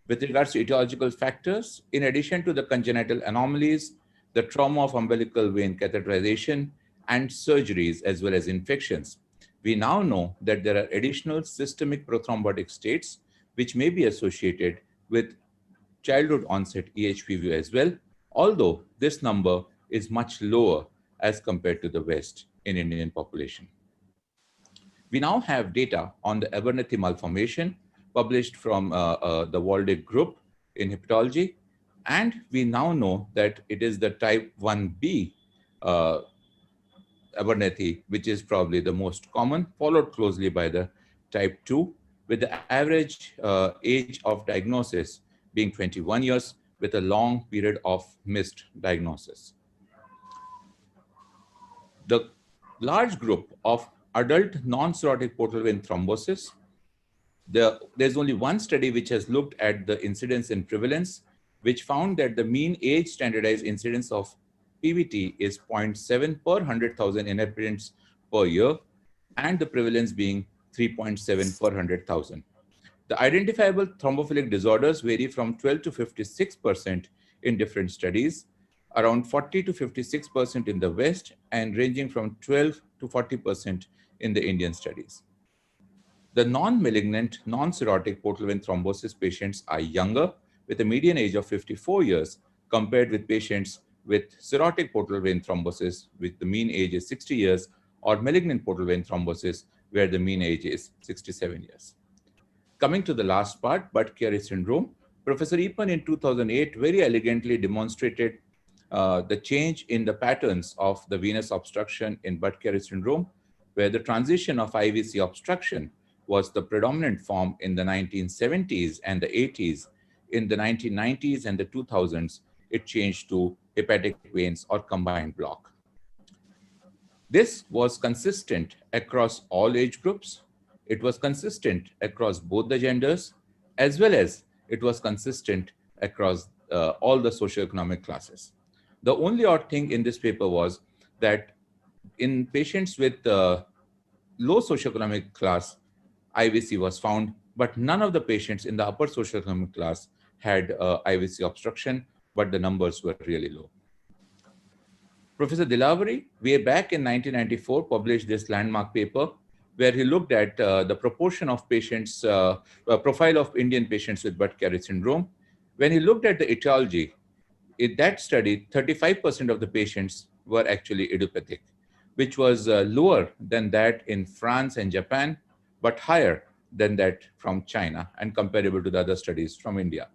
With regards to etiological factors, in addition to the congenital anomalies, the trauma of umbilical vein catheterization, and surgeries, as well as infections, we now know that there are additional systemic prothrombotic states which may be associated with childhood onset EHPV as well, although this number is much lower as compared to the West in Indian population. We now have data on the Abernethy malformation published from the Waldeck group in hepatology, and we now know that it is the type 1B Abernethy, which is probably the most common, followed closely by the type 2, with the average age of diagnosis being 21 years, with a long period of missed diagnosis. The large group of adult non-cirrhotic portal vein thrombosis, there's only one study which has looked at the incidence and prevalence, which found that the mean age standardized incidence of PVT is 0.7 per 100,000 inhabitants per year, and the prevalence being 3.7 per 100,000. The identifiable thrombophilic disorders vary from 12 to 56% in different studies, around 40 to 56% in the West, and ranging from 12 to 40% in the Indian studies. The non-malignant, non-cirrhotic portal vein thrombosis patients are younger, with a median age of 54 years, compared with patients with cirrhotic portal vein thrombosis, with the mean age is 60 years, or malignant portal vein thrombosis, where the mean age is 67 years. Coming to the last part, Budd-Chiari syndrome, Professor Eapen in 2008 very elegantly demonstrated the change in the patterns of the venous obstruction in Budd-Chiari syndrome, where the transition of IVC obstruction was the predominant form in the 1970s and the 80s. In the 1990s and the 2000s, it changed to hepatic veins or combined block. This was consistent across all age groups. It was consistent across both the genders, as well as it was consistent across all the socioeconomic classes. The only odd thing in this paper was that in patients with low socioeconomic class, IVC was found, but none of the patients in the upper socioeconomic class had IVC obstruction, but the numbers were really low. Professor Dilavari, way back in 1994, published this landmark paper where he looked at the proportion of patients, profile of Indian patients with Budd-Chiari syndrome. When he looked at the etiology, in that study, 35% of the patients were actually idiopathic, which was lower than that in France and Japan, but higher than that from China and comparable to the other studies from India.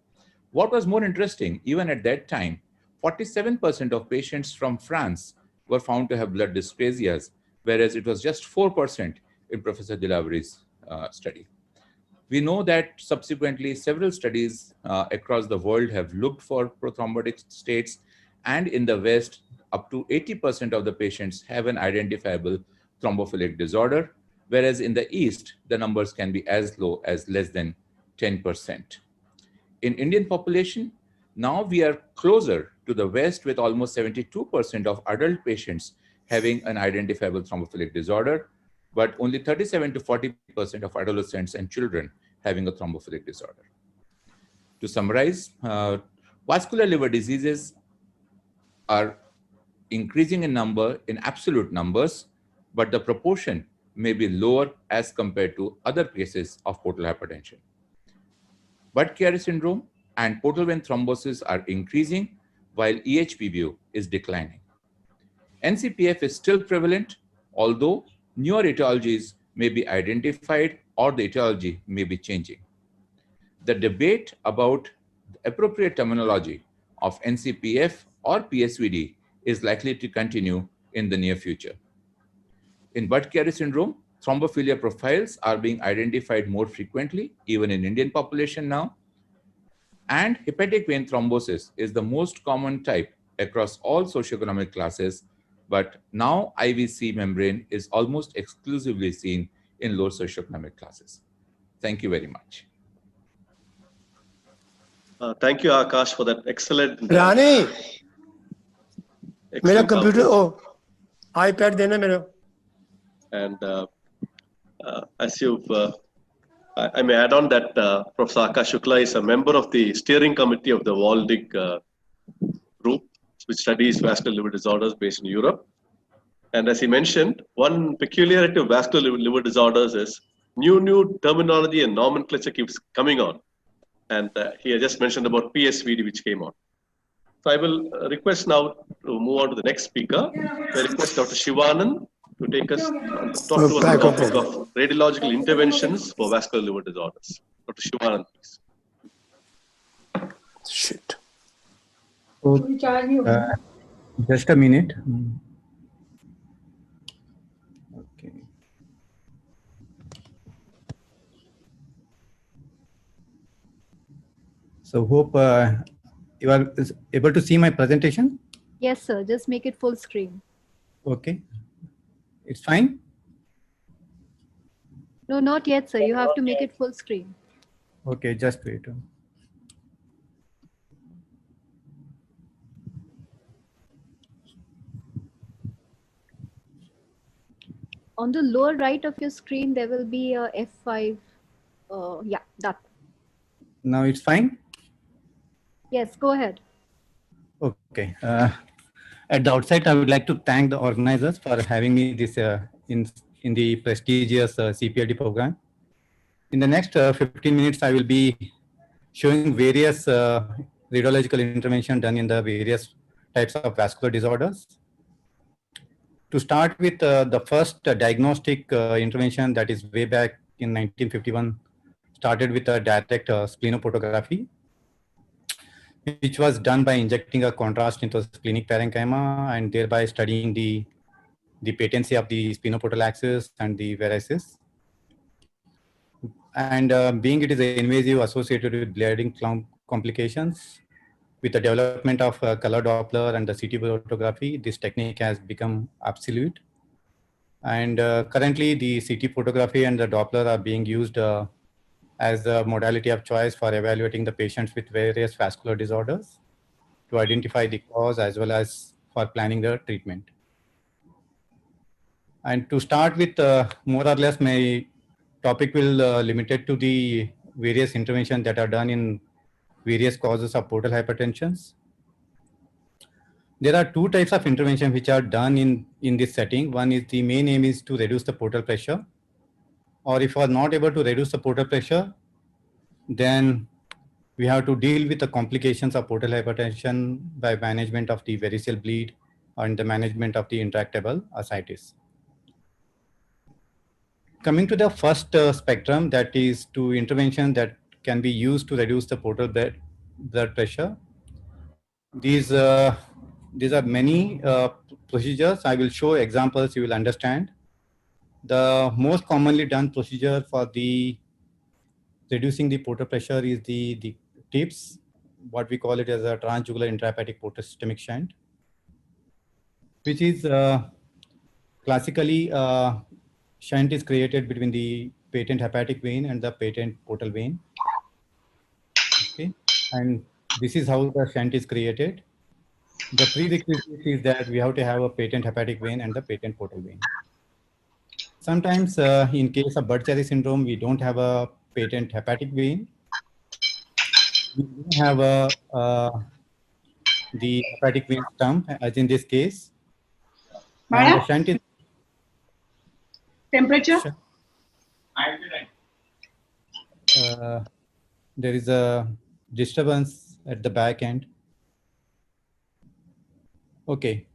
What was more interesting, even at that time, 47% of patients from France were found to have blood dysplasias, whereas it was just 4% in Professor Dilavari's study. We know that subsequently several studies across the world have looked for prothrombotic states, and in the West, up to 80% of the patients have an identifiable thrombophilic disorder, whereas in the East, the numbers can be as low as less than 10%. In Indian population, now we are closer to the West with almost 72% of adult patients having an identifiable thrombophilic disorder, but only 37 to 40% of adolescents and children having a thrombophilic disorder. To summarize, Vascular liver diseases are increasing in number in absolute numbers, but the proportion may be lower as compared to other cases of portal hypertension. Budd-Chiari syndrome and portal vein thrombosis are increasing while EHPBO is declining. NCPF is still prevalent, although newer etiologies may be identified or the etiology may be changing. The debate about the appropriate terminology of NCPF or PSVD is likely to continue in the near future. In Budd-Chiari syndrome, thrombophilia profiles are being identified more frequently, even in Indian population now. And hepatic vein thrombosis is the most common type across all socioeconomic classes, but now IVC membrane is almost exclusively seen in low socioeconomic classes. Thank you very much. Thank you, Akash, for that excellent. रानी मेरा computer PowerPoint. iPad देना मेरा. And as you've, I may add on that Professor Akash Shukla is a member of the steering committee of the Waldig group, which studies vascular liver disorders based in Europe. And as he mentioned, one peculiarity of vascular liver disorders is new terminology and nomenclature keeps coming on. And he had just mentioned about PSVD, which came on. So I will request now to move on to the next speaker. I request Dr. Shivanand to take us talk to us on the topic of radiological interventions for vascular liver disorders. Dr. Shivanand, please. Shit. Just a minute. Okay. So hope you are able to see my presentation. Yes, sir. Just make it full screen. Okay. It's fine. No, not yet, sir. You have to make it full screen. Okay, just wait. On the lower right of your screen, there will be a F5. Yeah, that. Now it's fine. Yes, go ahead. Okay. At the outset, I would like to thank the organizers for having me this in the prestigious CPLD program. In the next 15 minutes, I will be showing various radiological intervention done in the various types of vascular disorders. To start with, the first diagnostic intervention, that is way back in 1951, started with a direct splenophotography, which was done by injecting a contrast into the splenic parenchyma and thereby studying the patency of the splenoportal axis and the varices. And being it is invasive associated with bleeding complications, with the development of color Doppler and the CT photography, this technique has become obsolete. And currently the CT photography and the Doppler are being used as a modality of choice for evaluating the patients with various vascular disorders to identify the cause as well as for planning the treatment. And to start with, more or less my topic will limited to the various interventions that are done in various causes of portal hypertensions. There are two types of intervention which are done in this setting. One is the main aim is to reduce the portal pressure, or if you are not able to reduce the portal pressure, then we have to deal with the complications of portal hypertension by management of the variceal bleed and the management of the intractable ascites. Coming to the first spectrum, that is to intervention that can be used to reduce the portal blood pressure. These are many procedures. I will show examples, you will understand. The most commonly done procedure for the reducing the portal pressure is the TIPS, what we call it as a transjugular intrahepatic portal systemic shunt, which is classically shunt is created between the patent hepatic vein and the patent portal vein. Okay, and this is how the shunt is created. The prerequisite is that we have to have a patent hepatic vein and the patent portal vein. Sometimes in case of Budd-Chiari syndrome, we don't have a patent hepatic vein. We do have a the hepatic vein stump, as in this case. And Maya? the shunt is Temperature? there is a disturbance at the back end. Okay.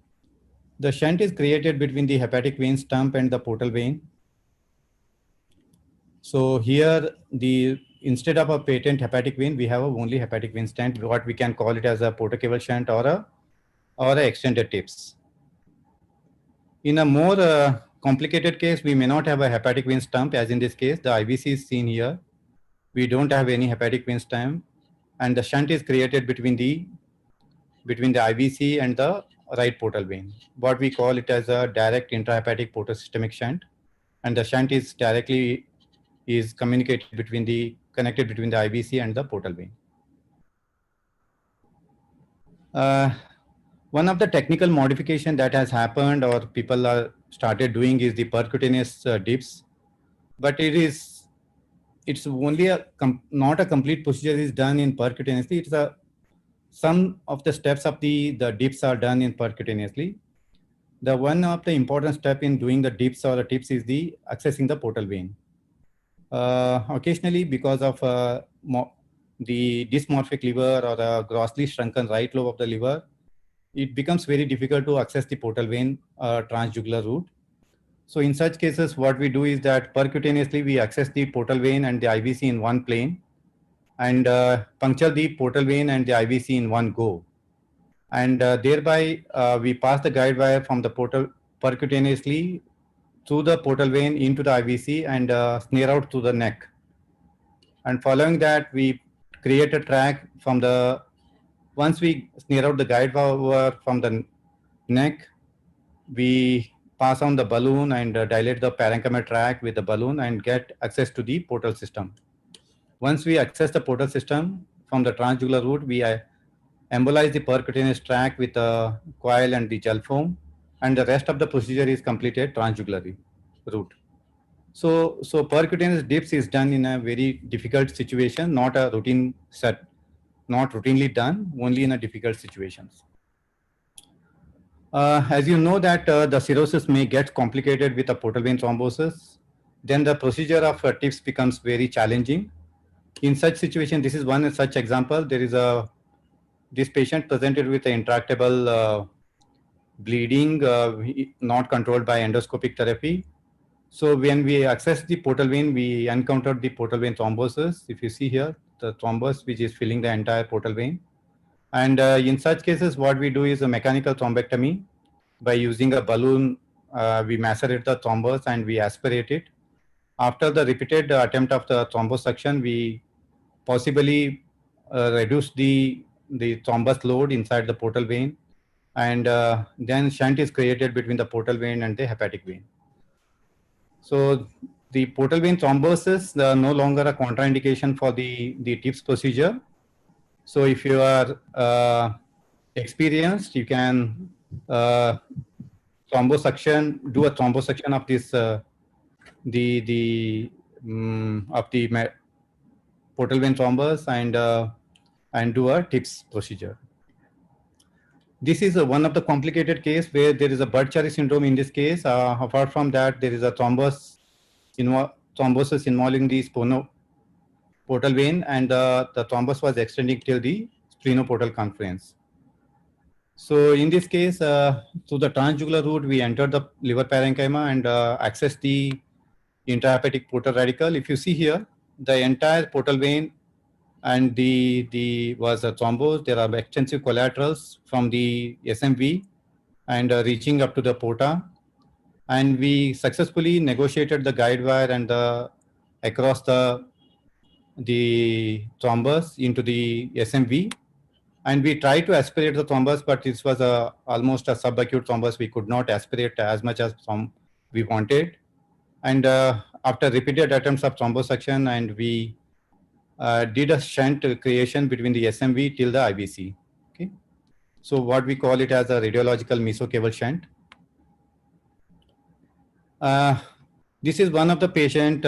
The shunt is created between the hepatic vein stump and the portal vein. So here, instead of a patent hepatic vein, we have a only hepatic vein stent, what we can call it as a portocable shunt or a extended tips. In a more complicated case, we may not have a hepatic vein stump, as in this case, the IVC is seen here. We don't have any hepatic vein stump, and the shunt is created between the IVC and the right portal vein. What we call it as a direct intrahepatic portosystemic shunt, and the shunt is directly connected between the IVC and the portal vein. One of the technical modification that has happened or people are started doing is the percutaneous dips, but it's only not a complete procedure is done in percutaneously. It's some of the steps of the dips are done in percutaneously. The one of the important step in doing the dips or the tips is the accessing the portal vein. Occasionally, because of the dysmorphic liver or a grossly shrunken right lobe of the liver, it becomes very difficult to access the portal vein transjugular route. So in such cases, what we do is that percutaneously we access the portal vein and the IVC in one plane, and puncture the portal vein and the IVC in one go. And thereby we pass the guide wire from the portal percutaneously through the portal vein into the IVC and snare out to the neck. And following that, we create a track from the, once we snare out the guide wire from the neck, we pass on the balloon and dilate the parenchyma tract with the balloon and get access to the portal system. Once we access the portal system from the transjugular route, we embolize the percutaneous tract with a coil and the gel foam, and the rest of the procedure is completed transjugular route. So percutaneous dips is done in a very difficult situation, not a routine set, not routinely done, only in a difficult situations. As you know that the cirrhosis may get complicated with a portal vein thrombosis, then the procedure of tips becomes very challenging. In such situation, this is one such example. There is this patient presented with an intractable bleeding, not controlled by endoscopic therapy. So when we access the portal vein, we encountered the portal vein thrombosis. If you see here, the thrombus which is filling the entire portal vein. And in such cases, what we do is a mechanical thrombectomy. By using a balloon, we macerate the thrombus and we aspirate it. After the repeated attempt of the thrombosuction, we possibly reduce the thrombus load inside the portal vein, and then shunt is created between the portal vein and the hepatic vein. So the portal vein thrombosis no longer a contraindication for the TIPS procedure. So if you are experienced, you can do a thrombosuction of this of the portal vein thrombus and do a TIPS procedure. This is one of the complicated case where there is a Budd-Chiari syndrome in this case. Apart from that, there is a thrombosis involving the portal vein, and the thrombus was extending till the splenoportal conference. So in this case, through the transjugular route, we enter the liver parenchyma and access the intrahepatic portal radical. If you see here, the entire portal vein and was a thrombose. There are extensive collaterals from the SMV and reaching up to the porta. And we successfully negotiated the guide wire and across the thrombus into the SMV. And we tried to aspirate the thrombus, but this was almost a subacute thrombus. We could not aspirate as much as we wanted. And after repeated attempts of thrombosuction, and we did a shunt creation between the SMV till the IVC. Okay, so what we call it as a radiological mesocable shunt. This is one of the patient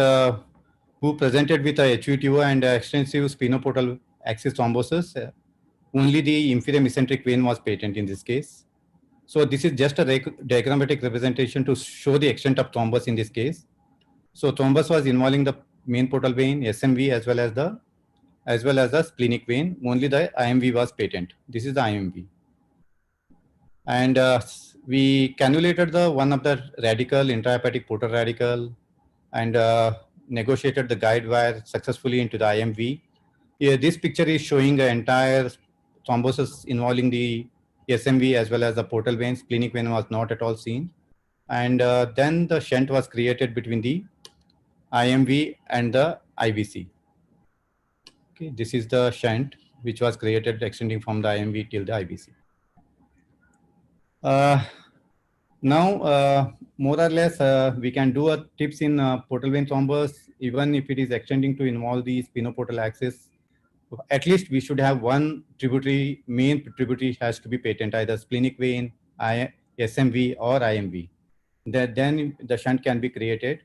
who presented with a HVTO and extensive spinoportal axis thrombosis. only the inferior mesenteric vein was patent in this case. So this is just a diagrammatic representation to show the extent of thrombus in this case. So thrombus was involving the main portal vein, SMV, as well as the splenic vein. Only the IMV was patent. This is the IMV. And we cannulated the one of the radical, intrahepatic portal radical, and negotiated the guide wire successfully into the IMV. Here, this picture is showing the entire thrombosis involving the SMV as well as the portal vein. Splenic vein was not at all seen. And then the shunt was created between the IMV and the IVC. Okay, this is the shunt which was created extending from the IMV till the IVC. Now, more or less, we can do a tips in portal vein thrombus, even if it is extending to involve the spinoportal axis. At least we should have one tributary, main tributary has to be patent, either splenic vein, SMV or IMV. Then the shunt can be created.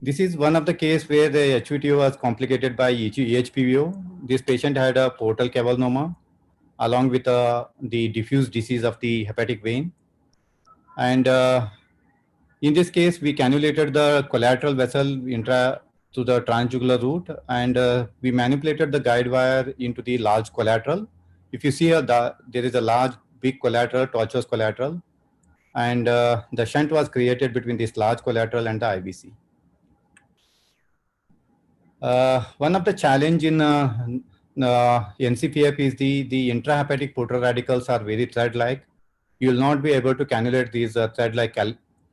This is one of the case where the HVTO was complicated by EHPVO. This patient had a portal cavernoma along with the diffuse disease of the hepatic vein. And in this case, we cannulated the collateral vessel to the transjugular route, and we manipulated the guide wire into the large collateral. If you see here, there is a large, big collateral, tortuous collateral, and the shunt was created between this large collateral and the IVC. One of the challenge in NCPF is the intrahepatic portal radicals are very thread-like. You will not be able to cannulate these thread-like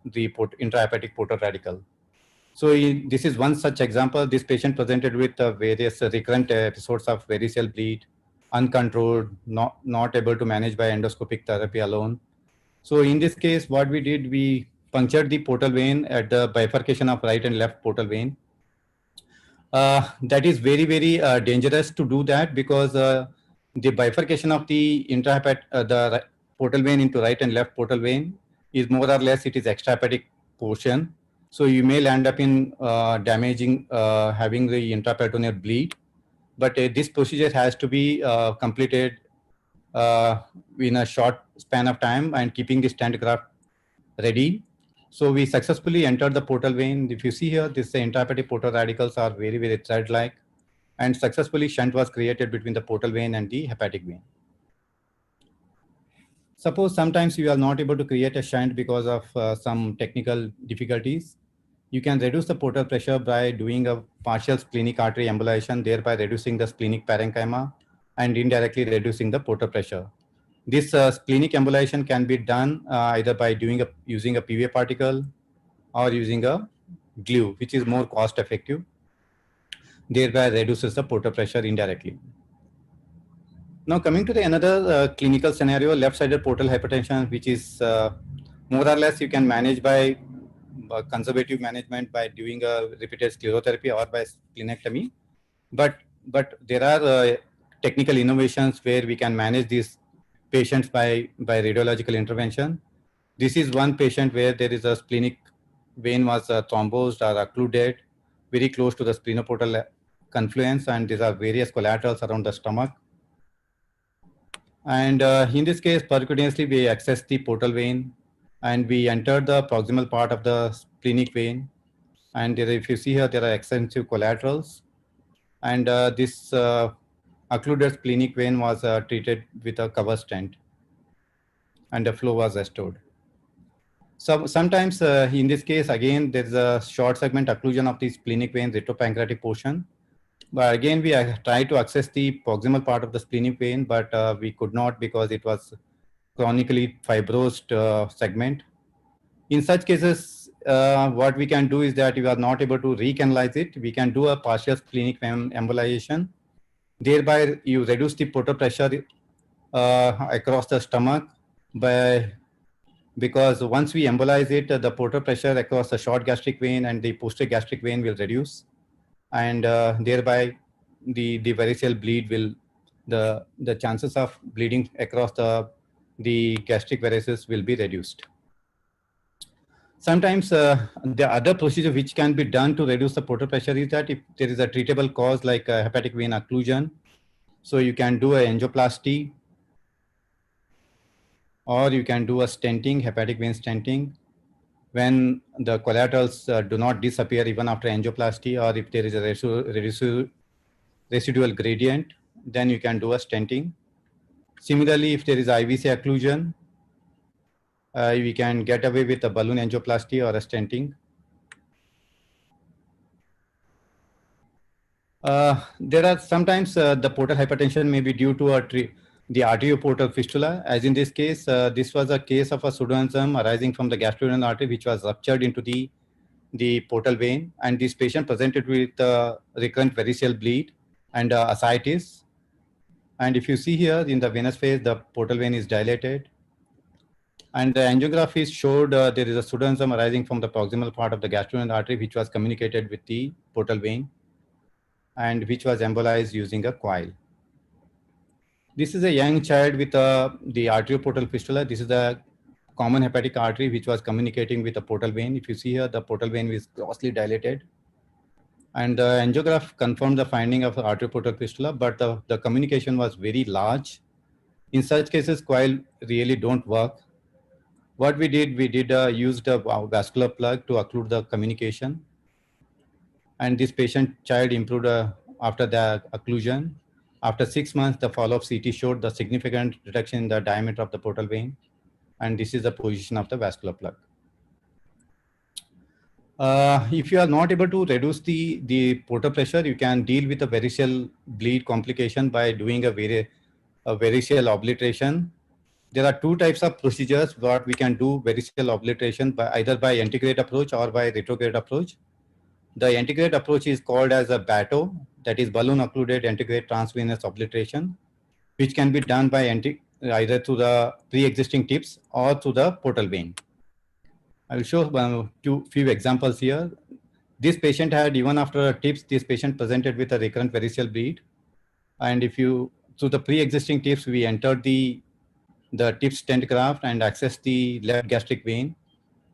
intrahepatic portal radical. So this is one such example. This patient presented with various recurrent episodes of varicose bleed, uncontrolled, not able to manage by endoscopic therapy alone. So in this case, what we did, we punctured the portal vein at the bifurcation of right and left portal vein. That is very, very dangerous to do that, because the bifurcation of the the portal vein into right and left portal vein is more or less, it is extrahepatic portion. So you may land up in damaging, having the intraperitoneal bleed. But this procedure has to be completed in a short span of time and keeping the stent graft ready. So we successfully entered the portal vein. If you see here, this intrahepatic portal radicals are very, very thread-like, and successfully shunt was created between the portal vein and the hepatic vein. Suppose sometimes you are not able to create a shunt because of some technical difficulties. You can reduce the portal pressure by doing a partial splenic artery embolization, thereby reducing the splenic parenchyma and indirectly reducing the portal pressure. This splenic embolization can be done either by using a PVA particle or using a glue, which is more cost effective, thereby reduces the portal pressure indirectly. Now coming to another clinical scenario, left-sided portal hypertension, which is more or less you can manage by conservative management by doing a repeated sclerotherapy or by splenectomy. But there are technical innovations where we can manage these patients by radiological intervention. This is one patient where there is a splenic vein was thrombosed or occluded very close to the splenoportal confluence, and these are various collaterals around the stomach. And in this case, percutaneously we access the portal vein and we enter the proximal part of the splenic vein. And there, if you see here, there are extensive collaterals. And this occluded splenic vein was treated with a cover stent, and the flow was restored. So sometimes in this case, again, there's a short segment occlusion of the splenic vein retropancreatic portion. But again, we tried to access the proximal part of the splenic vein, but we could not because it was chronically fibrosed segment. In such cases, what we can do is that if we are not able to recanalize it, we can do a partial splenic vein embolization. Thereby, you reduce the portal pressure across the stomach because once we embolize it, the portal pressure across the short gastric vein and the posterior gastric vein will reduce, and thereby the variceal bleed will, the chances of bleeding across the gastric varices will be reduced. Sometimes the other procedure which can be done to reduce the portal pressure is that if there is a treatable cause like hepatic vein occlusion, so you can do a angioplasty or you can do a stenting, hepatic vein stenting, when the collaterals do not disappear even after angioplasty, or if there is a residual gradient, then you can do a stenting. Similarly, if there is IVC occlusion, we can get away with a balloon angioplasty or a stenting. There are sometimes the portal hypertension may be due to the arterioportal fistula. As in this case, this was a case of a pseudoaneurysm arising from the gastrorenal artery, which was ruptured into the portal vein, and this patient presented with recurrent variceal bleed and ascites. And if you see here in the venous phase, the portal vein is dilated. And the angiography showed there is a pseudoaneurysm arising from the proximal part of the gastrorenal artery, which was communicated with the portal vein and which was embolized using a coil. This is a young child with the arterioportal fistula. This is a common hepatic artery which was communicating with the portal vein. If you see here, the portal vein is grossly dilated. And the angiograph confirmed the finding of arterioportal fistula, but the communication was very large. In such cases, coil really don't work. What we did used a vascular plug to occlude the communication. And this child improved after the occlusion. After 6 months, the follow-up CT showed the significant reduction in the diameter of the portal vein. And this is the position of the vascular plug. If you are not able to reduce the portal pressure, you can deal with a variceal bleed complication by doing a variceal obliteration. There are two types of procedures what we can do variceal obliteration by either by antegrade approach or by retrograde approach. The antegrade approach is called as a BATO, that is balloon occluded antegrade transvenous obliteration, which can be done by either through the pre-existing tips or through the portal vein. I will show few examples here. This patient had, even after tips, this patient presented with a recurrent variceal bleed. And if you, through the pre-existing tips, we entered the tip stent graft and accessed the left gastric vein.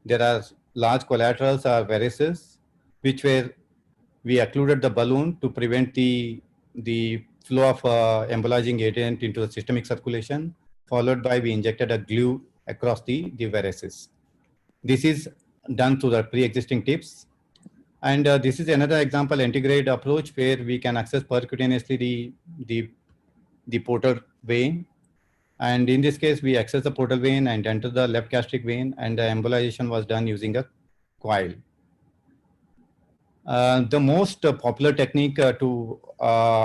There are large collaterals or varices, which we occluded the balloon to prevent the flow of embolizing agent into the systemic circulation, followed by we injected a glue across the varices. This is done through the pre-existing tips. And this is another example, antegrade approach, where we can access percutaneously the portal vein. And in this case, we access the portal vein and enter the left gastric vein, and the embolization was done using a coil. The most popular technique to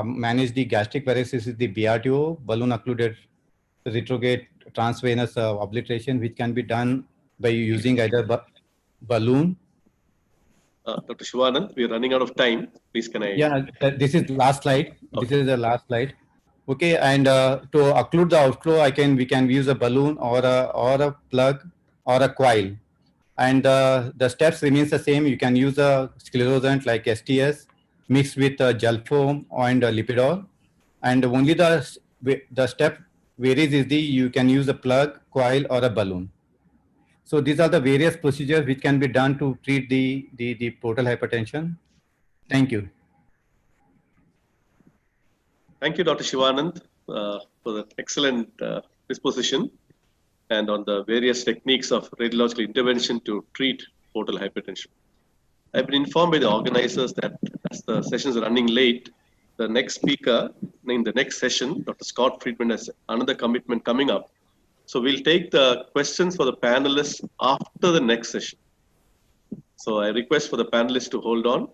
manage the gastric varices is the BRTO, balloon occluded retrograde transvenous obliteration, which can be done by using either balloon. Dr. Shivanand, we are running out of time. Please, can I? Yeah, this is the last slide. Okay. This is the last slide. Okay, and to occlude the outflow, we can use a balloon or a plug or a coil. And the steps remains the same. You can use a sclerosant like STS mixed with gel foam and lipidol. And only the step varies is you can use a plug, coil, or a balloon. So these are the various procedures which can be done to treat the portal hypertension. Thank you. Thank you, Dr. Shivanand, for the excellent disposition and on the various techniques of radiological intervention to treat portal hypertension. I've been informed by the organizers that as the session is running late, the next speaker in the next session, Dr. Scott Friedman, has another commitment coming up. So we'll take the questions for the panelists after the next session. So I request for the panelists to hold on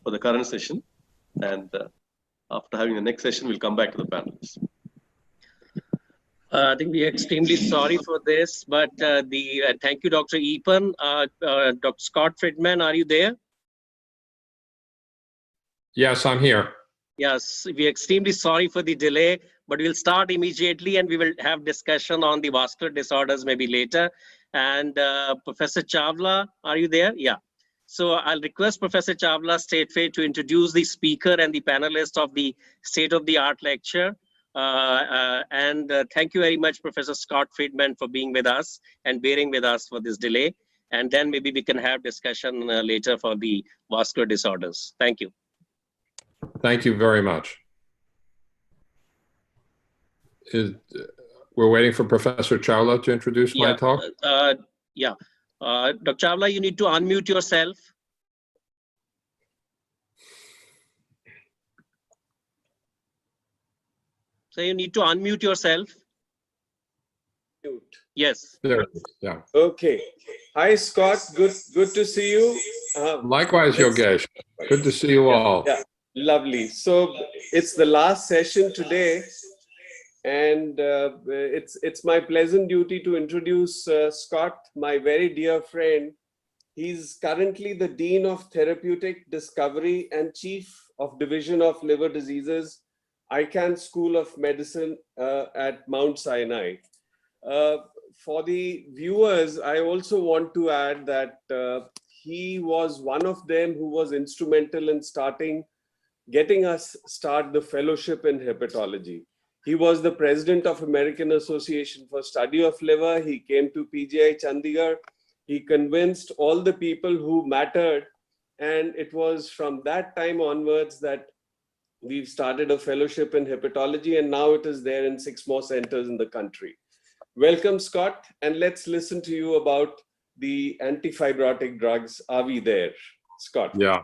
for the current session, and after having the next session, we'll come back to the panelists. I think we are extremely sorry for this, but thank you, Dr. Eapen. Dr. Scott Friedman, are you there? Yes, I'm here. Yes, we are extremely sorry for the delay, but we'll start immediately and we will have discussion on the vascular disorders maybe later. And Professor Chawla, are you there? Yeah. So I'll request Professor Chawla straightway to introduce the speaker and the panelists of the state-of-the-art lecture. Thank you very much, Professor Scott Friedman, for being with us and bearing with us for this delay. And then maybe we can have discussion later for the vascular disorders. Thank you. Thank you very much. We're waiting for Professor Chawla to introduce my talk. Yeah. Dr. Chawla, you need to unmute yourself. So you need to unmute yourself. Yes. There. Yeah. Okay. Hi, Scott. Good to see you. Likewise, Yogesh. Good to see you all. Yeah, lovely. So it's the last session today, and it's my pleasant duty to introduce Scott, my very dear friend. He's currently the Dean of Therapeutic Discovery and Chief of Division of Liver Diseases, Icahn School of Medicine at Mount Sinai. For the viewers, I also want to add that he was one of them who was instrumental in getting us start the fellowship in hepatology. He was the president of American Association for Study of Liver. He came to PGI Chandigarh. He convinced all the people who mattered. And it was from that time onwards that we've started a fellowship in hepatology, and now it is there in 6 more centers in the country. Welcome, Scott, and let's listen to you about the antifibrotic drugs. Are we there, Scott? Yeah.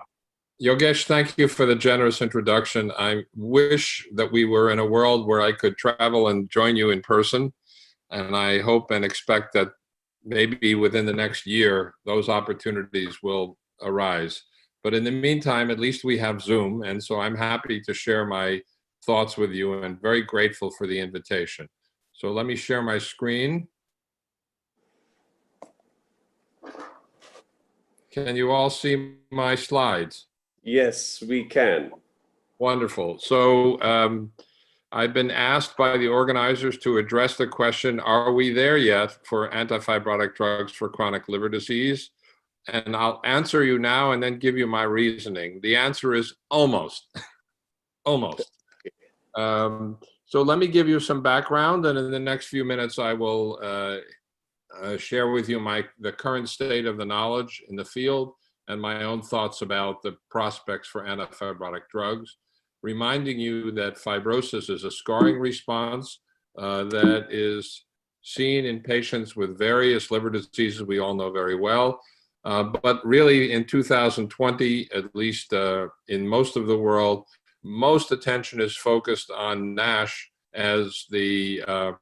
Yogesh, thank you for the generous introduction. I wish that we were in a world where I could travel and join you in person, and I hope and expect that maybe within the next year, those opportunities will arise. But in the meantime, at least we have Zoom, and so I'm happy to share my thoughts with you and very grateful for the invitation. So let me share my screen. Can you all see my slides? Yes, we can. Wonderful. So I've been asked by the organizers to address the question, are we there yet for antifibrotic drugs for chronic liver disease? And I'll answer you now and then give you my reasoning. The answer is almost, almost. So let me give you some background, and in the next few minutes, I will share with you the current state of the knowledge in the field and my own thoughts about the prospects for antifibrotic drugs, reminding you that fibrosis is a scarring response that is seen in patients with various liver diseases we all know very well. But really in 2020, at least in most of the world, most attention is focused on NASH as the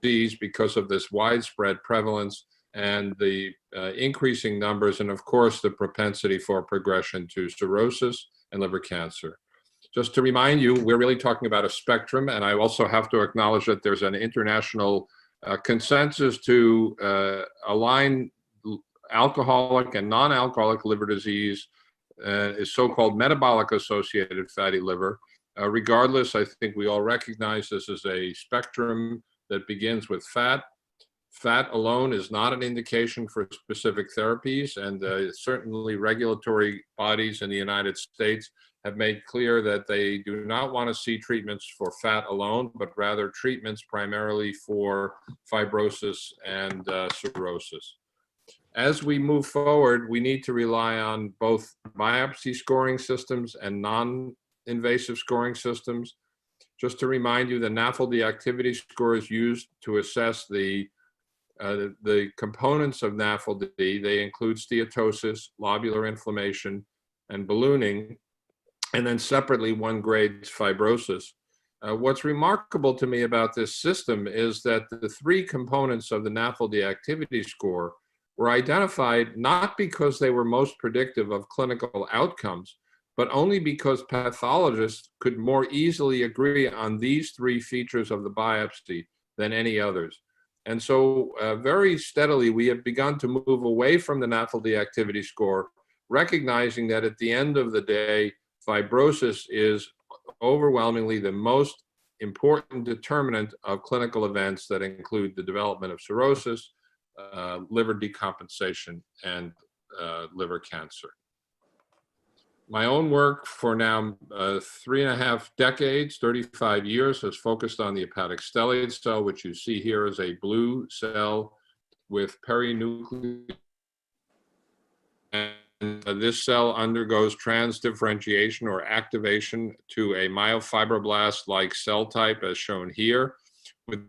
disease because of this widespread prevalence and the increasing numbers, and of course the propensity for progression to cirrhosis and liver cancer. Just to remind you, we're really talking about a spectrum, and I also have to acknowledge that there's an international consensus to align alcoholic and non-alcoholic liver disease is so-called metabolic associated fatty liver. Regardless, I think we all recognize this is a spectrum that begins with fat. Fat alone is not an indication for specific therapies, and certainly regulatory bodies in the United States have made clear that they do not want to see treatments for fat alone, but rather treatments primarily for fibrosis and cirrhosis. As we move forward, we need to rely on both biopsy scoring systems and non-invasive scoring systems. Just to remind you, the NAFLD activity score is used to assess the components of NAFLD. They include steatosis, lobular inflammation, and ballooning, and then separately one grades fibrosis. What's remarkable to me about this system is that the 3 components of the NAFLD activity score were identified not because they were most predictive of clinical outcomes, but only because pathologists could more easily agree on these 3 features of the biopsy than any others. And so very steadily, we have begun to move away from the NAFLD activity score, recognizing that at the end of the day, fibrosis is overwhelmingly the most important determinant of clinical events that include the development of cirrhosis, liver decompensation, and liver cancer. My own work for now 3.5 decades, 35 years, has focused on the hepatic stellate cell, which you see here is a blue cell with perinuclear this cell undergoes transdifferentiation or activation to a myofibroblast-like cell type, as shown here, with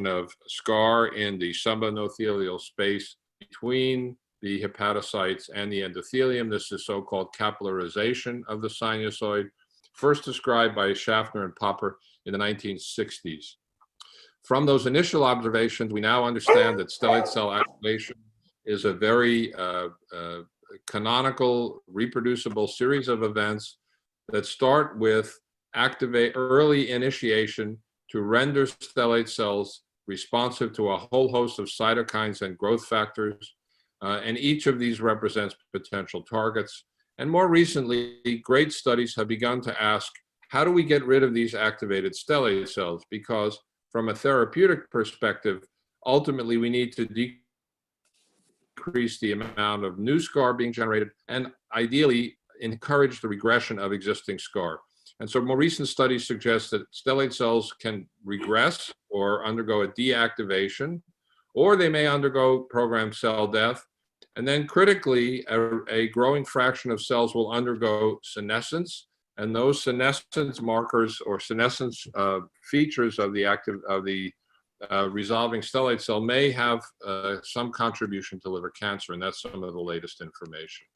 of scar in the subendothelial space between the hepatocytes and the endothelium. This is so-called capillarization of the sinusoid, first described by Schaffner and Popper in the 1960s. From those initial observations, we now understand that stellate cell activation is a very canonical, reproducible series of events that start with early initiation to render stellate cells responsive to a whole host of cytokines and growth factors. And each of these represents potential targets. And more recently, great studies have begun to ask, how do we get rid of these activated stellate cells? Because from a therapeutic perspective, ultimately we need to decrease the amount of new scar being generated and ideally encourage the regression of existing scar. And so more recent studies suggest that stellate cells can regress or undergo a deactivation, or they may undergo programmed cell death. And then critically, a growing fraction of cells will undergo senescence, and those senescence markers or senescence features of the resolving stellate cell may have some contribution to liver cancer, and that's some of the latest information.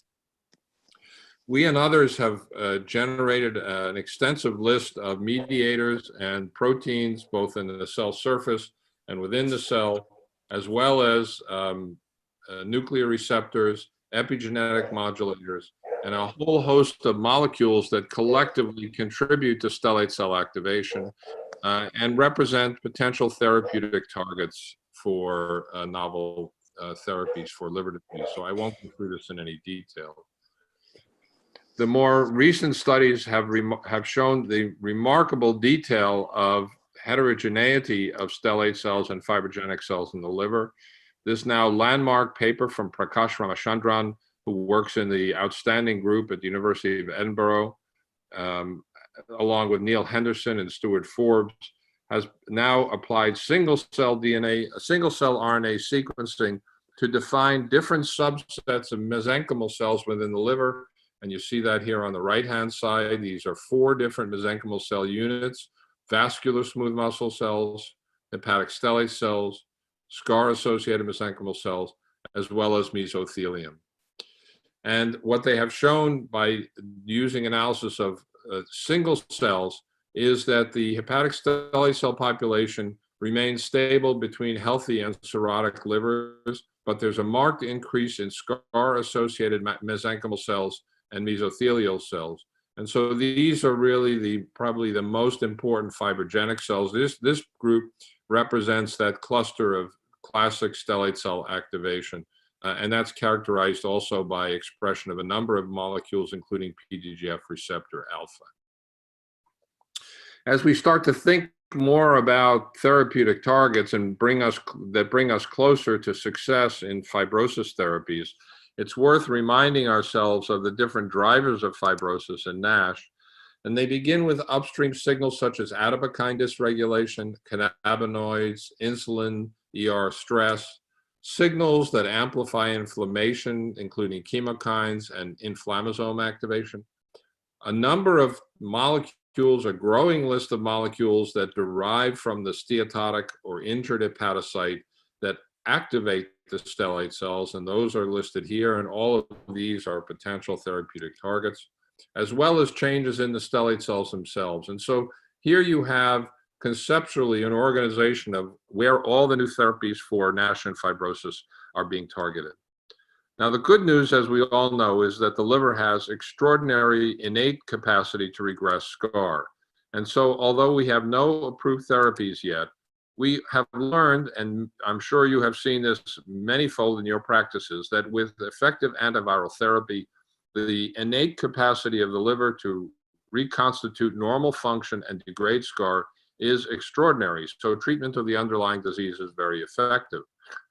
We and others have generated an extensive list of mediators and proteins, both in the cell surface and within the cell, as well as nuclear receptors, epigenetic modulators, and a whole host of molecules that collectively contribute to stellate cell activation and represent potential therapeutic targets for novel therapies for liver disease. So I won't go through this in any detail. The more recent studies have shown the remarkable detail of heterogeneity of stellate cells and fibrogenic cells in the liver. This now landmark paper from Prakash Ramachandran, who works in the outstanding group at the University of Edinburgh, along with Neil Henderson and Stuart Forbes, has now applied single-cell DNA, single-cell RNA sequencing to define different subsets of mesenchymal cells within the liver. And you see that here on the right-hand side. These are 4 different mesenchymal cell units: vascular smooth muscle cells, hepatic stellate cells, scar-associated mesenchymal cells, as well as mesothelium. And what they have shown by using analysis of single cells is that the hepatic stellate cell population remains stable between healthy and cirrhotic livers, but there's a marked increase in scar-associated mesenchymal cells and mesothelial cells. And so these are really probably the most important fibrogenic cells. This group represents that cluster of classic stellate cell activation. And that's characterized also by expression of a number of molecules, including PDGF receptor alpha. As we start to think more about therapeutic targets and bring us closer to success in fibrosis therapies, it's worth reminding ourselves of the different drivers of fibrosis in NASH. And they begin with upstream signals such as adipokine dysregulation, cannabinoids, insulin, ER stress, signals that amplify inflammation, including chemokines and inflammasome activation. A number of molecules, a growing list of molecules that derive from the steatotic or injured hepatocyte that activate the stellate cells, and those are listed here, and all of these are potential therapeutic targets, as well as changes in the stellate cells themselves. And so here you have conceptually an organization of where all the new therapies for NASH and fibrosis are being targeted. Now, the good news, as we all know, is that the liver has extraordinary innate capacity to regress scar. And so although we have no approved therapies yet, we have learned, and I'm sure you have seen this manyfold in your practices, that with effective antiviral therapy, the innate capacity of the liver to reconstitute normal function and degrade scar is extraordinary. So treatment of the underlying disease is very effective.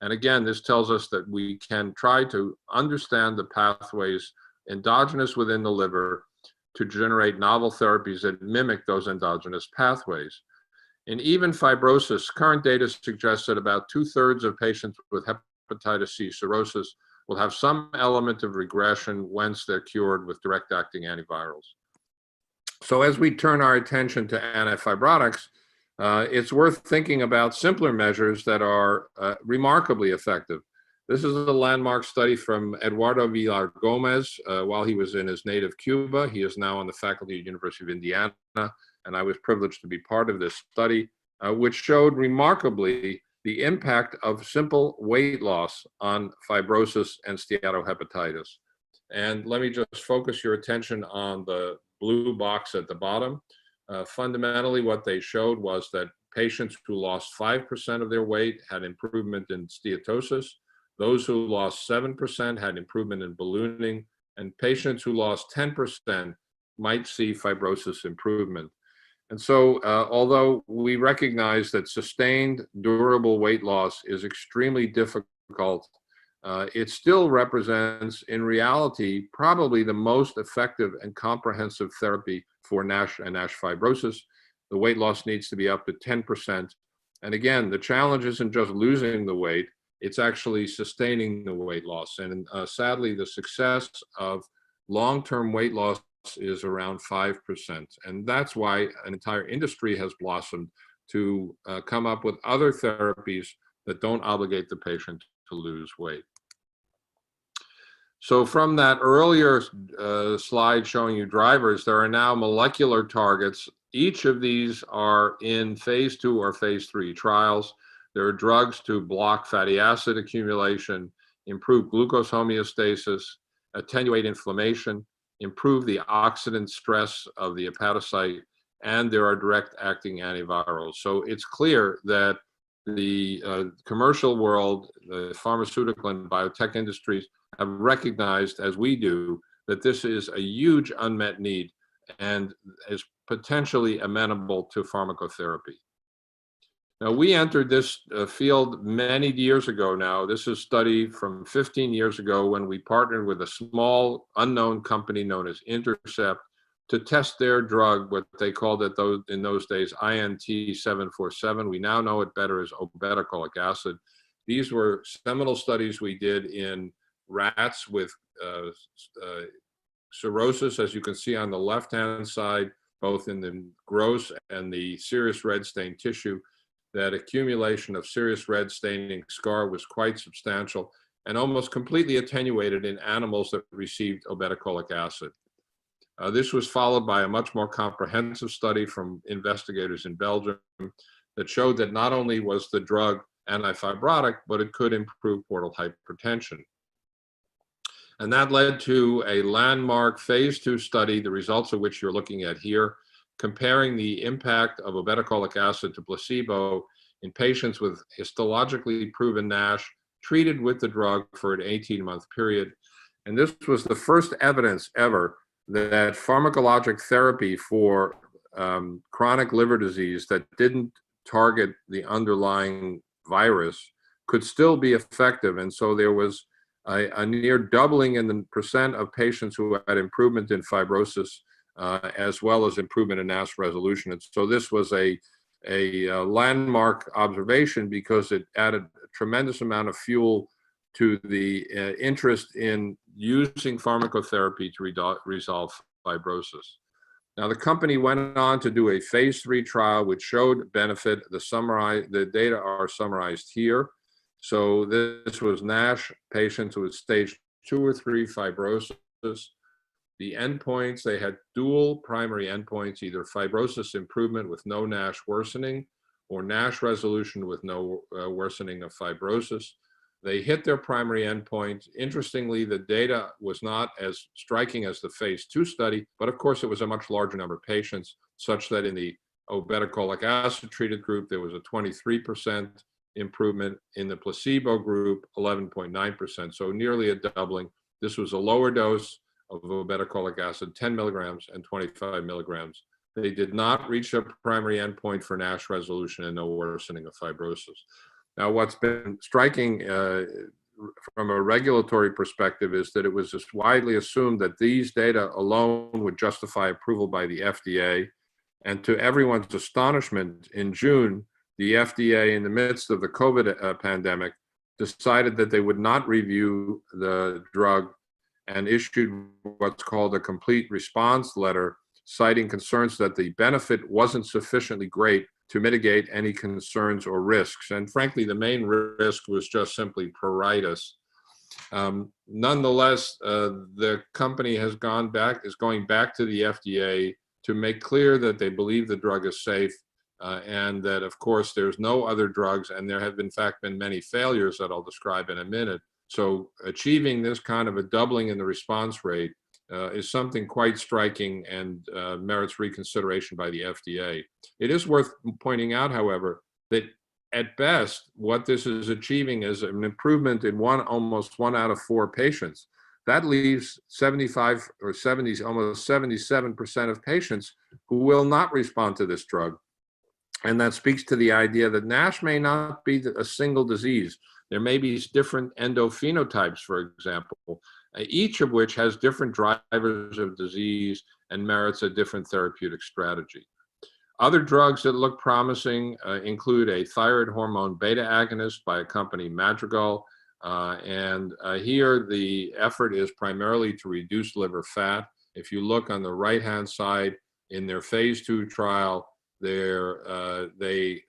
And again, this tells us that we can try to understand the pathways endogenous within the liver to generate novel therapies that mimic those endogenous pathways. In even fibrosis, current data suggests that about 2/3 of patients with hepatitis C cirrhosis will have some element of regression once they're cured with direct-acting antivirals. So as we turn our attention to antifibrotics, it's worth thinking about simpler measures that are remarkably effective. This is a landmark study from Eduardo Villar Gomez while he was in his native Cuba. He is now on the faculty at the University of Indiana, and I was privileged to be part of this study, which showed remarkably the impact of simple weight loss on fibrosis and steatohepatitis. And let me just focus your attention on the blue box at the bottom. Fundamentally, what they showed was that patients who lost 5% of their weight had improvement in steatosis. Those who lost 7% had improvement in ballooning, and patients who lost 10% might see fibrosis improvement. And so, although we recognize that sustained, durable weight loss is extremely difficult, it still represents, in reality, probably the most effective and comprehensive therapy for NASH and NASH fibrosis. The weight loss needs to be up to 10%. And again, the challenge isn't just losing the weight, it's actually sustaining the weight loss. And sadly, the success of long-term weight loss is around 5%. And that's why an entire industry has blossomed to come up with other therapies that don't obligate the patient to lose weight. So from that earlier slide showing you drivers, there are now molecular targets. Each of these are in phase 2 or phase 3 trials. There are drugs to block fatty acid accumulation, improve glucose homeostasis, attenuate inflammation, improve the oxidant stress of the hepatocyte, and there are direct-acting antivirals. So it's clear that the commercial world, the pharmaceutical and biotech industries have recognized, as we do, that this is a huge unmet need and is potentially amenable to pharmacotherapy. Now, we entered this field many years ago now. This is a study from 15 years ago when we partnered with a small unknown company known as Intercept to test their drug, what they called it in those days, INT-747. We now know it better as obeticholic acid. These were seminal studies we did in rats with cirrhosis, as you can see on the left-hand side, both in the gross and the serous red stained tissue. That accumulation of serous red staining scar was quite substantial and almost completely attenuated in animals that received obeticholic acid. This was followed by a much more comprehensive study from investigators in Belgium that showed that not only was the drug antifibrotic, but it could improve portal hypertension. And that led to a landmark phase 2 study, the results of which you're looking at here, comparing the impact of obeticholic acid to placebo in patients with histologically proven NASH treated with the drug for an 18-month period. And this was the first evidence ever that pharmacologic therapy for chronic liver disease that didn't target the underlying virus could still be effective. And so there was a near doubling in the percent of patients who had improvement in fibrosis as well as improvement in NASH resolution. And so this was a landmark observation because it added a tremendous amount of fuel to the interest in using pharmacotherapy to resolve fibrosis. Now, the company went on to do a phase 3 trial which showed benefit. The data are summarized here. So this was NASH patients with stage 2 or 3 fibrosis. The endpoints, they had dual primary endpoints, either fibrosis improvement with no NASH worsening or NASH resolution with no worsening of fibrosis. They hit their primary endpoint. Interestingly, the data was not as striking as the phase 2 study, but of course it was a much larger number of patients, such that in the obeticholic acid treated group, there was a 23% improvement. In the placebo group, 11.9%, so nearly a doubling. This was a lower dose of obeticholic acid, 10 milligrams and 25 milligrams. They did not reach their primary endpoint for NASH resolution and no worsening of fibrosis. Now, what's been striking from a regulatory perspective is that it was just widely assumed that these data alone would justify approval by the FDA. And to everyone's astonishment, in June, the FDA, in the midst of the COVID pandemic, decided that they would not review the drug and issued what's called a complete response letter, citing concerns that the benefit wasn't sufficiently great to mitigate any concerns or risks. And frankly, the main risk was just simply pruritus. Nonetheless, the company is going back to the FDA to make clear that they believe the drug is safe, and that, of course, there's no other drugs, and there have in fact been many failures that I'll describe in a minute. So achieving this kind of a doubling in the response rate is something quite striking and merits reconsideration by the FDA. It is worth pointing out, however, that at best, what this is achieving is an improvement in almost 1 out of 4 patients. That leaves 75 or 70, almost 77% of patients who will not respond to this drug. And that speaks to the idea that NASH may not be a single disease. There may be different endophenotypes, for example, each of which has different drivers of disease and merits a different therapeutic strategy. Other drugs that look promising include a thyroid hormone beta agonist by a company, Madrigal. Here, the effort is primarily to reduce liver fat. If you look on the right-hand side in their phase 2 trial, they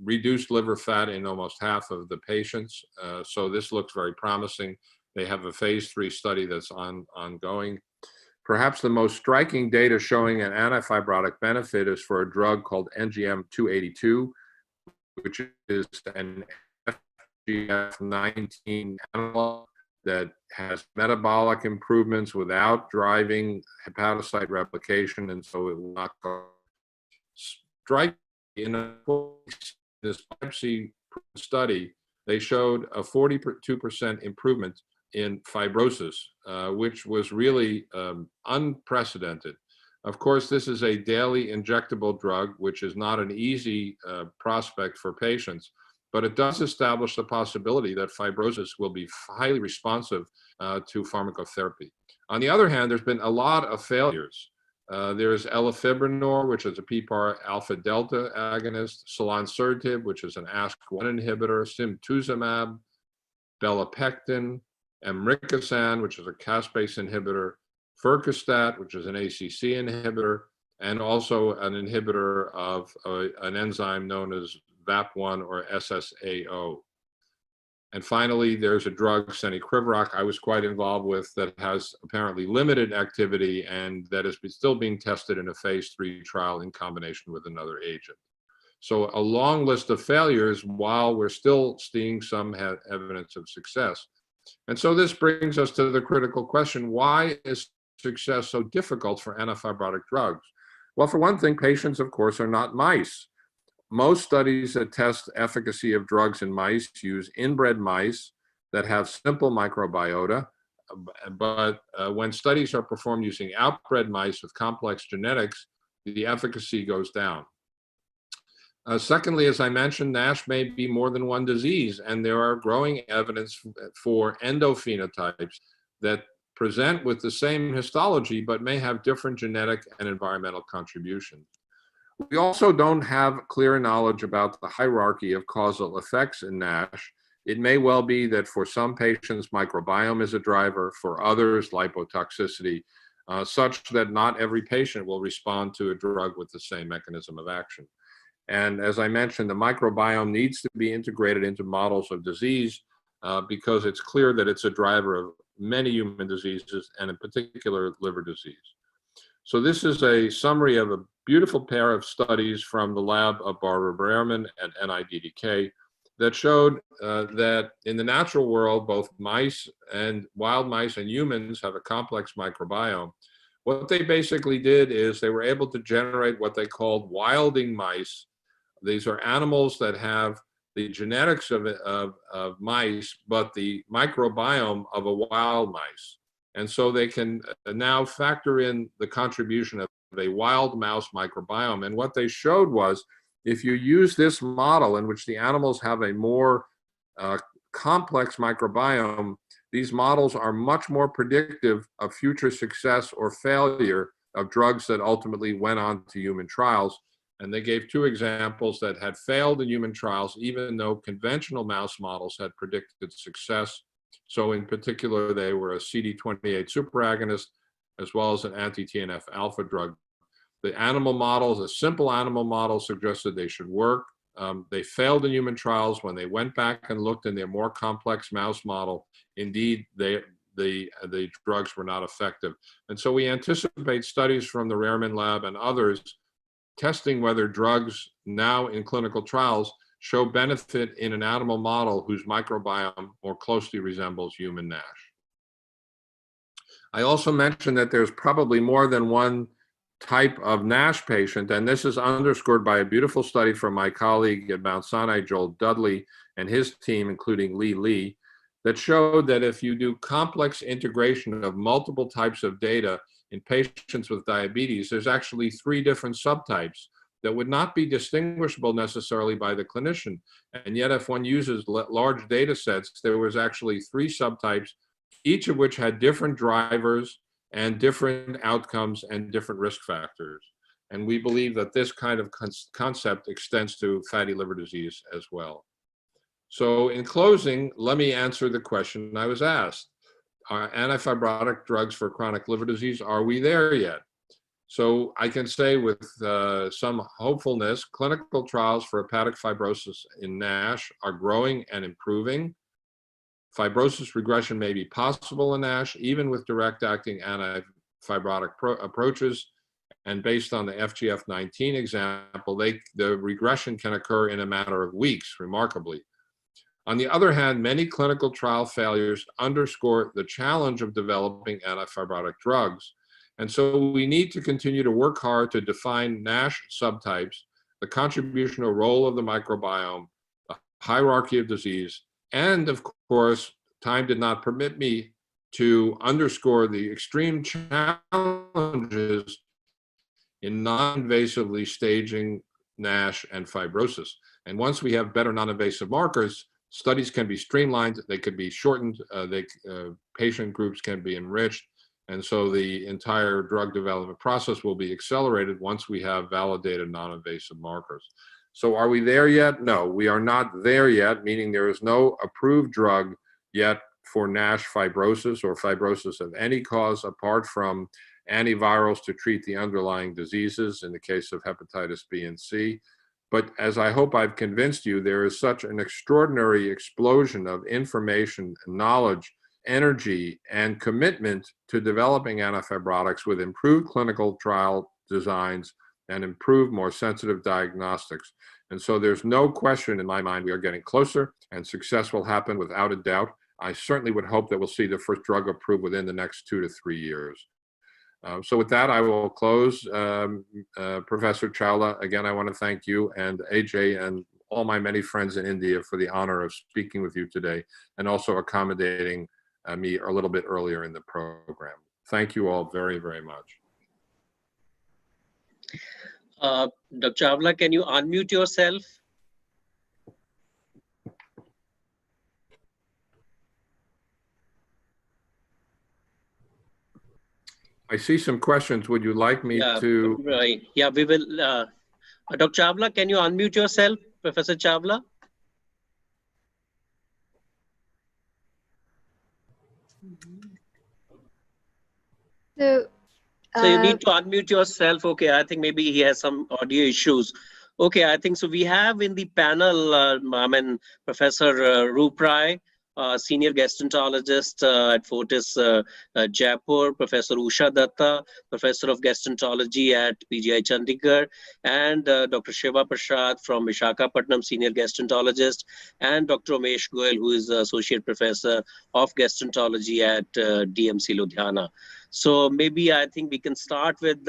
reduced liver fat in almost half of the patients. So this looks very promising. They have a phase 3 study that's ongoing. Perhaps the most striking data showing an antifibrotic benefit is for a drug called NGM-282, which is an FGF19 analog that has metabolic improvements without driving hepatocyte replication, and so it will not go. Striking in this biopsy study, they showed a 42% improvement in fibrosis, which was really unprecedented. Of course, this is a daily injectable drug, which is not an easy prospect for patients, but it does establish the possibility that fibrosis will be highly responsive to pharmacotherapy. On the other hand, there's been a lot of failures. There's elafibranor, which is a PPAR alpha delta agonist, selonsertib, which is an ASK1 inhibitor, simtuzumab, belapectin, emricasan, which is a caspase inhibitor, fircostat, which is an ACC inhibitor, and also an inhibitor of an enzyme known as VAP1 or SSAO. And finally, there's a drug, cenicriviroc, I was quite involved with, that has apparently limited activity and that is still being tested in a phase 3 trial in combination with another agent. So a long list of failures while we're still seeing some evidence of success. And so this brings us to the critical question: why is success so difficult for antifibrotic drugs? Well, for one thing, patients, of course, are not mice. Most studies that test efficacy of drugs in mice use inbred mice that have simple microbiota, but when studies are performed using outbred mice with complex genetics, the efficacy goes down. Secondly, as I mentioned, NASH may be more than one disease, and there are growing evidence for endophenotypes that present with the same histology, but may have different genetic and environmental contributions. We also don't have clear knowledge about the hierarchy of causal effects in NASH. It may well be that for some patients, microbiome is a driver, for others, lipotoxicity, such that not every patient will respond to a drug with the same mechanism of action. And as I mentioned, the microbiome needs to be integrated into models of disease because it's clear that it's a driver of many human diseases, and in particular, liver disease. So this is a summary of a beautiful pair of studies from the lab of Barbara Behrman at NIDDK that showed that in the natural world, both mice and wild mice and humans have a complex microbiome. What they basically did is they were able to generate what they called wilding mice. These are animals that have the genetics of mice, but the microbiome of a wild mice. And so they can now factor in the contribution of a wild mouse microbiome. And what they showed was, if you use this model in which the animals have a more complex microbiome, these models are much more predictive of future success or failure of drugs that ultimately went on to human trials. And they gave two examples that had failed in human trials, even though conventional mouse models had predicted success. So in particular, they were a CD28 superagonist, as well as an anti-TNF alpha drug. The animal models, a simple animal model, suggested they should work. They failed in human trials. When they went back and looked in their more complex mouse model, indeed, the drugs were not effective. And so we anticipate studies from the Rehrman lab and others testing whether drugs now in clinical trials show benefit in an animal model whose microbiome more closely resembles human NASH. I also mentioned that there's probably more than one type of NASH patient, and this is underscored by a beautiful study from my colleague at Mount Sinai, Joel Dudley, and his team, including Lee, that showed that if you do complex integration of multiple types of data in patients with diabetes, there's actually 3 different subtypes that would not be distinguishable necessarily by the clinician. And yet if one uses large data sets, there was actually 3 subtypes, each of which had different drivers and different outcomes and different risk factors. And we believe that this kind of concept extends to fatty liver disease as well. So in closing, let me answer the question I was asked. Are antifibrotic drugs for chronic liver disease, are we there yet? So I can say with some hopefulness, clinical trials for hepatic fibrosis in NASH are growing and improving. Fibrosis regression may be possible in NASH, even with direct-acting antifibrotic approaches. And based on the FGF19 example, the regression can occur in a matter of weeks, remarkably. On the other hand, many clinical trial failures underscore the challenge of developing antifibrotic drugs. And so we need to continue to work hard to define NASH subtypes, the contributional role of the microbiome, the hierarchy of disease, and of course, time did not permit me to underscore the extreme challenges in non-invasively staging NASH and fibrosis. And once we have better non-invasive markers, studies can be streamlined, they could be shortened, patient groups can be enriched, and so the entire drug development process will be accelerated once we have validated non-invasive markers. So are we there yet? No, we are not there yet, meaning there is no approved drug yet for NASH fibrosis or fibrosis of any cause apart from antivirals to treat the underlying diseases in the case of hepatitis B and C. But as I hope I've convinced you, there is such an extraordinary explosion of information, knowledge, energy, and commitment to developing antifibrotics with improved clinical trial designs and improved, more sensitive diagnostics. And so there's no question in my mind we are getting closer, and success will happen without a doubt. I certainly would hope that we'll see the first drug approved within the next 2 to 3 years. So with that, I will close. Professor Chawla, again, I want to thank you and AJ and all my many friends in India for the honor of speaking with you today and also accommodating me a little bit earlier in the program. Thank you all very, very much. Dr. Chawla, can you unmute yourself? I see some questions. Would you like me to? Right. Yeah, we will. Dr. Chawla, can you unmute yourself, Professor Chawla? So you need to unmute yourself. Okay, I think maybe he has some audio issues. Okay, I think so. We have in the panel, Professor Roop Rai, senior gastroenterologist at Fortis Jaipur, Professor Usha Datta, professor of gastroenterology at PGI Chandigarh, and Dr. Shiva Prasad from Visakhapatnam, senior gastroenterologist, and Dr. Umesh Goyal, who is associate professor of gastroenterology at DMC Ludhiana. So maybe I think we can start with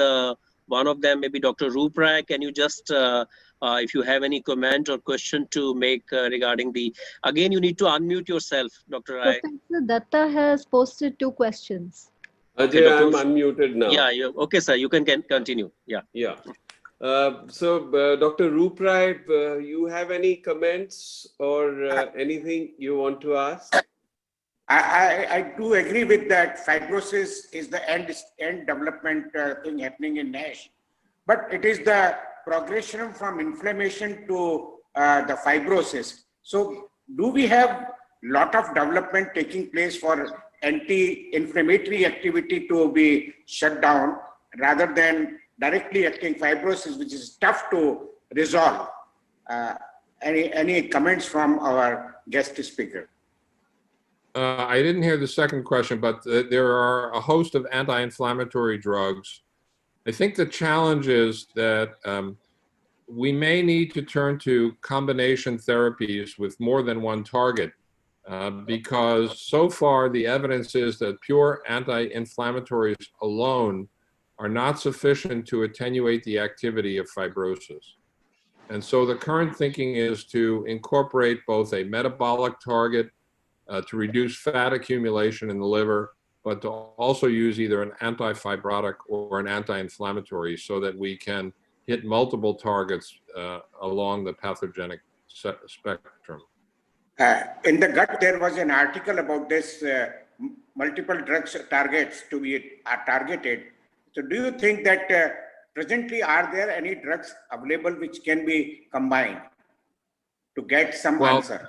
one of them, maybe Dr. Roop Rai. Can you just, if you have any comment or question to make regarding again, you need to unmute yourself, Dr. Rai. Professor Datta has posted 2 questions. Ajay, I'm unmuted now. Yeah, okay, sir, you can continue. Yeah. Yeah. Dr. Roop Rai, you have any comments or anything you want to ask? I do agree with that. Fibrosis is the end development thing happening in NASH, but it is the progression from inflammation to the fibrosis. So do we have lot of development taking place for anti-inflammatory activity to be shut down rather than directly acting fibrosis, which is tough to resolve? Any comments from our guest speaker? I didn't hear the second question, but there are a host of anti-inflammatory drugs. I think the challenge is that we may need to turn to combination therapies with more than one target because so far the evidence is that pure anti-inflammatories alone are not sufficient to attenuate the activity of fibrosis. And so the current thinking is to incorporate both a metabolic target to reduce fat accumulation in the liver, but to also use either an anti-fibrotic or an anti-inflammatory so that we can hit multiple targets along the pathogenic spectrum. In the gut, there was an article about this multiple drugs targets to be targeted. So do you think that presently are there any drugs available which can be combined to get some answer?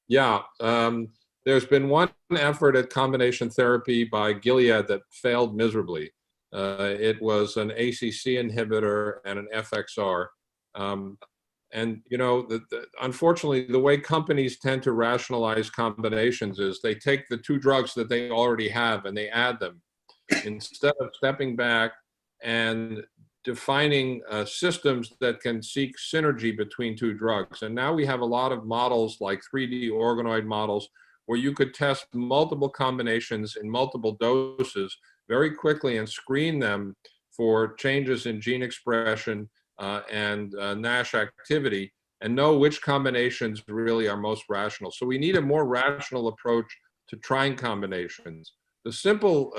Yeah. There's been one effort at combination therapy by Gilead that failed miserably. It was an ACC inhibitor and an FXR. And you know, unfortunately, the way companies tend to rationalize combinations is they take the two drugs that they already have and they add them instead of stepping back and defining systems that can seek synergy between two drugs. And now we have a lot of models like 3D organoid models where you could test multiple combinations in multiple doses very quickly and screen them for changes in gene expression and NASH activity and know which combinations really are most rational. So we need a more rational approach to trying combinations. The simple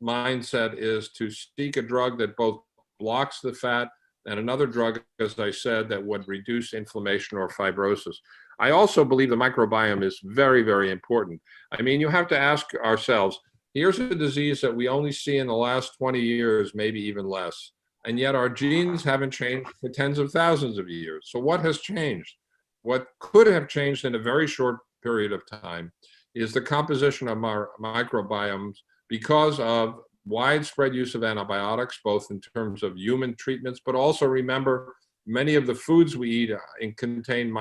mindset is to seek a drug that both blocks the fat and another drug, as I said, that would reduce inflammation or fibrosis. I also believe the microbiome is very, very important. I mean, you have to ask ourselves, here's a disease that we only see in the last 20 years, maybe even less. And yet our genes haven't changed for tens of thousands of years. So what has changed? What could have changed in a very short period of time is the composition of our microbiomes because of widespread use of antibiotics, both in terms of human treatments, but also remember many of the foods we eat contain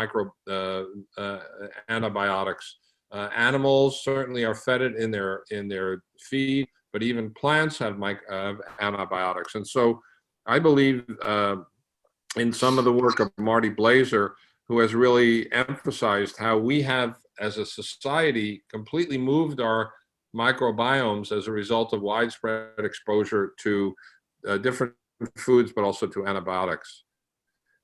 antibiotics. Animals certainly are fed it in their feed, but even plants have antibiotics. And so I believe in some of the work of Marty Blaser, who has really emphasized how we have, as a society, completely moved our microbiomes as a result of widespread exposure to different foods, but also to antibiotics.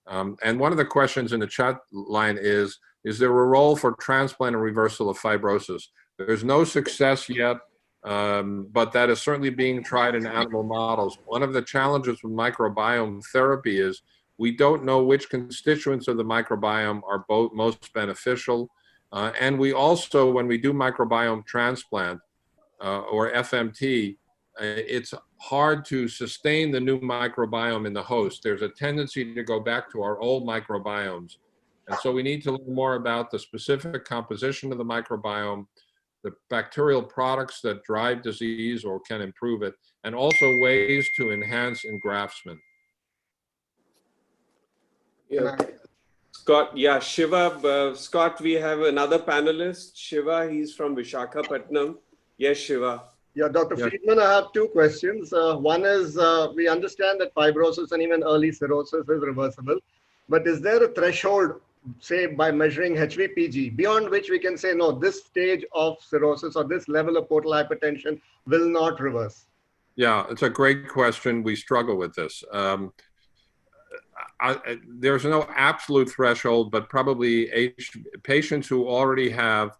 And one of the questions in the chat line is there a role for transplant and reversal of fibrosis? There's no success yet, but that is certainly being tried in animal models. One of the challenges with microbiome therapy is we don't know which constituents of the microbiome are most beneficial. And we also, when we do microbiome transplant or FMT, it's hard to sustain the new microbiome in the host. There's a tendency to go back to our old microbiomes. And so we need to learn more about the specific composition of the microbiome, the bacterial products that drive disease or can improve it, and also ways to enhance engraftment. Yeah. Scott, yeah, Shiva, Scott, we have another panelist, Shiva, he's from Visakhapatnam. Yes, Shiva. Yeah, Dr. Friedman, I have two questions. One is, we understand that fibrosis and even early cirrhosis is reversible, but is there a threshold, say by measuring HVPG, beyond which we can say, no, this stage of cirrhosis or this level of portal hypertension will not reverse? Yeah, it's a great question. We struggle with this. There's no absolute threshold, but probably patients who already have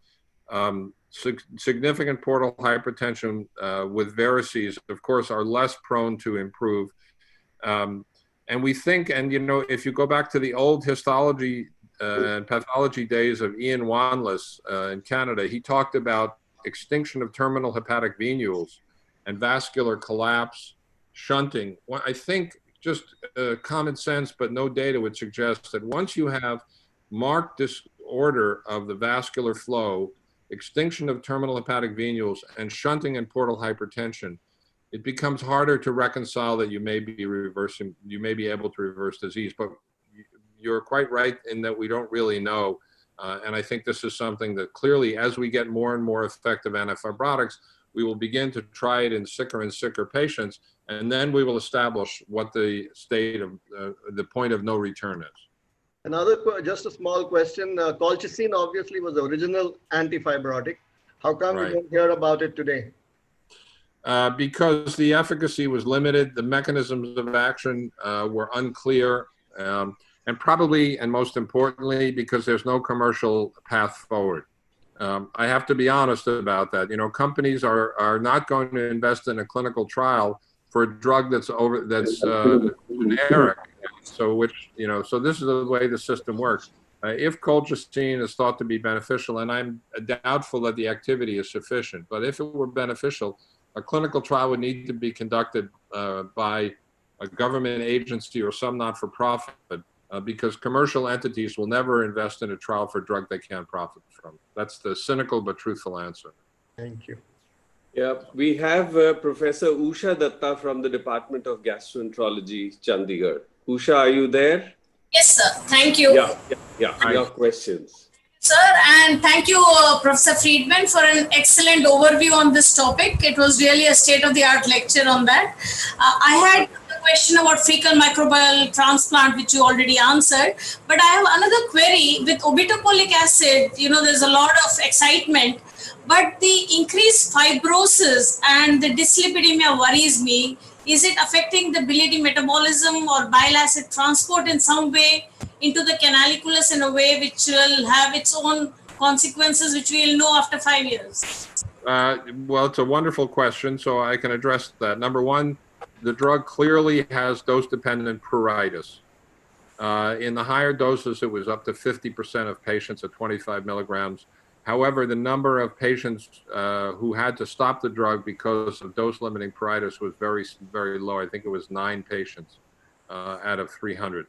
significant portal hypertension with varices, of course, are less prone to improve. And we think, and you know, if you go back to the old histology and pathology days of Ian Wanless in Canada, he talked about extinction of terminal hepatic venules and vascular collapse, shunting. Well, I think just common sense, but no data would suggest that once you have marked disorder of the vascular flow, extinction of terminal hepatic venules, and shunting and portal hypertension, it becomes harder to reconcile that you may be able to reverse disease. But you're quite right in that we don't really know. And I think this is something that clearly, as we get more and more effective antifibrotics, we will begin to try it in sicker and sicker patients, and then we will establish what the state of the point of no return is. Just a small question. Colchicine obviously was the original antifibrotic. How come we don't hear about it today? Because the efficacy was limited, the mechanisms of action were unclear, and probably, and most importantly, because there's no commercial path forward. I have to be honest about that. You know, companies are not going to invest in a clinical trial for a drug that's generic. So so this is the way the system works. If colchicine is thought to be beneficial, and I'm doubtful that the activity is sufficient, but if it were beneficial, a clinical trial would need to be conducted by a government agency or some not-for-profit, because commercial entities will never invest in a trial for a drug they can't profit from. That's the cynical but truthful answer. Thank you. Yeah, we have Professor Usha Datta from the Department of Gastroenterology, Chandigarh. Usha, are you there? Yes, sir. Thank you. Yeah. Your questions. Sir, and thank you, Professor Friedman, for an excellent overview on this topic. It was really a state-of-the-art lecture on that. I had a question about fecal microbial transplant, which you already answered, but I have another query. With obeticholic acid, you know, there's a lot of excitement, but the increased fibrosis and the dyslipidemia worries me. Is it affecting the bilirubin metabolism or bile acid transport in some way into the canaliculus in a way which will have its own consequences, which we will know after 5 years? Well, it's a wonderful question, so I can address that. Number one, the drug clearly has dose-dependent pruritus. In the higher doses, it was up to 50% of patients at 25 milligrams. However, the number of patients who had to stop the drug because of dose-limiting pruritus was very, very low. I think it was 9 patients out of 300.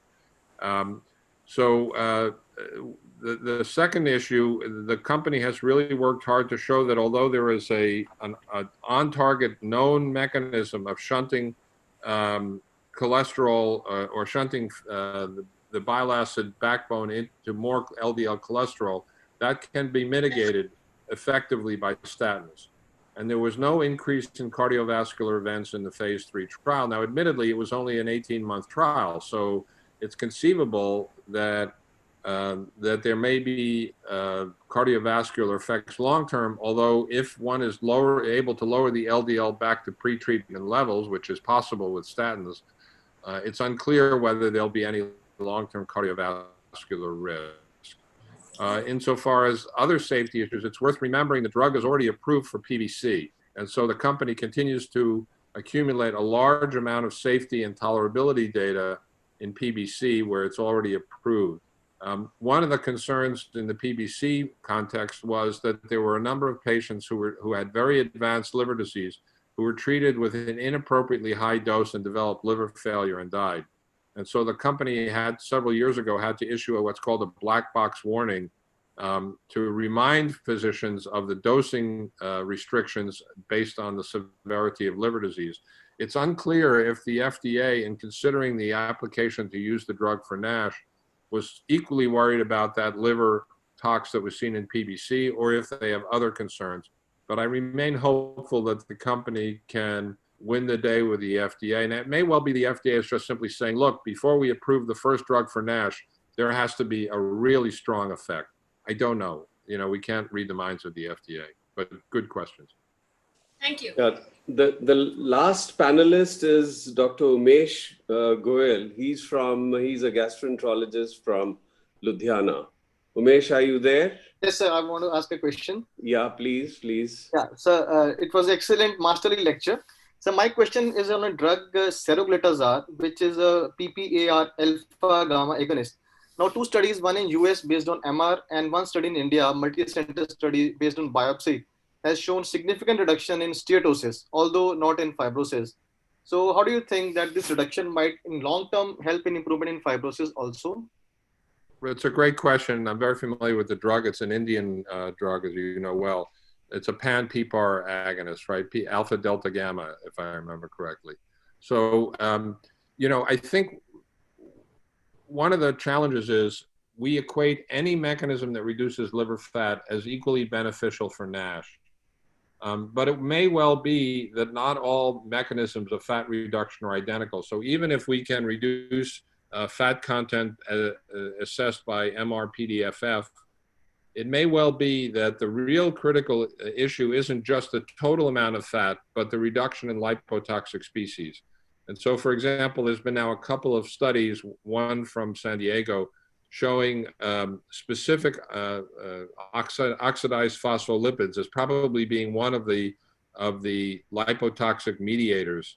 The second issue, the company has really worked hard to show that although there is an on-target known mechanism of shunting cholesterol or shunting the bile acid backbone into more LDL cholesterol, that can be mitigated effectively by statins. And there was no increase in cardiovascular events in the phase 3 trial. Now, admittedly, it was only an 18-month trial, so it's conceivable that that there may be cardiovascular effects long-term, although if one is able to lower the LDL back to pre-treatment levels, which is possible with statins, it's unclear whether there'll be any long-term cardiovascular risk. Insofar as other safety issues, it's worth remembering the drug is already approved for PBC. And so the company continues to accumulate a large amount of safety and tolerability data in PBC where it's already approved. One of the concerns in the PBC context was that there were a number of patients who had very advanced liver disease who were treated with an inappropriately high dose and developed liver failure and died. And so the company had several years ago had to issue what's called a black box warning to remind physicians of the dosing restrictions based on the severity of liver disease. It's unclear if the FDA, in considering the application to use the drug for NASH, was equally worried about that liver tox that was seen in PBC, or if they have other concerns. But I remain hopeful that the company can win the day with the FDA. And it may well be the FDA is just simply saying, look, before we approve the first drug for NASH, there has to be a really strong effect. I don't know. You know, we can't read the minds of the FDA, but good questions. Thank you. The last panelist is Dr. Umesh Goyal. He's a gastroenterologist from Ludhiana. Umesh, are you there? Yes, sir. I want to ask a question. Yeah, please. Yeah, sir. It was an excellent masterly lecture. So my question is on a drug seroglitazar, which is a PPAR alpha gamma agonist. Now, 2 studies, one in US based on MR and one study in India, multi-center study based on biopsy, has shown significant reduction in steatosis, although not in fibrosis. So how do you think that this reduction might in long term help in improvement in fibrosis also? It's a great question. I'm very familiar with the drug. It's an Indian drug, as you know well. It's a pan-PPAR agonist, right? Alpha delta gamma, if I remember correctly. So, you know, I think one of the challenges is we equate any mechanism that reduces liver fat as equally beneficial for NASH. But it may well be that not all mechanisms of fat reduction are identical. So even if we can reduce fat content assessed by MRPDFF, it may well be that the real critical issue isn't just the total amount of fat, but the reduction in lipotoxic species. And so, for example, there's been now a couple of studies, one from San Diego, showing specific oxidized phospholipids as probably being one of the lipotoxic mediators.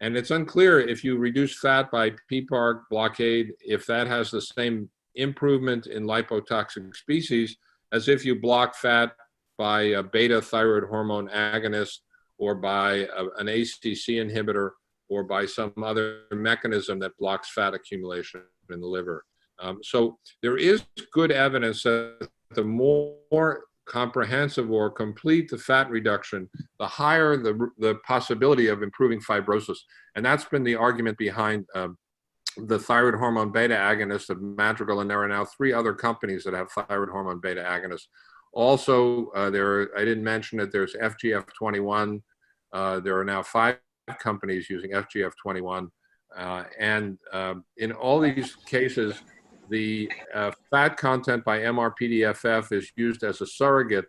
And it's unclear if you reduce fat by PPAR blockade, if that has the same improvement in lipotoxic species as if you block fat by a beta thyroid hormone agonist or by an ACC inhibitor or by some other mechanism that blocks fat accumulation in the liver. So there is good evidence that the more comprehensive or complete the fat reduction, the higher the possibility of improving fibrosis. And that's been the argument behind the thyroid hormone beta agonist of Madrigal, and there are now 3 other companies that have thyroid hormone beta agonists. Also, I didn't mention it, there's FGF21. There are now 5 companies using FGF21. And in all these cases, the fat content by MRPDFF is used as a surrogate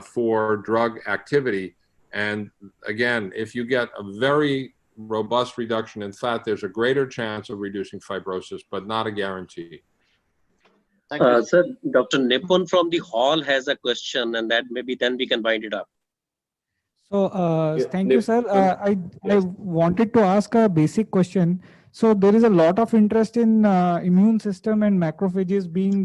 for drug activity. And again, if you get a very robust reduction in fat, there's a greater chance of reducing fibrosis, but not a guarantee. Sir, Dr. Nipun from the hall has a question, and that maybe then we can wind it up. So thank you, sir. I wanted to ask a basic question. So there is a lot of interest in immune system and macrophages being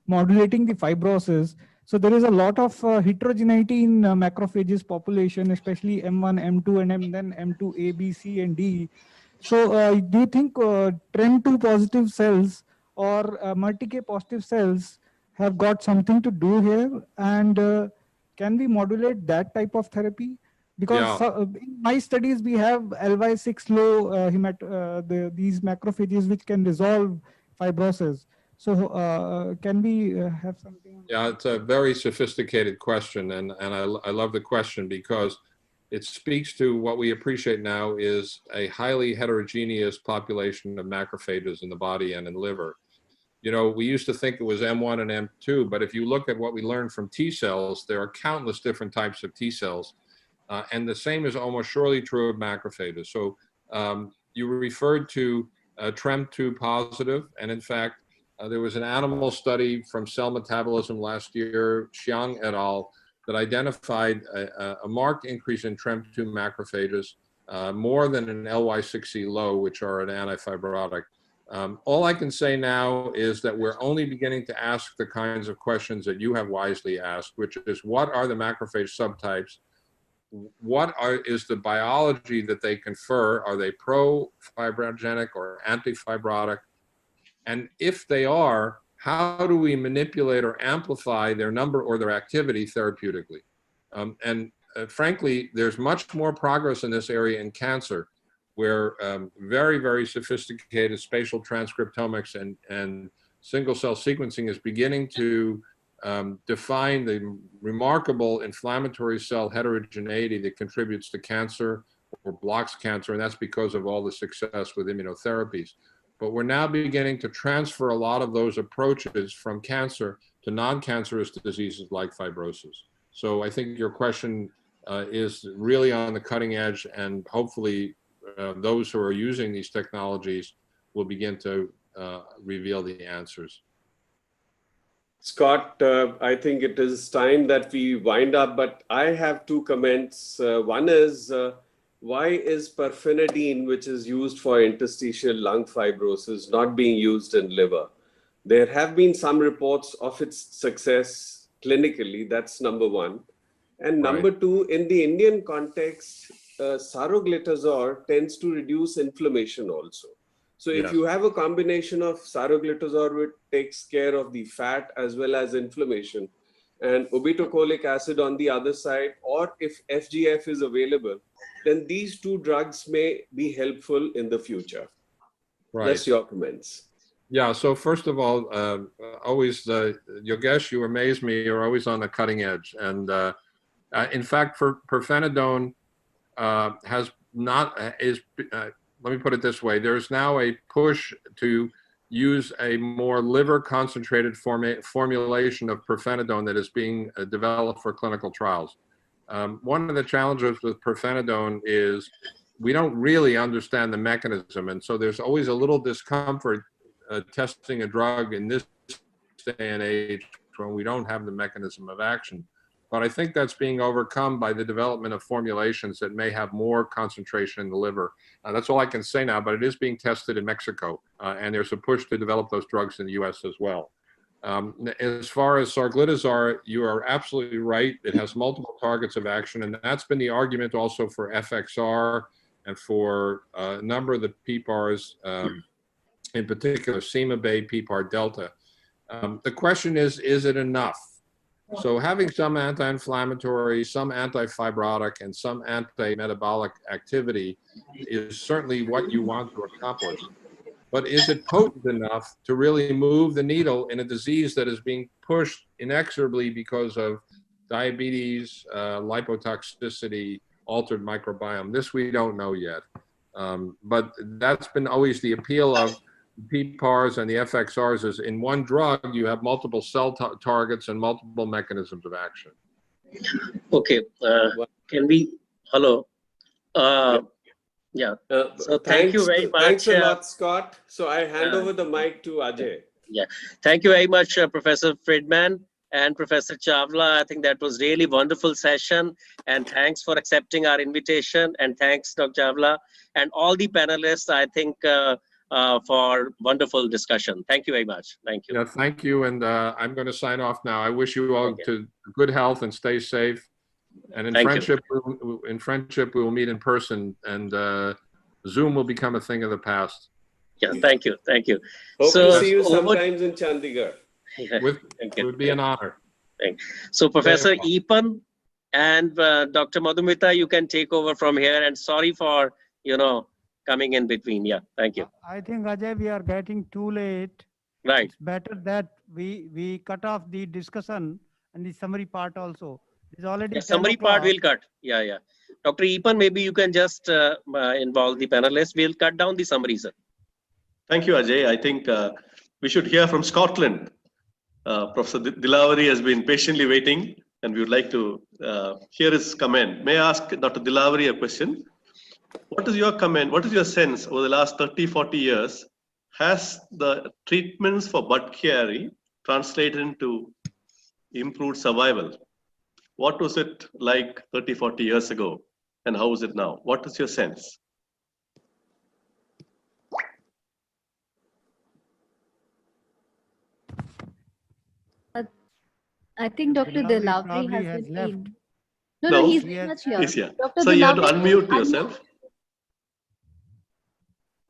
modulating the fibrosis. So there is a lot of heterogeneity in macrophages population, especially M1, M2, and then M2, A, B, C, and D. So do you think TREM2 positive cells or multi-K positive cells have got something to do here? And can we modulate that type of therapy? Because in my studies, we have LY6 low these macrophages which can resolve fibrosis. So can we have something? Yeah, it's a very sophisticated question, and I love the question because it speaks to what we appreciate now is a highly heterogeneous population of macrophages in the body and in the liver. You know, we used to think it was M1 and M2, but if you look at what we learned from T cells, there are countless different types of T cells. And the same is almost surely true of macrophages. So you referred to TREM2 positive, and in fact, there was an animal study from Cell Metabolism last year, Xiang et al., that identified a marked increase in TREM2 macrophages, more than an LY6C low, which are an antifibrotic. All I can say now is that we're only beginning to ask the kinds of questions that you have wisely asked, which is what are the macrophage subtypes? What is the biology that they confer? Are they pro-fibrogenic or anti-fibrotic? And if they are, how do we manipulate or amplify their number or their activity therapeutically? Frankly, there's much more progress in this area in cancer, where very, very sophisticated spatial transcriptomics and single-cell sequencing is beginning to define the remarkable inflammatory cell heterogeneity that contributes to cancer or blocks cancer, and that's because of all the success with immunotherapies. But we're now beginning to transfer a lot of those approaches from cancer to non-cancerous diseases like fibrosis. So I think your question is really on the cutting edge, and hopefully those who are using these technologies will begin to reveal the answers. Scott, I think it is time that we wind up, but I have 2 comments. One is, why is perfenadine, which is used for interstitial lung fibrosis, not being used in liver? There have been some reports of its success clinically. That's number one. And number two, in the Indian context, saroglitazar tends to reduce inflammation also. So if Yes. you have a combination of saroglitazar, which takes care of the fat as well as inflammation, and obeticholic acid on the other side, or if FGF is available, then these two drugs may be helpful in the future. Right. Just your comments. Yeah, so first of all, always, Yogesh, you amaze me. You're always on the cutting edge. And in fact, for pirfenidone has not, let me put it this way. There's now a push to use a more liver concentrated formulation of pirfenidone that is being developed for clinical trials. One of the challenges with pirfenidone is we don't really understand the mechanism. And so there's always a little discomfort testing a drug in this day and age when we don't have the mechanism of action. But I think that's being overcome by the development of formulations that may have more concentration in the liver. That's all I can say now, but it is being tested in Mexico. And there's a push to develop those drugs in the US as well. As far as sarglitazar, you are absolutely right. It has multiple targets of action. And that's been the argument also for FXR and for a number of the PPARs, in particular, CymaBay, PPAR Delta. The question is it enough? So having some anti-inflammatory, some anti-fibrotic, and some anti-metabolic activity is certainly what you want to accomplish. But is it potent enough to really move the needle in a disease that is being pushed inexorably because of diabetes, lipotoxicity, altered microbiome? This we don't know yet. But that's been always the appeal of PPARs and the FXRs is in one drug, you have multiple cell targets and multiple mechanisms of action. Okay, can we, hello? Yeah, so thank you very much. Thanks a lot, Scott. So I hand over the mic to Ajay. Yeah, thank you very much, Professor Friedman and Professor Chawla. I think that was really wonderful session, and thanks for accepting our invitation, and thanks, Dr. Chawla, and all the panelists, I think, for wonderful discussion. Thank you very much. Thank you. Yeah, thank you. And I'm going to sign off now. I wish you all to good health and stay safe. And in friendship, we will meet in person, and Zoom will become a thing of the past. Yeah, thank you. Thank you. Hope to see you sometimes in Chandigarh. Yeah, it would be an honor. So Professor Eapen and Dr. Madhumita, you can take over from here, and sorry for, coming in between. Yeah, thank you. I think, Ajay, we are getting too late. Right. It's better that we cut off the discussion and the summary part also. It's already summary part we'll cut. Yeah. Dr. Eapen, maybe you can just involve the panelists. We'll cut down the summary, sir. Thank you, Ajay. I think we should hear from Scotland. Professor Dilavari has been patiently waiting, and we would like to hear his comment. May I ask Dr. Dilavari a question? What is your comment? What is your sense over the last 30, 40 years? Has the treatments for Budd-Chiari translated into improved survival? What was it like 30, 40 years ago? And how is it now? What is your sense? I think Dr. Dilavari has left. been. No, he's very much here. He's here. Dr. So you have to Dilavari, unmute yourself.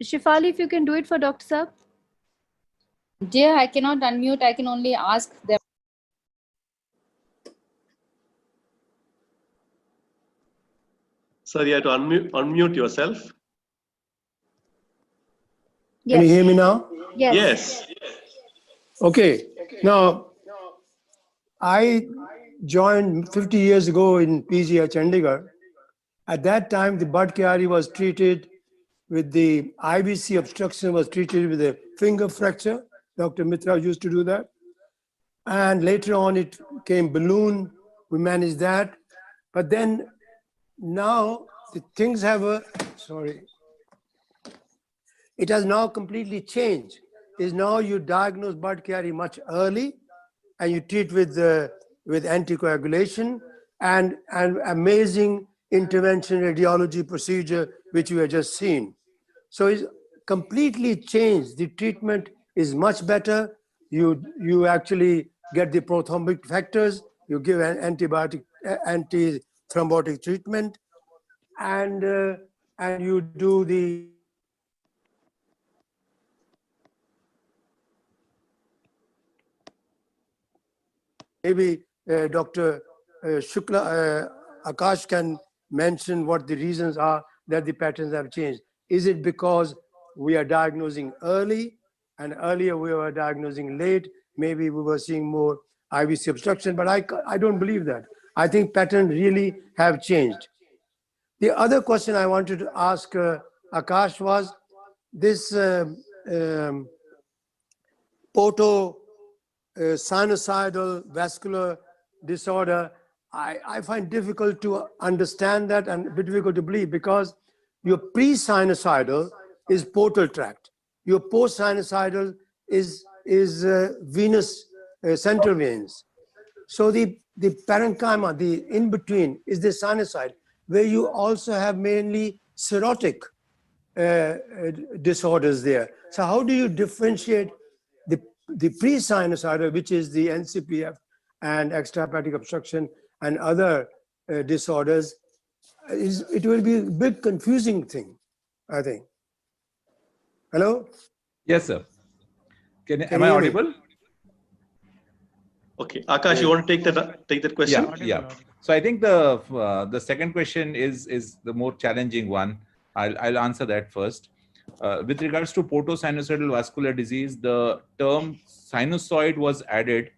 Shifali, if you can do it for Dr. Saab. Dear, I cannot unmute. I can only ask them. Sir, you have to unmute yourself. Can you hear me now? Yes. Okay. Now, I joined 50 years ago in PG at Chandigarh. At that time, the Budd-Chiari was treated with the IBC obstruction, was treated with a finger fracture. Dr. Mitra used to do that. And later on, it came balloon. We managed that. But then now the things have it has now completely changed. Is now you diagnose Budd-Chiari much early, and you treat with anticoagulation and amazing intervention radiology procedure, which we have just seen. So it's completely changed. The treatment is much better. You actually get the prothrombic factors. You give an antibiotic, anti-thrombotic treatment. and you do the maybe Dr. Shukla, Akash can mention what the reasons are that the patterns have changed. Is it because we are diagnosing early, and earlier we were diagnosing late? Maybe we were seeing more IVC obstruction, but I don't believe that. I think patterns really have changed. The other question I wanted to ask Akash was this sinusoidal vascular disorder. I find difficult to understand that and a bit difficult to believe, because your pre-sinusoidal is portal tract. Your post-sinusoidal is venous central veins. So the parenchyma, the in-between, is the sinusoid, where you also have mainly cirrhotic disorders there. So how do you differentiate the pre-sinusoidal, which is the NCPF and extrahepatic obstruction and other disorders? It will be a bit confusing thing, I think. Hello? Yes, sir. Am I audible? Okay, Akash, you want to take that question? Yeah. So I think the second question is the more challenging one. I'll answer that first. With regards to portosinusoidal vascular disease, the term sinusoid was added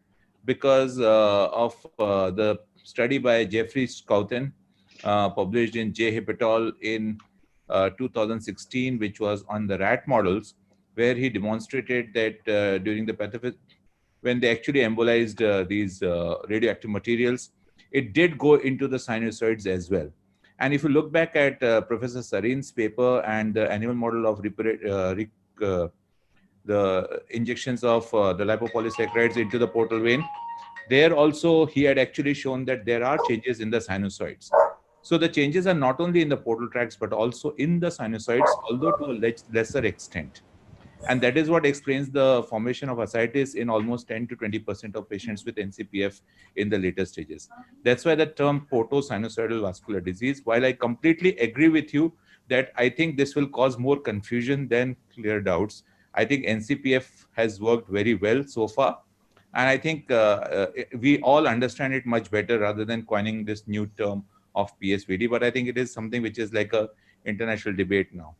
because of the study by Jeffrey Schouten, published in J. Hip et al. In 2016, which was on the rat models, where he demonstrated that during the when they actually embolized these radioactive materials, it did go into the sinusoids as well. And if you look back at Professor Sarin's paper and the animal model of the injections of the lipopolysaccharides into the portal vein, there also he had actually shown that there are changes in the sinusoids. So the changes are not only in the portal tracts, but also in the sinusoids, although to a lesser extent. And that is what explains the formation of ascites in almost 10 to 20% of patients with NCPF in the later stages. That's why the term portosinusoidal vascular disease, while I completely agree with you that I think this will cause more confusion than clear doubts, I think NCPF has worked very well so far. And I think we all understand it much better rather than coining this new term of PSVD. But I think it is something which is like a international debate now.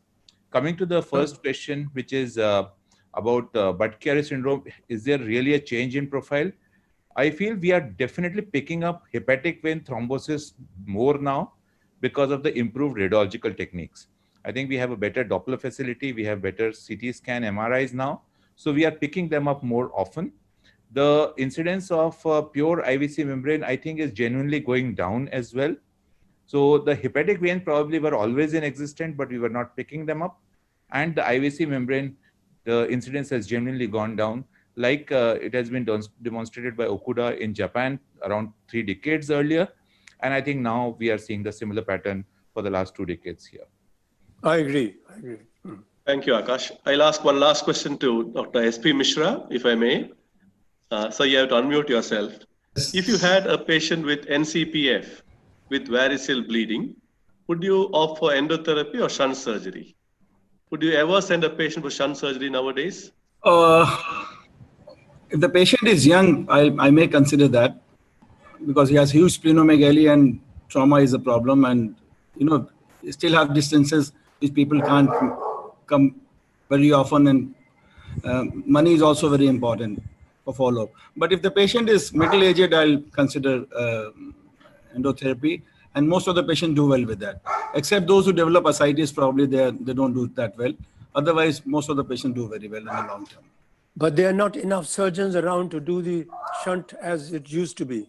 Coming to the first question, which is about Budd-Chiari syndrome, is there really a change in profile? I feel we are definitely picking up hepatic vein thrombosis more now because of the improved radiological techniques. I think we have a better Doppler facility, we have better CT scan MRIs now, so we are picking them up more often. The incidence of pure IVC membrane, I think, is genuinely going down as well. So the hepatic vein probably were always in existence, but we were not picking them up. And the IVC membrane, the incidence has genuinely gone down, like it has been demonstrated by Okuda in Japan around 3 decades earlier. And I think now we are seeing the similar pattern for the last 2 decades here. I agree. Thank you, Akash. I'll ask one last question to Dr. S.P. Mishra, if I may. So you have to unmute yourself. If you had a patient with NCPF with varicose bleeding, would you opt for endotherapy or shunt surgery? Would you ever send a patient for shunt surgery nowadays? If the patient is young, I may consider that, because he has huge splenomegaly and trauma is a problem, and you still have distances which people can't come very often, and money is also very important for follow-up. But if the patient is middle-aged, I'll consider endotherapy, and most of the patients do well with that, except those who develop ascites. Probably they don't do that well. Otherwise, most of the patients do very well in the long term. But there are not enough surgeons around to do the shunt as it used to be.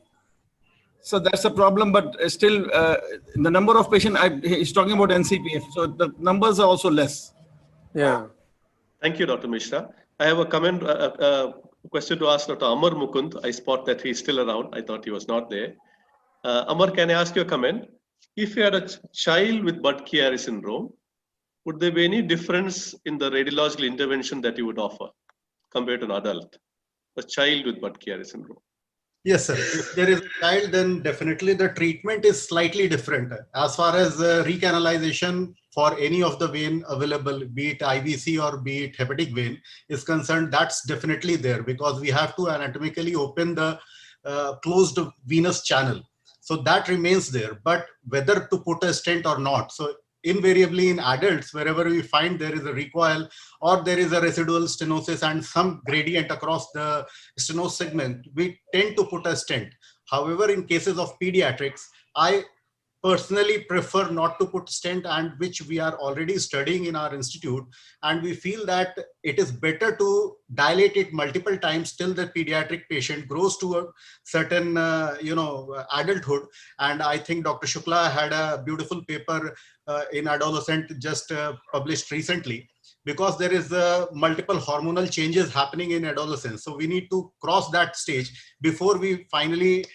So that's a problem, but still the number of patients, he's talking about NCPF, so the numbers are also less. Yeah. Thank you, Dr. Mishra. I have a comment, a question to ask Dr. Amar Mukund. I spot that he's still around. I thought he was not there. Amar, can I ask you a comment? If you had a child with Budd-Chiari syndrome, would there be any difference in the radiological intervention that you would offer compared to an adult? A child with Budd-Chiari syndrome. Yes, sir. If there is a child, then definitely the treatment is slightly different. As far as recanalization for any of the vein available, be it IVC or be it hepatic vein is concerned, that's definitely there because we have to anatomically open the closed venous channel. So that remains there. But whether to put a stent or not, so invariably in adults, wherever we find there is a recoil or there is a residual stenosis and some gradient across the stenosis segment, we tend to put a stent. However, in cases of pediatrics, I personally prefer not to put stent, and which we are already studying in our institute, and we feel that it is better to dilate it multiple times till the pediatric patient grows to a certain adulthood. And I think Dr. Shukla had a beautiful paper in adolescent just published recently, because there is multiple hormonal changes happening in adolescence. So we need to cross that stage before we finally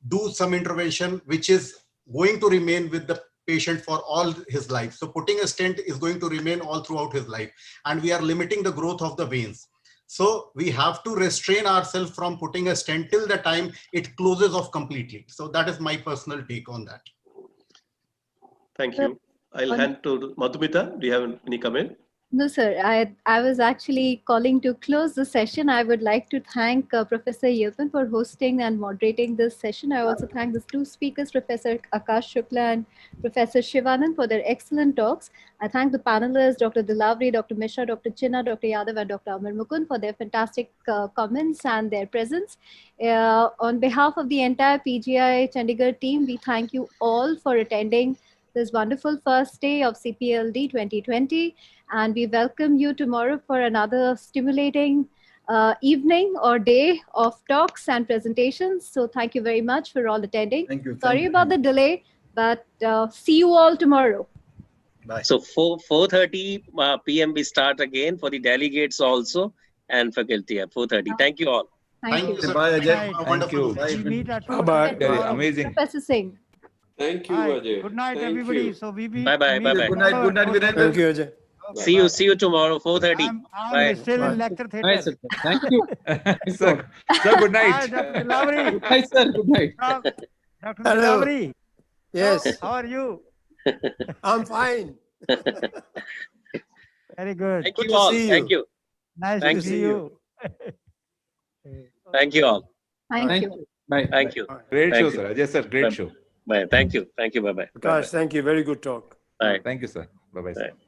do some intervention which is going to remain with the patient for all his life. So putting a stent is going to remain all throughout his life, and we are limiting the growth of the veins. So we have to restrain ourselves from putting a stent till the time it closes off completely. So that is my personal take on that. Thank you. I'll hand to Madhumita. Do you have any comment? No, sir. I was actually calling to close the session. I would like to thank Professor Yilpan for hosting and moderating this session. I also thank the two speakers, Professor Akash Shukla and Professor Shivanand, for their excellent talks. I thank the panelists, Dr. Dilavri, Dr. Mishra, Dr. Chinna, Dr. Yadav, and Dr. Amar Mukund for their fantastic comments and their presence. On behalf of the entire PGI Chandigarh team, we thank you all for attending this wonderful first day of CPLD 2020. And we welcome you tomorrow for another stimulating evening or day of talks and presentations. So thank you very much for all attending. Thank you. Sorry about the delay, but see you all tomorrow. Bye. So 4:30 p.m. we start again for the delegates also and faculty at 4:30. Thank you all. Thank you. Sir. Bye, Ajay. Right. Thank you. We meet at Bye-bye. 4:30. Amazing. Professor Singh. Thank you, Hi. Ajay. Good night, Thank everybody. you. So we Bye bye. meet Bye bye. Good night. Good night, tomorrow at Virendra. Thank you, Ajay. See you tomorrow 4:30. I'm Bye. still Bye. in lecture Bye, theater. sir. Thank you. Sir, good Hi, night. Dr. Dilavri. Hi, sir. Good night. Dr. Hello. Dilavri. Yes, How are you? I'm fine. Very good. Thank Good you to all. see Thank you. you. Nice Thank to see you. Thank you all. Thank Thank you. you. Bye. Thank you. Great Thank show, you. sir. Ajay sir, great Bye. show. Bye. Thank you. Thank you. Bye bye. Gosh, thank you. Very good talk. Bye. Thank you, sir. Bye-bye, sir. Bye.